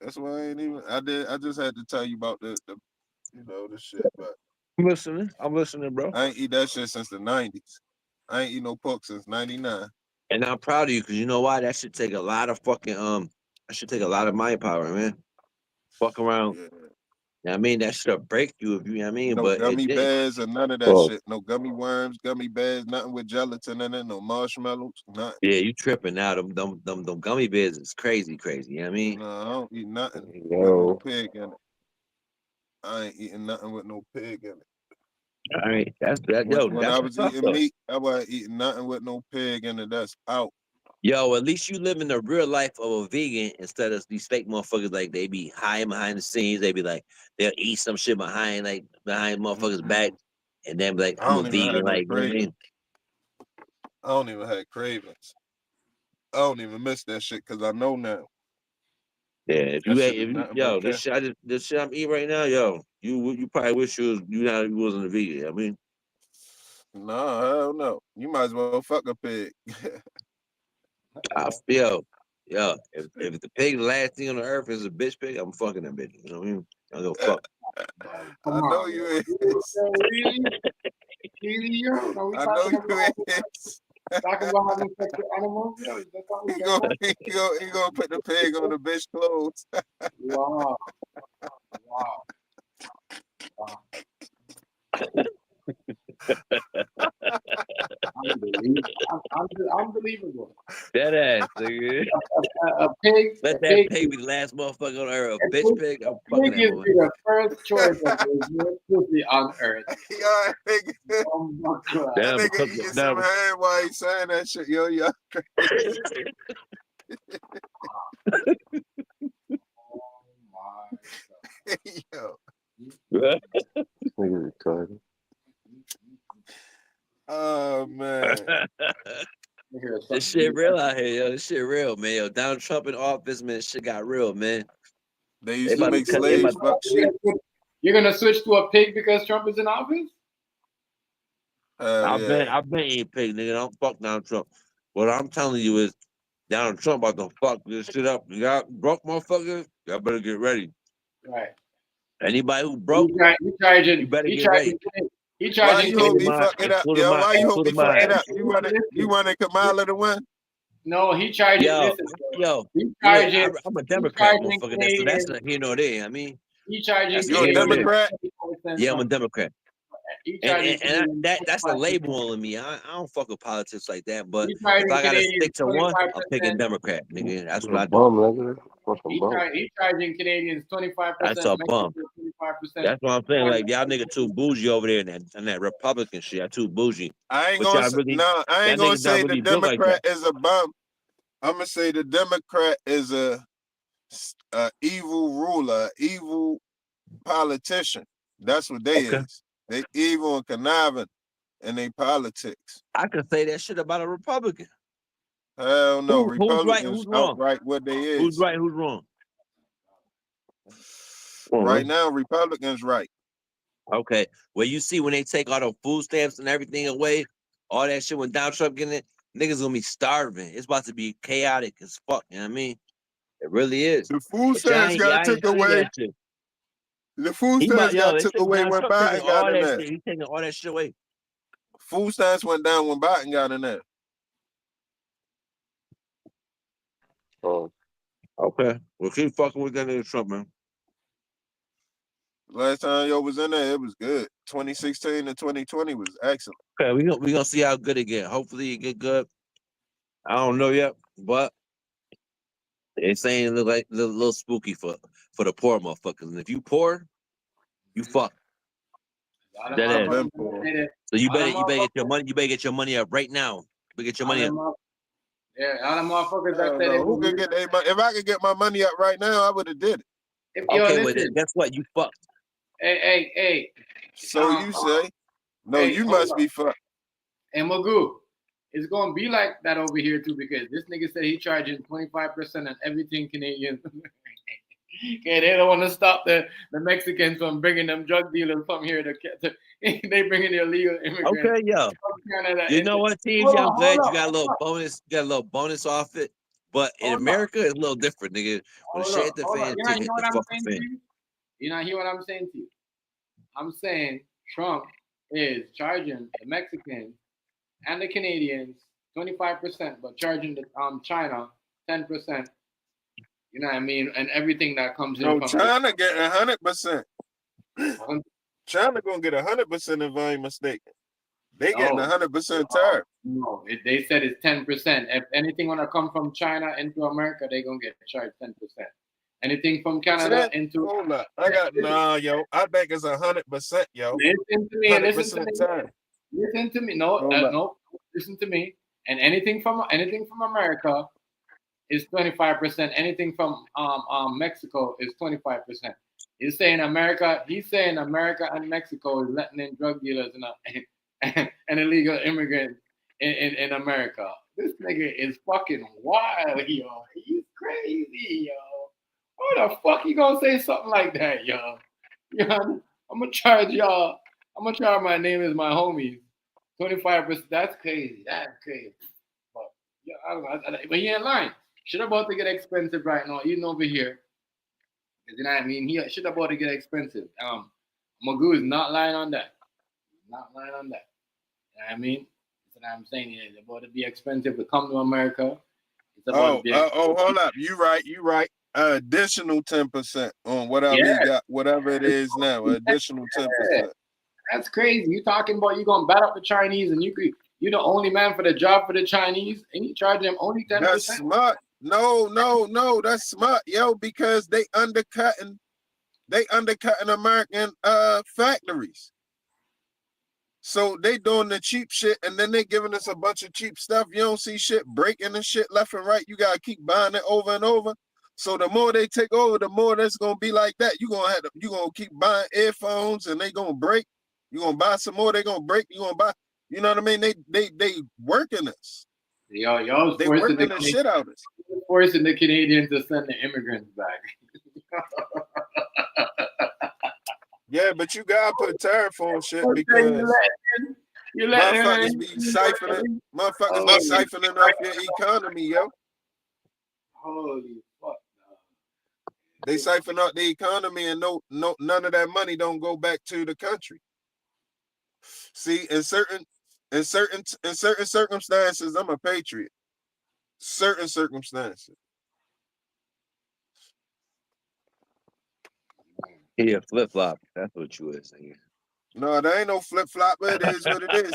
That's why I ain't even. I did. I just had to tell you about the the shit. But I'm listening. I'm listening, bro. I ain't eat that shit since the 90s. I ain't eat no pork since 99. And I'm proud of you because you know why? That should take a lot of fucking That should take a lot of mind power, man. Fuck around. Yeah. I mean, that should break you if you know what I mean, No but it gummy didn't. bears or none of that Oh, shit. No gummy worms, gummy bears, nothing with gelatin in it, no marshmallows, nothing. yeah, you tripping now. Them gummy bears is crazy, crazy. You know what I mean? No, I don't eat nothing with no Yo, pig in it. I ain't eating nothing with no pig in it. All right. That's that yo, When I that's what's was up eating though. meat, I wasn't eating nothing with no pig in it. That's out. Yo, at least you live in the real life of a vegan instead of these fake motherfuckers like they be hiding behind the scenes. They be like they'll eat some shit behind motherfuckers' back Mm-mm. and then be like, I I'm a don't even vegan, have no like you know what I cravings. mean? I don't even have cravings. I don't even miss that shit because I know now. Yeah, That shit is nothing but yo, care. this shit I'm eating right now, yo, you probably wish you wasn't a vegan. I mean, No, hell no. You might as well fuck a pig. I feel, yo, if the pig the last thing on the earth is a bitch pig, I'm fucking that bitch. You know what I mean? I go fuck. bro, I come know on, you yo. is. Yo, no, we I know talking about you is. having sex with animals. You know, that's what we He talking gonna put the pig on the bitch clothes. about. Wow, wow, wow. Unbelievable. That ass, nigga. A pig, Let that pig be the last motherfucker on earth. A bitch pig, I'm fucking that is woman. the first choice of the pussy on earth. Yo, nigga, Oh my god. that Damn, nigga eating some hand while he saying that shit. Yo, yo. Oh my Yo. Nigga retarded. Oh man. This shit real out here, yo. This shit real, man. Yo, Donald Trump in office, man. Shit got real, man. They They used to about make to cut. They about slaves fuck shit. You're gonna switch to a pig because Trump is in office? I've been Yeah. eating pig, nigga. Don't fuck Donald Trump. What I'm telling you is Donald Trump about to fuck this shit up. You got broke motherfuckers, y'all better get ready. Right. Anybody who broke, He charging. you better He get ready. charging. He Why charging. you hope he Including fuck it up, yo? my Why you hope he fuck it mine. up? You wanted Kamala to win? No, he charging. Yo, Listen, yo, he look, charging. I'm a He Democrat, charging motherfucker. So that's Canadians. not here nor there. I mean, He charging that's You a here nor there. Democrat? Yeah, I'm a Democrat. He And, charging and, and Canadians that's a 25%. label on me. I don't fuck with politics like that. But He if charging I gotta Canadians stick to one, I'm picking 25%. Democrat, nigga. That's A what I do. bum, nigga. Fucking bum. He charging Canadians 25%. That's a bum. Mexico 25%. That's what I'm saying. Like y'all nigga too bougie over there in that Republican shit. Y'all too bougie. I ain't But gonna y'all say, really, no, I y'all ain't gonna niggas not say the really built like Democrat that. is a bum. I'm gonna say the Democrat is a evil ruler, evil politician. That's what they Okay. is. They evil and conniving in their politics. I could say that shit about a Republican. Hell no, Who's right? Republicans Who's wrong? outright what they is. Who's right? Who's wrong? Right now, Republicans right. Okay. Well, you see when they take all the food stamps and everything away, all that shit when Donald Trump getting it, niggas gonna be starving. It's about to be chaotic as fuck. You know what I mean? It really is. The food But y'all stamps ain't, got y'all ain't took see away. that shit. The food He stamps got they took took away Donald when Trump taking Biden got all in that there. shit. He taking all that shit away. Food stamps went down when Biden got in there. Oh, Okay. Well, keep fucking with that nigga Trump, man. Last time yo was in there, it was good. 2016 to 2020 was excellent. Okay, we gonna see how good it get. Hopefully it get good. I don't know yet, but they saying it look like a little spooky for the poor motherfuckers. And if you poor, you fuck. That I've is. been poor. So you better get your money. You better get your money up right now. You better get your money up. Yeah, all the motherfuckers that said No, who could get their money? If I could get my money up right now, I would have did it. Okay, well then guess what? You fucked. Hey. So you say? No, hey, you hold must on. be fucked. And Magoo, it's gonna be like that over here too because this nigga said he charging 25% on everything Canadian. Okay, they don't want to stop the Mexicans from bringing them drug dealers from here to they bringing the illegal immigrants. Okay, yo. You know what, TJ? I'm glad you got a little bonus. You got a little bonus off it. But in America, it's a little different, nigga. When the shit hit the fan, You shit hit know what the I'm fucking saying fan. to you? You know, hear what I'm saying to you? I'm saying Trump is charging the Mexicans and the Canadians 25%, but charging the China 10%. You know what I mean? And everything that comes in No, from China getting 100%. China gonna get 100% if I ain't mistaken. They getting 100% tariff. No, they said it's 10%. If anything wanna come from China into America, they gonna get charged 10%. Anything from Canada into hold up. Yo. I think it's 100%, yo. Listen to me. 100% tariff. Listen to me. No. Listen to me. And anything from America is 25%. Anything from Mexico is 25%. He's saying America and Mexico is letting in drug dealers and illegal immigrants in America. This nigga is fucking wild, yo. He's crazy, yo. Why the fuck you gonna say something like that, yo? I'm gonna charge y'all. I'm gonna charge my name as my homies. 25%. That's crazy. But yeah, I don't know. But he ain't lying. Shit about to get expensive right now, even over here. You know what I mean? He shit about to get expensive. Magoo is not lying on that. Not lying on that. I mean, that's what I'm saying. It's about to be expensive to come to America. It's about to be Hold up. You right. Additional 10% on whatever yeah. he got, whatever it is now. Additional 10%. That's crazy. You talking about you gonna bat up the Chinese and you the only man for the job for the Chinese and you charge them only 10%. That's smart. No, that's smart, yo, because they undercutting American factories. So they doing the cheap shit and then they giving us a bunch of cheap stuff. You don't see shit breaking and shit left and right. You gotta keep buying it over and over. So the more they take over, the more that's gonna be like that. You gonna keep buying earphones and they gonna break. You gonna buy some more, they gonna break. You gonna buy, you know what I mean? They working us. Y'all They forcing working the shit out of us. forcing the Canadians to send the immigrants back. Yeah, but you gotta put tariff on shit You because let motherfuckers be siphoning off your economy, yo. Holy fuck. They siphon out the economy and none of that money don't go back to the country. See, in certain circumstances, I'm a patriot. Certain circumstances. Yeah, flip flop. That's what you were saying. No, there ain't no flip flop, but it is what it is.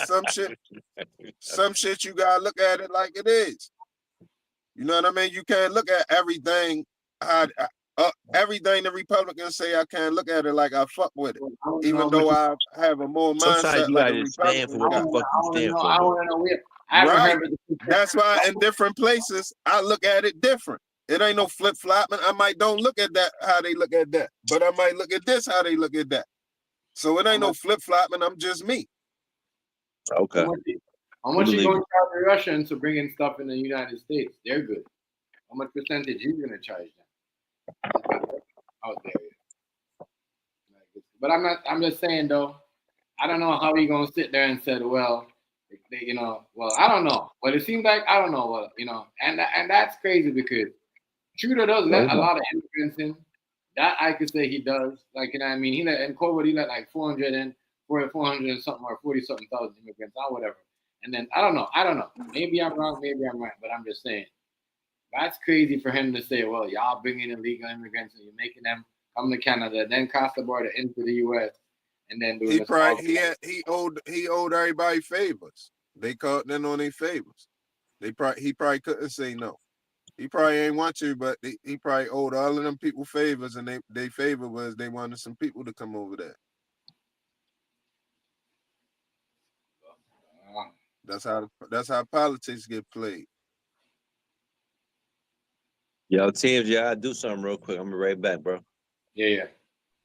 Some shit you gotta look at it like it is. You know what I mean? You can't look at everything everything the Republicans say. I can't look at it like I fuck with it, even though I have a more Sometimes mindset you like gotta a just stand for what the Republican. fuck you stand for, I bro. wanna know. I haven't Right. heard it. That's why in different places I look at it different. It ain't no flip flopping. I might don't look at that how they look at that, but I might look at this how they look at that. So it ain't no flip flopping. I'm just me. Okay. How much you believe gonna it. charge the Russians for bringing stuff in the United States? They're good. How much percentage you gonna charge them out there? But I'm just saying though. I don't know how he gonna sit there and say, well, I don't know. Well, it seems like I don't know. Well, and that's crazy because Trudeau does let a lot of immigrants in. That I could say he does. Like, I mean, he let in COVID, he let like 400 and 400 and something or 40 something thousand immigrants or whatever. And then I don't know. Maybe I'm wrong. Maybe I'm right. But I'm just saying that's crazy for him to say, well, y'all bringing illegal immigrants and you're making them come to Canada, then cross the border into the U.S. and then doing He owed everybody favors. They caught in on their favors. He probably couldn't say no. He probably ain't want to, but he probably owed all of them people favors, and they favor was they wanted some people to come over there. That's how politics get played. Yo, Tim, yeah, I do something real quick. I'm gonna be right back, bro. Yeah.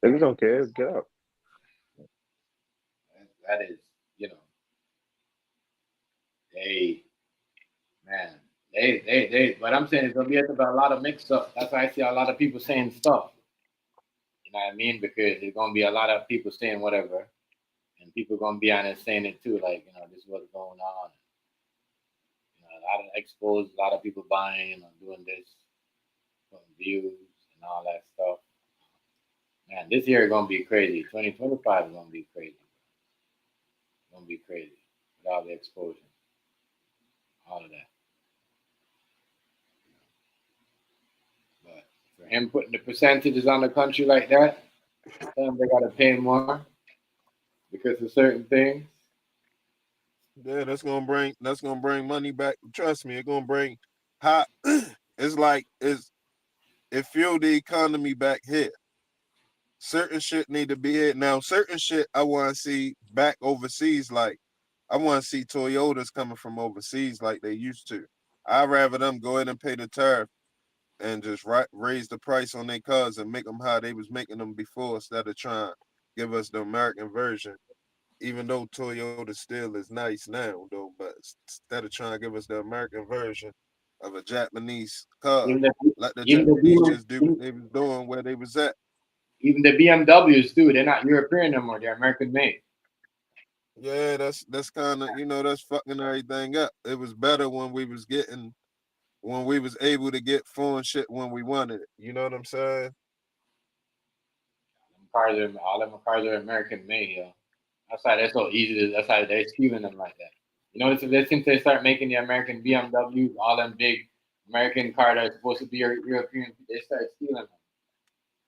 It's okay. Get up. That is, they, man, they. But I'm saying it's gonna be about a lot of mix up. That's why I see a lot of people saying stuff. You know what I mean? Because there's gonna be a lot of people saying whatever, and people gonna be on it saying it too. Like, this is what's going on. A lot of exposed, a lot of people buying, doing this, putting views and all that stuff. Man, this year is gonna be crazy. 2025 is gonna be crazy. It's gonna be crazy with all the exposure, all of that. But for him putting the percentages on the country like that, they gotta pay more because of certain things. Yeah, that's gonna bring money back. Trust me, it's gonna bring hot. It fueled the economy back here. Certain shit need to be here now. Certain shit I want to see back overseas. Like I want to see Toyotas coming from overseas like they used to. I'd rather them go ahead and pay the tariff and just raise the price on their cars and make them how they was making them before instead of trying to give us the American version. Even though Toyota still is nice now, though, but instead of trying to give us the American version of a Japanese car, let the Japanese just do what they was doing where they was at. Even the BMWs too, they're not European no more, they're American made. Yeah, that's kind of that's fucking everything up. It was better when we was able to get foreign shit when we wanted it. You know what I'm saying? All them cars are American made, yo. That's why they're so easy. That's why they're stealing them like that. You know, since they start making the American BMWs, all them big American cars that are supposed to be European, they start stealing them.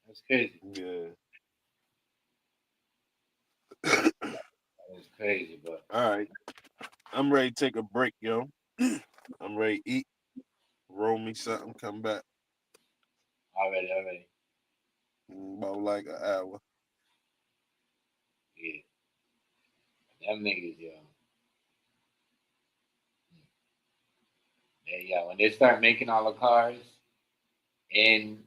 That's crazy. Yeah. That's crazy, but All right. I'm ready to take a break, yo. I'm ready to eat. Roll me something, come back. already. About like an hour. Yeah. Them niggas, yo. Yeah, when they start making all the cars in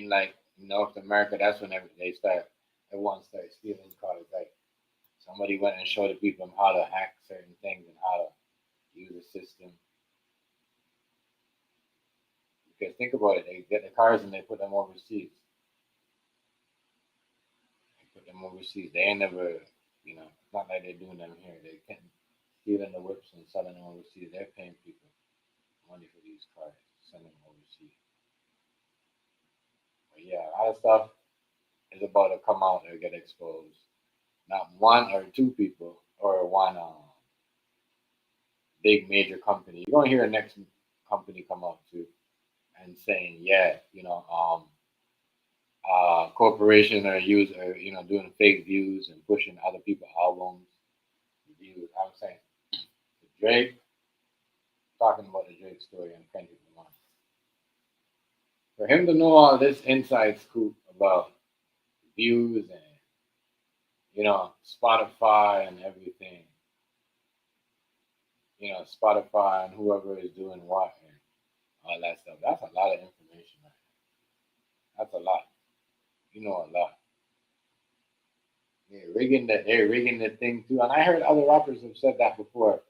like North America, that's when everyone starts stealing cars. Like somebody went and showed the people how to hack certain things and how to use the system. Because think about it, they get the cars and they put them overseas. They ain't never, it's not like they're doing them here. They can't stealing the whips and selling them overseas. They're paying people money for these cars, sending them overseas. But yeah, a lot of stuff is about to come out or get exposed. Not one or two people or one big major company. You're gonna hear a next company come out too and saying, yeah, corporation are doing fake views and pushing other people's albums views. I'm saying Drake talking about the Drake story and Kendrick Lamar. For him to know all this inside scoop about views and Spotify and everything, Spotify and whoever is doing what and all that stuff. That's a lot of information, man. That's a lot. You know a lot. They're rigging the thing too. And I heard other rappers have said that before.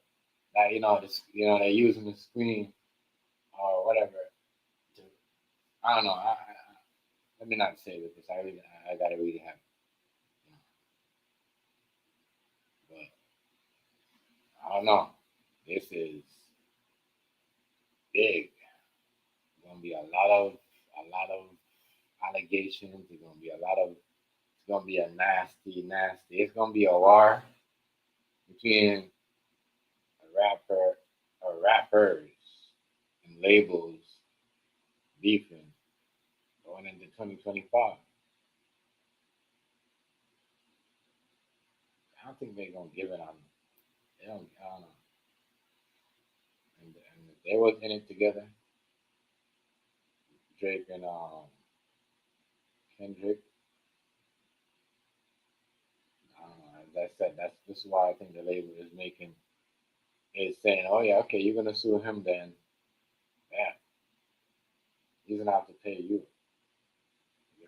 That they're using the screen or whatever. To, I don't know. Let me not say this. I gotta really have. But I don't know. This is big. There's gonna be a lot of allegations. There's gonna be it's gonna be a nasty. It's gonna be a war between a rapper or rappers and labels beefing going into 2025. I don't think they're gonna give it on. They don't. I don't know. And if they was in it together, Drake and Kendrick. I don't know. As I said, this is why I think the label is saying, oh yeah, okay, you're gonna sue him then. Yeah, he's gonna have to pay you.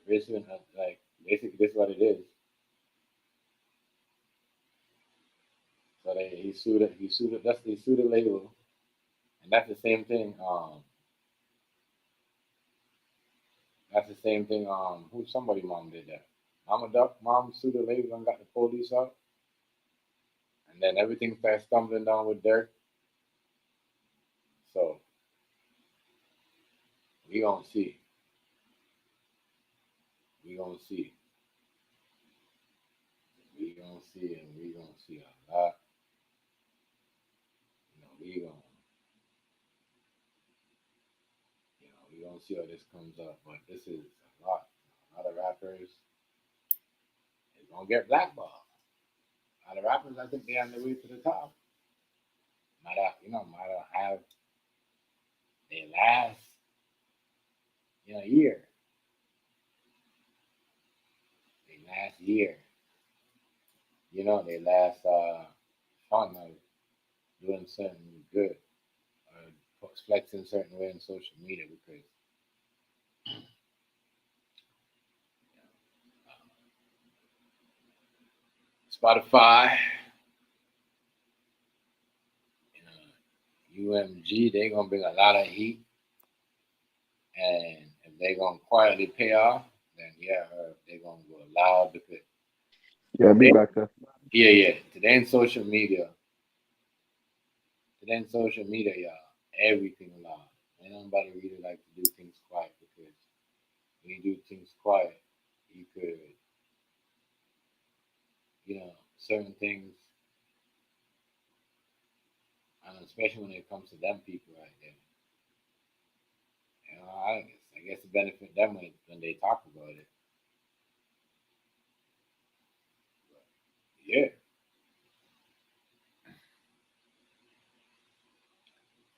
Basically, this is what it is. So he sued it. He sued the label, and that's the same thing. That's the same thing. Somebody mom did that. Mama Duck mom sued the label and got the police out, and then everything started stumbling down with Dirk. So we gonna see. We gonna see. We gonna see, and we gonna see a lot. We gonna we gonna see how this comes up. But this is a lot. A lot of rappers is gonna get blackballed. A lot of rappers, I think, they're on their way to the top. Might have their last, year, their last year, their last fun of doing something good or flexing certain way on social media because Spotify, UMG, they're gonna bring a lot of heat, and if they're gonna quietly pay off, then yeah, they're gonna go loud because Yeah, I'll be back there. yeah. Today in social media, y'all, everything loud. Ain't nobody really like to do things quiet because when you do things quiet, you could certain things, and especially when it comes to them people right there. I guess it benefit them when they talk about it. But yeah,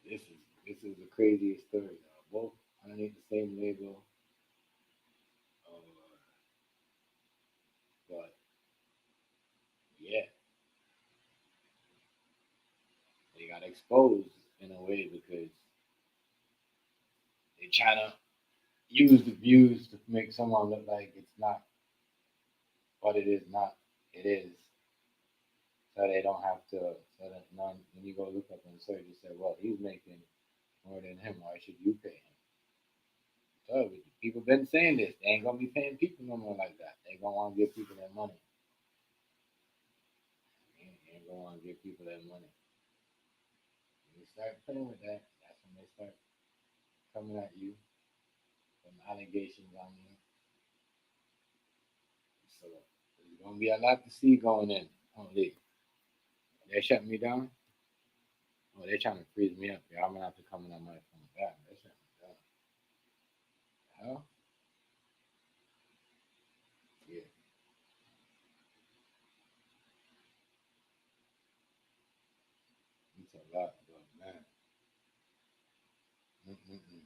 this is the craziest story. Both underneath the same label, uh, but yeah, they got exposed in a way because they trying to use the views to make someone look like it's not what it is. Not it is. So they don't have to. So that none, when you go look up and search, you say, well, he's making more than him. Why should you pay him? So people been saying this. They ain't gonna be paying people no more like that. They gonna want to give people their money. They ain't gonna want to give people their money. When you start playing with that, that's when they start coming at you, putting allegations on you. So there's gonna be a lot to see going in. Oh, they shutting me down. Oh, they're trying to freeze me up. Yeah, I'm gonna have to come in on my phone back. They're shutting me down. Hell, yeah, it's a lot, but man. Mm-mm-mm.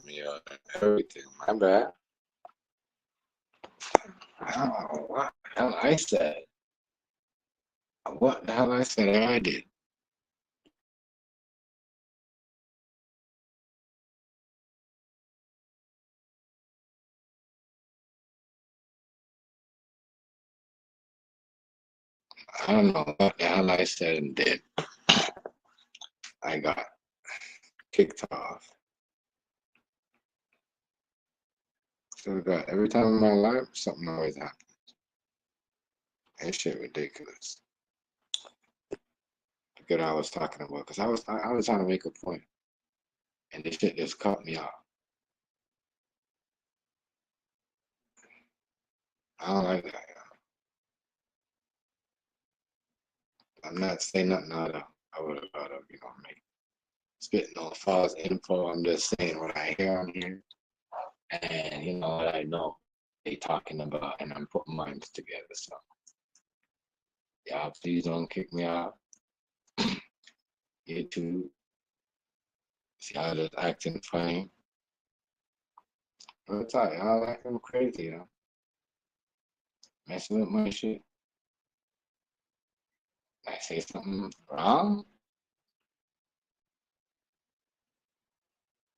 Yeah, everything. My bad. Oh, what the hell I said? What the hell I said I did? I don't know what the hell I said and did. I got kicked off. So that every time in my life, something always happens. That shit ridiculous. Forget what I was talking about because I was trying to make a point, and this shit just cut me off. I don't like that. I'm not saying nothing out of I would have thought of, make spitting on false info. I'm just saying what I hear on here, and what I know they talking about, and I'm putting minds together. So Y'all please don't kick me out. YouTube. See y'all just acting funny. What's up? Y'all acting crazy, yo. Messing with my shit. I say something wrong?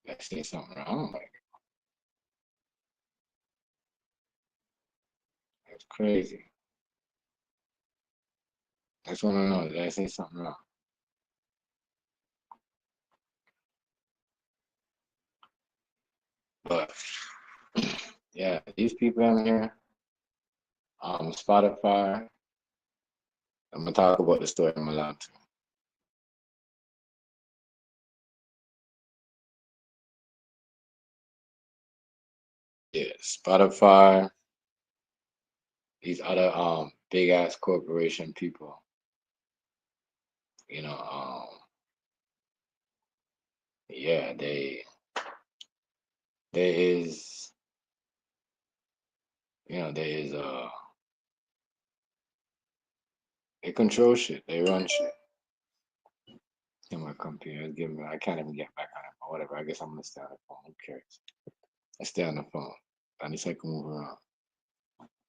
I say something wrong? Like, that's crazy. I just want to know, did I say something wrong? But yeah, these people in here, Spotify. I'm gonna talk about the story I'm allowed to. Yeah, Spotify, these other big ass corporation people, you know, yeah, there is, there is they control shit, they run shit. In my computer, I can't even get back on it, but whatever. I guess I'm gonna stay on the phone. Who cares? I stay on the phone. At least I can move around.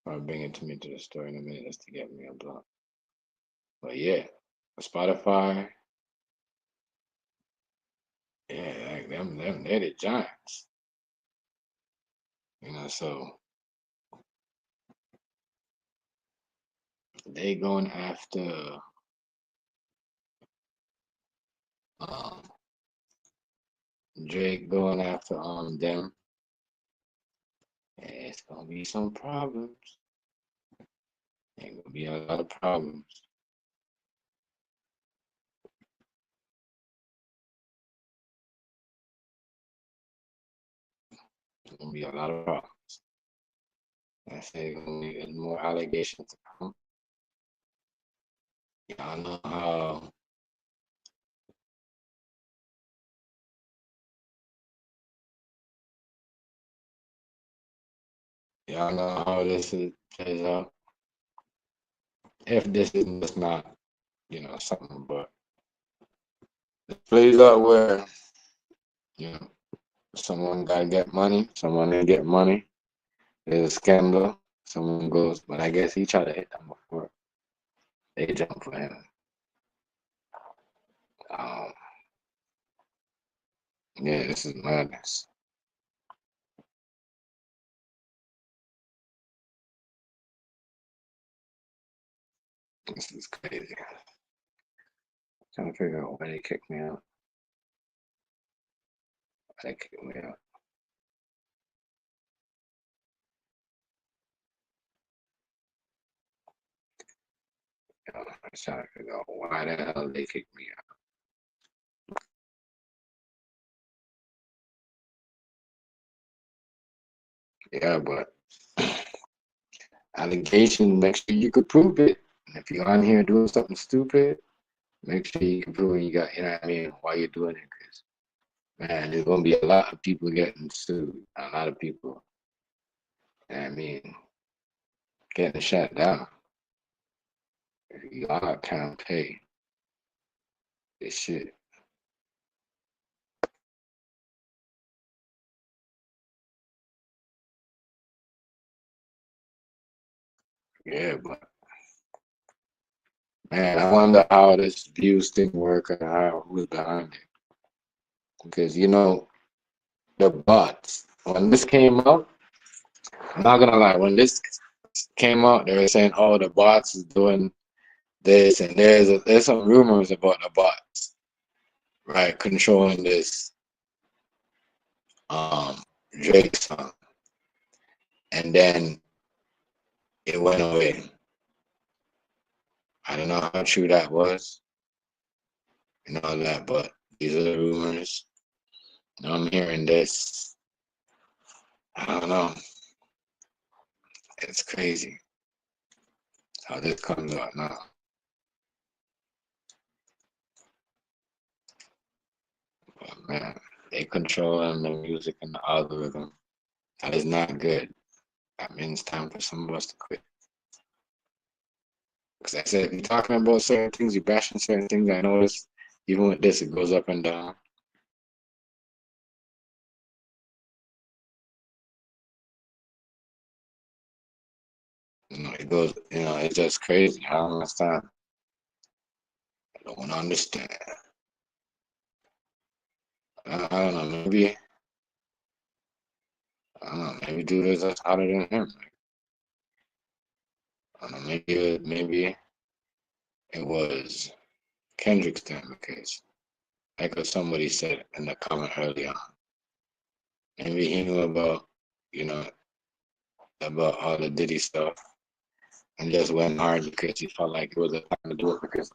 Or bring it to me to the store in a minute just to get me a blunt. But yeah, Spotify, yeah, like them, they're the giants. So they going after um Drake going after them. And it's gonna be some problems. Ain't gonna be a lot of problems. It's gonna be a lot of problems. I say gonna be more allegations to come. Y'all know how this plays out. If this is just not, something, but it plays out where, someone gotta get money, someone didn't get money. There's a scandal. Someone goes, but I guess he tried to hit them before they jump for him. Yeah, this is madness. This is crazy. Trying to figure out why they kicked me out. Why they kicked me out. I'm trying to figure out why the hell they kicked me out. Yeah, but allegation, make sure you could prove it. If you're on here doing something stupid, make sure you can prove it. You got, why you're doing it. Because, man, there's going to be a lot of people getting sued. A lot of people, getting shut down. If y'all can't pay this shit. Yeah, but man, I wonder how this views thing work and who's behind it. Because the bots. When this came out, I'm not gonna lie, when this came out, they were saying, "Oh, the bots is doing this," and there's some rumors about the bots, right, controlling this Drake song, and then it went away. I don't know how true that was and all that, but these are the rumors. I'm hearing this. I don't know. It's crazy how this comes out now. But man, they controlling the music and the algorithm. That is not good. That means it's time for some of us to quit. Because I said, if you're talking about certain things, you're bashing certain things. I notice even with this, it goes up and down. It goes, it's just crazy. I don't understand. I don't understand. I don't know. Maybe, I don't know. Maybe dude is just hotter than him. I don't know. Maybe it was Kendrick's time because, like somebody said in the comment earlier on, maybe he knew about, about all the Diddy stuff and just went hard because he felt like it was a time to do it because,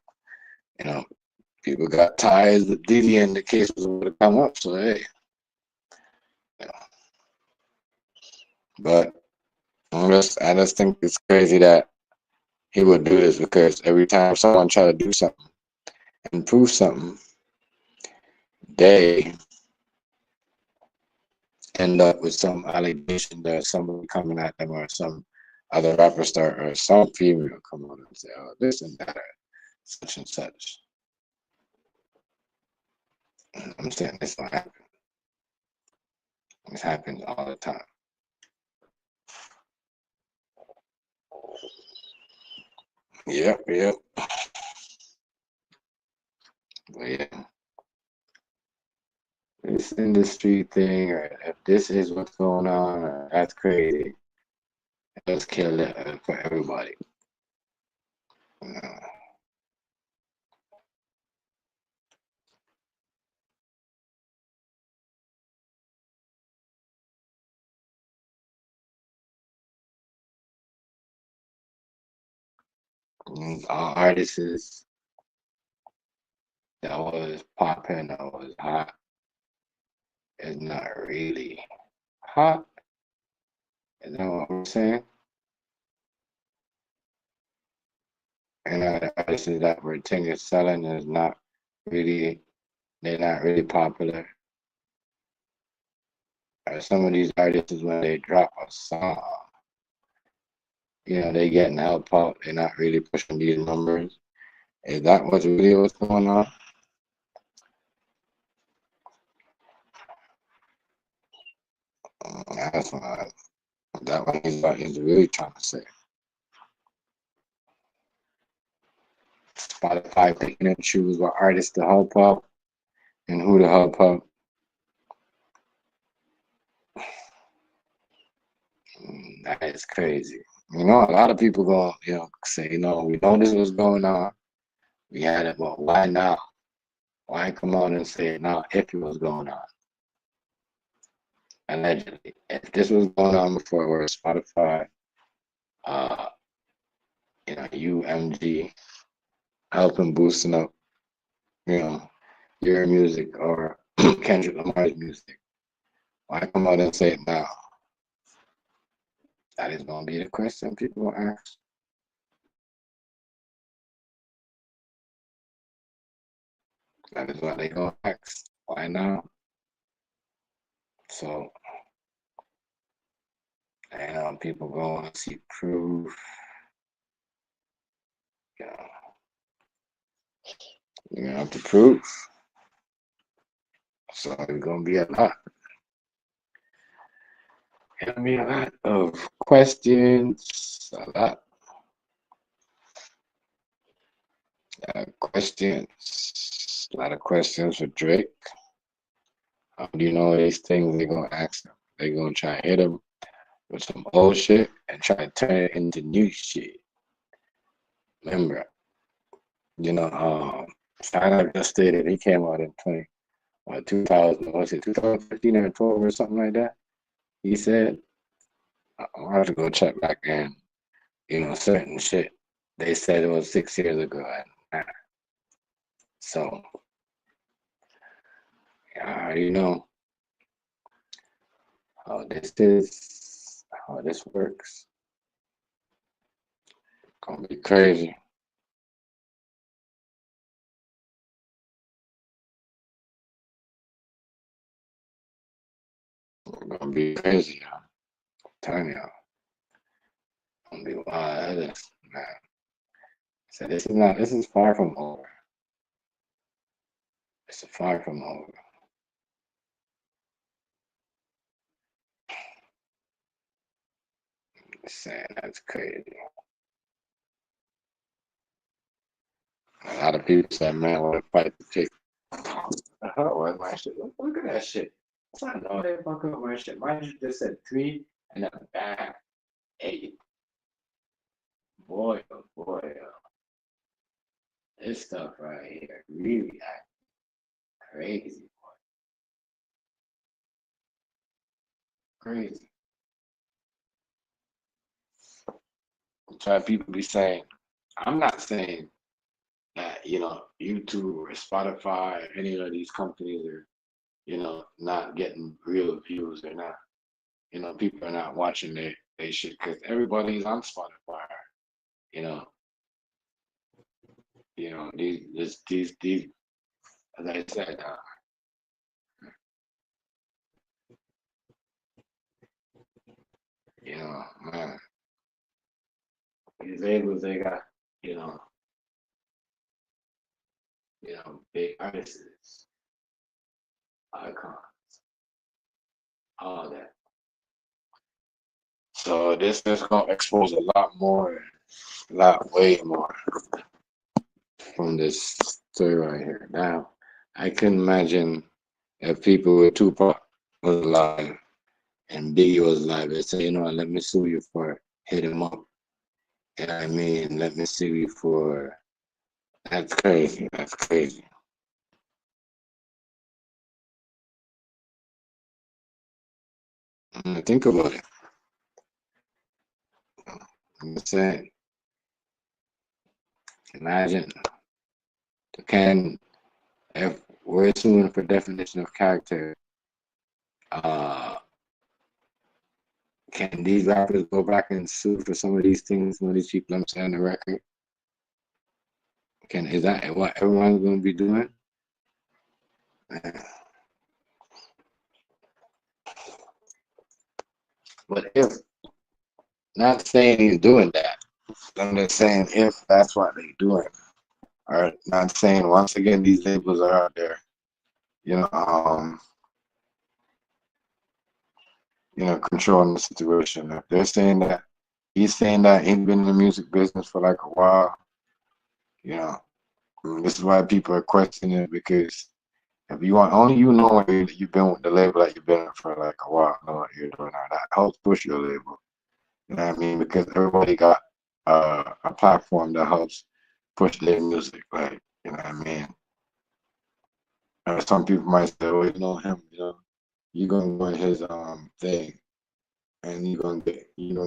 people got ties with Diddy and the case was going to come up. So, hey, but I just think it's crazy that he would do this because every time someone try to do something and prove something, they end up with some allegation that somebody coming at them or some other rapper star or some female come on and say, oh, this and that, such and such. I'm saying this don't happen. This happens all the time. Yep. But yeah. This industry thing, or if this is what's going on, or that's crazy. Let's kill it for everybody. All artists that was popping, that was hot, is not really hot. Is that what I'm saying? And the artists that were thinking selling is not really, they're not really popular. Some of these artists, when they drop a song, they getting help out. They're not really pushing these numbers. Is that what's going on? That's what that one he's really trying to say. Spotify picking and choose what artists to help out and who to help out. That is crazy. A lot of people go, say, we know this was going on. We had it, but why now? Why come out and say it now if it was going on? Allegedly. If this was going on before, where Spotify, UMG, helping boosting up, your music or Kendrick Lamar's music. Why come out and say it now? That is going to be the question people will ask. That is what they going to ask. Why now? So, people go and see proof. You have to prove. So it's going to be a lot. It's going to be a lot of questions. A lot of questions for Drake. How do you know these things? They're going to ask him. They're going to try to hit him with some old shit and try to turn it into new shit. Remember, Starlight just stated he came out in 2015 or 12 or something like that. He said, I'll have to go check back in, certain shit. They said it was 6 years ago. So, I already know how this works. Gonna be crazy. Gonna be crazy, y'all. I'm telling y'all. Gonna be wild, man. So this is not. This is far from over. It's far from over. Saying that's crazy. A lot of people say, man, want to fight the chick. What my shit? Look at that shit. I know they fuck up my shit. Mine just said 3 and then back 8. Boy, oh boy, this stuff right here really act crazy, boy. Crazy. Try people be saying, I'm not saying that, YouTube or Spotify or any of these companies are, not getting real views. They're not, people are not watching their shit because everybody's on Spotify. You know, these, as I said, man, these labels they got, you know, big artists, icons, all that. So this is gonna expose a lot more, way more from this story right here. Now, I can imagine if people with Tupac was alive and Biggie was alive, they say, let me sue you for hit him up. You know what I mean? Let me sue you for that's crazy. That's crazy. Think about it. I'm saying, imagine can if we're suing for definition of character, uh, can these rappers go back and sue for some of these things? Some of these people I'm saying the record. Is that what everyone's gonna be doing? But if not saying he's doing that, I'm just saying if that's what they're doing. Or not saying once again these labels are out there, controlling the situation. If they're saying that he's saying that he's been in the music business for like a while, this is why people are questioning it because if you want only you've been with the label that you've been in for like a while, know what you're doing now. That helps push your label. You know what I mean? Because everybody got a platform that helps push their music, like, you know what I mean? Some people might say, oh, you know him, you're gonna go in his thing and you're gonna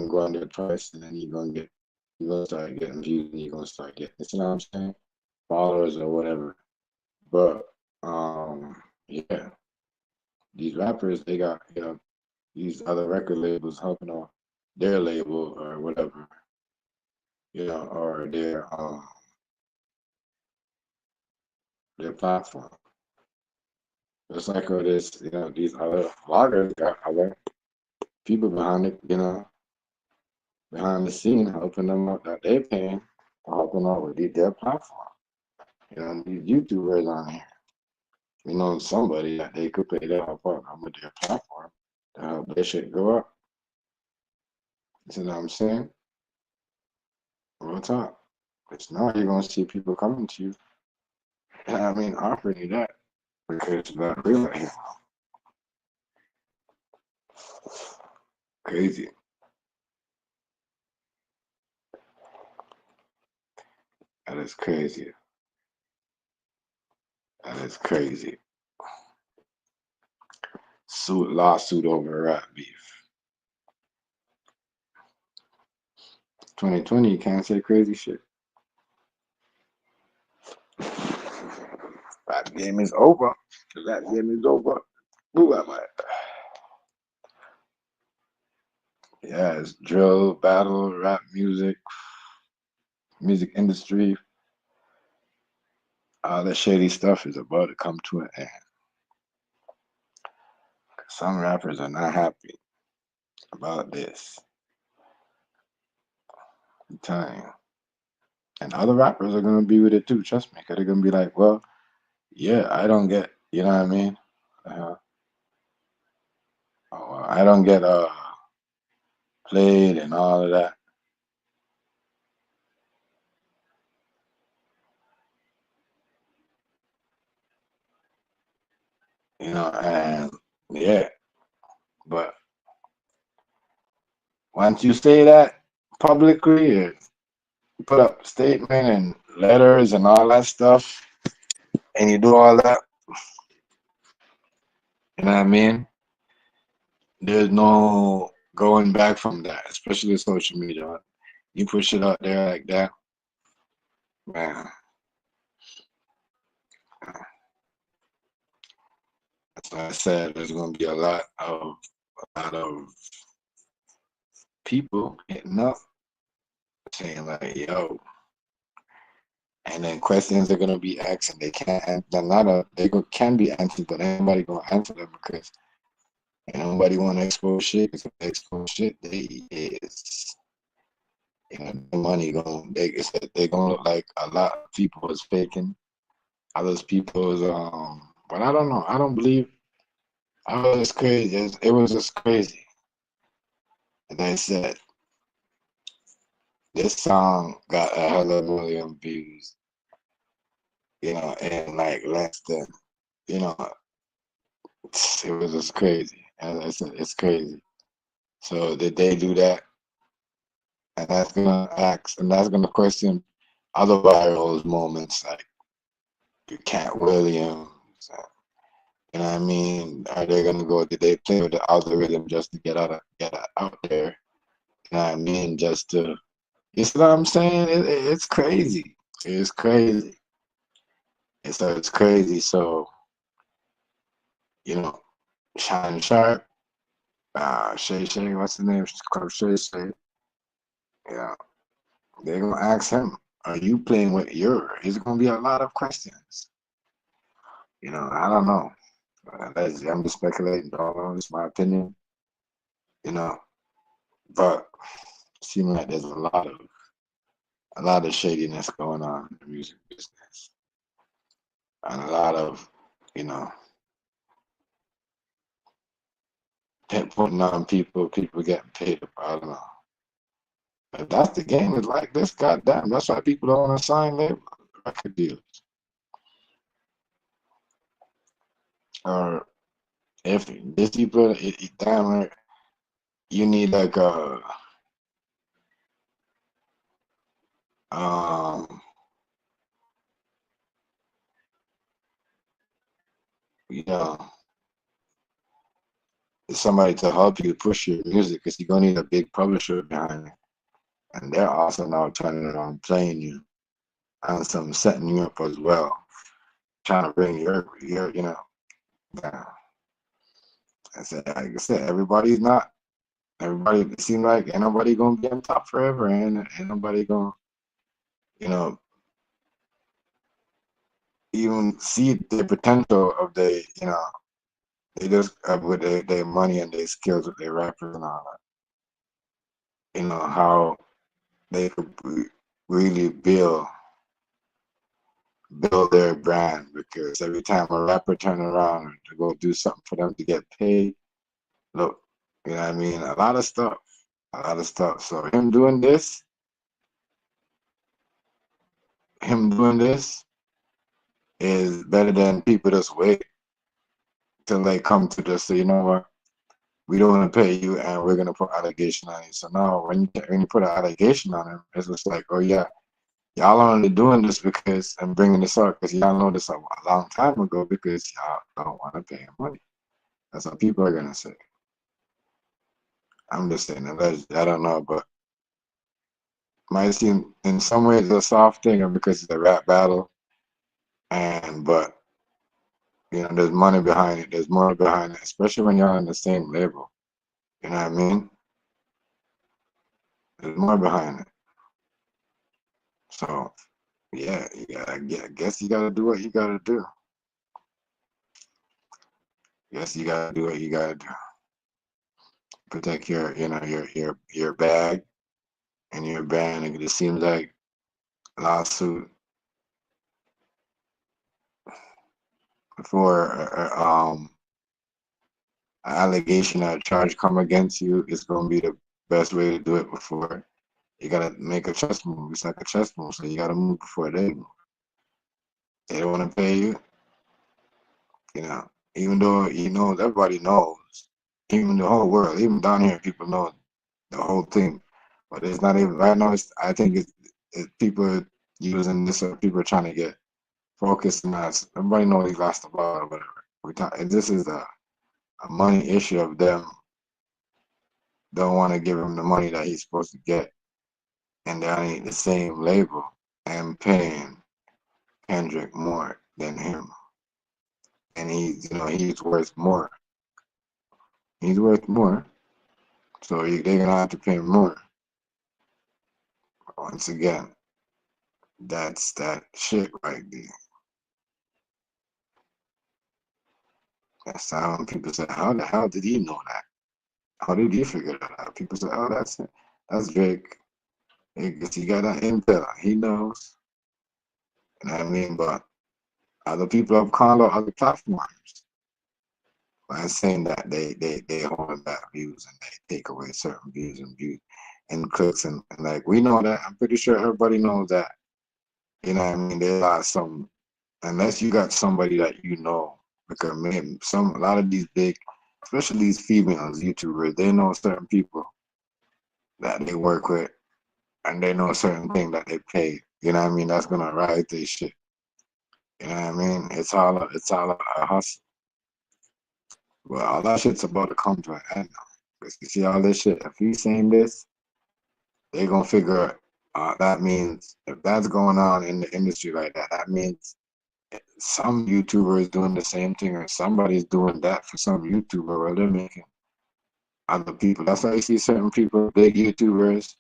go on there twice and then you're gonna start getting views and you're gonna start getting, you know what I'm saying? Followers or whatever. But yeah, these rappers they got, these other record labels helping on their label or whatever, or their platform. Just like this, these other bloggers got other people behind it, behind the scene helping them out that they're paying for helping out with their platform. These YouTubers on here. Somebody that they could pay to help out with their platform to help their shit go up. You know what I'm saying? Real talk. Because now you're gonna see people coming to you. I mean, offering you that because that real here. Crazy. That is crazy. That is crazy. Lawsuit over rap beef. 2020, you can't say crazy shit. Rap game is over. The rap game is over. Who am I? Yeah, it's drill, battle, rap music, music industry. All that shady stuff is about to come to an end. Some rappers are not happy about this. I'm telling you. And other rappers are gonna be with it too, trust me, because they're gonna be like, well, yeah, I don't get, you know what I mean? I don't get played and all of that. And yeah, but once you say that publicly, you put up statement and letters and all that stuff, and you do all that, you know what I mean? There's no going back from that, especially social media. You push it out there like that, man. That's why I said there's gonna be a lot of people hitting up saying like, yo, and then questions are gonna be asked and they can't answer. A lot of can be answered, but ain't nobody gonna answer them because ain't nobody wanna expose shit. Because if they expose shit, they is the money gonna they gonna look like a lot of people is faking. Others people is but I don't know. I don't believe I was just crazy. It was just crazy. And they said this song got a hell of a million views, in like less than, you know, it was just crazy. And I said, it's crazy. So did they do that? And that's gonna question other viral moments like you Cat Williams. You know what I mean? Are they gonna go? Did they play with the algorithm just to get out there? You know what I mean? Just to, you see what I'm saying? It's crazy. It's crazy. It's crazy. So Shine Sharp, Shay Shay, what's the name? She's called Shay Shay. Yeah, they're gonna ask him, "Are you playing with your?" There's gonna be a lot of questions. I don't know. I'm just speculating, dog. It's my opinion. But it seems like there's a lot of shadiness going on in the music business, and a lot of you know putting on people getting paid. I don't know. If that's the game, it's like this. Goddamn, that's why people don't want to sign label record deals. Or if these people, damn, you need like um, you know, somebody to help you push your music because you're gonna need a big publisher behind it. And they're also now turning around playing you and some setting you up as well, trying to bring your down. Like I said, everybody it seems like ain't nobody gonna be on top forever, and ain't nobody gonna, you know, even see the potential of they just with their money and their skills with their rappers and all that. How they could really build their brand because every time a rapper turn around to go do something for them to get paid, look, you know what I mean? A lot of stuff. So him doing this is better than people just wait till they come to this. So you know what? We don't want to pay you, and we're gonna put allegation on you. So now, when you put an allegation on him, it's just like, oh yeah, y'all only doing this because I'm bringing this up because y'all know this a long time ago because y'all don't want to pay him money. That's what people are gonna say. I'm just saying alleged. I don't know, but might seem in some ways a soft thing because it's a rap battle, but there's money behind it. There's more behind it, especially when you're on the same label. You know what I mean? There's more behind it. So yeah, I guess you gotta do what you gotta do. Guess you gotta do what you gotta do. Protect your bag and your band. It just seems like lawsuit for an allegation or a charge come against you, it's gonna be the best way to do it before you gotta make a chess move. It's like a chess move, so you gotta move before they move. They don't want to pay you, you know. Even though everybody knows, even the whole world, even down here, people know the whole thing. But it's not even right now. I think it's people using this, or people trying to get focused, and that everybody knows he lost the ball or whatever. This is a money issue of them don't want to give him the money that he's supposed to get, and they only the same label and paying Kendrick more than him, and he's worth more. He's worth more, so they're gonna have to pay him more. Once again, that's that shit right there. That's how people say, how the hell did he know that? How did he figure that out? People say, oh, that's Drake. Because he got that intel. He knows. You know what I mean? But other people have called out other platforms by saying that they hold back views and they take away certain views and clicks and like we know that. I'm pretty sure everybody knows that. You know what I mean? They lost some, unless you got somebody that you know, because man, a lot of these big, especially these females YouTubers, they know certain people that they work with, and they know a certain thing that they pay. You know what I mean? That's gonna ride this shit. You know what I mean? It's all a hustle. But all that shit's about to come to an end now. Because you see all this shit, if he's saying this, they gonna figure that means if that's going on in the industry like that, that means some YouTuber is doing the same thing, or somebody's doing that for some YouTuber where they're making other people. That's why you see certain people, big YouTubers,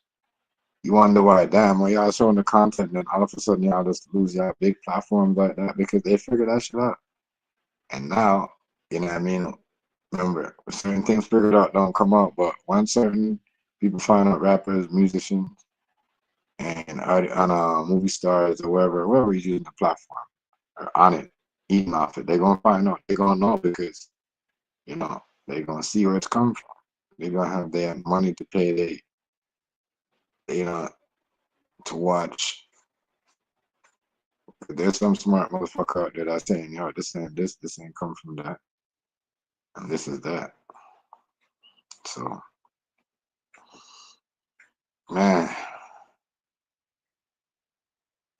you wonder why, damn, when y'all showing the content, then all of a sudden y'all just lose y'all big platforms like that because they figured that shit out. And now, you know what I mean? Remember, certain things figured out don't come out, but when certain people find out, rappers, musicians, and movie stars or wherever you use the platform or on it, eating off it, they're gonna find out. They're gonna know because they're gonna see where it's come from. They're gonna have their money to pay to watch. There's some smart motherfucker out there that's saying, yo, this ain't come from that, and this is that. So, man,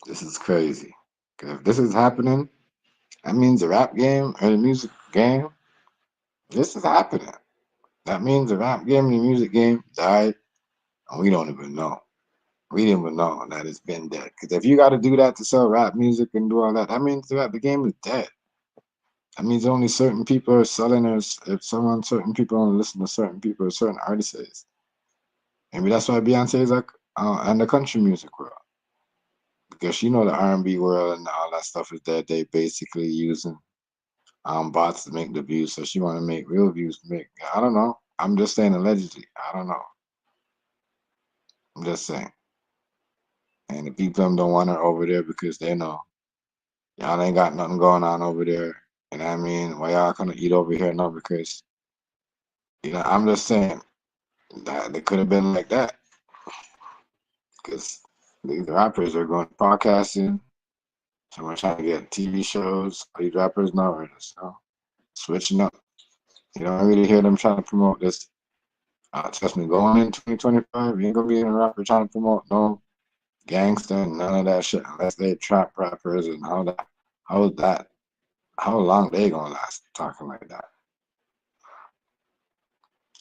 this is crazy. 'Cause if this is happening, that means the rap game or the music game, this is happening. That means the rap game and the music game died, and we don't even know. We didn't even know that it's been dead. Because if you got to do that to sell rap music and do all that, that means the game is dead. That means only certain people are selling it. If certain people only listen to certain people or certain artists. Maybe that's why Beyonce is like in the country music world. Because the R&B world and all that stuff is dead. They basically using bots to make the views. So she want to make real views. I don't know. I'm just saying allegedly. I don't know. I'm just saying. And the people don't want her over there because they know y'all ain't got nothing going on over there. And I mean, why y'all gonna eat over here? No, because I'm just saying that it could have been like that. Because these rappers are going podcasting. Someone trying to get TV shows. These rappers now are just switching up. You don't really hear them trying to promote this. Trust me, going in 2025, you ain't gonna be a rapper trying to promote no gangster and none of that shit unless they trap rappers and how long they gonna last talking like that?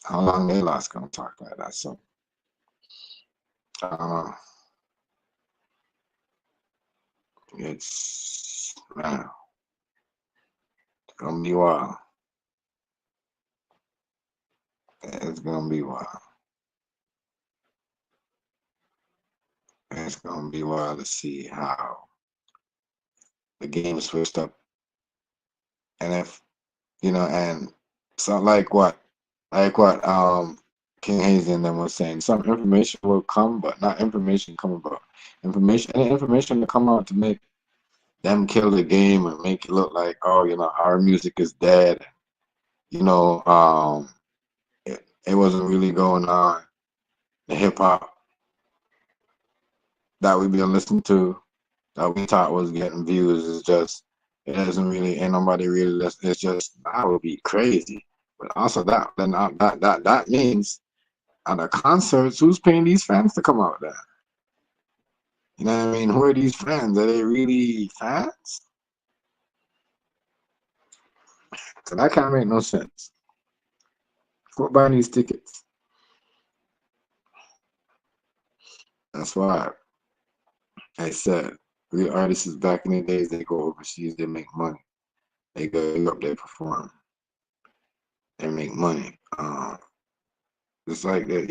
How long they last gonna talk like that? So it's man, it's gonna be wild. It's gonna be wild. It's gonna be wild to see how the game is switched up. And if and it's not like what King Hazy and them was saying some information will come, but not information come about. Any information to come out to make them kill the game and make it look like, oh, our music is dead. It wasn't really going on. The hip hop that we been listening to, that we thought was getting views, is just, it doesn't really, ain't nobody really listen. It's just, that would be crazy. But also that means at the concerts, who's paying these fans to come out there? You know what I mean? Who are these fans? Are they really fans? So that can't make no sense. Who buying these tickets? That's why I said real artists back in the days, they go overseas, they make money. They go up, they perform, they make money. It's like that,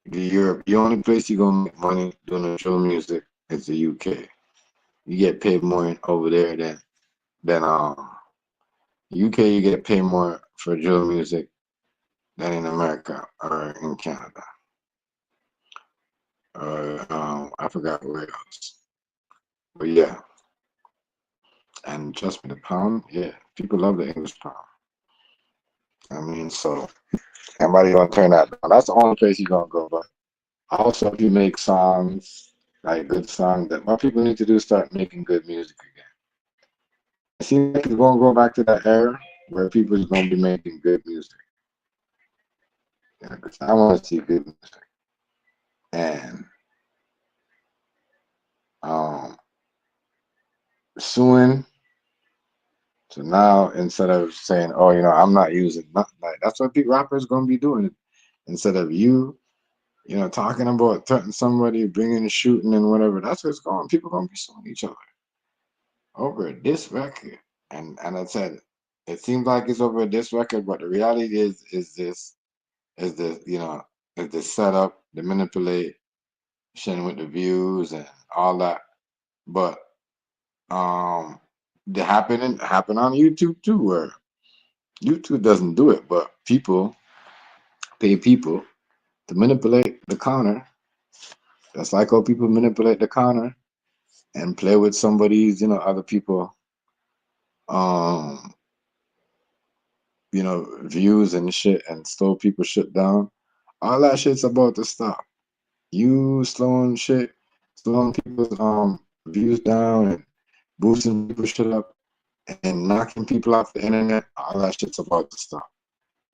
the only place you're gonna make money doing the show music is the UK. You get paid more over there than UK. You get paid more for drill music than in America or in Canada. I forgot where else. But yeah. And trust me, the pound, yeah, people love the English pound. I mean, so everybody gonna turn that down. That's the only place you're gonna go. But also, if you make songs, like good songs, that what people need to do is start making good music again. It seems like it's gonna go back to that era where people is gonna be making good music. Yeah, 'cause I want to see good music. And suing. So now instead of saying, "Oh, I'm not using," like that's what big rappers gonna be doing. Instead of you, talking about threatening somebody, bringing a shooting and whatever, that's what's going. People gonna be suing each other over this record. And I said, it seems like it's over this record, but the reality is the setup, the manipulation with the views and all that. But they happen on YouTube too, where YouTube doesn't do it, but people pay people to manipulate the counter. That's like how people manipulate the counter and play with somebody's, other people, views and shit, and slow people shit down. All that shit's about to stop. You slowing people's views down and boosting people shit up and knocking people off the internet. All that shit's about to stop.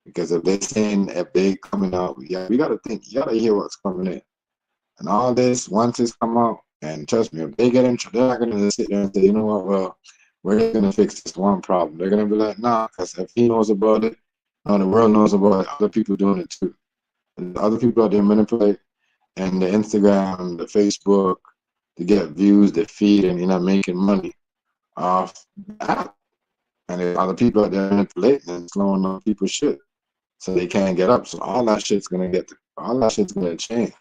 Because if they coming out, we gotta think, you gotta hear what's coming in. And all this, once it's come out, and trust me, if they get in trouble, they're not gonna sit there and say, you know what, well, we're gonna fix this one problem. They're gonna be like, nah, because if he knows about it, the world knows about it, other people doing it too. And the other people out there manipulate, and the Instagram, the Facebook, to get views, to feed, and making money off that. And there's other people out there manipulating and slowing on people's shit, so they can't get up. So all that shit's gonna change.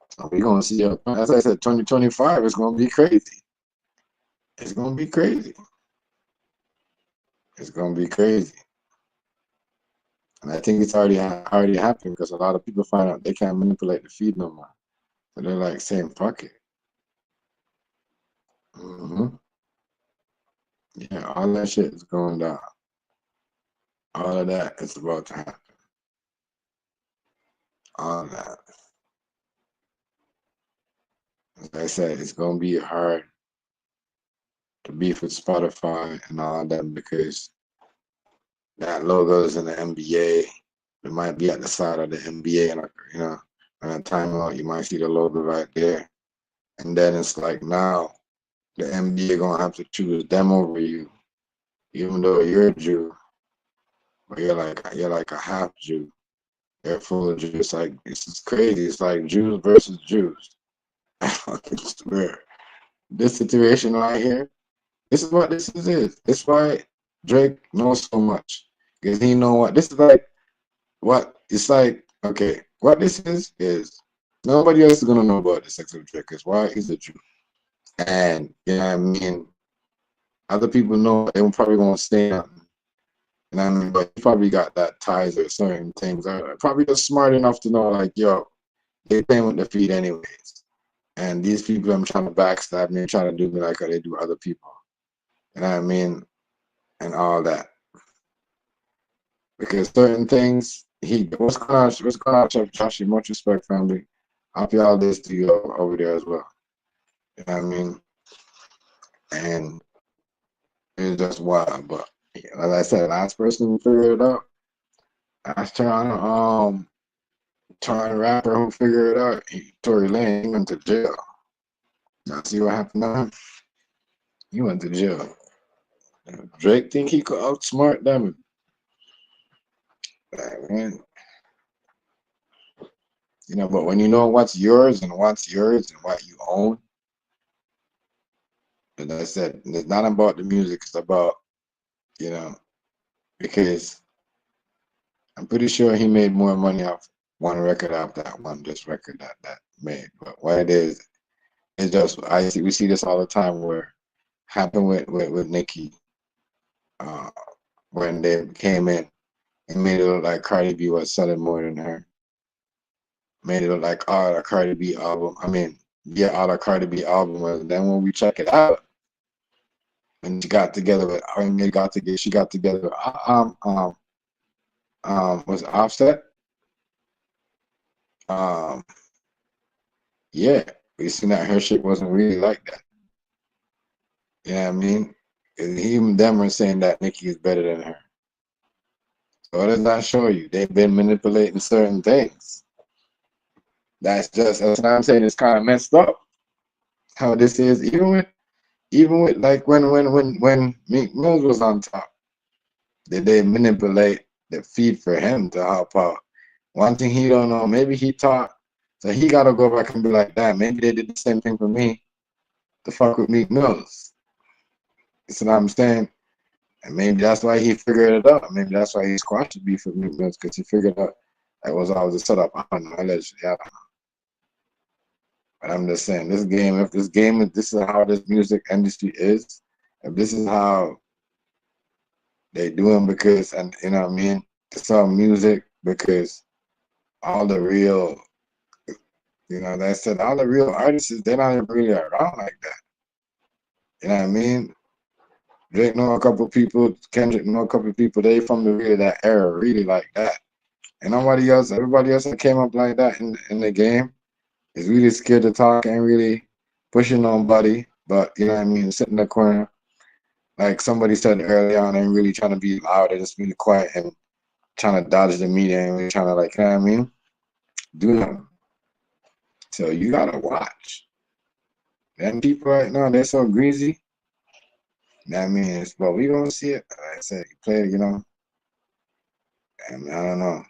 So we're gonna see, as I said, 2025 is gonna be crazy. It's gonna be crazy. It's gonna be crazy. And I think it's already happened, because a lot of people find out they can't manipulate the feed no more. So they're like saying, fuck it. Yeah, all that shit is going down. All of that is about to happen. All of that. As I said, it's gonna be hard to beef with Spotify and all that, because that logo is in the NBA. It might be at the side of the NBA, and on a timeout, you might see the logo right there. And then it's like, now the NBA gonna have to choose them over you, even though you're a Jew, but you're like a half Jew. They're full of Jews. It's crazy. It's like Jews versus Jews. I fucking swear. This situation right here, this is what this is. This is why Drake knows so much, because he know what this is like. What it's like. Okay, what this is nobody else is gonna know about this except Drake. Because why? He's a Jew, and I mean, other people know. They probably won't say nothing, You know what I mean? But he probably got that ties or certain things. Or probably just smart enough to know, like, yo, they playing with the feet anyways. And these people I'm trying to backstab me, trying to do me like how they do other people. You know what I mean? And all that. Because certain things, what's going on, Chef Joshi? Much respect, family. Happy holidays to you over there as well. You know what I mean? And it's just wild. But as I said, last person who figured it out, last Toronto rapper who figured it out, Tory Lane, he went to jail. Now see what happened to him? He went to jail. Drake think he could outsmart them. Man. You know, but when you know what's yours and what you own, and I said, it's not about the music, it's about, you know, because I'm pretty sure he made more money off one record off that one, this record that made. But what it is, it's just we see this all the time where happened with Nicki, when they came in and made it look like Cardi B was selling more than her. Made it look like all the Cardi B album. I mean, yeah, all the Cardi B album was. Then when we check it out, and she got together with, she got together with, was it Offset? Yeah, we seen that her shit wasn't really like that. You know what I mean? And even them were saying that Nicki is better than her. So what does that show you? They've been manipulating certain things. That's what I'm saying. It's kind of messed up how this is. Even with like when Meek Mills was on top, did they manipulate the feed for him to hop out? One thing he don't know, maybe he taught, so he got to go back and be like, damn, maybe they did the same thing for me to fuck with Meek Mills. You see what I'm saying? And maybe that's why he figured it out. Maybe that's why he squashed the beef with Meek Mills, because he figured out that was always a setup. I don't know, allegedly. I don't know. But I'm just saying, this is how this music industry is, if this is how they do them, because, and you know what I mean, to sell music, because all the real, you know, that said, all the real artists, they're not even really around like that. You know what I mean? Drake know a couple people, Kendrick know a couple people, they from the really that era, really like that. And everybody else that came up like that in the game is really scared to talk, and really pushing nobody, but you know what I mean, sit in the corner. Like somebody said early on, ain't really trying to be loud, they just really quiet and trying to dodge the media and really trying to, like, you know what I mean? Do them. So you gotta watch. Them people right now, they're so greasy. That means, but we gonna see it. Like I said, you play it, you know. And I don't know.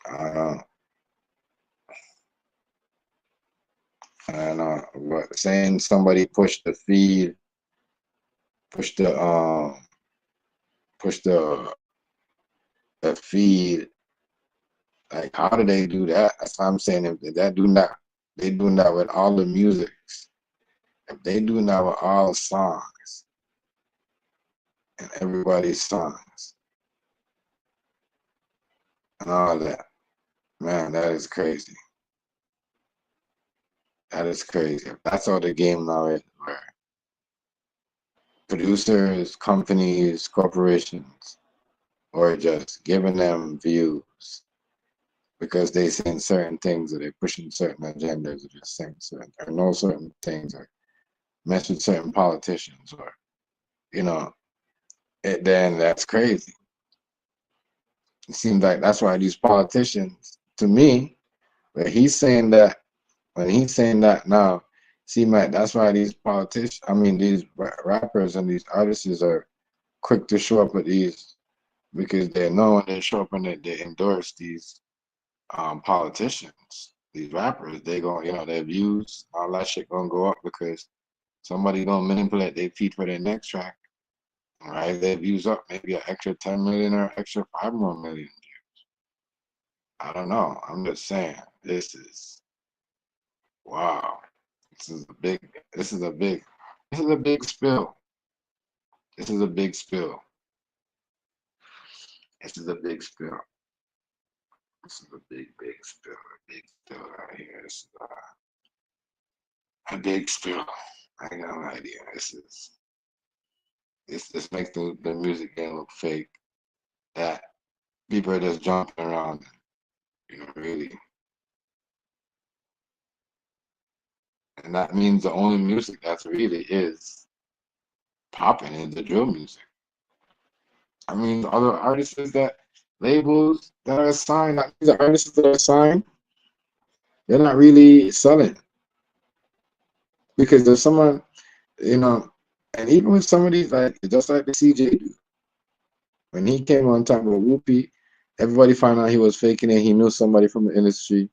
I don't know. But saying somebody pushed the feed, push the feed. Like, how do they do that? That's what I'm saying. If that do not, they doing that with all the musics. If they doing that with all the songs and everybody's songs and all that, man, that is crazy. That is crazy. If that's all the game now is, where producers, companies, corporations, or just giving them views because they saying certain things, or they pushing certain agendas, or just saying certain, or know certain things, or mess with certain politicians, or, you know, then that's crazy. It seems like that's why these politicians, to me, when he's saying that now, see, man, that's why these politicians, I mean, these rappers and these artists are quick to show up at these, because they know when they show up and they endorse these politicians, these rappers, they going, you know, their views, all that shit gonna go up, because somebody gonna manipulate their feet for their next track, right? Their views up, maybe an extra 10 million or extra 5 more million views. I don't know. I'm just saying, this is wow. This is a big spill. This is a big spill. This is a big spill. This is a big spill. A big spill right here. This is a big spill. I got no idea. This makes the music game look fake. That people are just jumping around. You know, really. And that means the only music that's really is popping is the drill music. I mean, the other artists that labels that are signed, the artists that are signed, they're not really selling because there's someone, you know, and even with some of these, like just like the CJ dude, when he came on time with Whoopi, everybody found out he was faking it. He knew somebody from the industry.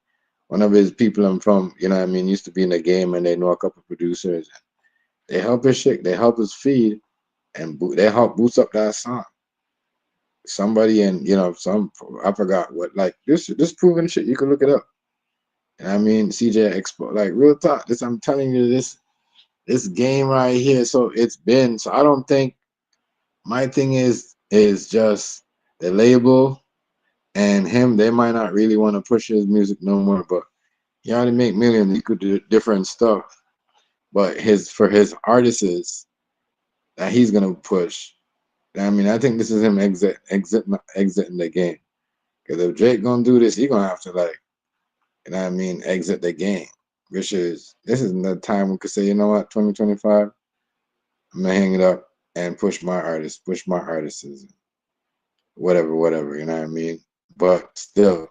One of his people I'm from, you know what I mean, used to be in the game and they know a couple producers. They help his shit, they help his feed, and they help boost up that song. Somebody and I forgot what, like this proven shit, you can look it up. And I mean CJ Expo, like real talk. This I'm telling you, this game right here. So it's been. So I don't think my thing is just the label and him. They might not really want to push his music no more, but he already make millions. He could do different stuff. But for his artists that he's gonna push. I mean, I think this is him exiting the game. Because if Drake gonna do this, he gonna have to like, you know what I mean, exit the game. Which is this is the time we could say, you know what, 2025, I'm gonna hang it up and push my artists, whatever, you know what I mean? But still,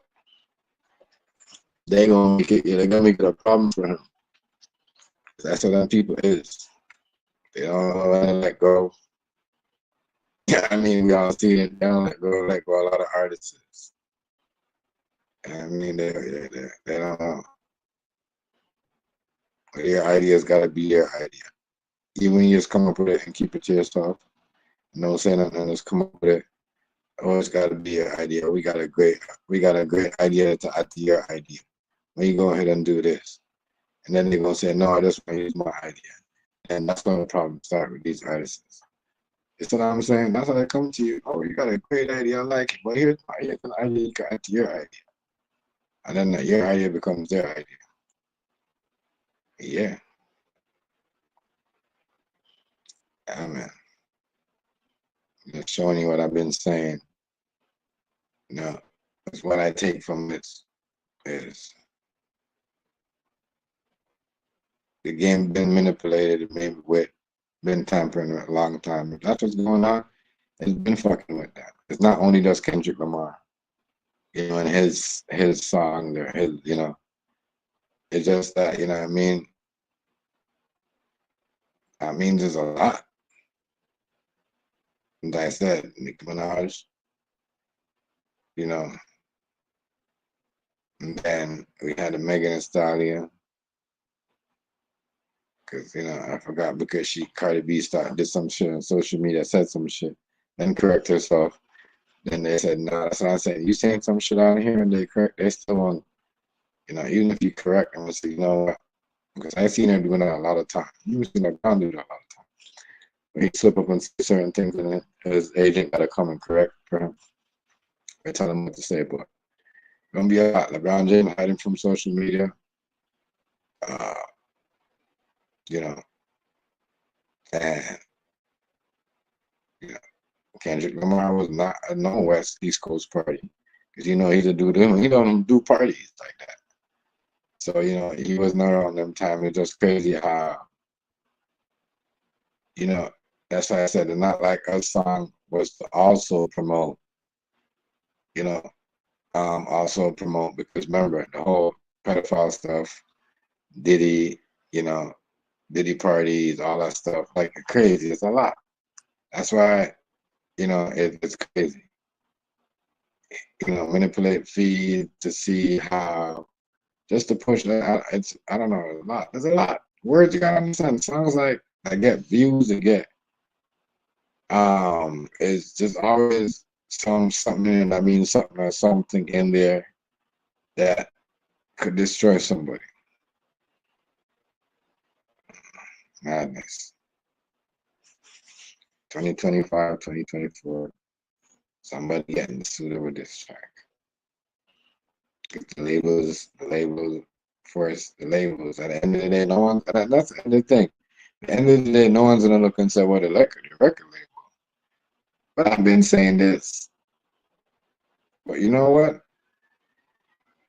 they're gonna make it a problem for him. That's what them people is. They don't want to let go. I mean, we all see it. They don't let go a lot of artists. I mean, they don't know. Your idea's got to be your idea. Even when you just come up with it and keep it to yourself, no saying nothing, just come up with it. Always got to be your idea. We got a great idea to add to your idea. When you go ahead and do this, and then they're gonna say, no, I just want to use my idea, and that's when the problem start with these artists. You see what I'm saying? That's how they come to you. Oh, you got a great idea, I like it, but here's an idea you can add to your idea, and then your idea becomes their idea. Yeah. Yeah, man. Just showing you what I've been saying. That's what I take from this is the game been manipulated, maybe been tampering with a long time. If that's what's going on, it's been fucking with that. It's not only just Kendrick Lamar, and his song or his, it's just that, you know what I mean? I mean, there's a lot. Like I said, Nicki Minaj, and then we had the Megan Thee Stallion, because, I forgot because Cardi B did some shit on social media, said some shit, then correct herself. Then they said, no, that's what I said. You saying some shit out here and they still want, even if you correct them and say, you know what? Because I seen her doing that a lot of times. You seen her do that a lot of times. When he slip up and say certain things and his agent gotta come and correct for him. They tell him what to say, but gonna be a lot. LeBron James hiding from social media. Uh, you know, and Kendrick Lamar was not a no West East Coast party. Because he's a dude, he don't do parties like that. So, he was not on them time. It's just crazy how, that's why I said the Not Like Us song was to also promote, because remember the whole pedophile stuff, Diddy, Diddy parties, all that stuff, like crazy. It's a lot. That's why, it's crazy. Manipulate feed to see how, just to push that out. I don't know, a lot. There's a lot. Words you gotta understand. Songs like I get views, I get it's just always something in, I mean something in there that could destroy somebody. Madness. 2025, 2024, somebody getting sued over this track. The labels, first, the labels. At the end of the day, no one, that's the thing. At the end of the day, no one's gonna look and say, well, the record label. But I've been saying this. But you know what?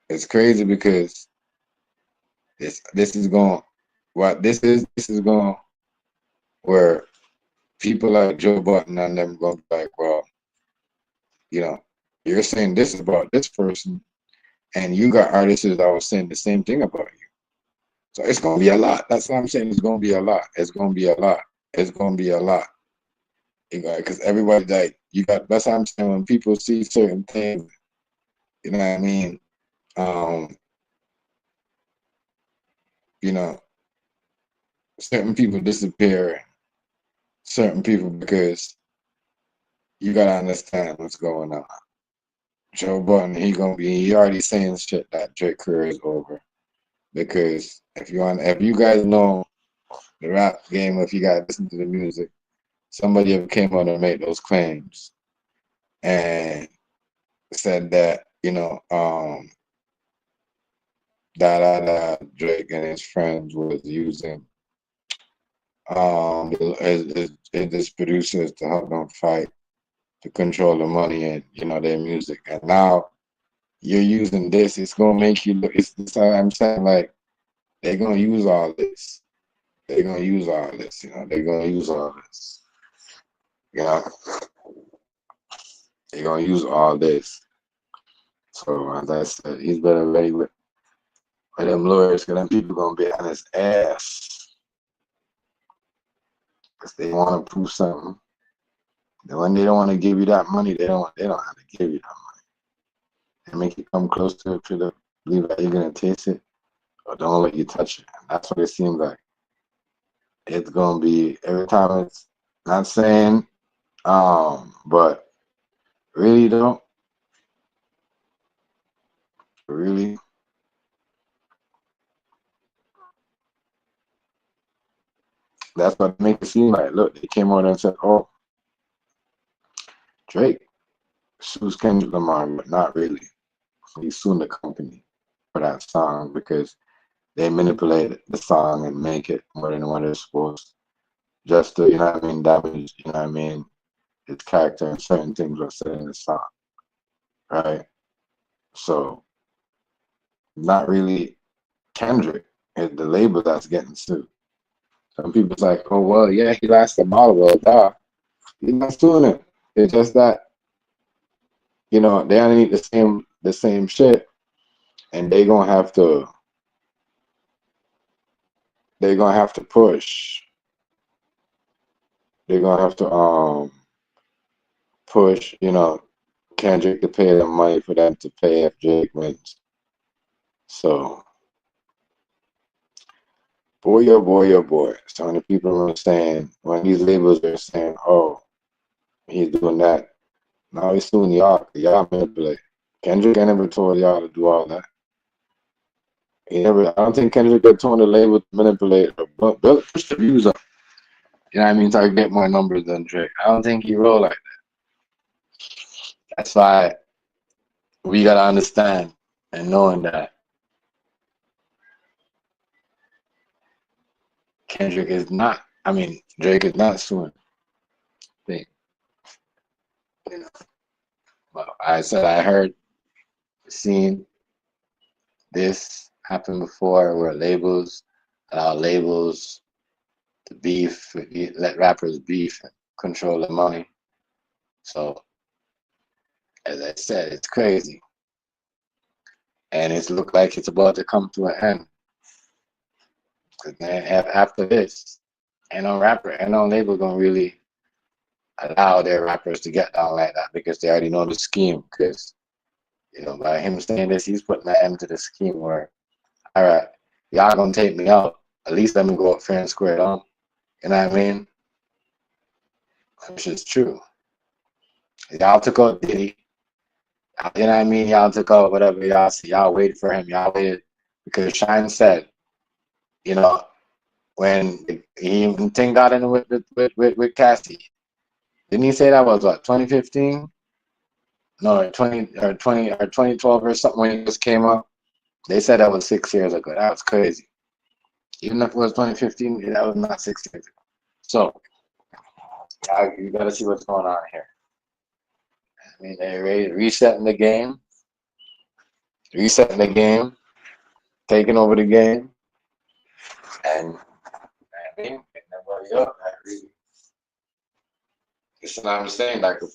It's crazy because this is going, what this is going where people like Joe Button and them going to be like, well, you know, you're saying this about this person, and you got artists that was saying the same thing about you. So it's gonna be a lot. That's what I'm saying. It's gonna be a lot. It's gonna be a lot. It's gonna be a lot. Because everybody, like, you got. That's what I'm saying. When people see certain things, you know what I mean. You know, certain people disappear. Certain people, because you gotta understand what's going on. Joe Budden, he already saying shit that Drake career is over. Because if you guys know the rap game, if you guys listen to the music, somebody ever came out and made those claims and said that, you know, Drake and his friends was using his producers to help them fight to control the money and, you know, their music. And now you're using this, it's gonna make you look. It's I'm saying, like, they're gonna use all this. They're gonna use all this. You know, they're gonna use all this. You know, they're gonna use all this. So as I said, he's better ready with them lawyers, because them people gonna be on his ass. Because they want to prove something. And when they don't want to give you that money, they don't have to give you that money. They make you come close to it to believe that you're gonna taste it, or don't let you touch it. And that's what it seems like. It's gonna be every time. It's not saying, but really though, really, that's what make it seem like. Look, they came out and said, "Oh, Drake sues Kendrick Lamar," but not really. He's suing the company for that song because they manipulated the song and make it more than what it's supposed, just to, you know what I mean, damage, you know what I mean, its character and certain things were said in the song, right? So, not really Kendrick, it's the label that's getting sued. Some people's like, oh, well, yeah, he lost the model. Well, he's not suing it. It's just that, you know, they only need the same shit, and they're gonna have to push. They're gonna have to push, you know, Kendrick to pay them money for them to pay if Drake wins. So, boy, oh boy, oh boy. So many people are saying, when these labels are saying, oh, he's doing that. Now he's suing y'all. Y'all manipulate. Kendrick ain't never told y'all to do all that. I don't think Kendrick got told the label to manipulate or push the views up. You know what I mean? So I get more numbers than Drake. I don't think he roll like that. That's why we gotta understand and knowing that Drake is not suing. You know. But I said I heard, seen this happen before where labels allow labels to beef, let rappers beef and control the money. So as I said, it's crazy. And it's looked like it's about to come to an end. Because after this, ain't no label gonna really allow their rappers to get down like that, because they already know the scheme. Because, you know, by him saying this, he's putting an end to the scheme where, all right, y'all gonna take me out. At least let me go up fair and square on. You know what I mean? Which is true. Y'all took out Diddy. You know what I mean? Y'all took out whatever y'all see. Y'all waited for him. Y'all waited because Shine said, you know, when he even thing got in with Cassie, Didn't he say that was what 2015? No, 2012 or something when it just came up. They said that was 6 years ago. That was crazy. Even if it was 2015, that was not 6 years ago. So you gotta see what's going on here. I mean, they're resetting the game, taking over the game, and I mean, getting everybody up. It's what I'm saying. Like to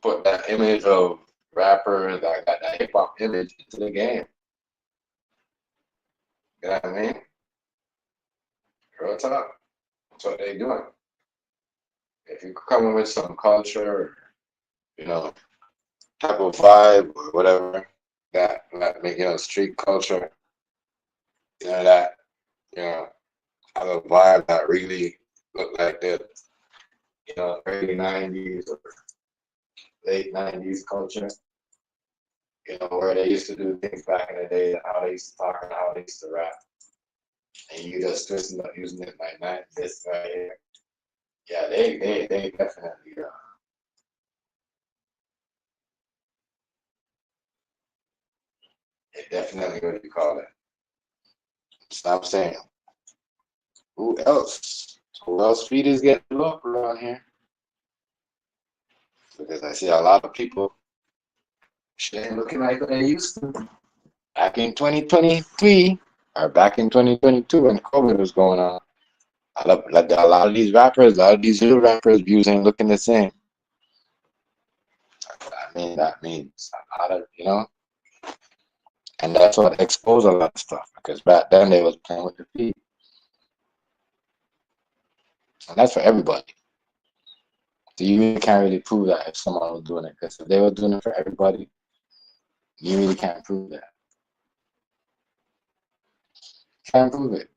put that image of rappers, like that hip hop image into the game. You know what I mean? Real talk. That's what they're doing. If you come in with some culture, you know, type of vibe or whatever, that make street culture, that have a vibe that really look like the early '90s or late '90s culture, where they used to do things back in the day, how they used to talk and how they used to rap, and you just twisting up using it like that, this right here. Yeah, they definitely what you call it. Stop saying. Who else? Who else feet is getting up around here? Because I see a lot of people shit looking like they used to back in 2023 or back in 2022 when COVID was going on. A lot of these rappers, a lot of these little rappers' views ain't looking the same. I mean, that means a lot of, and that's what exposed a lot of stuff because back then they was playing with the feet. And that's for everybody. So you really can't really prove that if someone was doing it, because if they were doing it for everybody, you really can't prove that. Can't prove it.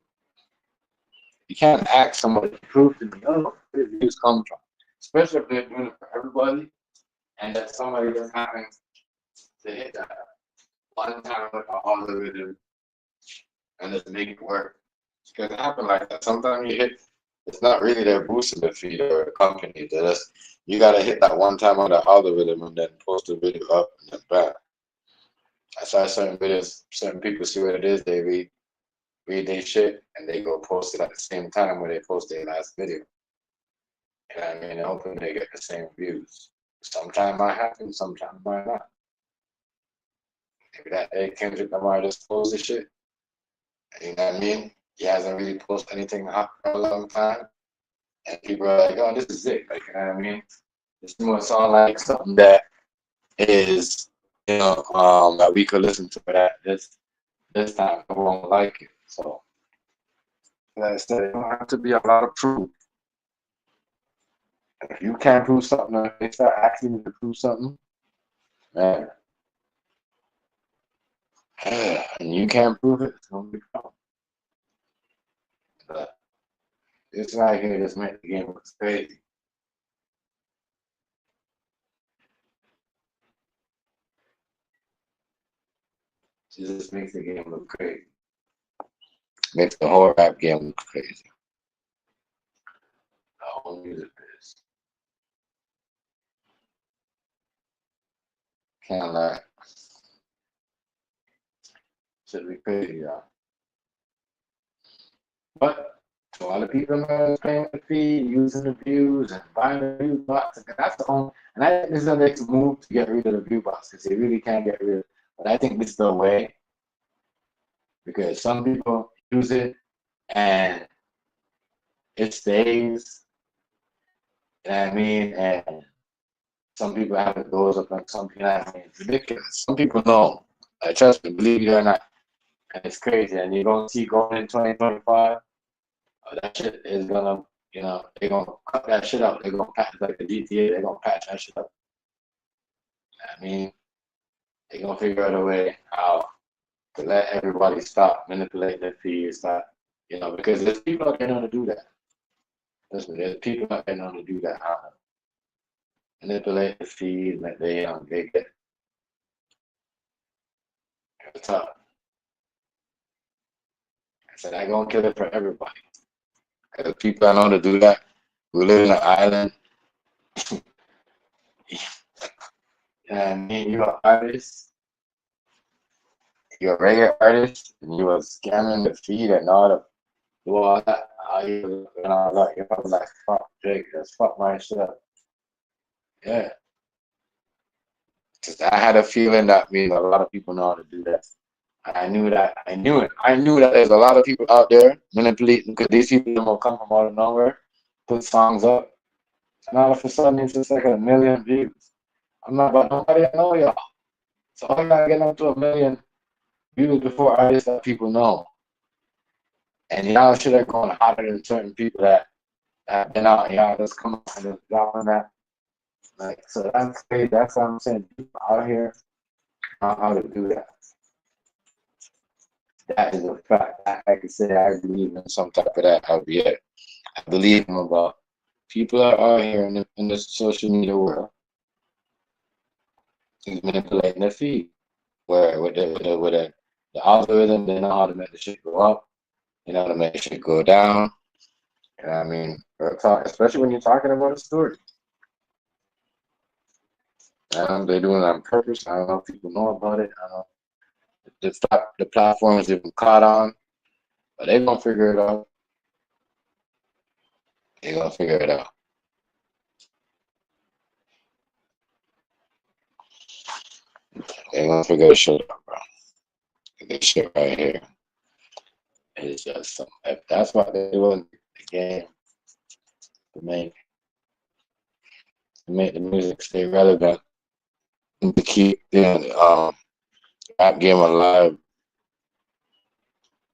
You can't ask somebody to prove to me, oh, where did views come from? Especially if they're doing it for everybody, and that somebody just happens to hit that one time with an algorithm and just make it work. Because it happen like that. Sometimes you hit, it's not really their boosting the feed or the company. You gotta hit that one time on the algorithm and then post the video up and then bam. That's why certain videos, certain people see what it is, they read their shit and they go post it at the same time when they post their last video. You know what I mean? And hoping they get the same views. Sometimes might happen, sometimes might not. Maybe that day Kendrick Lamar just posted shit. You know what I mean? He hasn't really posted anything hot for a long time. And people are like, oh, this is it. Like, you know what I mean? This more sound like something that is, that we could listen to that this time. I won't like it. So, like I said, it don't have to be a lot of proof. If you can't prove something, if they start asking you to prove something, man, and you can't prove it, it's gonna be a problem. But this right here just makes the game look crazy. It just makes the game look crazy. Makes the whole rap game look crazy. The whole music is. Can't lie. Should be crazy, y'all. But a lot of people are paying the fee, using the views, and buying the view box. And that's the only. And I think this is the next move to get rid of the view box because they really can't get rid of it. But I think this is the way because some people use it and it stays. You know what I mean? And some people have it goes up like some people. I mean, it's ridiculous. Some people know. Trust me, believe it or not. And it's crazy. And you're going to see going in 2025, that shit is going to, they're going to cut that shit out. They're going to patch, like the GTA, they're going to patch that shit up. I mean, they're going to figure out a way how to let everybody stop manipulating their fees, because there's people out there known to do that. Listen, there's people out there known to do that. How to manipulate the fees that they get. It's tough. I said, I'm going to kill it for everybody. Because people I know to do that, we live in an island And you're an artist, you're a regular artist, and you was scamming the feed and all the do all that. And I was like, fuck Jake, that's fuck my shit up. Yeah. Because I had a feeling that a lot of people know how to do that. I knew that. I knew it. I knew that there's a lot of people out there manipulating because these people will come from out of nowhere, put songs up, and all of a sudden it's just like 1,000,000 views. I'm not, but nobody know y'all. So I gotta get up to 1,000,000 views before artists that people know. And y'all should have gone hotter than certain people that have been out. Y'all just come up and just drop on that. Like, so that's crazy. That's what I'm saying. People out here know how to do that. That is a fact. I can say I believe in some type of that. I believe in about people that are out here in the social media world is manipulating their feed. Where with the algorithm, they know how to make the shit go up, they know how to make the shit go down. And I mean, especially when you're talking about a story. They're doing it on purpose. I don't know if people know about it. I don't know the platforms they've been caught on, but they're gonna figure it out. They're gonna figure it out. They're gonna figure this shit out, bro. This shit right here is just some. That's why they're doing the game to make the music stay relevant and to keep the rap game alive.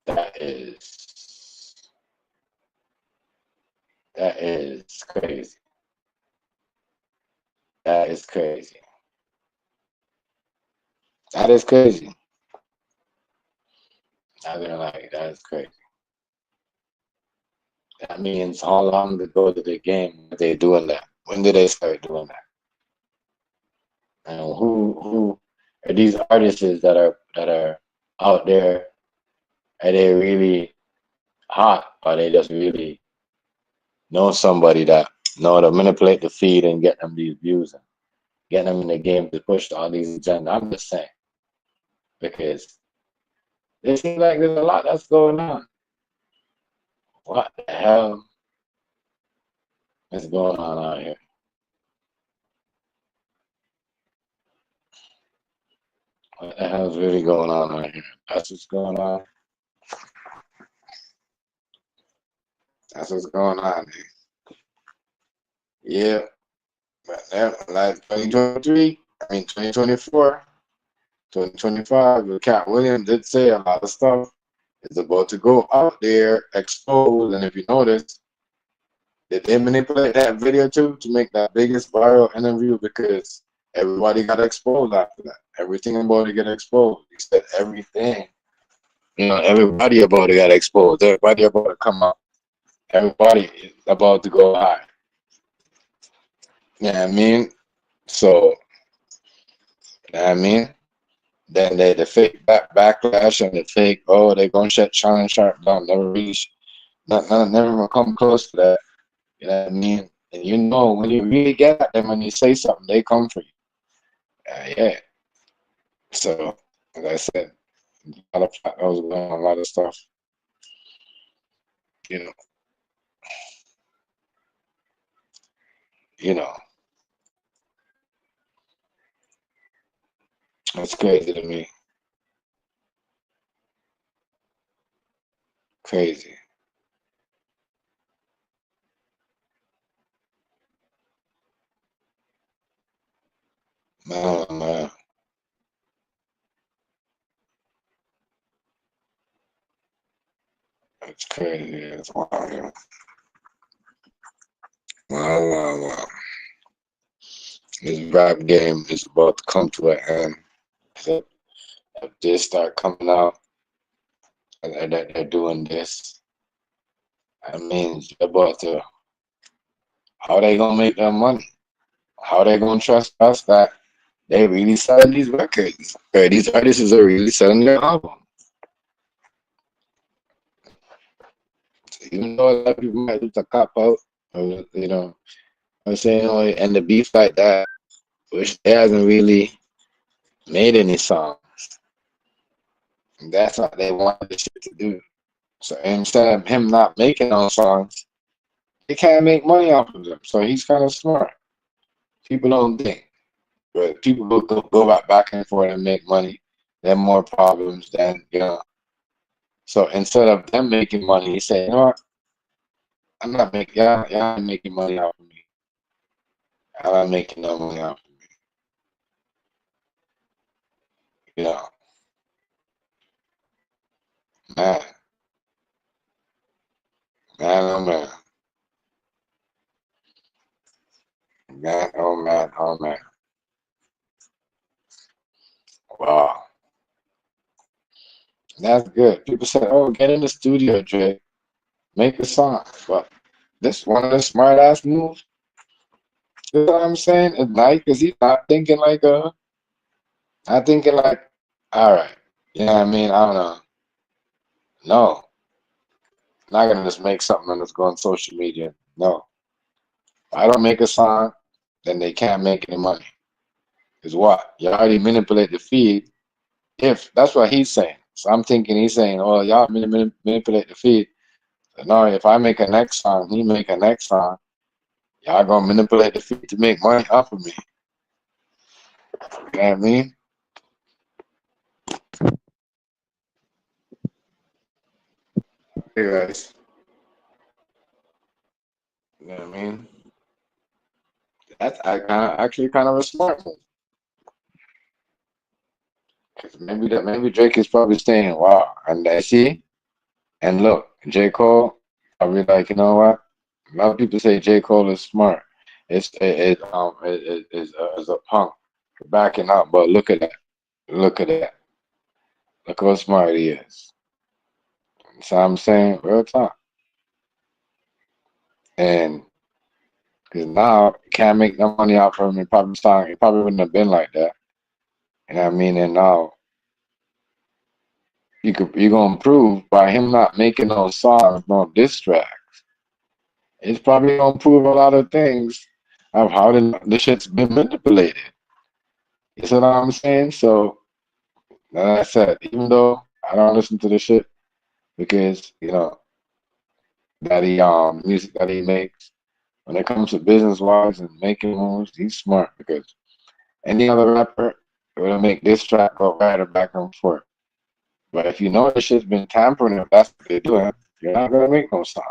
That is crazy. That is crazy. That is crazy. Not gonna lie, that is crazy. That means how long ago did the game they doing that? When did they start doing that? And who are these artists that are out there? Are they really hot? Or they just really know somebody that know how to manipulate the feed and get them these views and get them in the game to push all these agendas? I'm just saying. Because it seems like there's a lot that's going on. What the hell is going on out here? What the hell is really going on out here? That's what's going on. That's what's going on here. Yeah. But like 2023, 2024, 2025, Cat Williams did say a lot of stuff is about to go out there, exposed. And if you notice, did they manipulate that video too to make that biggest viral interview? Because everybody got exposed after that. Everything about it got exposed. He said everything. Everybody about it got exposed. Everybody about to come out. Everybody is about to go high. You know what I mean? So, you know what I mean? Then the fake backlash and the fake, they're gonna shut Shannon Sharp down. Never really, never gonna come close to that. You know what I mean? And when you really get at them, when you say something, they come for you. Yeah. So, as I said, a lot of a lot of stuff. You know. You know. It's crazy to me. Crazy. Man. It's crazy. It's wild. Wow. This rap game is about to come to an end. So if they start coming out and that they're doing this, that means they're about to. How they gonna make their money? How they gonna trust us that they really selling these records? Or these artists are really selling their album? So even though a lot of people might lose a cop out, or, I'm saying, and the beef like that, which they hasn't really made any songs. And that's what they wanted the shit to do. So instead of him not making those songs, they can't make money off of them. So he's kind of smart. People don't think, but people go back and forth and make money. They have more problems than So instead of them making money, he said, you know what? I'm not making y'all ain't making money off of me. I'm not making no money off of me. You know, man, oh man, oh man. Wow, that's good. People say, oh, get in the studio, Dre, make a song. But this one of the smart ass moves. You know what I'm saying? It's nice because he's not thinking like not thinking like, all right, you know what I mean? I don't know. No, not gonna just make something and just go on social media. No, if I don't make a song, then they can't make any money. Because what? You already manipulate the feed. If that's what he's saying. So I'm thinking he's saying, oh, y'all manipulate the feed. So no, if I make a next song, he make a next song, y'all gonna manipulate the feed to make money off of me. You know what I mean? Hey guys. You know what I mean? That's actually kind of a smart move. Because maybe Drake is probably saying, wow, and I see, and look, J. Cole probably like, you know what? A lot of people say J. Cole is smart. Is a punk for backing up, but look at that. Look at that. Look how smart he is. So I'm saying real talk. And because now you can't make no money off of him, probably song, it probably wouldn't have been like that. You know what I mean? And now you're gonna prove by him not making those songs, no diss tracks. It's probably gonna prove a lot of things of how the shit's been manipulated. You see what I'm saying? So like I said, even though I don't listen to the shit because that music that he makes, when it comes to business wise and making moves, he's smart because any other rapper will make this track go right or back and forth. But if you know the shit's been tampering, if that's what they're doing, you're not gonna make no song.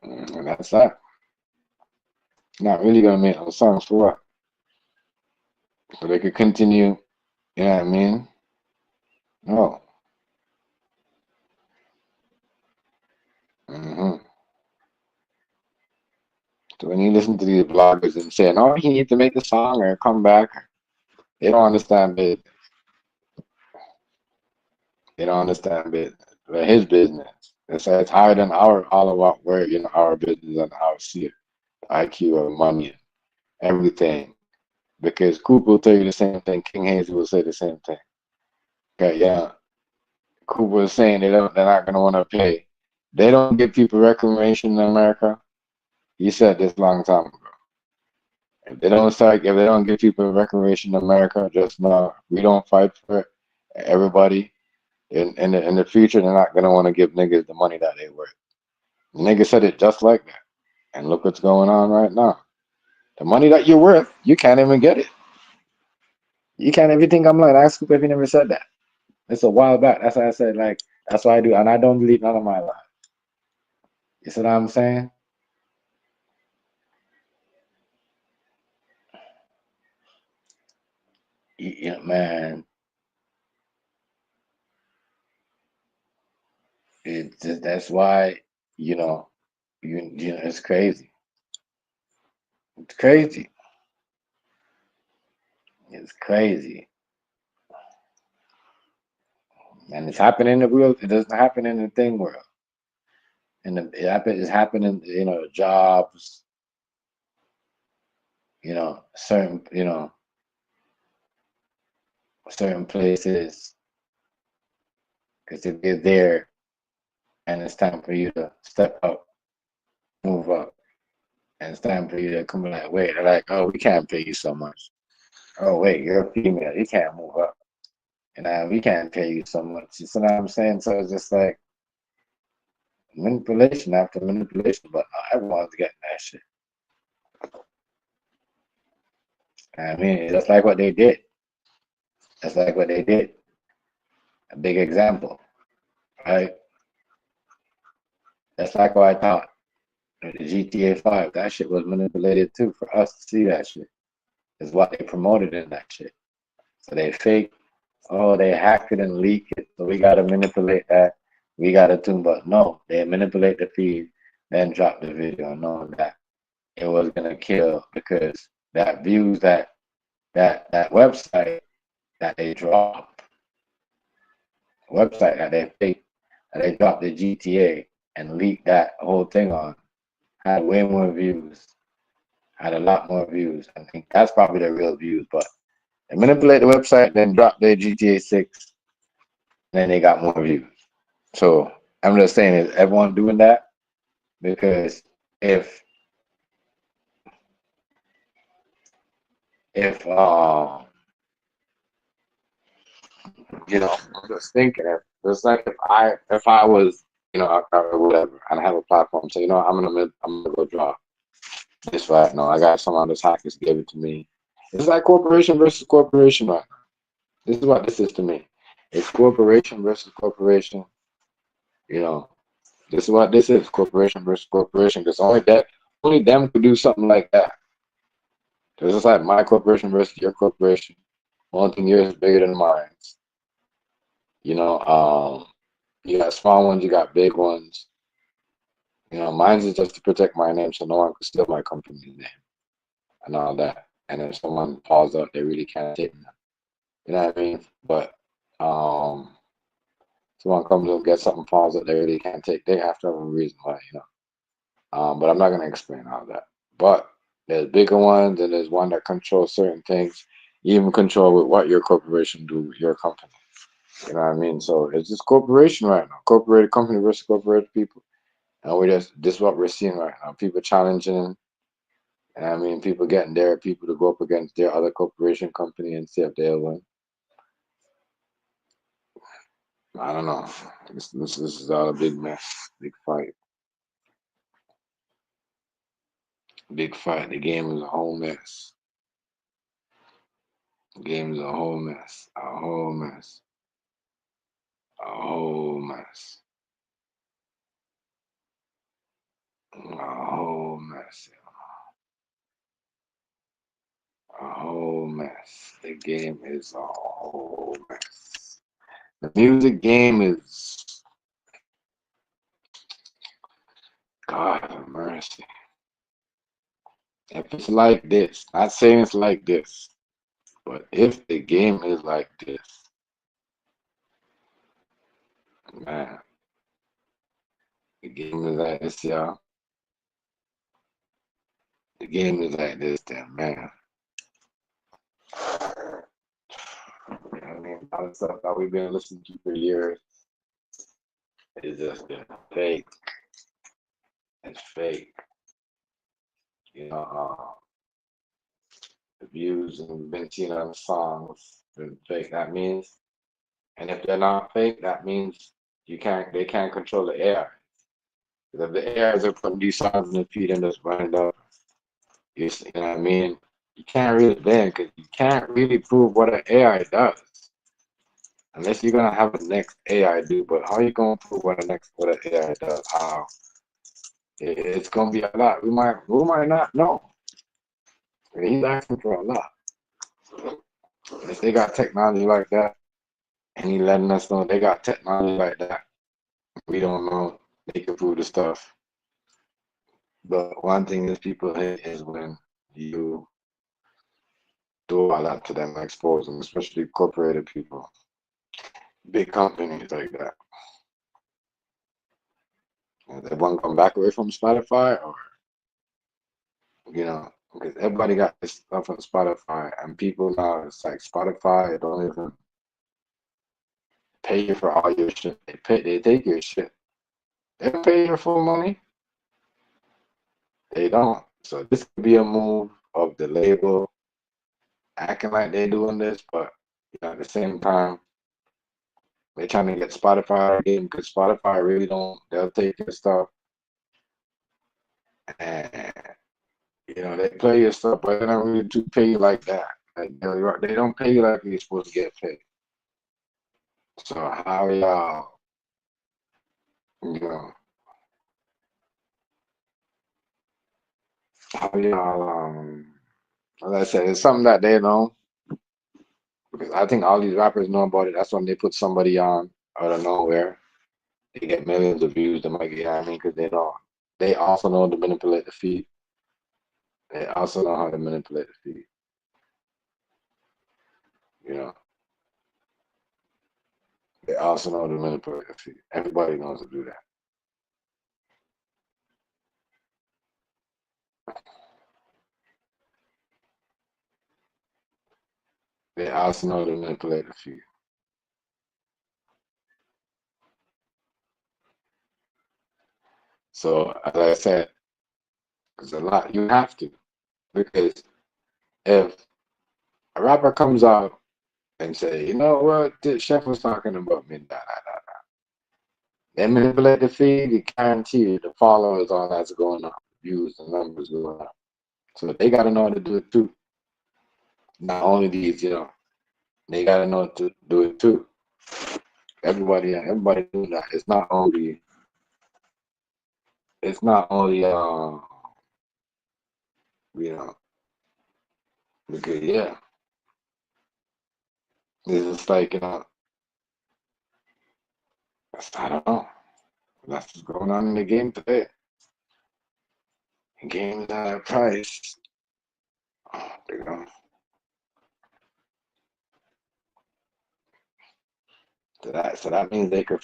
And that's that. You're not really gonna make no songs for what? So they could continue, you know what I mean? No. hmm So when you listen to these bloggers and saying, "Oh, he needs to make a song or come back," they don't understand business. They don't understand business. But his business. It's higher than all of our our business and our see it. IQ of money, everything. Because Cooper will tell you the same thing. King Hayes will say the same thing. Okay, yeah. Cooper is saying they're not gonna want to pay. They don't give people reclamation in America. He said this long time ago. If they don't give people reclamation in America, just know we don't fight for it. Everybody in the future, they're not gonna want to give niggas the money that they worth. The nigga said it just like that. And look what's going on right now. The money that you're worth, you can't even get it. You can't even think I'm lying. Ask Scoop if he never said that. It's a while back. That's why I said, like, that's what I do. And I don't believe none of my lies. You see what I'm saying? Yeah, man. That's why, it's crazy. It's crazy. It's crazy. And it's happening in the world. It doesn't happen in the thing world. It's happening, jobs, certain, certain places. Because if you're there and it's time for you to step up, move up, And it's time for you to come like, wait, they're like, oh, we can't pay you so much. Oh, wait, you're a female, you can't move up. And we can't pay you so much. You see what I'm saying? So it's just like manipulation after manipulation, but everyone's getting that shit. I mean, that's like what they did. That's like what they did. A big example, right? That's like what I thought. The GTA 5, that shit was manipulated too for us to see that shit. Is what they promoted in that shit. So they fake, oh, they hack it and leak it. So we gotta manipulate that. We gotta tune, but no, they manipulate the feed, then drop the video, knowing that it was gonna kill because that views that website that they dropped, website that they fake, that they dropped the GTA and leaked that whole thing on, had way more views, had a lot more views. I think that's probably the real views, but they manipulate the website, then drop their GTA 6, then they got more views. So I'm just saying, is everyone doing that? Because if you know, I'm just thinking if it's like if I was, you know, or whatever, and I have a platform, so you know, I'm gonna go draw this right now. I got some of those hackers gave it to me. It's like corporation versus corporation right now. This is what this is to me. It's corporation versus corporation. You know, this is what this is, corporation versus corporation. Because only them could do something like that. Because it's like my corporation versus your corporation. One thing yours is bigger than mine. You know, you got small ones, you got big ones. You know, mine is just to protect my name so no one can steal my company's name and all that. And if someone falls up, they really can't take me. You know what I mean? But someone comes and gets something falls up, they really can't take. They have to have a reason why, you know. But I'm not gonna explain all that. But there's bigger ones, and there's one that controls certain things. You even control with what your corporation do with your company. You know what I mean? So it's just corporation right now. Corporate company versus corporate people. And this is what we're seeing right now. People challenging, and I mean people getting their people to go up against their other corporation company and see if they'll win. I don't know. This is all a big mess, big fight. Big fight. The game is a whole mess. The game is a whole mess. A whole mess. A whole mess. A whole mess. A whole mess. The game is a whole mess. The music game is, God have mercy. If it's like this, not saying it's like this, but if the game is like this, man, the game is like this, y'all. The game is like this, then, man. I mean, all the stuff that we've been listening to for years is just been fake. It's fake. You know, the views and been seen on the songs been fake. That means, and if they're not fake, that means they can't control the AI. Because if the AIs are putting these songs in the feed and just running up, you know what I mean? You can't really ban because you can't really prove what an AI does. Unless you're gonna have the next AI do, but how you gonna prove what an AI does? How? It's gonna be a lot. We might not know. He's asking for a lot. If they got technology like that, and he letting us know they got technology like that, we don't know. They can prove the stuff. But one thing is people hate is when you do all that to them, expose them, especially corporate people, big companies like that. Is everyone come back away from Spotify, or you know, because everybody got this stuff on Spotify, and people now it's like Spotify don't even pay you for all your shit. They take your shit. They don't pay your full money. They don't. So this could be a move of the label acting like they're doing this, but at the same time, they're trying to get Spotify again because Spotify really don't. They'll take your stuff and they play your stuff, but they don't really do pay you like that. Like they don't pay you like you're supposed to get paid. So how y'all, you know, how y'all, as I said, it's something that they know because I think all these rappers know about it. That's when they put somebody on out of nowhere. They get millions of views. They might get, because they don't. They also know to manipulate the feed. They also know how to manipulate the feed. They also know to manipulate the feed. Everybody knows to do that. They also know to manipulate the feed. So as I said, there's a lot you have to, because if a rapper comes out and say, you know what, this chef was talking about me, they manipulate the feed, you guarantee you the followers, all that's going up, views, the numbers going up. So they got to know how to do it too. Not only these, they got to know how to do it too. Everybody doing that. It's not only because it's just like, I don't know. That's what's going on in the game today. The game is at a price. So that means they could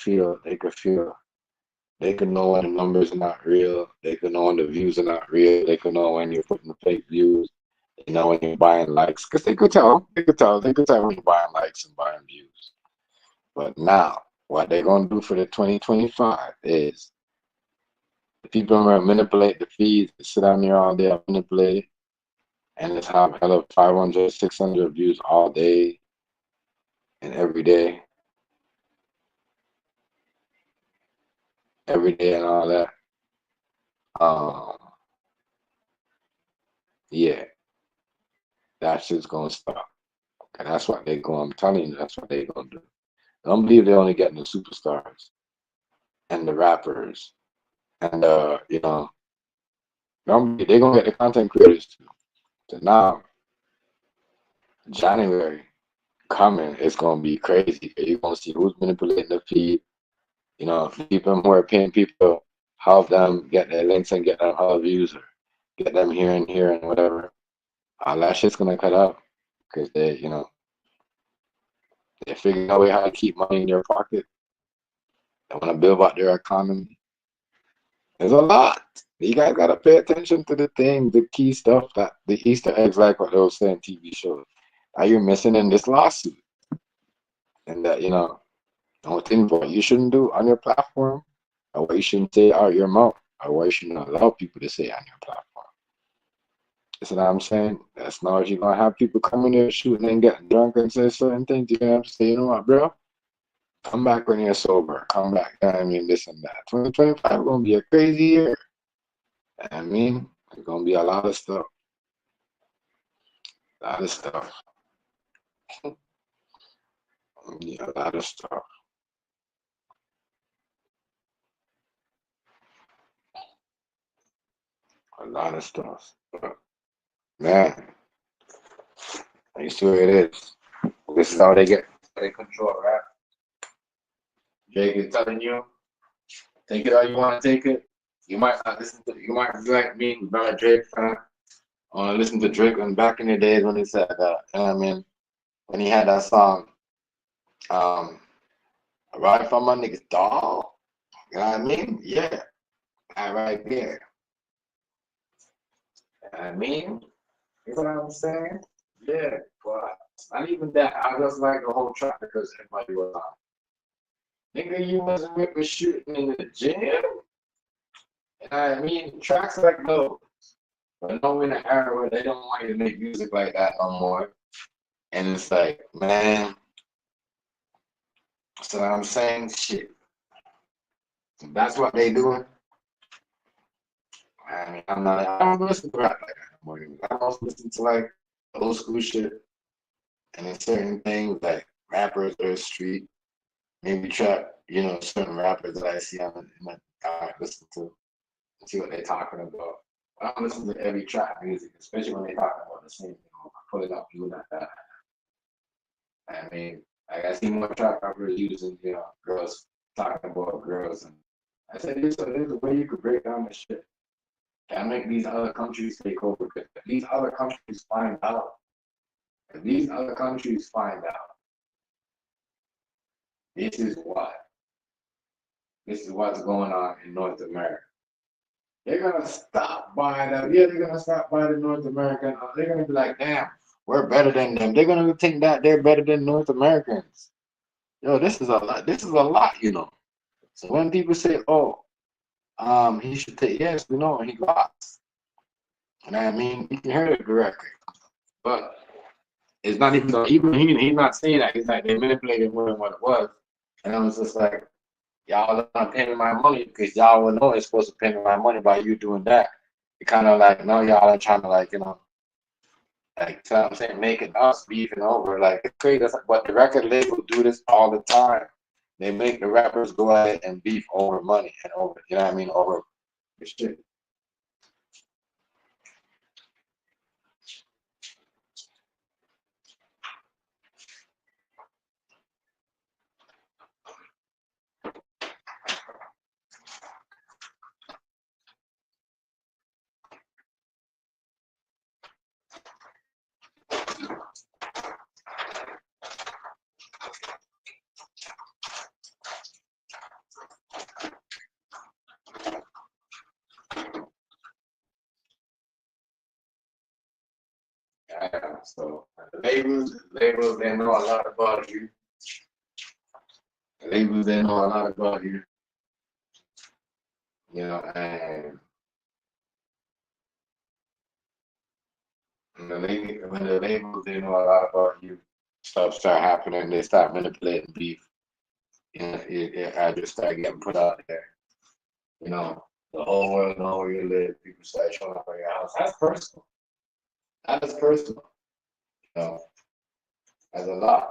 know when the numbers are not real. They could know when the views are not real. They could know when you're putting the fake views. They know when you're buying likes, because they could tell when you're buying likes and buying views. But now, what they're gonna do for the 2025 is the people are gonna manipulate the feeds, sit down there all day and manipulate it, and just have 500, 600 views all day and every day and all that. Yeah, that shit's gonna stop. And that's what they go. I'm telling you, that's what they gonna do. I don't believe they're only getting the superstars and the rappers and they're gonna get the content creators too. So now January coming, it's gonna be crazy. You're gonna see who's manipulating the feed. People who are paying people, help them get their links and get them all views, or get them here and whatever. All that shit's gonna cut out because they figuring out a way how to keep money in their pocket. They want to build out their economy. There's a lot. You guys gotta pay attention to the key stuff, that the Easter eggs, like what they were saying TV shows. Are you missing in this lawsuit? And that don't think what you shouldn't do on your platform, or what you shouldn't say out your mouth, or what you shouldn't allow people to say on your platform. You see what I'm saying? That's not what you're gonna have people coming here shooting and getting drunk and say certain things. You're gonna have to say, you know what, bro? Come back when you're sober. Come back. This and that. 2025 is gonna be a crazy year. It's gonna be a lot of stuff. A lot of stuff. Yeah, a lot of stuff. A lot of stuff. But, man, you see what it is. This is how they control, right? Jake is telling you, take it how you want to take it. You might not you might be like me, not a Drake fan. I want to listen to Drake back in the days when he said that, when he had that song, right from my niggas, dog. You know what I mean? Yeah. That right there. You know what I'm saying? Yeah, but not even that. I just like the whole track because everybody was on. Nigga, you wasn't with me shooting in the gym. Tracks like those, But no, in an era where they don't want you to make music like that no more. And it's like, man, so I'm saying shit. That's what they doing. I mean, I don't listen to rap like that no more. I don't listen to like old school shit. And then certain things like rappers or street, maybe trap, certain rappers that I see on the I listen to and see what they're talking about. I don't listen to every trap music, especially when they're talking about the same thing, pulling up, doing that. I mean, like I see more trap rappers using, girls talking about girls, and I said, there's a way you could break down this shit. Can't make these other countries take over. If these other countries find out, this is what's going on in North America. They're gonna stop by them. Yeah, they're gonna stop by the North American. They're gonna be like, damn, we're better than them. They're gonna think that they're better than North Americans. Yo, this is a lot. So when people say, oh, he should take, yes, we know he lost. And I mean, you can hear it directly. But it's not even he's not saying that. He's like, they manipulated more than what it was. And I was just like, y'all not paying me my money because y'all would know it's supposed to pay me my money by you doing that. It kind of like, no, y'all are trying to like, like, so I'm saying, making us beefing over. Like, it's crazy. But the record label do this all the time. They make the rappers go ahead and beef over money and over, over the shit. So the labels, they know a lot about you. The labels, they know a lot about you. And when the labels, they know a lot about you, stuff start happening, they start manipulating beef. I just start getting put out there. The whole world know where you live. People start showing up at your house. That's personal. That is personal. That's a lot.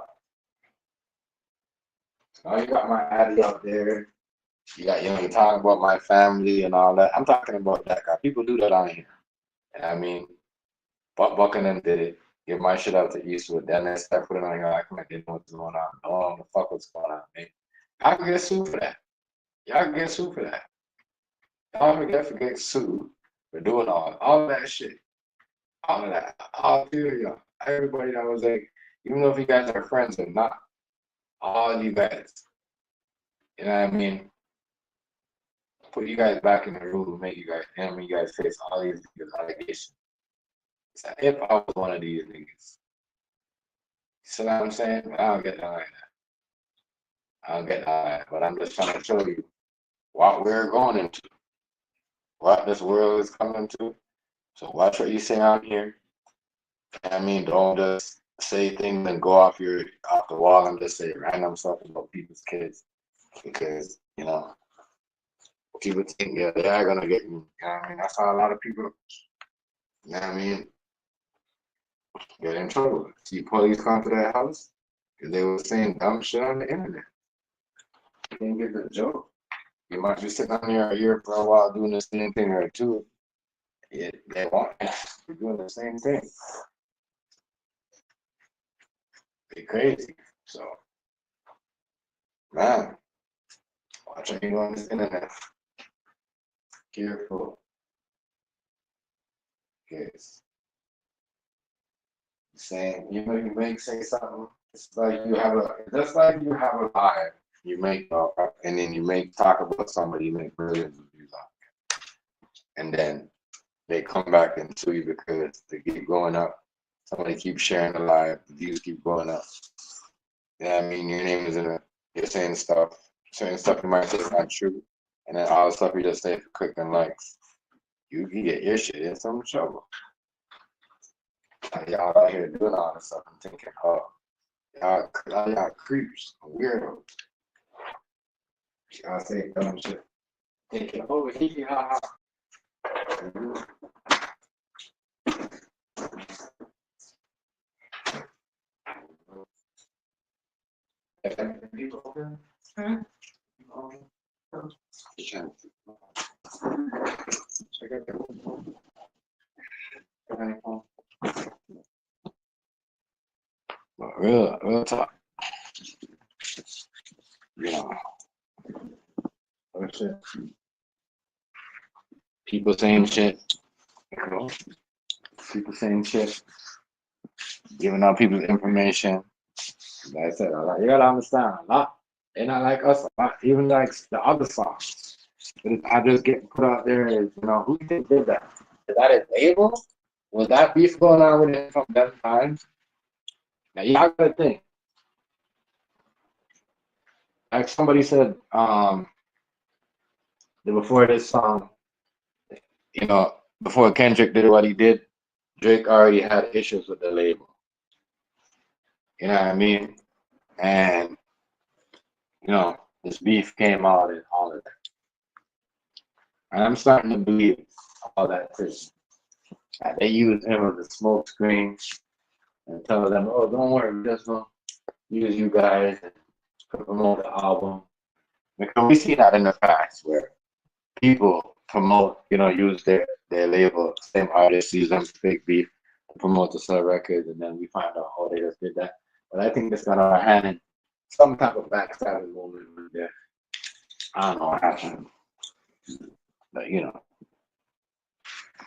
Now you got my addy out there. You got, you're talking about my family and all that. I'm talking about that guy. People do that on here. And I mean, Buchanan did it. Give my shit out to Eastwood. Then they start putting on your like they know what's going on. I don't know what the fuck what's going on, man. Y'all can get sued for that. Y'all can get sued for that. Y'all can get sued for doing all that shit. All of that. All three of y'all. Everybody that was like, even though if you guys are friends or not, all you guys. You know what I mean? Put you guys back in the room, make you guys face all these allegations. It's like, if I was one of these niggas. You see what I'm saying? I don't get that like that. But I'm just trying to show you what we're going into, what this world is coming to. So watch what you say on here. I mean, don't just say things and go off the wall and just say random stuff about people's kids. Because, people think, yeah, they are gonna get you. I mean, that's how a lot of people, get in trouble. See police come to their house because they were saying dumb shit on the internet. You can't get the joke. You might be sitting on your ear for a while doing the same thing or two. Yeah, they want you're doing the same thing. They crazy. So, man, watch what you do on this internet. Careful. Yes. Saying, you may say something. It's like you have a live. You make and then you make talk about somebody, you make millions of views on it. And then they come back and sue you because they keep going up. Somebody keeps sharing the live, the views keep going up. Yeah, I mean, your name is in it. You're saying stuff. Certain stuff you might say is not true. And then all the stuff you just say for clicking likes. you can get your shit in some trouble. Like, y'all out here doing all this stuff and thinking, oh, y'all creeps, weirdos. Y'all say dumb shit. Thinking, oh, he ha ha. But real talk. You know, what shit? People saying shit. You know, people saying shit. Giving out people's information. Like I said, you gotta understand a lot. They're not like us, a lot. Even like the other songs. I just get put out there as, you know, who do you think did that? Is that his label? Was that beef going on with him from that time? Now y'all gotta think. Like somebody said, that before this song, you know, before Kendrick did what he did, Drake already had issues with the label. You know what I mean? And you know, this beef came out and all of that. And I'm starting to believe all that too. They use him as a smoke screen and tell them, oh, don't worry, we're just gonna use you guys and promote the album. Because we see that in the past where people promote, you know, use their label, same artists use them for fake beef to promote to sell records, and then we find out, oh, they just did that. But I think this got our hand in some type of backstabbing moment right there. I don't know what happened. But you know,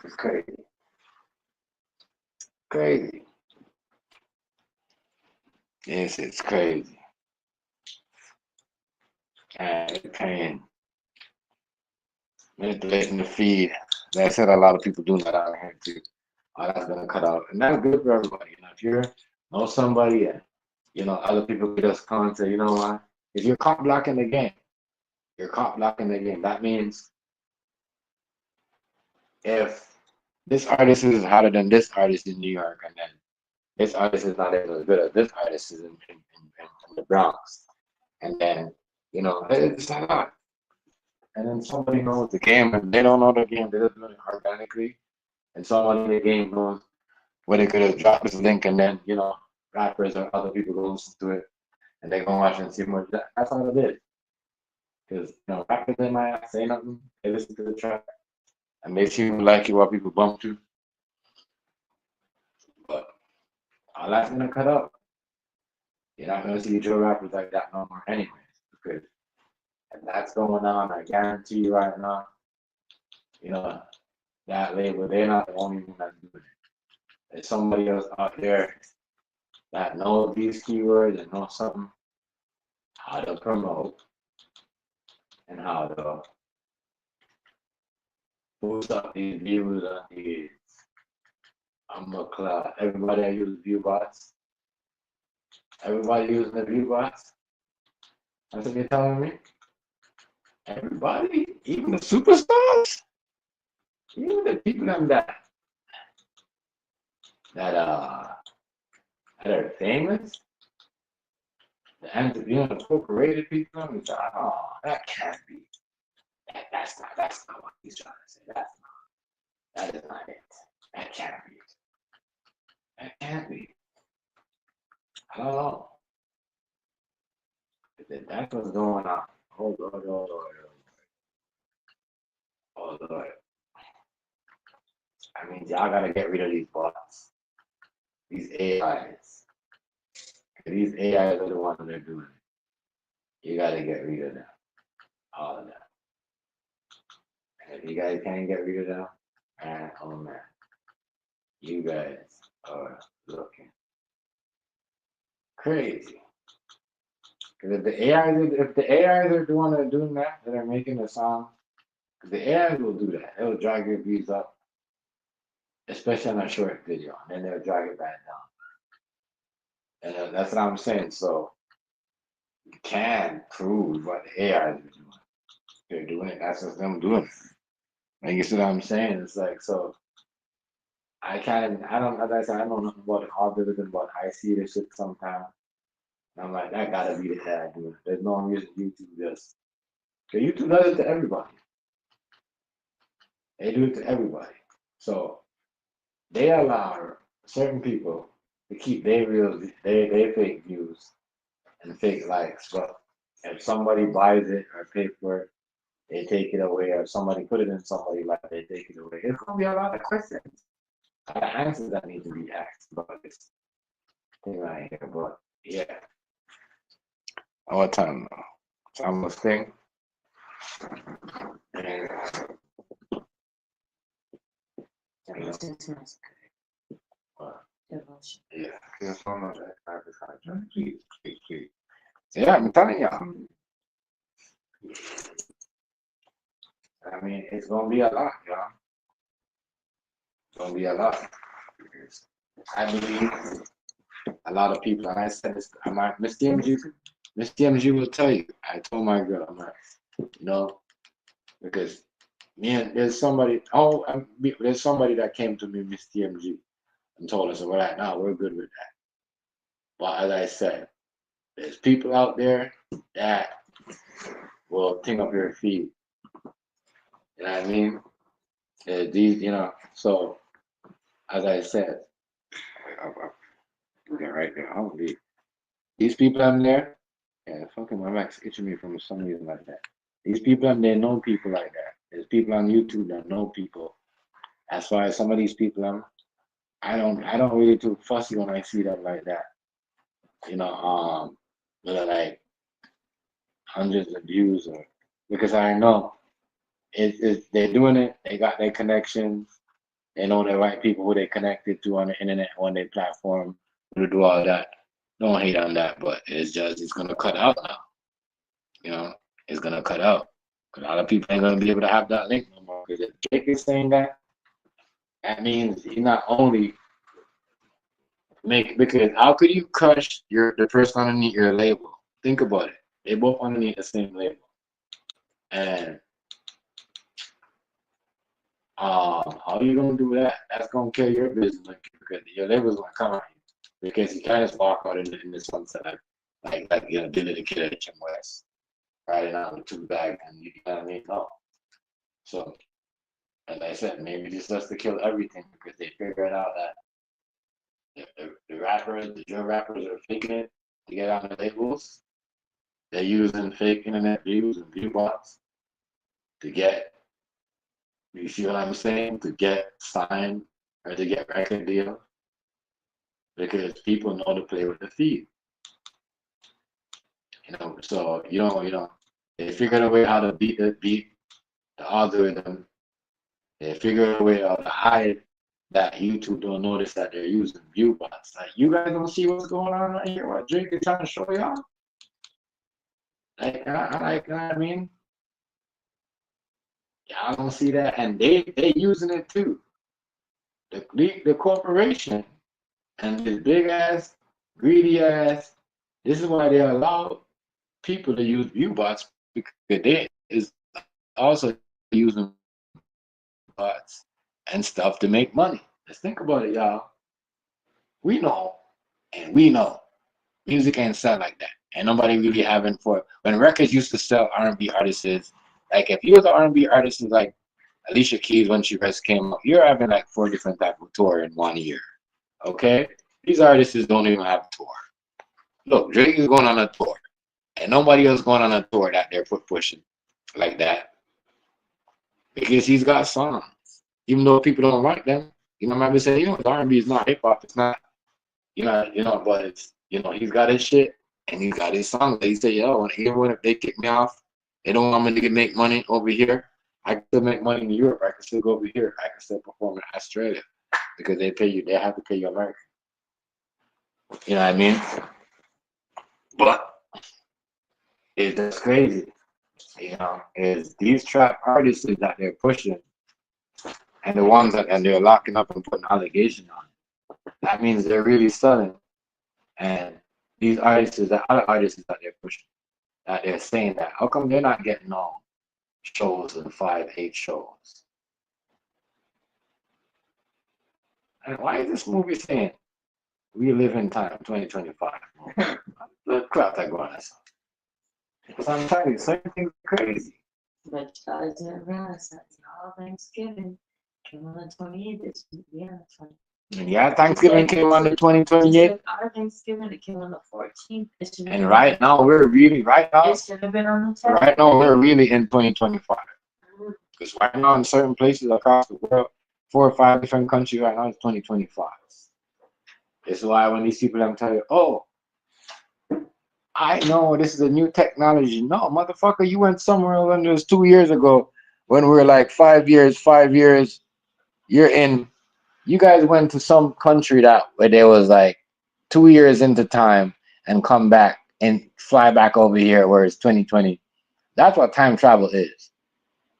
it's crazy. Crazy. Yes, it's crazy. And it's paying. Manipulating the feed. Like I said, a lot of people doing that out here too. All that's gonna cut out. And that's good for everybody. You know, if you know somebody and you know other people could just come and say, you know what? If you're caught blocking the game, you're caught blocking the game. That means if this artist is hotter than this artist in New York, and then this artist is not as good as this artist is in the Bronx, and then you know it's not that. And then somebody knows the game, and they don't know the game. They just learn it organically, and someone in the game knows where they could have dropped this link, and then you know rappers or other people go listen to it, and they go watch and see more. That's all it is. Because you know rappers they might not say nothing. They listen to the track, and they seem to like it while people bump to. But all that's gonna cut out. You're not gonna see Joe rappers like that no more, anyways. Because if that's going on, I guarantee you right now, you know, that label, they're not the only one that's doing it. There's somebody else out there that knows these keywords and knows something, how to promote and how to boost up these views on these. I'm a class. Everybody that uses view bots. Everybody using the view bots. That's what you're telling me? Everybody? Even the superstars? Even the people that are famous? The unincorporated people? I'm like, oh, that can't be. That's not what he's trying to say. That is not it. That can't be. That can't be. I don't know. That's what's going on. Oh Lord, oh Lord, oh Lord. I mean, y'all gotta get rid of these bots, these AIs. These AIs are the ones that are doing it. You gotta get rid of them, all of them. And if you guys can't get rid of them, man, oh man, you guys are looking crazy. Because if the AIs are the one that are doing that are making the song, because the AIs will do that. It'll drag your views up, especially on a short video, and then they'll drag it back down. And that's what I'm saying. So you can prove what the AIs are doing. They're doing it. That's just them doing it. And you see what I'm saying? It's like, so I can't even, I don't, as I said, I know nothing about algorithm, but I see this shit sometimes. And I'm like, that gotta be the head, dude. There's no reason YouTube just, because YouTube does it to everybody. They do it to everybody. So they allow certain people to keep their real, their fake views and fake likes. But if somebody buys it or pay for it, they take it away, or somebody put it in somebody like they take it away. It's gonna be a lot of questions, a lot of answers that need to be asked about this thing right here. But yeah, our time now. It's almost thing. And, yeah, just one of that. Please. Yeah, I'm telling y'all. I mean, it's gonna be a lot, y'all. It's gonna be a lot. I believe a lot of people, and I said this, Miss DMG will tell you. I told my girl, I'm like, you know, because there's somebody, there's somebody that came to me, Miss DMG, and told us, well, right now we're good with that. But as I said, there's people out there that will think up your feet. You know what I mean? These, you know, so as I said, I'll get right there. I'll be these people I'm there. Yeah, fucking my mic's itching me from some reason like that. These people I'm there know people like that. There's people on YouTube that know people. As far as some of these people, I don't really too fussy when I see them like that. You know, they're like hundreds of views, or because I know they're doing it. They got their connections. They know the right people who they connected to on the internet, on their platform, to do all that. Don't hate on that, but it's gonna cut out now. You know, it's gonna cut out. Cause a lot of people ain't gonna be able to have that link no more. Because if Jake is saying that, that means he not only because how could you crush the person underneath your label? Think about it. They both underneath the same label. And how are you gonna do that? That's gonna kill your business because your label's gonna come at you. Because you can't just walk out in the sunset like you know, Billy the Kid at Jim West, riding out with two bags, and you know what I mean? No. So as I said, maybe this is to kill everything because they figured out that the rappers, the drill rappers are faking it to get on the labels. They're using fake internet views and view bots to get, you see what I'm saying? To get signed or to get record deals. Because people know to play with the feed. You know, so you know, they figured a way how to beat the algorithm. They figured a way how to hide that YouTube don't notice that they're using view bots. Like, you guys don't see what's going on right here, what Drake is trying to show y'all? I mean, y'all don't see that, and they using it too. The corporation and this big ass, greedy ass. This is why they allow people to use view bots because they is also using bots and stuff to make money. Let's think about it, y'all. We know, and we know, music ain't sell like that. And nobody really having for when records used to sell R&B artists. Like if you was an R&B artist like Alicia Keys when she first came up, you're having like 4 different types of tour in 1 year. Okay, these artists don't even have a tour. Look, Drake is going on a tour, and nobody else going on a tour that they're pushing like that because he's got songs. Even though people don't like them, you know, I might say, you know, R&B is not hip hop. It's not, you know, but it's, you know, he's got his shit and he's got his songs. He say, yo, even if they kick me off, they don't want me to make money over here. I can still make money in Europe. I can still go over here. I can still perform in Australia because they pay you. They have to pay you American. You know what I mean? But it's just crazy. You know, is these trap artists that they're pushing and the ones that and they're locking up and putting allegations on. That means they're really selling. And these artists, the other artists that they're pushing, that they're saying that, how come they're not getting on shows and 5, 8 shows? And why is this movie saying we live in time 2025? The crap that going on. So I'm telling you, certain things are crazy. But I didn't realize that all Thanksgiving came on the 28th. Yeah, 20. Yeah, Thanksgiving came on the 2028. Our Thanksgiving, it came on the 14th. And right now, we're really, It should have been on the 10th. right now, we're really in 2025. Because right now, in certain places across the world, 4 or 5 different countries right now, it's 2025. It's why when these people tell you, oh, I know this is a new technology. No, motherfucker, you went somewhere when it was 2 years ago when we were like 5 years, you're in. You guys went to some country where there was like 2 years into time and come back and fly back over here where it's 2020. That's what time travel is.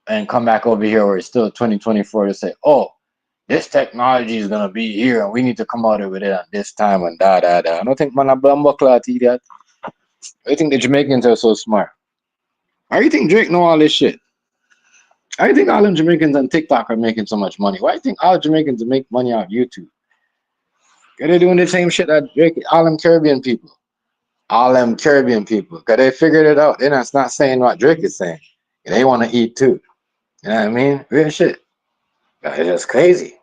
And come back over here where it's still 2024 to say, oh, this technology is gonna be here and we need to come out with it at this time and da da da. I don't think man a bumbo cloth idiot. I think the Jamaicans are so smart. Why do you think Drake know all this shit? Why do you think all them Jamaicans on TikTok are making so much money? Why do you think all Jamaicans make money off YouTube? They're doing the same shit that Drake, all them Caribbean people. All them Caribbean people. Because they figured it out. They're not saying what Drake is saying. They want to eat too. You know what I mean? Real shit. It's just crazy.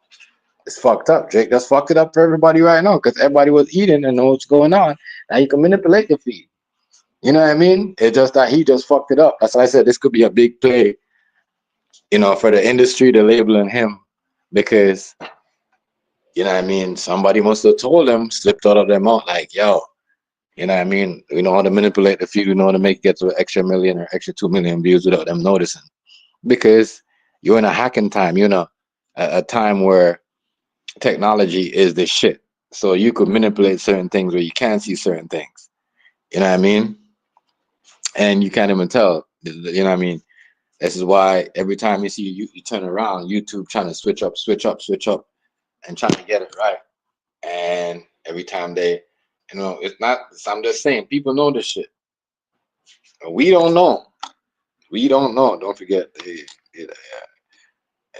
It's fucked up. Drake just fucked it up for everybody right now because everybody was eating and know what's going on. Now you can manipulate the feed. You know what I mean? It's just that he just fucked it up. That's why I said this could be a big play, for the industry to labeling him because, you know what I mean? Somebody must have told him, slipped out of their mouth, like, yo, you know what I mean? We know how to manipulate the feed. We know how to get to an extra million or extra 2 million views without them noticing. Because you're in a hacking time, a time where technology is the shit. So you could manipulate certain things where you can't see certain things. You know what I mean? And you can't even tell. You know what I mean? This is why every time you see you turn around, YouTube trying to switch up, and trying to get it right. And every time they, it's not. I'm just saying, people know this shit. We don't know. We don't know. Don't forget. Yeah.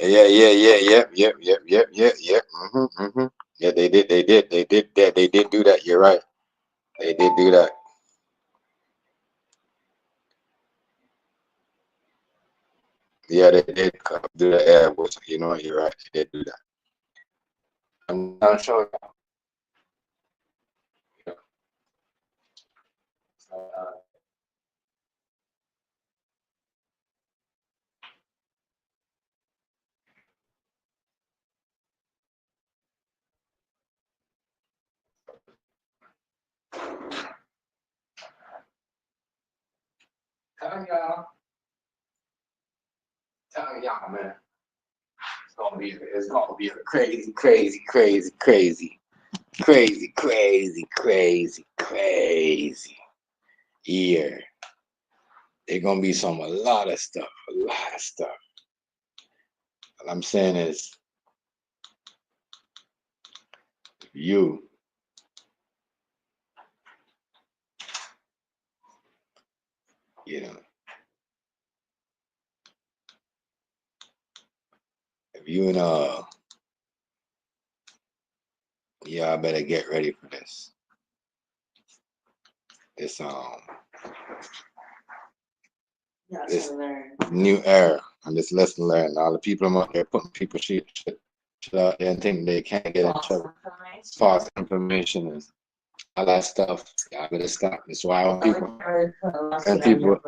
Yeah, they did do that. You're right. They did do that. Yeah, they did do that. Yeah, you're right. They did do that. I'm not sure. Tell y'all, man. It's gonna be a crazy year. It's gonna be a lot of stuff. What I'm saying is, you if you y'all better get ready for this. This new era and this lesson learned. All the people out there putting people shit out there and think they can't get in trouble. False information and all that stuff. Y'all better stop. That's why when people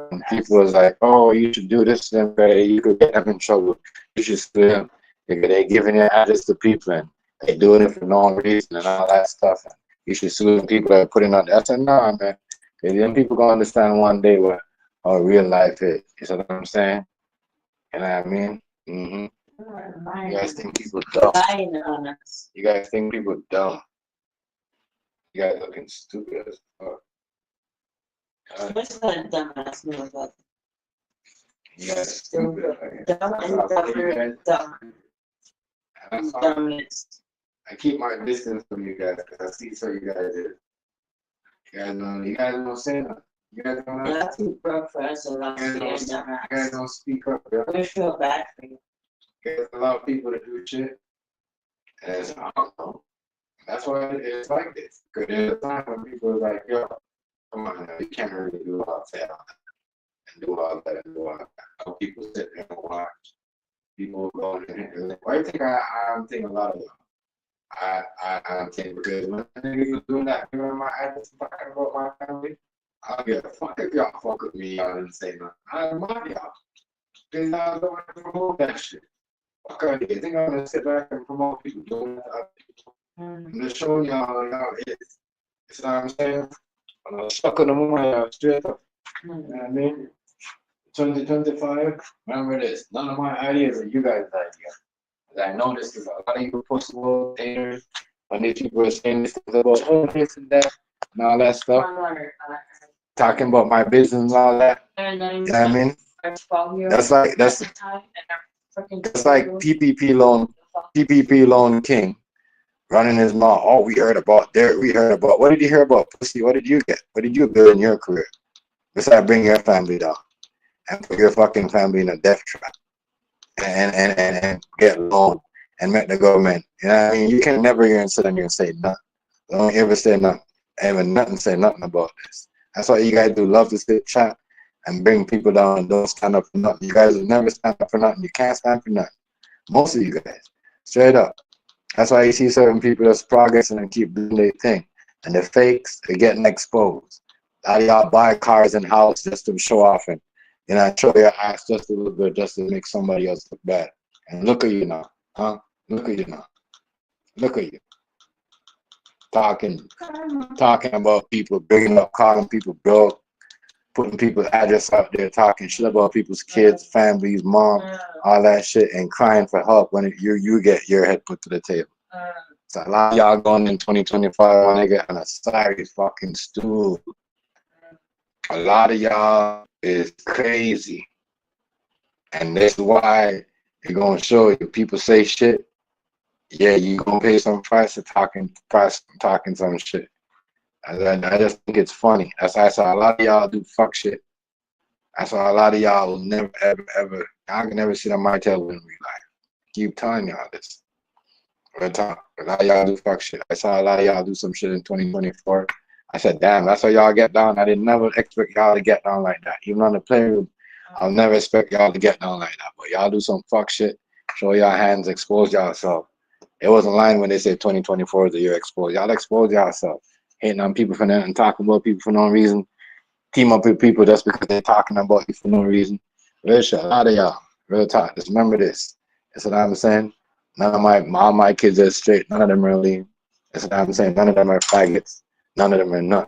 was like, oh, you should do this and you could get them in trouble. You should sue them because they're giving their address to people and they're doing it for no reason and all that stuff. And you should sue the people that are putting on that. I said, no, man. Because then people gonna understand one day what real life is. You know what I'm saying? You know what I mean? Mm-hmm. You guys think people dumb. You guys think people dumb. You guys looking stupid as fuck. What's that dumbass move up? You guys stupid. I keep my distance from you guys because I see so you guys is. You guys don't say nothing. You guys don't know. You guys don't speak up. Bro. We feel bad for you. You guys allow people to do shit. And it's, I don't know. That's why it's like this. Because there's a time when people are like, yo, come on, now, you can't really do all that and do all that and do all that. How people sit there and watch. People going in here. Why do you think I'm thinking a lot of them? I'm thinking because when niggas was doing that, remember my ass talking about my family? I don't give a fuck if y'all fuck with me, y'all didn't say nothing. I admire y'all. Because y'all don't want to promote that shit. Fuck out here. You think I'm gonna sit back and promote people doing that to other people? I'm just showing y'all how it is. You know what I'm saying? I'm stuck on the moon straight up. You know what I mean? 2025, remember this. None of my ideas are you guys' ideas. I know this is a lot of you possible haters. And these people are saying this about this and that and all that stuff. Talking about my business and all that. You know what I mean? That's like PPP loan king running his mouth. Oh, we heard about what did you hear about pussy? What did you get? What did you build in your career? Besides bring your family down and put your fucking family in a death trap and get loan and make the government. You know what I mean? You can never hear and sit there and say nothing. Don't ever say nothing. Ever nothing say nothing about this. That's why you guys do love to sit chat and bring people down and don't stand up for nothing. You guys will never stand up for nothing. You can't stand for nothing. Most of you guys. Straight up. That's why you see certain people that's progressing and keep doing their thing. And the fakes are getting exposed. A lot of y'all buy cars and houses just to show off and show your ass just a little bit just to make somebody else look bad. And look at you now. Huh? Look at you now. Look at you. Talking about people, bringing up, calling people broke, putting people's address out there, talking shit about people's kids, families, mom, all that shit, and crying for help when you get your head put to the table. So a lot of y'all going in 2025 when they get on a sorry fucking stool. A lot of y'all is crazy. And that's why they're gonna show you people say shit. Yeah, you gonna pay some price for talking some shit. I just think it's funny. That's why I saw a lot of y'all do fuck shit. That's why a lot of y'all will never, ever, y'all can never sit on my table in real life. Keep telling y'all this. Real talk. A lot of y'all do fuck shit. I saw a lot of y'all do some shit in 2024. I said, damn, that's how y'all get down. I didn't never expect y'all to get down like that. Even on the playroom, I'll never expect y'all to get down like that. But y'all do some fuck shit. Show your hands, expose yourself. It wasn't lying when they said 2024 is the year exposed. Y'all expose yourself. Hating on people for nothing, talking about people for no reason. Team up with people just because they're talking about you for no reason. Real shit. A lot of y'all. Real talk. Just remember this. That's what I'm saying. None of my kids are straight. None of them are lean. That's what I'm saying. None of them are faggots. None of them are none.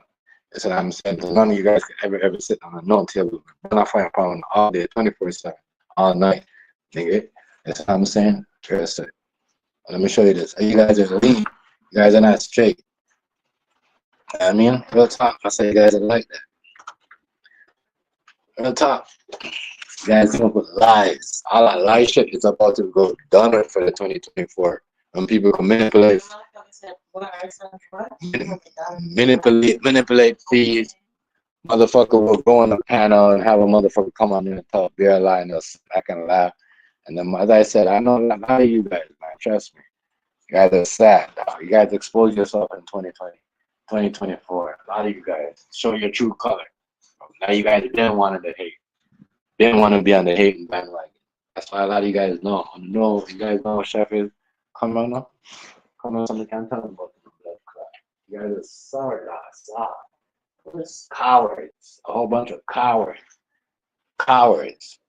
That's what I'm saying. None of you guys can ever sit on a no table. I'm not fighting pound all day, 24/7, all night. Nigga. That's what I'm saying. Just let me show you this. You guys are lean. You guys are not straight. I mean, real talk. I say you guys are like that. Real talk. You guys come up with lies. All that lie shit is about to go done for the 2024. When people can manipulate fees. Motherfucker will go on a panel and have a motherfucker come on there and tell a beer lie and they'll sit back and laugh. And then, as I said, I know a lot of you guys, man. Trust me. You guys are sad, dog. You guys expose yourself in 2020, 2024. A lot of you guys show your true color. Now you guys didn't want to hate. Didn't want to be on the hating bandwagon. That's why a lot of you guys know. You guys know what Chef is. Come on now. Come on, somebody can't tell them about the blood cry. You guys are sorry, cowards. A whole bunch of cowards. Cowards.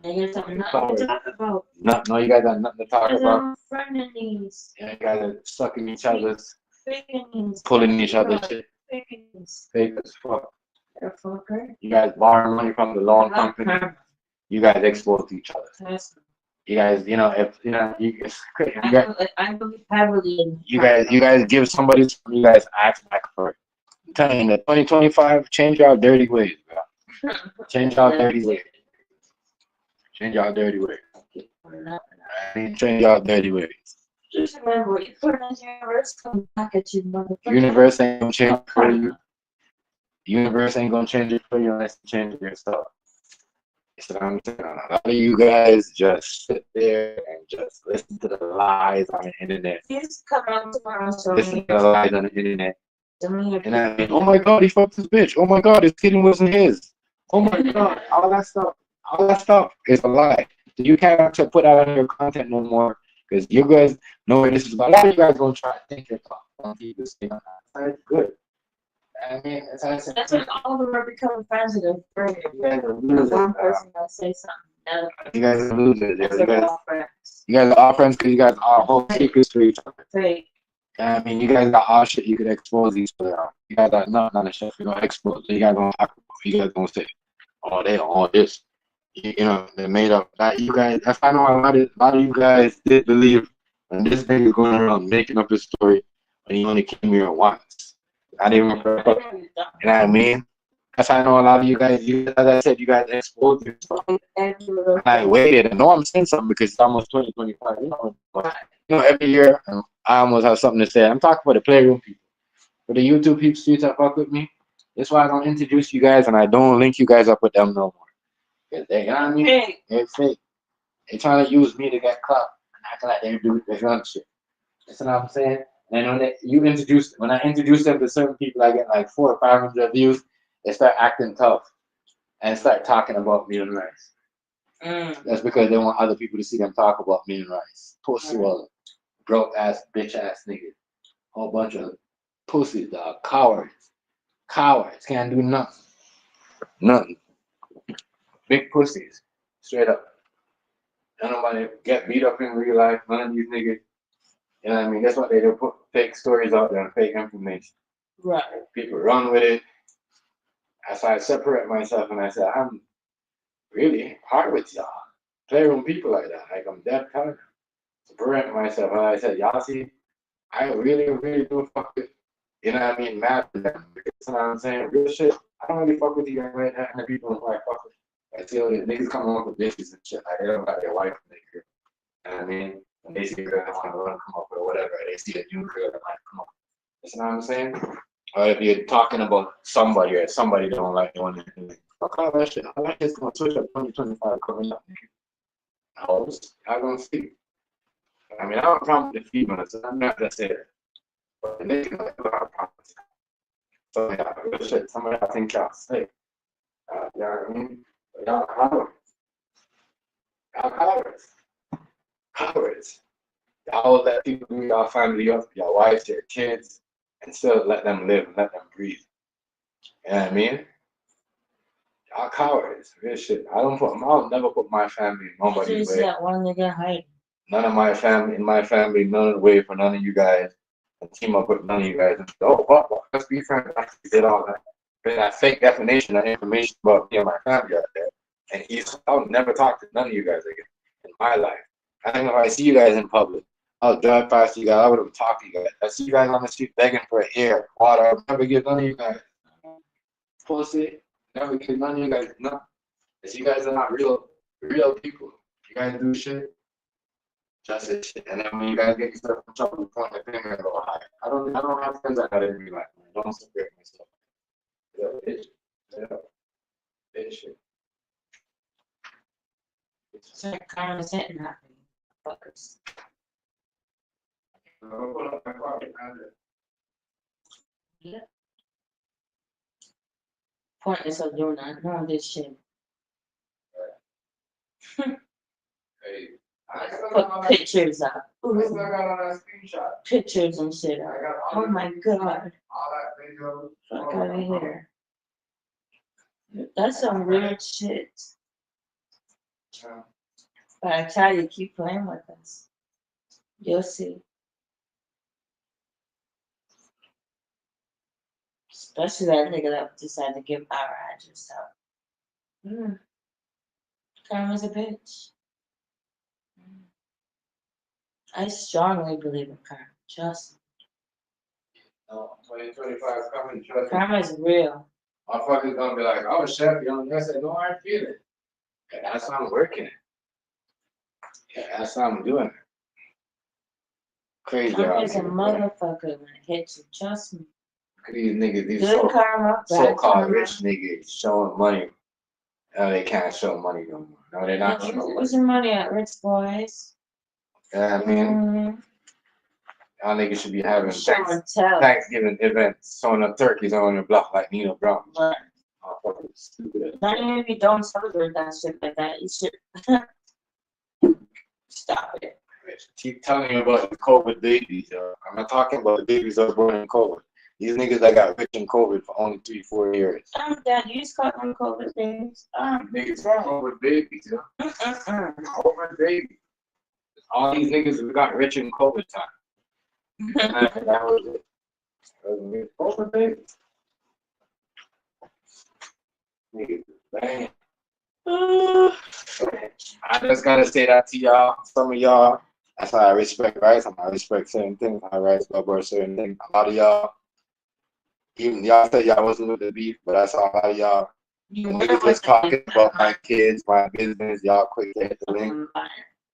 You guys have nothing to talk about. No, you guys have nothing to talk about. Frenemies. Yeah, you guys are sucking each other's, Frenemies. pulling each other's shit. Frenemies. Fake as fuck. They're fucker. You guys borrow money from the loan company. You guys expose each other. You guys, it's crazy. I believe heavily in You guys give somebody something, you guys ask back for it. I'm telling you, the 2025, change your dirty ways, bro. Change your dirty ways. Change your dirty ways. Change your dirty ways. Just remember, you put it in the universe, come back at you, motherfucker. Universe ain't gonna change for you. Universe ain't gonna change it for you unless you change it yourself. So I'm saying, a lot of you guys just sit there and just listen to the lies on the internet. He's coming up tomorrow, so Listen to the lies on the internet. me. And I mean, oh my God, he fucked his bitch. Oh my God, his kidney wasn't his. Oh my God, all that stuff is a lie. So you can't actually put out on your content no more because you guys know where this is about. A lot of you guys gonna try to think you're talking this thing. That's good. I mean, it's That's when all of them are becoming friends with their friends. you guys are The losers. one person that say something. You guys are losers. That's You guys, all friends. you guys are all friends because you guys all hold secrets to each other. Fake. I mean, you guys got all shit you could expose each other on. You guys got nothing on the shit you're gonna expose. So you guys gonna talk about. You guys gonna say, oh, they all this. You know, they made up. That you guys, I know a lot of you guys did believe when this nigga going around making up his story when he only came here once. I didn't even you know what I mean? That's how I know a lot of you guys, as I said, you guys exposed yourself. I waited. I know I'm saying something because it's almost 2025. You know, every year I almost have something to say. I'm talking for the playroom people. For the YouTube people, streets that fuck with me. That's why I don't introduce you guys and I don't link you guys up with them no more. Cause they, you know what I mean? They're fake. They trying to use me to get clout and act like they do their gun shit. That's what I'm saying. And when I introduce them to certain people, I get like 400 or 500 views. They start acting tough and start talking about meat and rice. That's because they want other people to see them talk about meat and rice. Pussy wallet, broke ass, bitch ass niggas. Whole bunch of pussies, dog. Cowards. Cowards can't do nothing. Nothing. Big pussies. Straight up. Don't nobody get beat up in real life. None of these niggas. You know what I mean? That's what they do. Put fake stories out there and fake information. Right. People run with it. That's why I separate myself and I said, I'm really hard with y'all. Playroom people like that. Like I'm dead tired. Separate myself. And I said, y'all see, I really, really do fuck with, you know what I mean, mad with them. Because you know what I'm saying? Real shit. I don't really fuck with you guys right now. And the people who I fuck with. I see all these niggas coming up with bitches and shit. Like they don't got their wife and their girl. You know what I mean? When they see a girl that want to run, come up or whatever, they see a new girl that might come up. You know what I'm saying? Or if you're talking about somebody or somebody don't like doing anything, fuck all that shit. All that shit's gonna switch up 2025 coming up. I'm gonna see. I mean, I don't problem with the females, so I'm not gonna say that. But the niggas like a lot of problems. So yeah, real shit. Some of y'all think y'all safe. You know what I mean? But y'all cowards. Y'all cowards. Cowards. Y'all let people do y'all family up, your wives, your kids, and still let them live and let them breathe. You know what I mean? Y'all cowards, real shit. I'll never put my family in nobody's way. That one nigga hiding. None of my family, none of the way for none of you guys. And team up with none of you guys. And let's be friends. I did all that. But that fake definition of information about me and my family out there. And I'll never talk to none of you guys again in my life. I think if I see you guys in public, I'll drive past you guys. I would have talked to you guys. I see you guys on the street begging for air, water. I'll never give none of you guys. Pussy. Never give none of you guys nothing. Because you guys are not real people. You guys do shit. Just this shit. And then when you guys get yourself in trouble, you point the finger and go high. I don't have friends like that in real life. I don't separate myself. Yeah, bitch. Yeah. Bitch shit. It's like karma's hitting that thing. Fuckers. Yeah. Pointless of doing that. Knowing this shit. Hey. Put pictures up. Pictures and shit up. Oh my god. Fuck out of here. That's some weird shit. But I tell you, keep playing with us. You'll see. Especially that nigga that decided to give our address out. Karma's a bitch. I strongly believe in karma. Trust me. No, 2025 is coming. Trust me. Karma's real. Motherfuckers gonna be like, oh, chef, you know, I said, no, I feel it. Yeah, that's how I'm working it. Yeah, that's how I'm doing it. Crazy. Karma's a motherfucker when it hits you. Trust me. These niggas, these Good karma, bad so-called karma. rich niggas showing money No, they can't show money no more. No, they're not showing Where's money. your money at, rich boys? Yeah, I mean, Mhm. y'all niggas should be having Show and tell. Thanksgiving events, showing up turkeys on your block like Nino Brown. But Oh, fucking stupid. not even if you don't celebrate that shit like that, you should stop it. Keep telling you about the COVID babies, yo. I'm not talking about the babies that were born in COVID. These niggas that got rich in COVID for only 3-4 years. Dad, you just caught them COVID things. Niggas COVID babies, yo. COVID babies. All these niggas who got rich in COVID time. That was it. COVID babies. Niggas, man. I just gotta say that to y'all. Some of y'all, that's how I respect rights. I respect certain things. I respect certain things. A lot of y'all, even y'all said y'all wasn't with the beef, but I saw a lot of y'all. Niggas just talking about my kids, my business. Y'all quick to hit the link.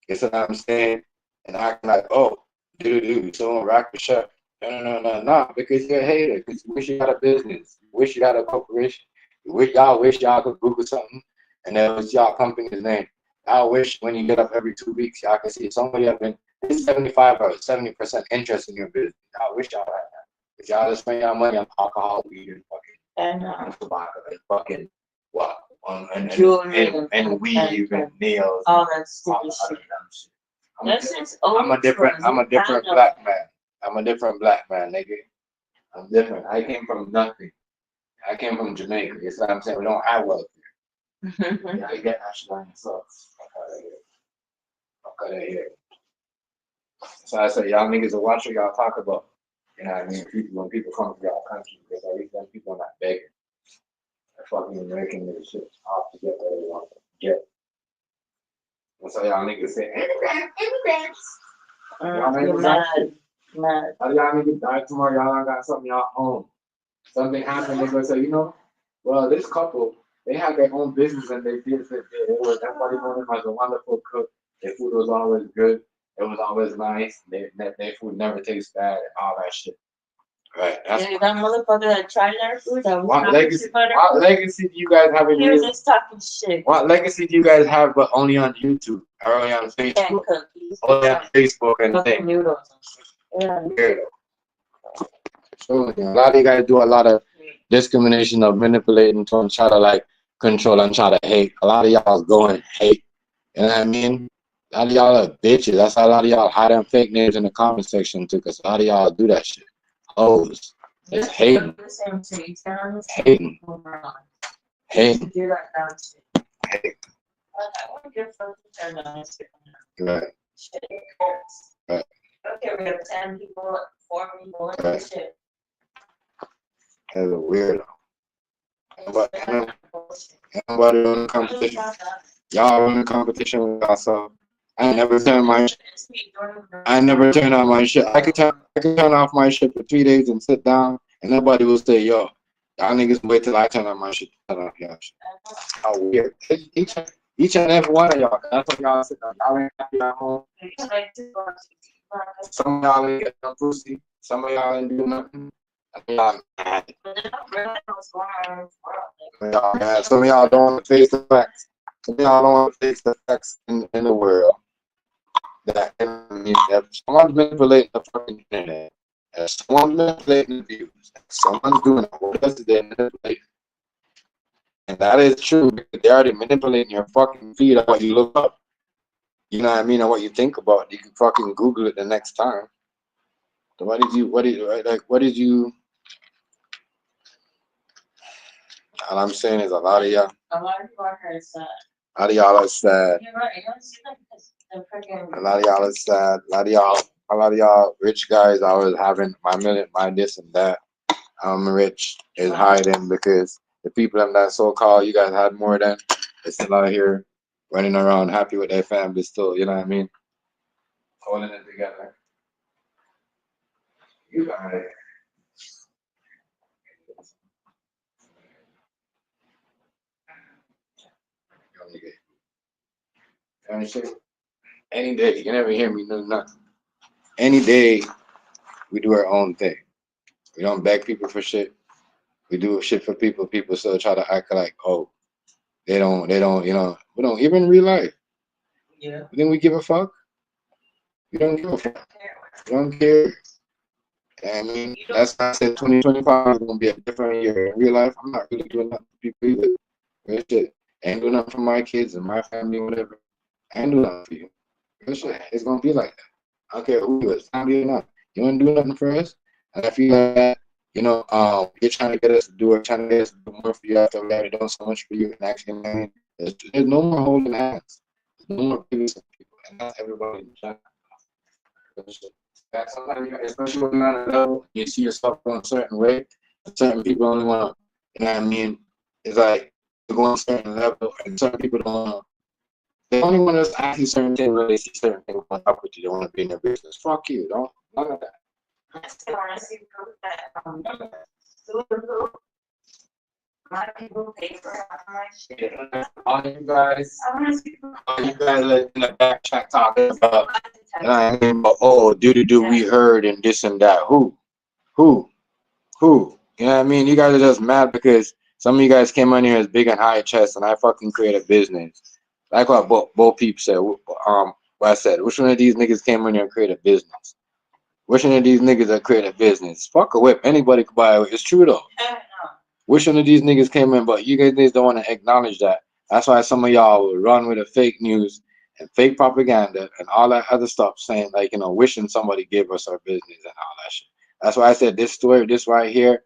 You see what I'm saying? And acting like, oh, you don't rock the shit. No, because you're a hater. Because you wish you had a business. You wish you had a corporation. Wish y'all could Google something and then it was y'all company's name. I wish when you get up every 2 weeks, y'all can see somebody up in 75 or 70% interest in your business. I wish y'all had that. If y'all just spend y'all money on alcohol, weed, and fucking tobacco, and fucking what? And weave and nails. All that stupid shit. I'm a different black man. I'm a different black man, nigga. I'm different. I came from nothing. I came from Jamaica. You see what I'm saying? We don't have wealth here. You get that shit on yourself. Fuck out of here. So I said, y'all niggas will watch what y'all talk about. You know what I mean? When people come to y'all country, because at least them people are not begging. They're fucking American niggas shit off to get what they want to get. And so y'all niggas say, immigrants. Y'all niggas Mad. How y'all niggas die tomorrow? Y'all got something y'all own. Something happened, they gonna say, you know, well, this couple, they had their own business and they did it. That's why they know them as a wonderful cook. Their food was always good. It was always nice. Their food never tastes bad and all that shit. Right. That's that motherfucker that tried our food. What legacy do you guys have in He was YouTube? just talking shit. What legacy do you guys have but only on YouTube or only on Facebook? Only on Facebook and things. Yeah. Weirdo. So, a lot of you guys do a lot of discrimination of manipulating to try to like control and try to hate. A lot of y'all going hate. You know what I mean? A lot of y'all are bitches. That's why a lot of y'all hide them fake names in the comment section too, because a lot of y'all do that shit. Hoes. It's hating. Hating. Hating. Hating. Right. Right. Okay, we have 10 people, 4 people, Right. shit. That's a weirdo. Nobody in the competition. Y'all in the competition with yourself. I never turn my on my shit. I could turn off my shit for 3 days and sit down and nobody will say, yo, y'all niggas wait till I turn on my shit to turn off y'all shit. How weird. Each and every one of y'all. That's what y'all sit down. Y'all ain't happy at home. Some of y'all ain't get no pussy. Some of y'all ain't do nothing. Y'all mad. Some of y'all don't want to face the facts. Some of y'all don't want to face the facts in the world. That if someone's manipulating the fucking internet, if someone's manipulating the views, if someone's doing it, what else is they manipulating? And that is true because they're already manipulating your fucking feed of what you look up. You know what I mean? And what you think about. You can fucking Google it the next time. So what did you all I'm saying is a lot of y'all are sad. You're right. You don't see that because the freaking. A lot of y'all are sad. A lot of y'all rich guys always having my this and that. I'm rich is hiding because the people that so-called you guys had more than, they're still out here running around happy with their family still, you know what I mean? Holding it together. You got it. Any day, you can never hear me do nothing. Any day, we do our own thing. We don't beg people for shit. We do shit for people. People still try to act like, oh, They don't, you know, we don't even in real life. Yeah. You think we give a fuck? We don't give a fuck. We don't care. I mean, that's why I said 2025 is gonna be a different year. In real life, I'm not really doing nothing for people either. Real shit. I ain't doing nothing for my kids and my family, whatever. I ain't doing nothing for you. Real shit. It's gonna be like that. I don't care who you is, family or not. You wanna do nothing for us? And I feel like that, you know, you're trying to get us to do it, trying to get us to do more for you after we already done so much for you. And actually, man, there's no more holding hands. There's no more giving some people. And that's everybody in general. That sometimes, especially when you're on a level, you see yourself going a certain way. Certain people only want to, you know what I mean? It's like you're going a certain level, and certain people don't want to. They only want to ask you certain things when they see certain things going up with you. They want to be in their business. Fuck you, don't none of that. I still want to see proof that who a lot of people pay for how much. Yeah, all you guys, I want to see proof. like in the back chat talking about, you know what I mean? But oh, do we heard and this and that? Who? Who? You know what I mean? You guys are just mad because some of you guys came on here as big and high chest, and I fucking create a business. Like what both people said. What I said. Which one of these niggas came on here and create a business? Which one of these niggas that create a business? Fuck a whip. Anybody could buy a whip. It's true though. Which one of these niggas came in? But you guys don't want to acknowledge that. That's why some of y'all will run with the fake news and fake propaganda and all that other stuff, saying like, you know, wishing somebody gave us our business and all that shit. That's why I said this story, this right here,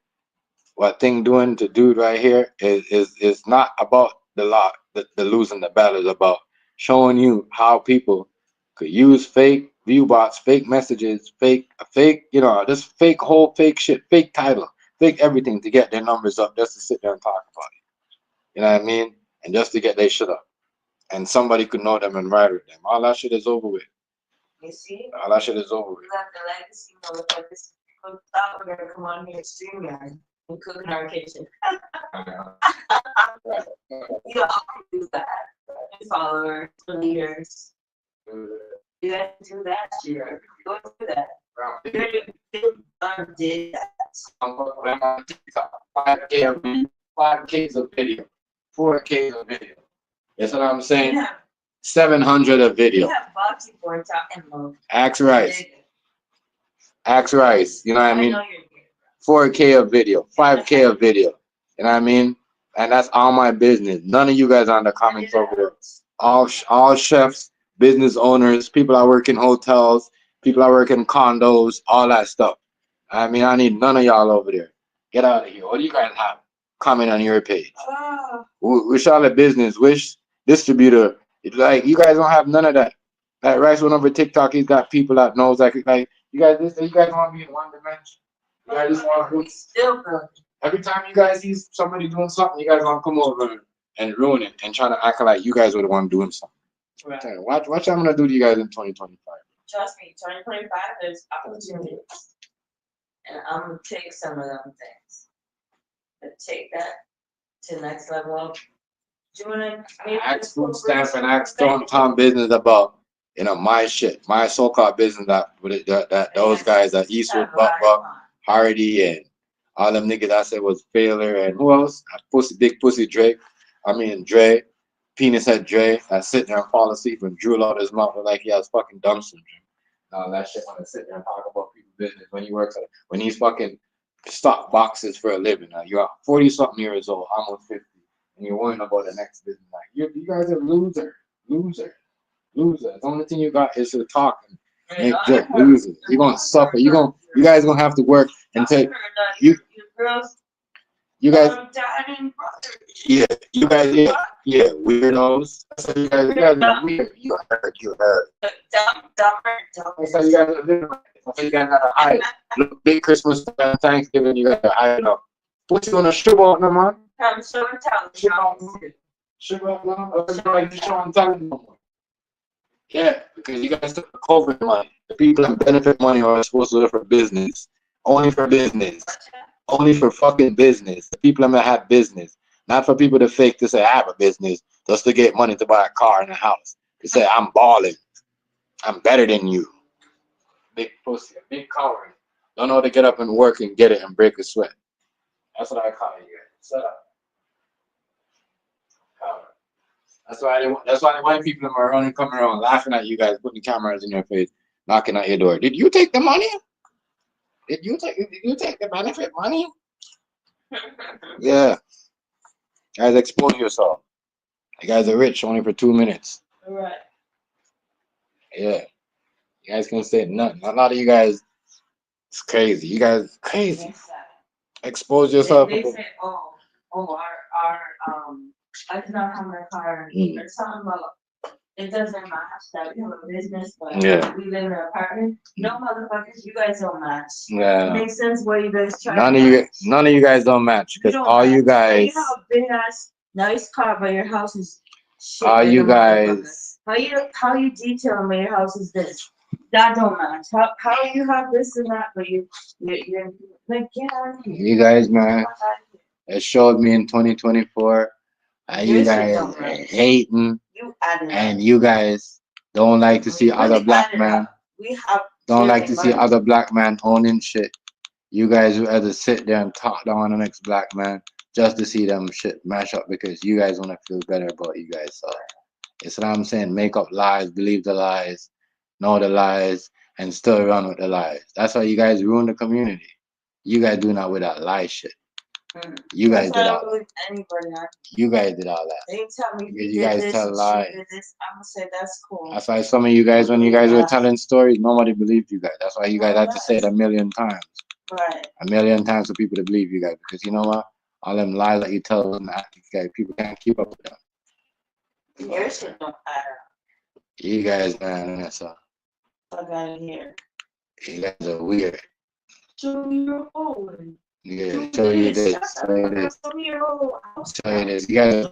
what thing doing to dude right here is not about the law, the losing the battle. Is about showing you how people could use fake view bots, fake messages, fake, you know, this fake whole fake shit, fake title, fake everything to get their numbers up, just to sit there and talk about it. You know what I mean? And just to get their shit up. And somebody could know them and ride with them. All that shit is over with. You see? All that shit is over with. We got the legacy motherfuckers who thought we were gonna come on here StreamYard and cook in our kitchen. You all can do that. Followers, leaders. You guys do that year. Go do that. Did that. 5K of video, 4K of video. That's what I'm saying. Yeah. 700 of video. We have boxing boards out in low. Axe Rice. Axe Rice. You know what I mean? know you're here. 4K of video, 5K of video. You know what I mean? And that's all my business. None of you guys are on the comments over there. All chefs, business owners, people that work in hotels, people that work in condos, all that stuff. I mean, I need none of y'all over there. Get out of here. What do you guys have? Comment on your page. Wish all the business, wish distributor. Like, you guys don't have none of that. That Rice went over TikTok, he's got people that knows like you guys want to be in one dimension. You guys just want to still good. Every time you guys see somebody doing something, you guys want to come over and ruin it and try to act like you guys were the one doing something. Right. Watch I'm gonna do to you guys in 2025. Trust me, 2025, there's opportunities. And I'm gonna take some of them things. And take that to the next level. Doing it. Axe food stamp and Axe Tom business about, you know, my shit, my so-called business that those guys at Eastwood, Buck, Hardy, and all them niggas I said was failure, and who else? Big pussy Drake. I mean Dre, penis head Dre, that sit there and fall asleep and drool out his mouth like he has fucking dumb syndrome. All that shit want to sit there and talk about people's business when he works when he's fucking stock boxes for a living. Now you're 40 something years old, almost 50, and you're worrying about the next business. Like you guys are losers. The only thing you got is to talk and make just losers. You're gonna suffer. You guys gonna have to work and take you guys. Yeah, you guys. Yeah, weirdos. That's how you guys are weird. You heard. That's how you guys are living. That's how you guys gotta hide. Look, big Christmas and Thanksgiving, you gotta hide up. Put you on a sugar no more. I'm so intelligent. Sugar no, like you show and tell no more. Yeah, because you guys took the COVID money. The people that benefit money are supposed to do it for business. Only for business. Only for fucking business. The people that have business. Not for people to fake to say I have a business just to get money to buy a car and a house. To say I'm balling. I'm better than you. Big pussy, big coward. Don't know how to get up and work and get it and break a sweat. That's what I call you guys. Shut up. Coward. That's why the white people are only coming around laughing at you guys, putting cameras in your face, knocking at your door. Did you take the money? Did you take the benefit money? Yeah. Guys, expose yourself. You guys are rich only for 2 minutes. Right. Yeah. You guys can say nothing. A lot of you guys, it's crazy. You guys crazy. Yes, sir. Expose yourself. They say, our I do not have my car or something about it doesn't match that we have a business, but we live in an apartment. No motherfuckers, you guys don't match. Yeah. It makes sense why you guys try. None of you guys don't match because all you guys. You have a big ass nice car, but your house is shit. All you guys. How you detail but your house is this. That don't match. How you have this and that, but you're like, get out of here. You guys, man, it showed me in 2024. You guys hating, and you guys don't like to see other black men. Don't like to see other black men owning shit. You guys would rather sit there and talk down on the next black man just to see them shit mash up because you guys want to feel better about you guys. So it's what I'm saying. Make up lies, believe the lies, know the lies, and still run with the lies. That's why you guys ruin the community. You guys do not with that lie shit. You guys did all that. You guys did all that. They tell me you guys tell lies. I'm gonna say that's cool. That's why some of you guys, when you guys were telling stories, nobody believed you guys. That's why you guys had to say it a million times. Right. A million times for people to believe you guys. Because you know what? All them lies that you tell them, people can't keep up with them. Your shit don't matter. You guys, man, that's all. Fuck out of here. You guys are weird. 2 year old. Yeah, show you this. Show you this. Show you this. You guys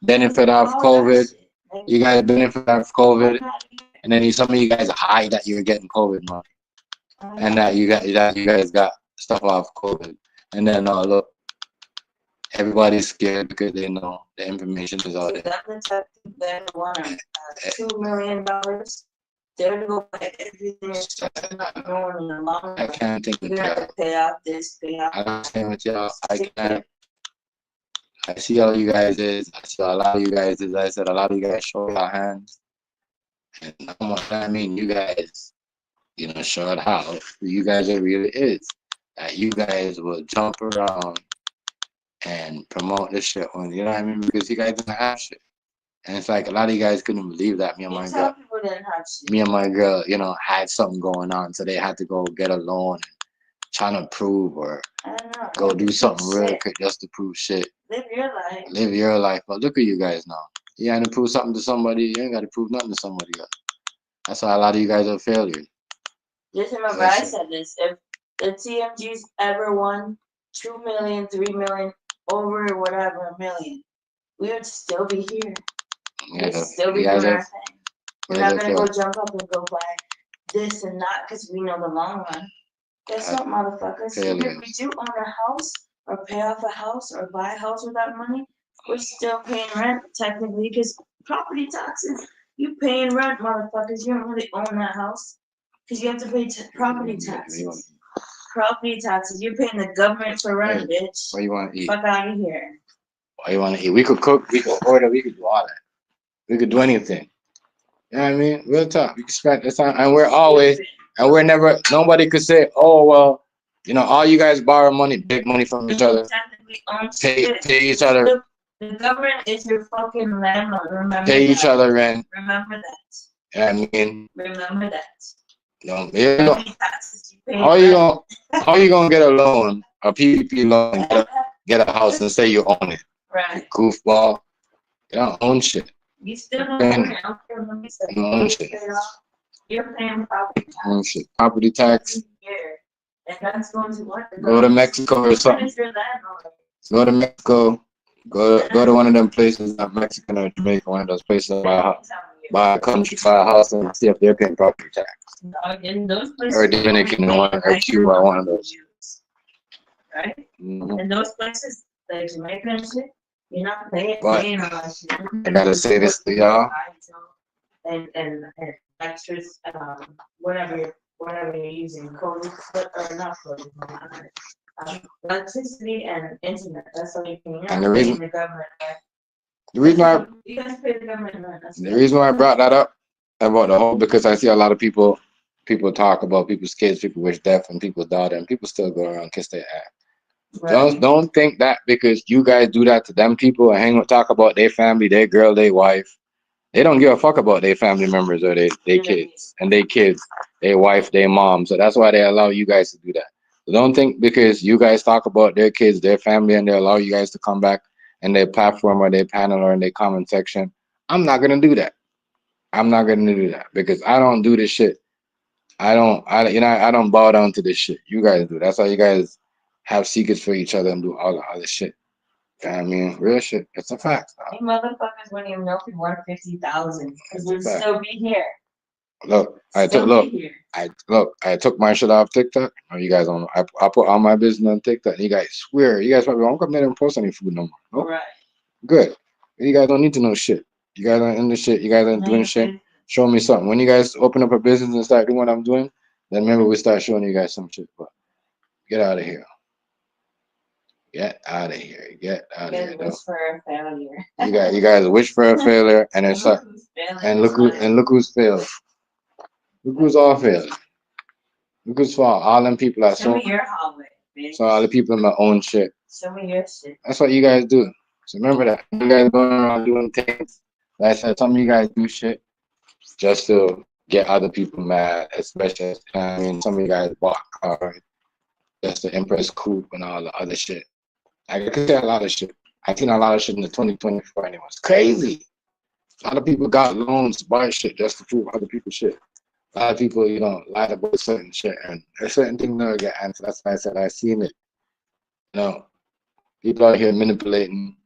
benefit off COVID. You guys benefit off COVID, and then some of you guys hide that you're getting COVID money, and that you guys got stuff off COVID, and then look, everybody's scared because they know the information is out there. They want $2 million. They're to go buy everything. Not going in the long run. I can't think of You're gonna have to pay off this, pay off. I'm saying with y'all, I can't. I see all you guys is. I see a lot of you guys is. I said a lot of you guys show your hands, and I mean you guys, show it how you guys it really is. That you guys will jump around and promote this shit on, you know what I mean? Because you guys don't have shit. And it's like a lot of you guys couldn't believe that me and my girl, had something going on, so they had to go get a loan and trying to prove or go do something real quick just to prove shit. Live your life. Live your life. But look at you guys now. You had to prove something to somebody. You ain't got to prove nothing to somebody else. That's why a lot of you guys are failures. Just remember, I said this. If the TMGs ever won 2 million, 3 million, over whatever million, we would still be here. We'd still be doing our thing. We're not gonna go jump up and go buy this and that because we know the long run. Guess what, motherfuckers? If we do own a house or pay off a house or buy a house with that money, we're still paying rent technically because property taxes. You paying rent, motherfuckers. You don't really own that house because you have to pay property taxes. Property taxes. You're paying the government for rent, bitch. What you want to eat? Fuck out of here. What you want to eat? We could cook. We could order. We could do all that. We could do anything. You know what I mean? Real talk. We can spend this time, and we're never. Nobody could say, "Oh well, all you guys borrow money, big money from each other, pay each other." The government is your fucking landlord. Remember pay that. Each other rent. Remember that. You know what I mean? Remember that. How you gonna get a loan, a PPP loan, get a house and say you own it? Right. Goofball. You don't own shit. You still don't own it. You don't own shit. You're paying property tax. Own shit. Property tax. And that's going to what? Go to Mexico or something. Go to Mexico. Go to one of them places, not Mexican or Jamaica, one of those places, buy a house and see if they're paying property tax. Or Dominican one or Cuba, one of those. Right? In those places, like Jamaica and shit, you're not paying all that shit. I gotta say this to y'all. And extras, whatever you're using, code or not code. Electricity and internet. That's all you can. And the reason, the government. The reason why You guys pay the government rent. That's the reason why I brought that up about the whole, because I see a lot of people talk about people's kids, people wish death on people's daughter, and people still go around and kiss their ass. right. Don't think that because you guys do that to them people and hang talk about their family, their girl, their wife. They don't give a fuck about their family members or their kids and their kids, their wife, their mom. So that's why they allow you guys to do that. So don't think because you guys talk about their kids, their family, and they allow you guys to come back in their platform or their panel or in their comment section. I'm not gonna do that. I'm not gonna do that because I don't do this shit. I don't bow down to this shit. You guys do. That's why you guys have secrets for each other and do all the other shit. You know what I mean, real shit. It's a fact. You motherfuckers wouldn't even know if we won 50,000 because we'd Fact. still be here. Look, I took my shit off TikTok. Oh, you guys don't know. I put all my business on TikTok. You guys swear. You guys probably won't come there and post any food no more. Nope. Right. Good. You guys don't need to know shit. You guys aren't in the shit. You guys aren't doing shit. Show me something. When you guys open up a business and start doing what I'm doing, then maybe we start showing you guys some shit. But get out of here. Get out of here. Get out of You here. guys wish for a failure. You guys wish for a failure and it's like, look who's failed. Look who's all failed. Look who's fault. All them people are Show me your hallway, bitch. so all the people in my own shit. Show me your shit. That's what you guys do. So remember that. You guys going around doing things. Like I said, some of you guys do shit just to get other people mad, especially, I mean, some of you guys bought cars just to impress Coop and all the other shit. I could say a lot of shit. I seen a lot of shit in the 2024 and it was crazy. A lot of people got loans to buy shit just to prove other people's shit. A lot of people, lied about certain shit and a certain thing never get answered. That's why I said I seen it. People out here manipulating.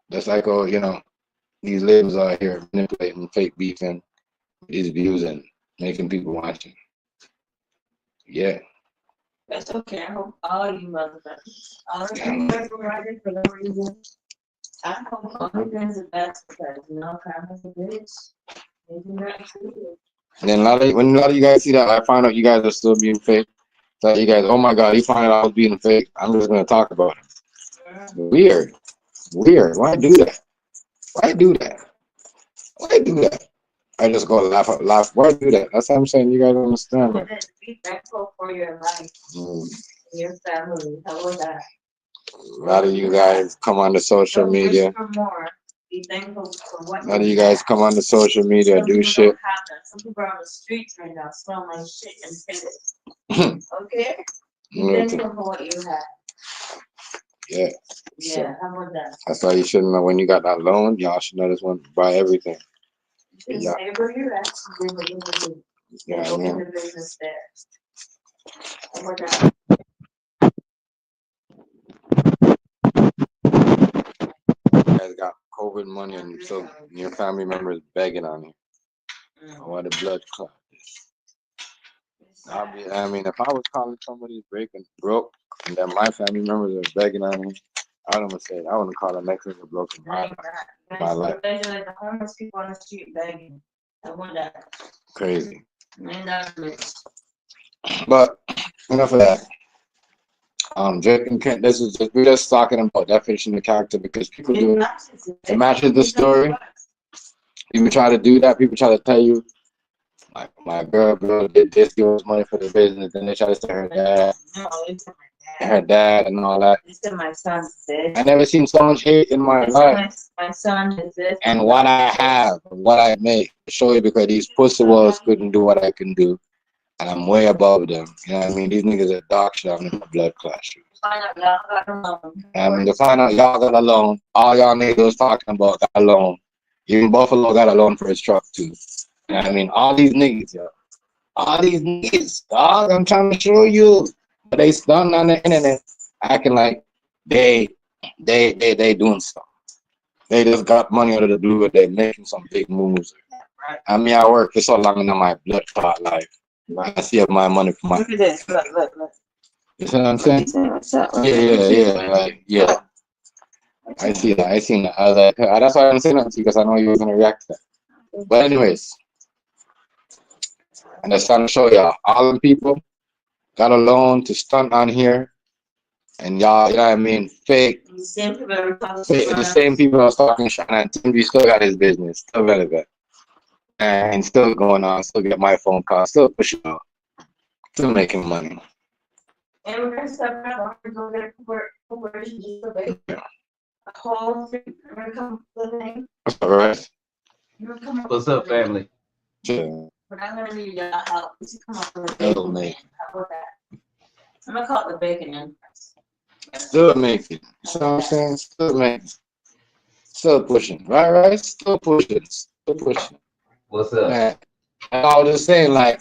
That's like, these labels out here manipulating, fake beefing, these views and making people watching. Yeah. That's okay. I hope all you motherfuckers, all of you riding for no reason. I hope all of you guys are best because karma's a bitch. Maybe not true. And then when a lot of you guys see that, I find out you guys are still being fake. So you guys, oh my God, he found out I was being fake. I'm just gonna talk about it. Weird. Why do that? Why do that? I just go laugh. Why do that? That's what I'm saying. You guys don't understand. Be thankful for your life, your family. How about that? A lot of you guys come on the social Don't media. wish for more. Be thankful for what A lot of you guys come on the social media, do shit. Don't have that. Some people are on the streets right now smelling like shit and pissed. Okay? Be thankful for what you have. Yeah. Yeah, how about that? That's why you should know when you got that loan, y'all should know this one, buy everything. Just stay where you're at. Do what you want to do. Yeah, Open the business there. How about that? You guys got COVID money and so your family members begging on you. What a blood clot. I mean, if I was calling somebody broke, and then my family members are begging on me, I wouldn't say I wouldn't call the next nigga broke in my life. Like the homeless people on the street begging. I want that. Crazy. $9. But enough of that. Drake and Kent, we're just talking about definition of character because people do it matches the story. People try to do that. People try to tell you, like, my girl did this, give us money for the business, and they try to say her dad and all that. It's my son's this. I never seen so much hate in my life. My son is this. And what I have, what I make, show you because these pussy walls couldn't do what I can do. And I'm way above them. You know what I mean? These niggas are dog shit. I'm in my blood class shoes. I mean, to find out y'all got a loan, all y'all niggas talking about got a loan. Even Buffalo got a loan for his truck too. You know what I mean? All these niggas, yo. All these niggas, dog. I'm trying to show you. But they stunned on the internet, acting like they doing stuff. They just got money out of the blue, but they making some big moves. I mean, I work for so long in my blood clot life. I see my money for my. Look at this. Look. You see what I'm saying? Yeah. I see that. I seen that. I was like, that's why I didn't say nothing to you because I know you were gonna react to that. But anyways, I'm just trying to show y'all, all them people got a loan to stunt on here And y'all, you know what I mean? Fake. The same people that were talking The shit. same people that was talking shit, and Timby still got his business, still relevant, and still going on, still get my phone call, still pushing out, still making money. And we're gonna step out. We're gonna get a corporation just so big. A whole thing. We're gonna come up with a name. That's all right. We're gonna come up What's with up, a name. family? Yeah. But I'm gonna need y'all help. We should come up with a That'll bacon make. name. How about that? I'm gonna call it the bacon Empress. Still making. You see what I'm saying? Still making. Still pushing. Right? Still pushing. Still pushing. What's up? Man. And I was just saying, like,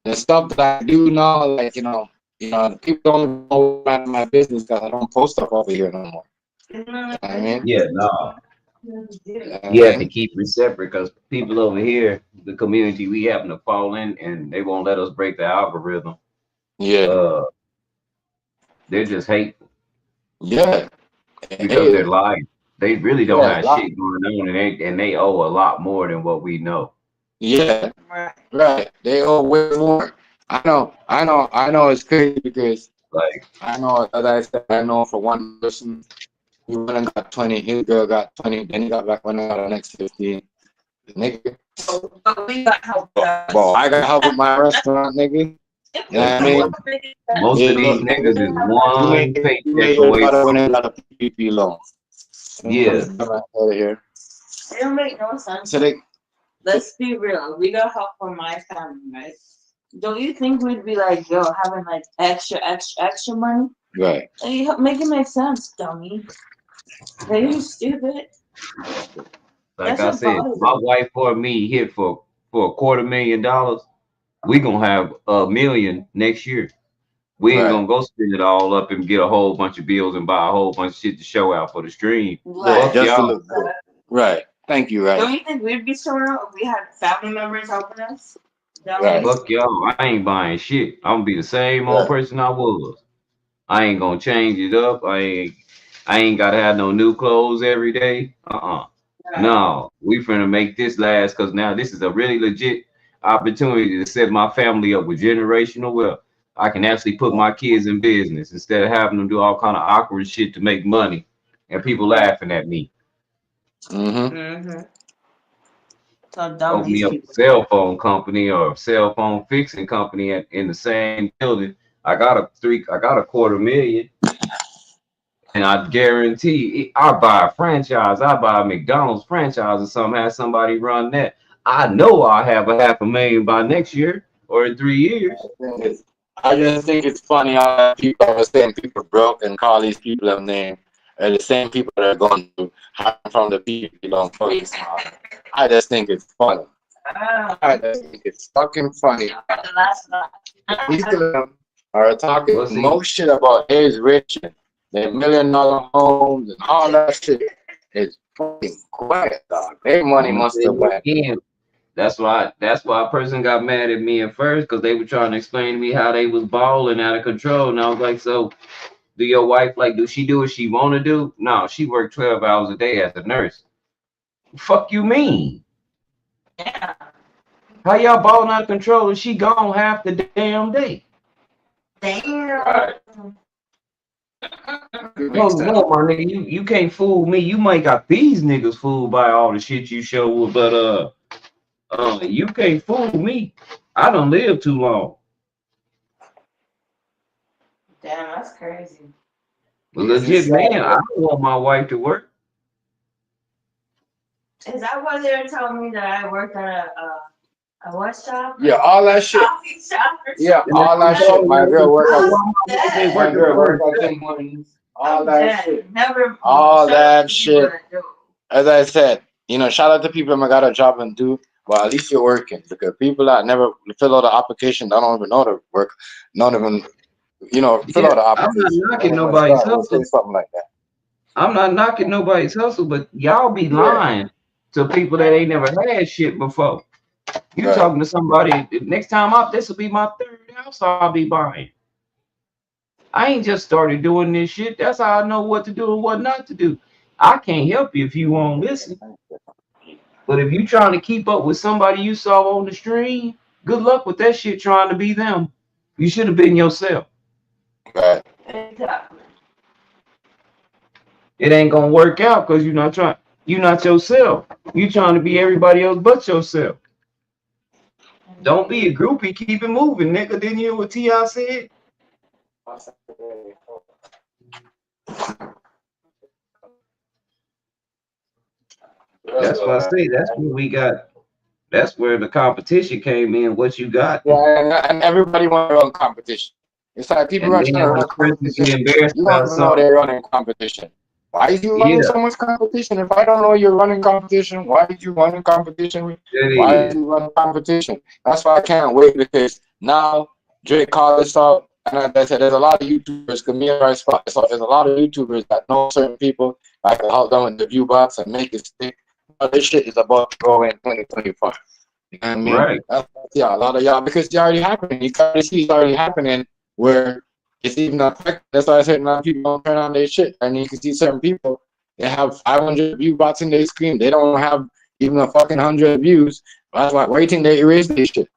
the stuff that I do now, like, the people don't know about my business because I don't post stuff over here no more. You know what I mean? Yeah, no. Yeah, You have to keep it separate because people over here, the community, we happen to fall in, and they won't let us break the algorithm. Yeah. They're just hateful Yeah. because they're lying. They really don't Yeah, have lie. shit going on, and they owe a lot more than what we know. Yeah. Right. They owe way more. I know it's crazy because Like, I know, as I said, I know for one person, he went and got 20, his girl got 20, then he got back when I got the next 15. Nigga. But we got help. Bro, I got help with my restaurant, nigga. You know what I mean? most of these niggas is one You paycheck made your away daughter from. when they got a PPP loan. Yeah. Out of here. It don't make no sense. So they, Let's be real. We got help from my family, right? Don't you think we'd be like, yo, having like extra money? right. Like, make it make sense, dummy. Are you stupid? Like That's I what said, bothers my me. wife or me hit for $250,000. We gonna have $1 million next year. We ain't Right. gonna go spend it all up and get a whole bunch of bills and buy a whole bunch of shit to show out for the stream. Right. Fuck Just to y'all. look good. Right. Thank you, Don't right. you think we'd be showing up if we had family members helping us? Right. Fuck y'all. I ain't buying shit. I'm gonna be the same old Right. person I was. I ain't gonna change it up. I ain't gotta have no new clothes every day. No, we finna make this last because now this is a really legit opportunity to set my family up with generational wealth. I can actually put my kids in business instead of having them do all kind of awkward shit to make money and people laughing at me. Mm-hmm. So dumb Open me these up a people. cell phone company or a cell phone fixing company in the same building. I got a $250,000. And I guarantee I buy a franchise, I buy a McDonald's franchise or something, have somebody run that. I know I'll have a $500,000 by next year or in 3 years. I just think it's funny how people are saying people broke and call these people a name are the same people that are going to hide from the people don't focus on. I just think it's funny. I just think it's fucking funny. These of them are talking Well, see, most shit about his rich and their $1 million homes and all that shit. It's fucking quiet, dog. Their money I'm gonna must say have it went. again. That's why a person got mad at me at first because they were trying to explain to me how they was balling out of control. And I was like, so do your wife do she do what she wanna do? No, she worked 12 hours a day as a nurse. Fuck you mean? Yeah. How y'all balling out of control and she gone half the damn day? Damn. No, my nigga, you can't fool me. You might got these niggas fooled by all the shit you show, but you can't fool me. I don't live too long. Damn, that's crazy. Legit man, I don't want my wife to work. Is that why they were telling me that I worked at a what shop? Yeah, all that shit. Coffee shop or Yeah, something? all that shit. My girl worked at Dead. my girl worked at Tim Hortons. All I'm that dead. shit. Never. All shout out that to shit. people that do. As I said, shout out to people that got a job and do, well, at least you're working. Because people that never fill out the application, they don't even know to work, not even, fill out the I'm not application. knocking When nobody's start, we'll say hustle. something like that. I'm not knocking nobody's hustle, but y'all be lying to people that ain't never had shit before. You Right. talking to somebody, next time this will be my third house I'll be buying. I ain't just started doing this shit. That's how I know what to do and what not to do. I can't help you if you won't listen. But if you trying to keep up with somebody you saw on the stream, good luck with that shit trying to be them. You should have been yourself. Right. Exactly. It ain't gonna work out because you're not yourself. You trying to be everybody else but yourself. Don't be a groupie, keep it moving, nigga. Didn't you hear what T.I. said? That's what I say. That's where we got. That's where the competition came in. What you got, Yeah, and everybody want their own competition. It's like people and are then trying to when run a person competition. get embarrassed You don't about even know something, they're running competition. Why is you running yeah, so much competition? If I don't know you're running competition, why did you running competition? that Why did is. you run competition? That's why I can't wait because now Drake called this out. And as I said, there's a lot of YouTubers, because me and I spot, so there's a lot of YouTubers that know certain people, like help them with the view box and make it stick. But this shit is about to go in 2025. You know what I mean? Right. Yeah, a lot of y'all, because it's already happening. You can see it's already happening where it's even affecting. That's why I said a lot of people don't turn on their shit. And you can see certain people, they have 500 view bots in their screen. They don't have even a fucking 100 views. That's why waiting they erase their shit.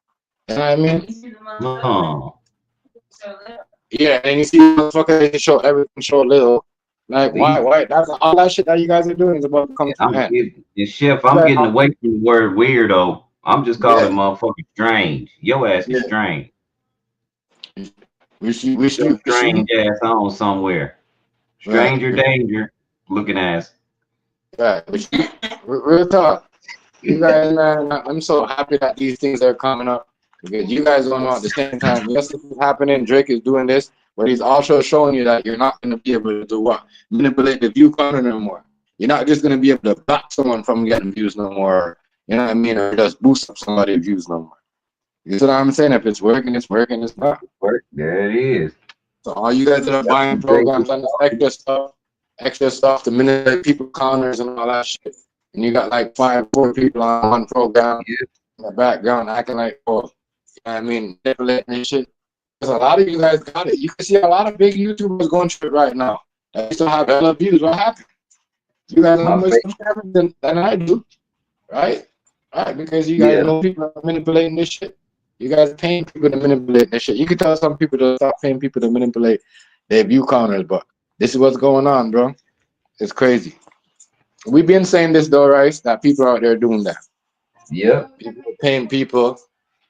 You know what I mean? No. Yeah, and you see motherfuckers they show everything show little. Like These, why? That's all that shit that you guys are doing is about to come to an I'm end. getting, and Chef, You I'm guys, getting away from the word weirdo. I'm just calling yeah, motherfucker strange. Your ass is yeah. strange. Wish Your you, strange ass on somewhere. right. Stranger danger looking ass. Right. Real talk. You guys, man, I'm so happy that these things are coming up because you guys don't know at the same time. Yes, this is happening. Drake is doing this, but he's also showing you that you're not going to be able to do what? Manipulate the view counter no more. You're not just going to be able to block someone from getting views no more. You know what I mean? Or just boost up somebody's views no more. You see what I'm saying? If it's working, it's working. It's not. Work. There it is. So all you guys that are That's buying what Drake is programs and this extra stuff to manipulate people counters and all that shit, and you got like 4 people on one program yeah. in the background acting like, oh, you know what I mean, manipulating and shit. Because a lot of you guys got it. You can see a lot of big YouTubers going through it right now. They used to have hella views. What happened? You guys have My more face. subscribers than I do, right? Right, because you guys Yeah. know people are manipulating this shit. You guys are paying people to manipulate this shit. You can tell some people to stop paying people to manipulate their view counters, but this is what's going on, bro. It's crazy. We've been saying this though, right? That people out there doing that. Yep. People are paying people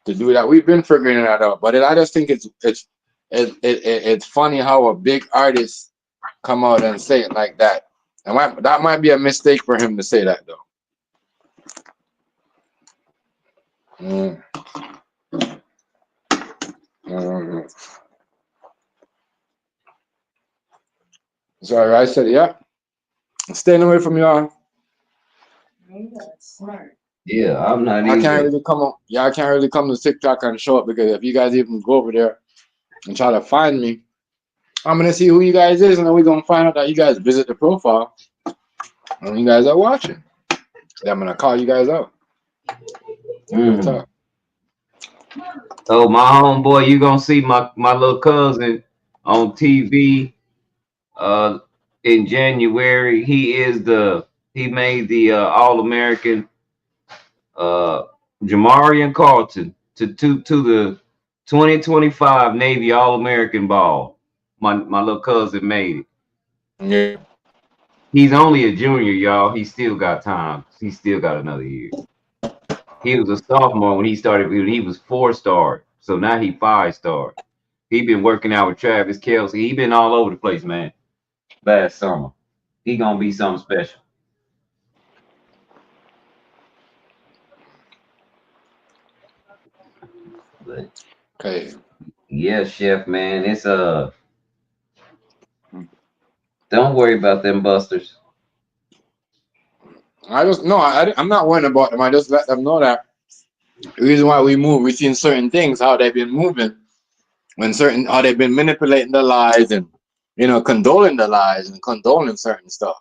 to do that. We've been figuring that out, but I just think it's funny how a big artist come out and say it like that. And that might be a mistake for him to say that though. Mm. Mm. Sorry, I said, yeah, staying away from y'all. Smart. Yeah. I'm not I can't either. really come on. Yeah, I can't really come to TikTok and show up because if you guys even go over there and try to find me, I'm gonna see who you guys is, and then we're gonna find out that you guys visit the profile and you guys are watching. Then I'm gonna call you guys out. Real Mm. talk. So my homeboy, you gonna see my little cousin on TV uh in January. He made the All American uh Jamarian Carlton to the 2025 Navy All American Ball. My little cousin made it. Yeah. He's only a junior, y'all. He still got time. He still got another year. He was a sophomore when he started. He was 4-star, so now he 5-star. He been working out with Travis Kelsey. He been all over the place, man. Last summer, he gonna be something special. But Okay. yeah, Chef, man, it's don't worry about them busters. I just no, I'm not worrying about them. I just let them know that the reason why we move, we've seen certain things how they've been moving when certain how they've been manipulating the lies and condoling the lies and condoling certain stuff.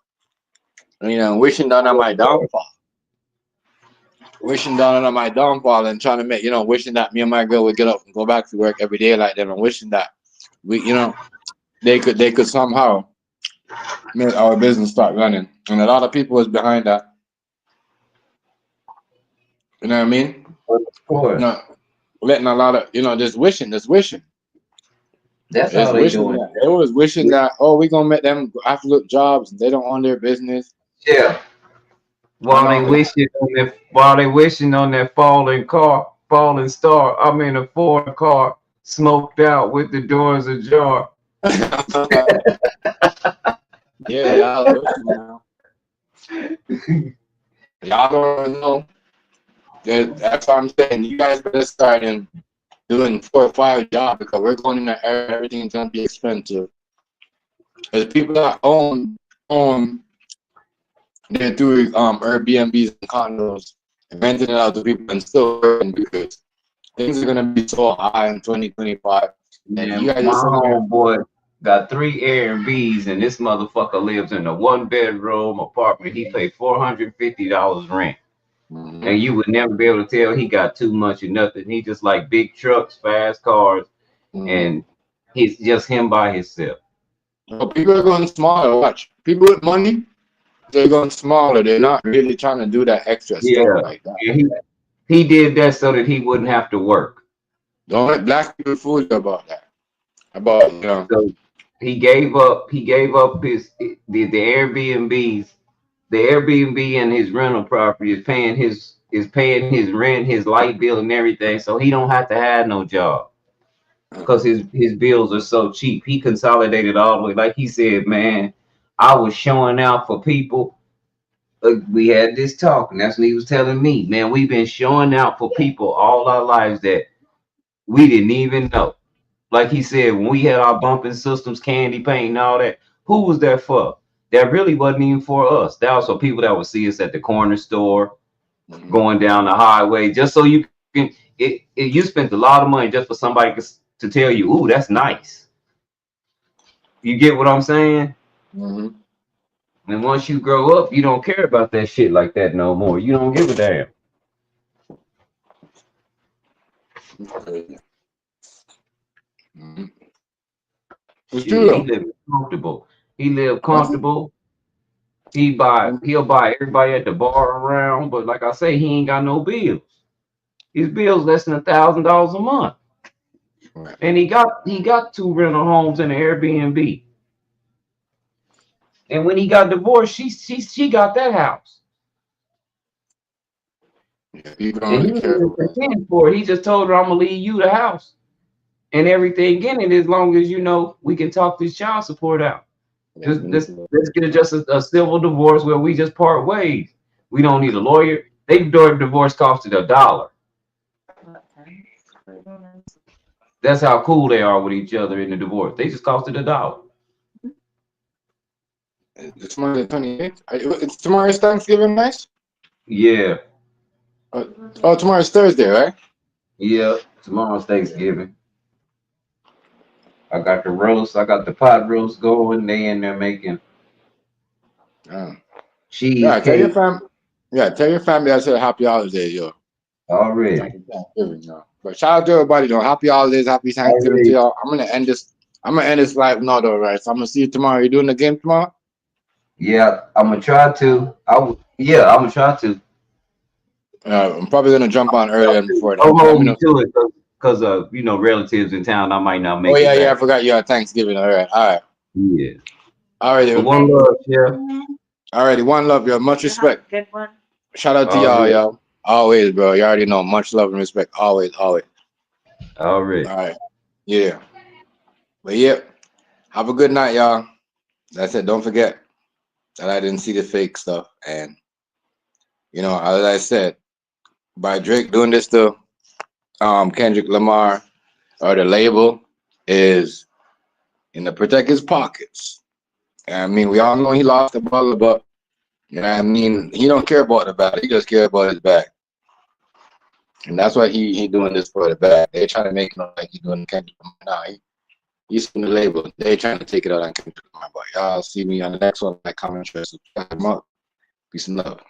Wishing down on my downfall. Wishing down on my downfall and trying to make, wishing that me and my girl would get up and go back to work every day like them and wishing that they could somehow make our business start running. And a lot of people was behind that. You know what I mean? Of course. Letting a lot of, just wishing. That's Just how they wishing doing that. it. They was wishing that, oh, we gonna make them have to look jobs. They don't own their business. Yeah. I While they know. wishing on that falling star. I mean a Ford car smoked out with the doors ajar. Yeah, y'all wishing now. Y'all don't know. That's what I'm saying. You guys better start in doing 4 or 5 jobs because we're going in an era everything's gonna be expensive. There's people that own they're doing Airbnbs and condos and renting it out to people and still working because things are gonna be so high in 2025. And you Man, guys my are sitting here. homeboy got 3 Airbnbs and this motherfucker lives in a 1-bedroom apartment. He paid $450 rent. Mhm, And you would never be able to tell he got too much or nothing. He just like big trucks, fast cars, mhm. and he's just him by himself. So people are going smaller. Watch. People with money, they're going smaller. They're not really trying to do that extra stuff Yeah. like that. And he did that so that he wouldn't have to work. Don't let black people fool you about that. About So he gave up the Airbnbs. The Airbnb and his rental property is paying his rent, his light bill, and everything. So he don't have to have no job because his bills are so cheap. He consolidated all the way. Like he said, man, I was showing out for people. We had this talk, and that's what he was telling me. Man, we've been showing out for people all our lives that we didn't even know. Like he said, when we had our bumping systems, candy paint, and all that, who was that for? That really wasn't even for us. That was for people that would see us at the corner store, going down the highway, just so you can. You spent a lot of money just for somebody to tell you, "Ooh, that's nice." You get what I'm saying? Mhm. And once you grow up, you don't care about that shit like that no more. You don't give a damn. Okay. Mhm. It's true Shit, he though. lived comfortable. He lived comfortable. He'll buy everybody at the bar around, but like I say, he ain't got no bills. His bills less than $1,000 a month, Right. and he got 2 rental homes and an Airbnb. And when he got divorced, she got that house, Yeah, people don't and he really didn't care even about that. contend for it. He just told her, "I'm gonna leave you the house and everything in it as long as we can talk this child support out. Yeah, Just let's get just a civil divorce where we just part ways. We don't need a lawyer. They divorce costed $1. That's how cool they are with each other in the divorce. They just costed $1. It's Monday 28th. It's tomorrow's Thanksgiving, nice. Yeah, Oh, tomorrow's Thursday, right? yeah. Tomorrow's Thanksgiving. I got the roast. I got the pot roast going. They in there making Yeah. Yeah, tell your cheesecake fam. Yeah, tell your family I said happy holidays, yo. already. Happy Thanksgiving, yo. But shout out to everybody, though. Happy holidays, happy Thanksgiving to Already. y'all. I'm gonna end this live now, though, right? So I'm gonna see you tomorrow. You doing the game tomorrow? Yeah, I'm gonna try to. Yeah, I'm gonna try to. I'm probably gonna jump on earlier than before then. Don't So let hold me me know. to it because relatives in town. I might not Oh make it yeah, I back. forgot you had Thanksgiving. All right, Yeah. all right, But one love, yeah. all righty. One love, yo. Much You have a respect. good one. Shout out to y'all, Already. yo. Always, bro. You already know. Much love and respect. Always, always. Already. All right. Yeah. But yeah. Have a good night, y'all. That's it. Don't forget that I didn't see the fake stuff. And as I said, by Drake doing this to Kendrick Lamar or the label is to protect his pockets. I mean, we all know he lost the ball, but I mean, he don't care about the bag. He just care about his bag. And that's why he doing this for the bag. They trying to make it look like he doing Kendrick Lamar. Nah, he's from the label. They trying to take it out on Kendrick Lamar. But y'all see me on the next one. Like, comment, share, subscribe. Peace and love.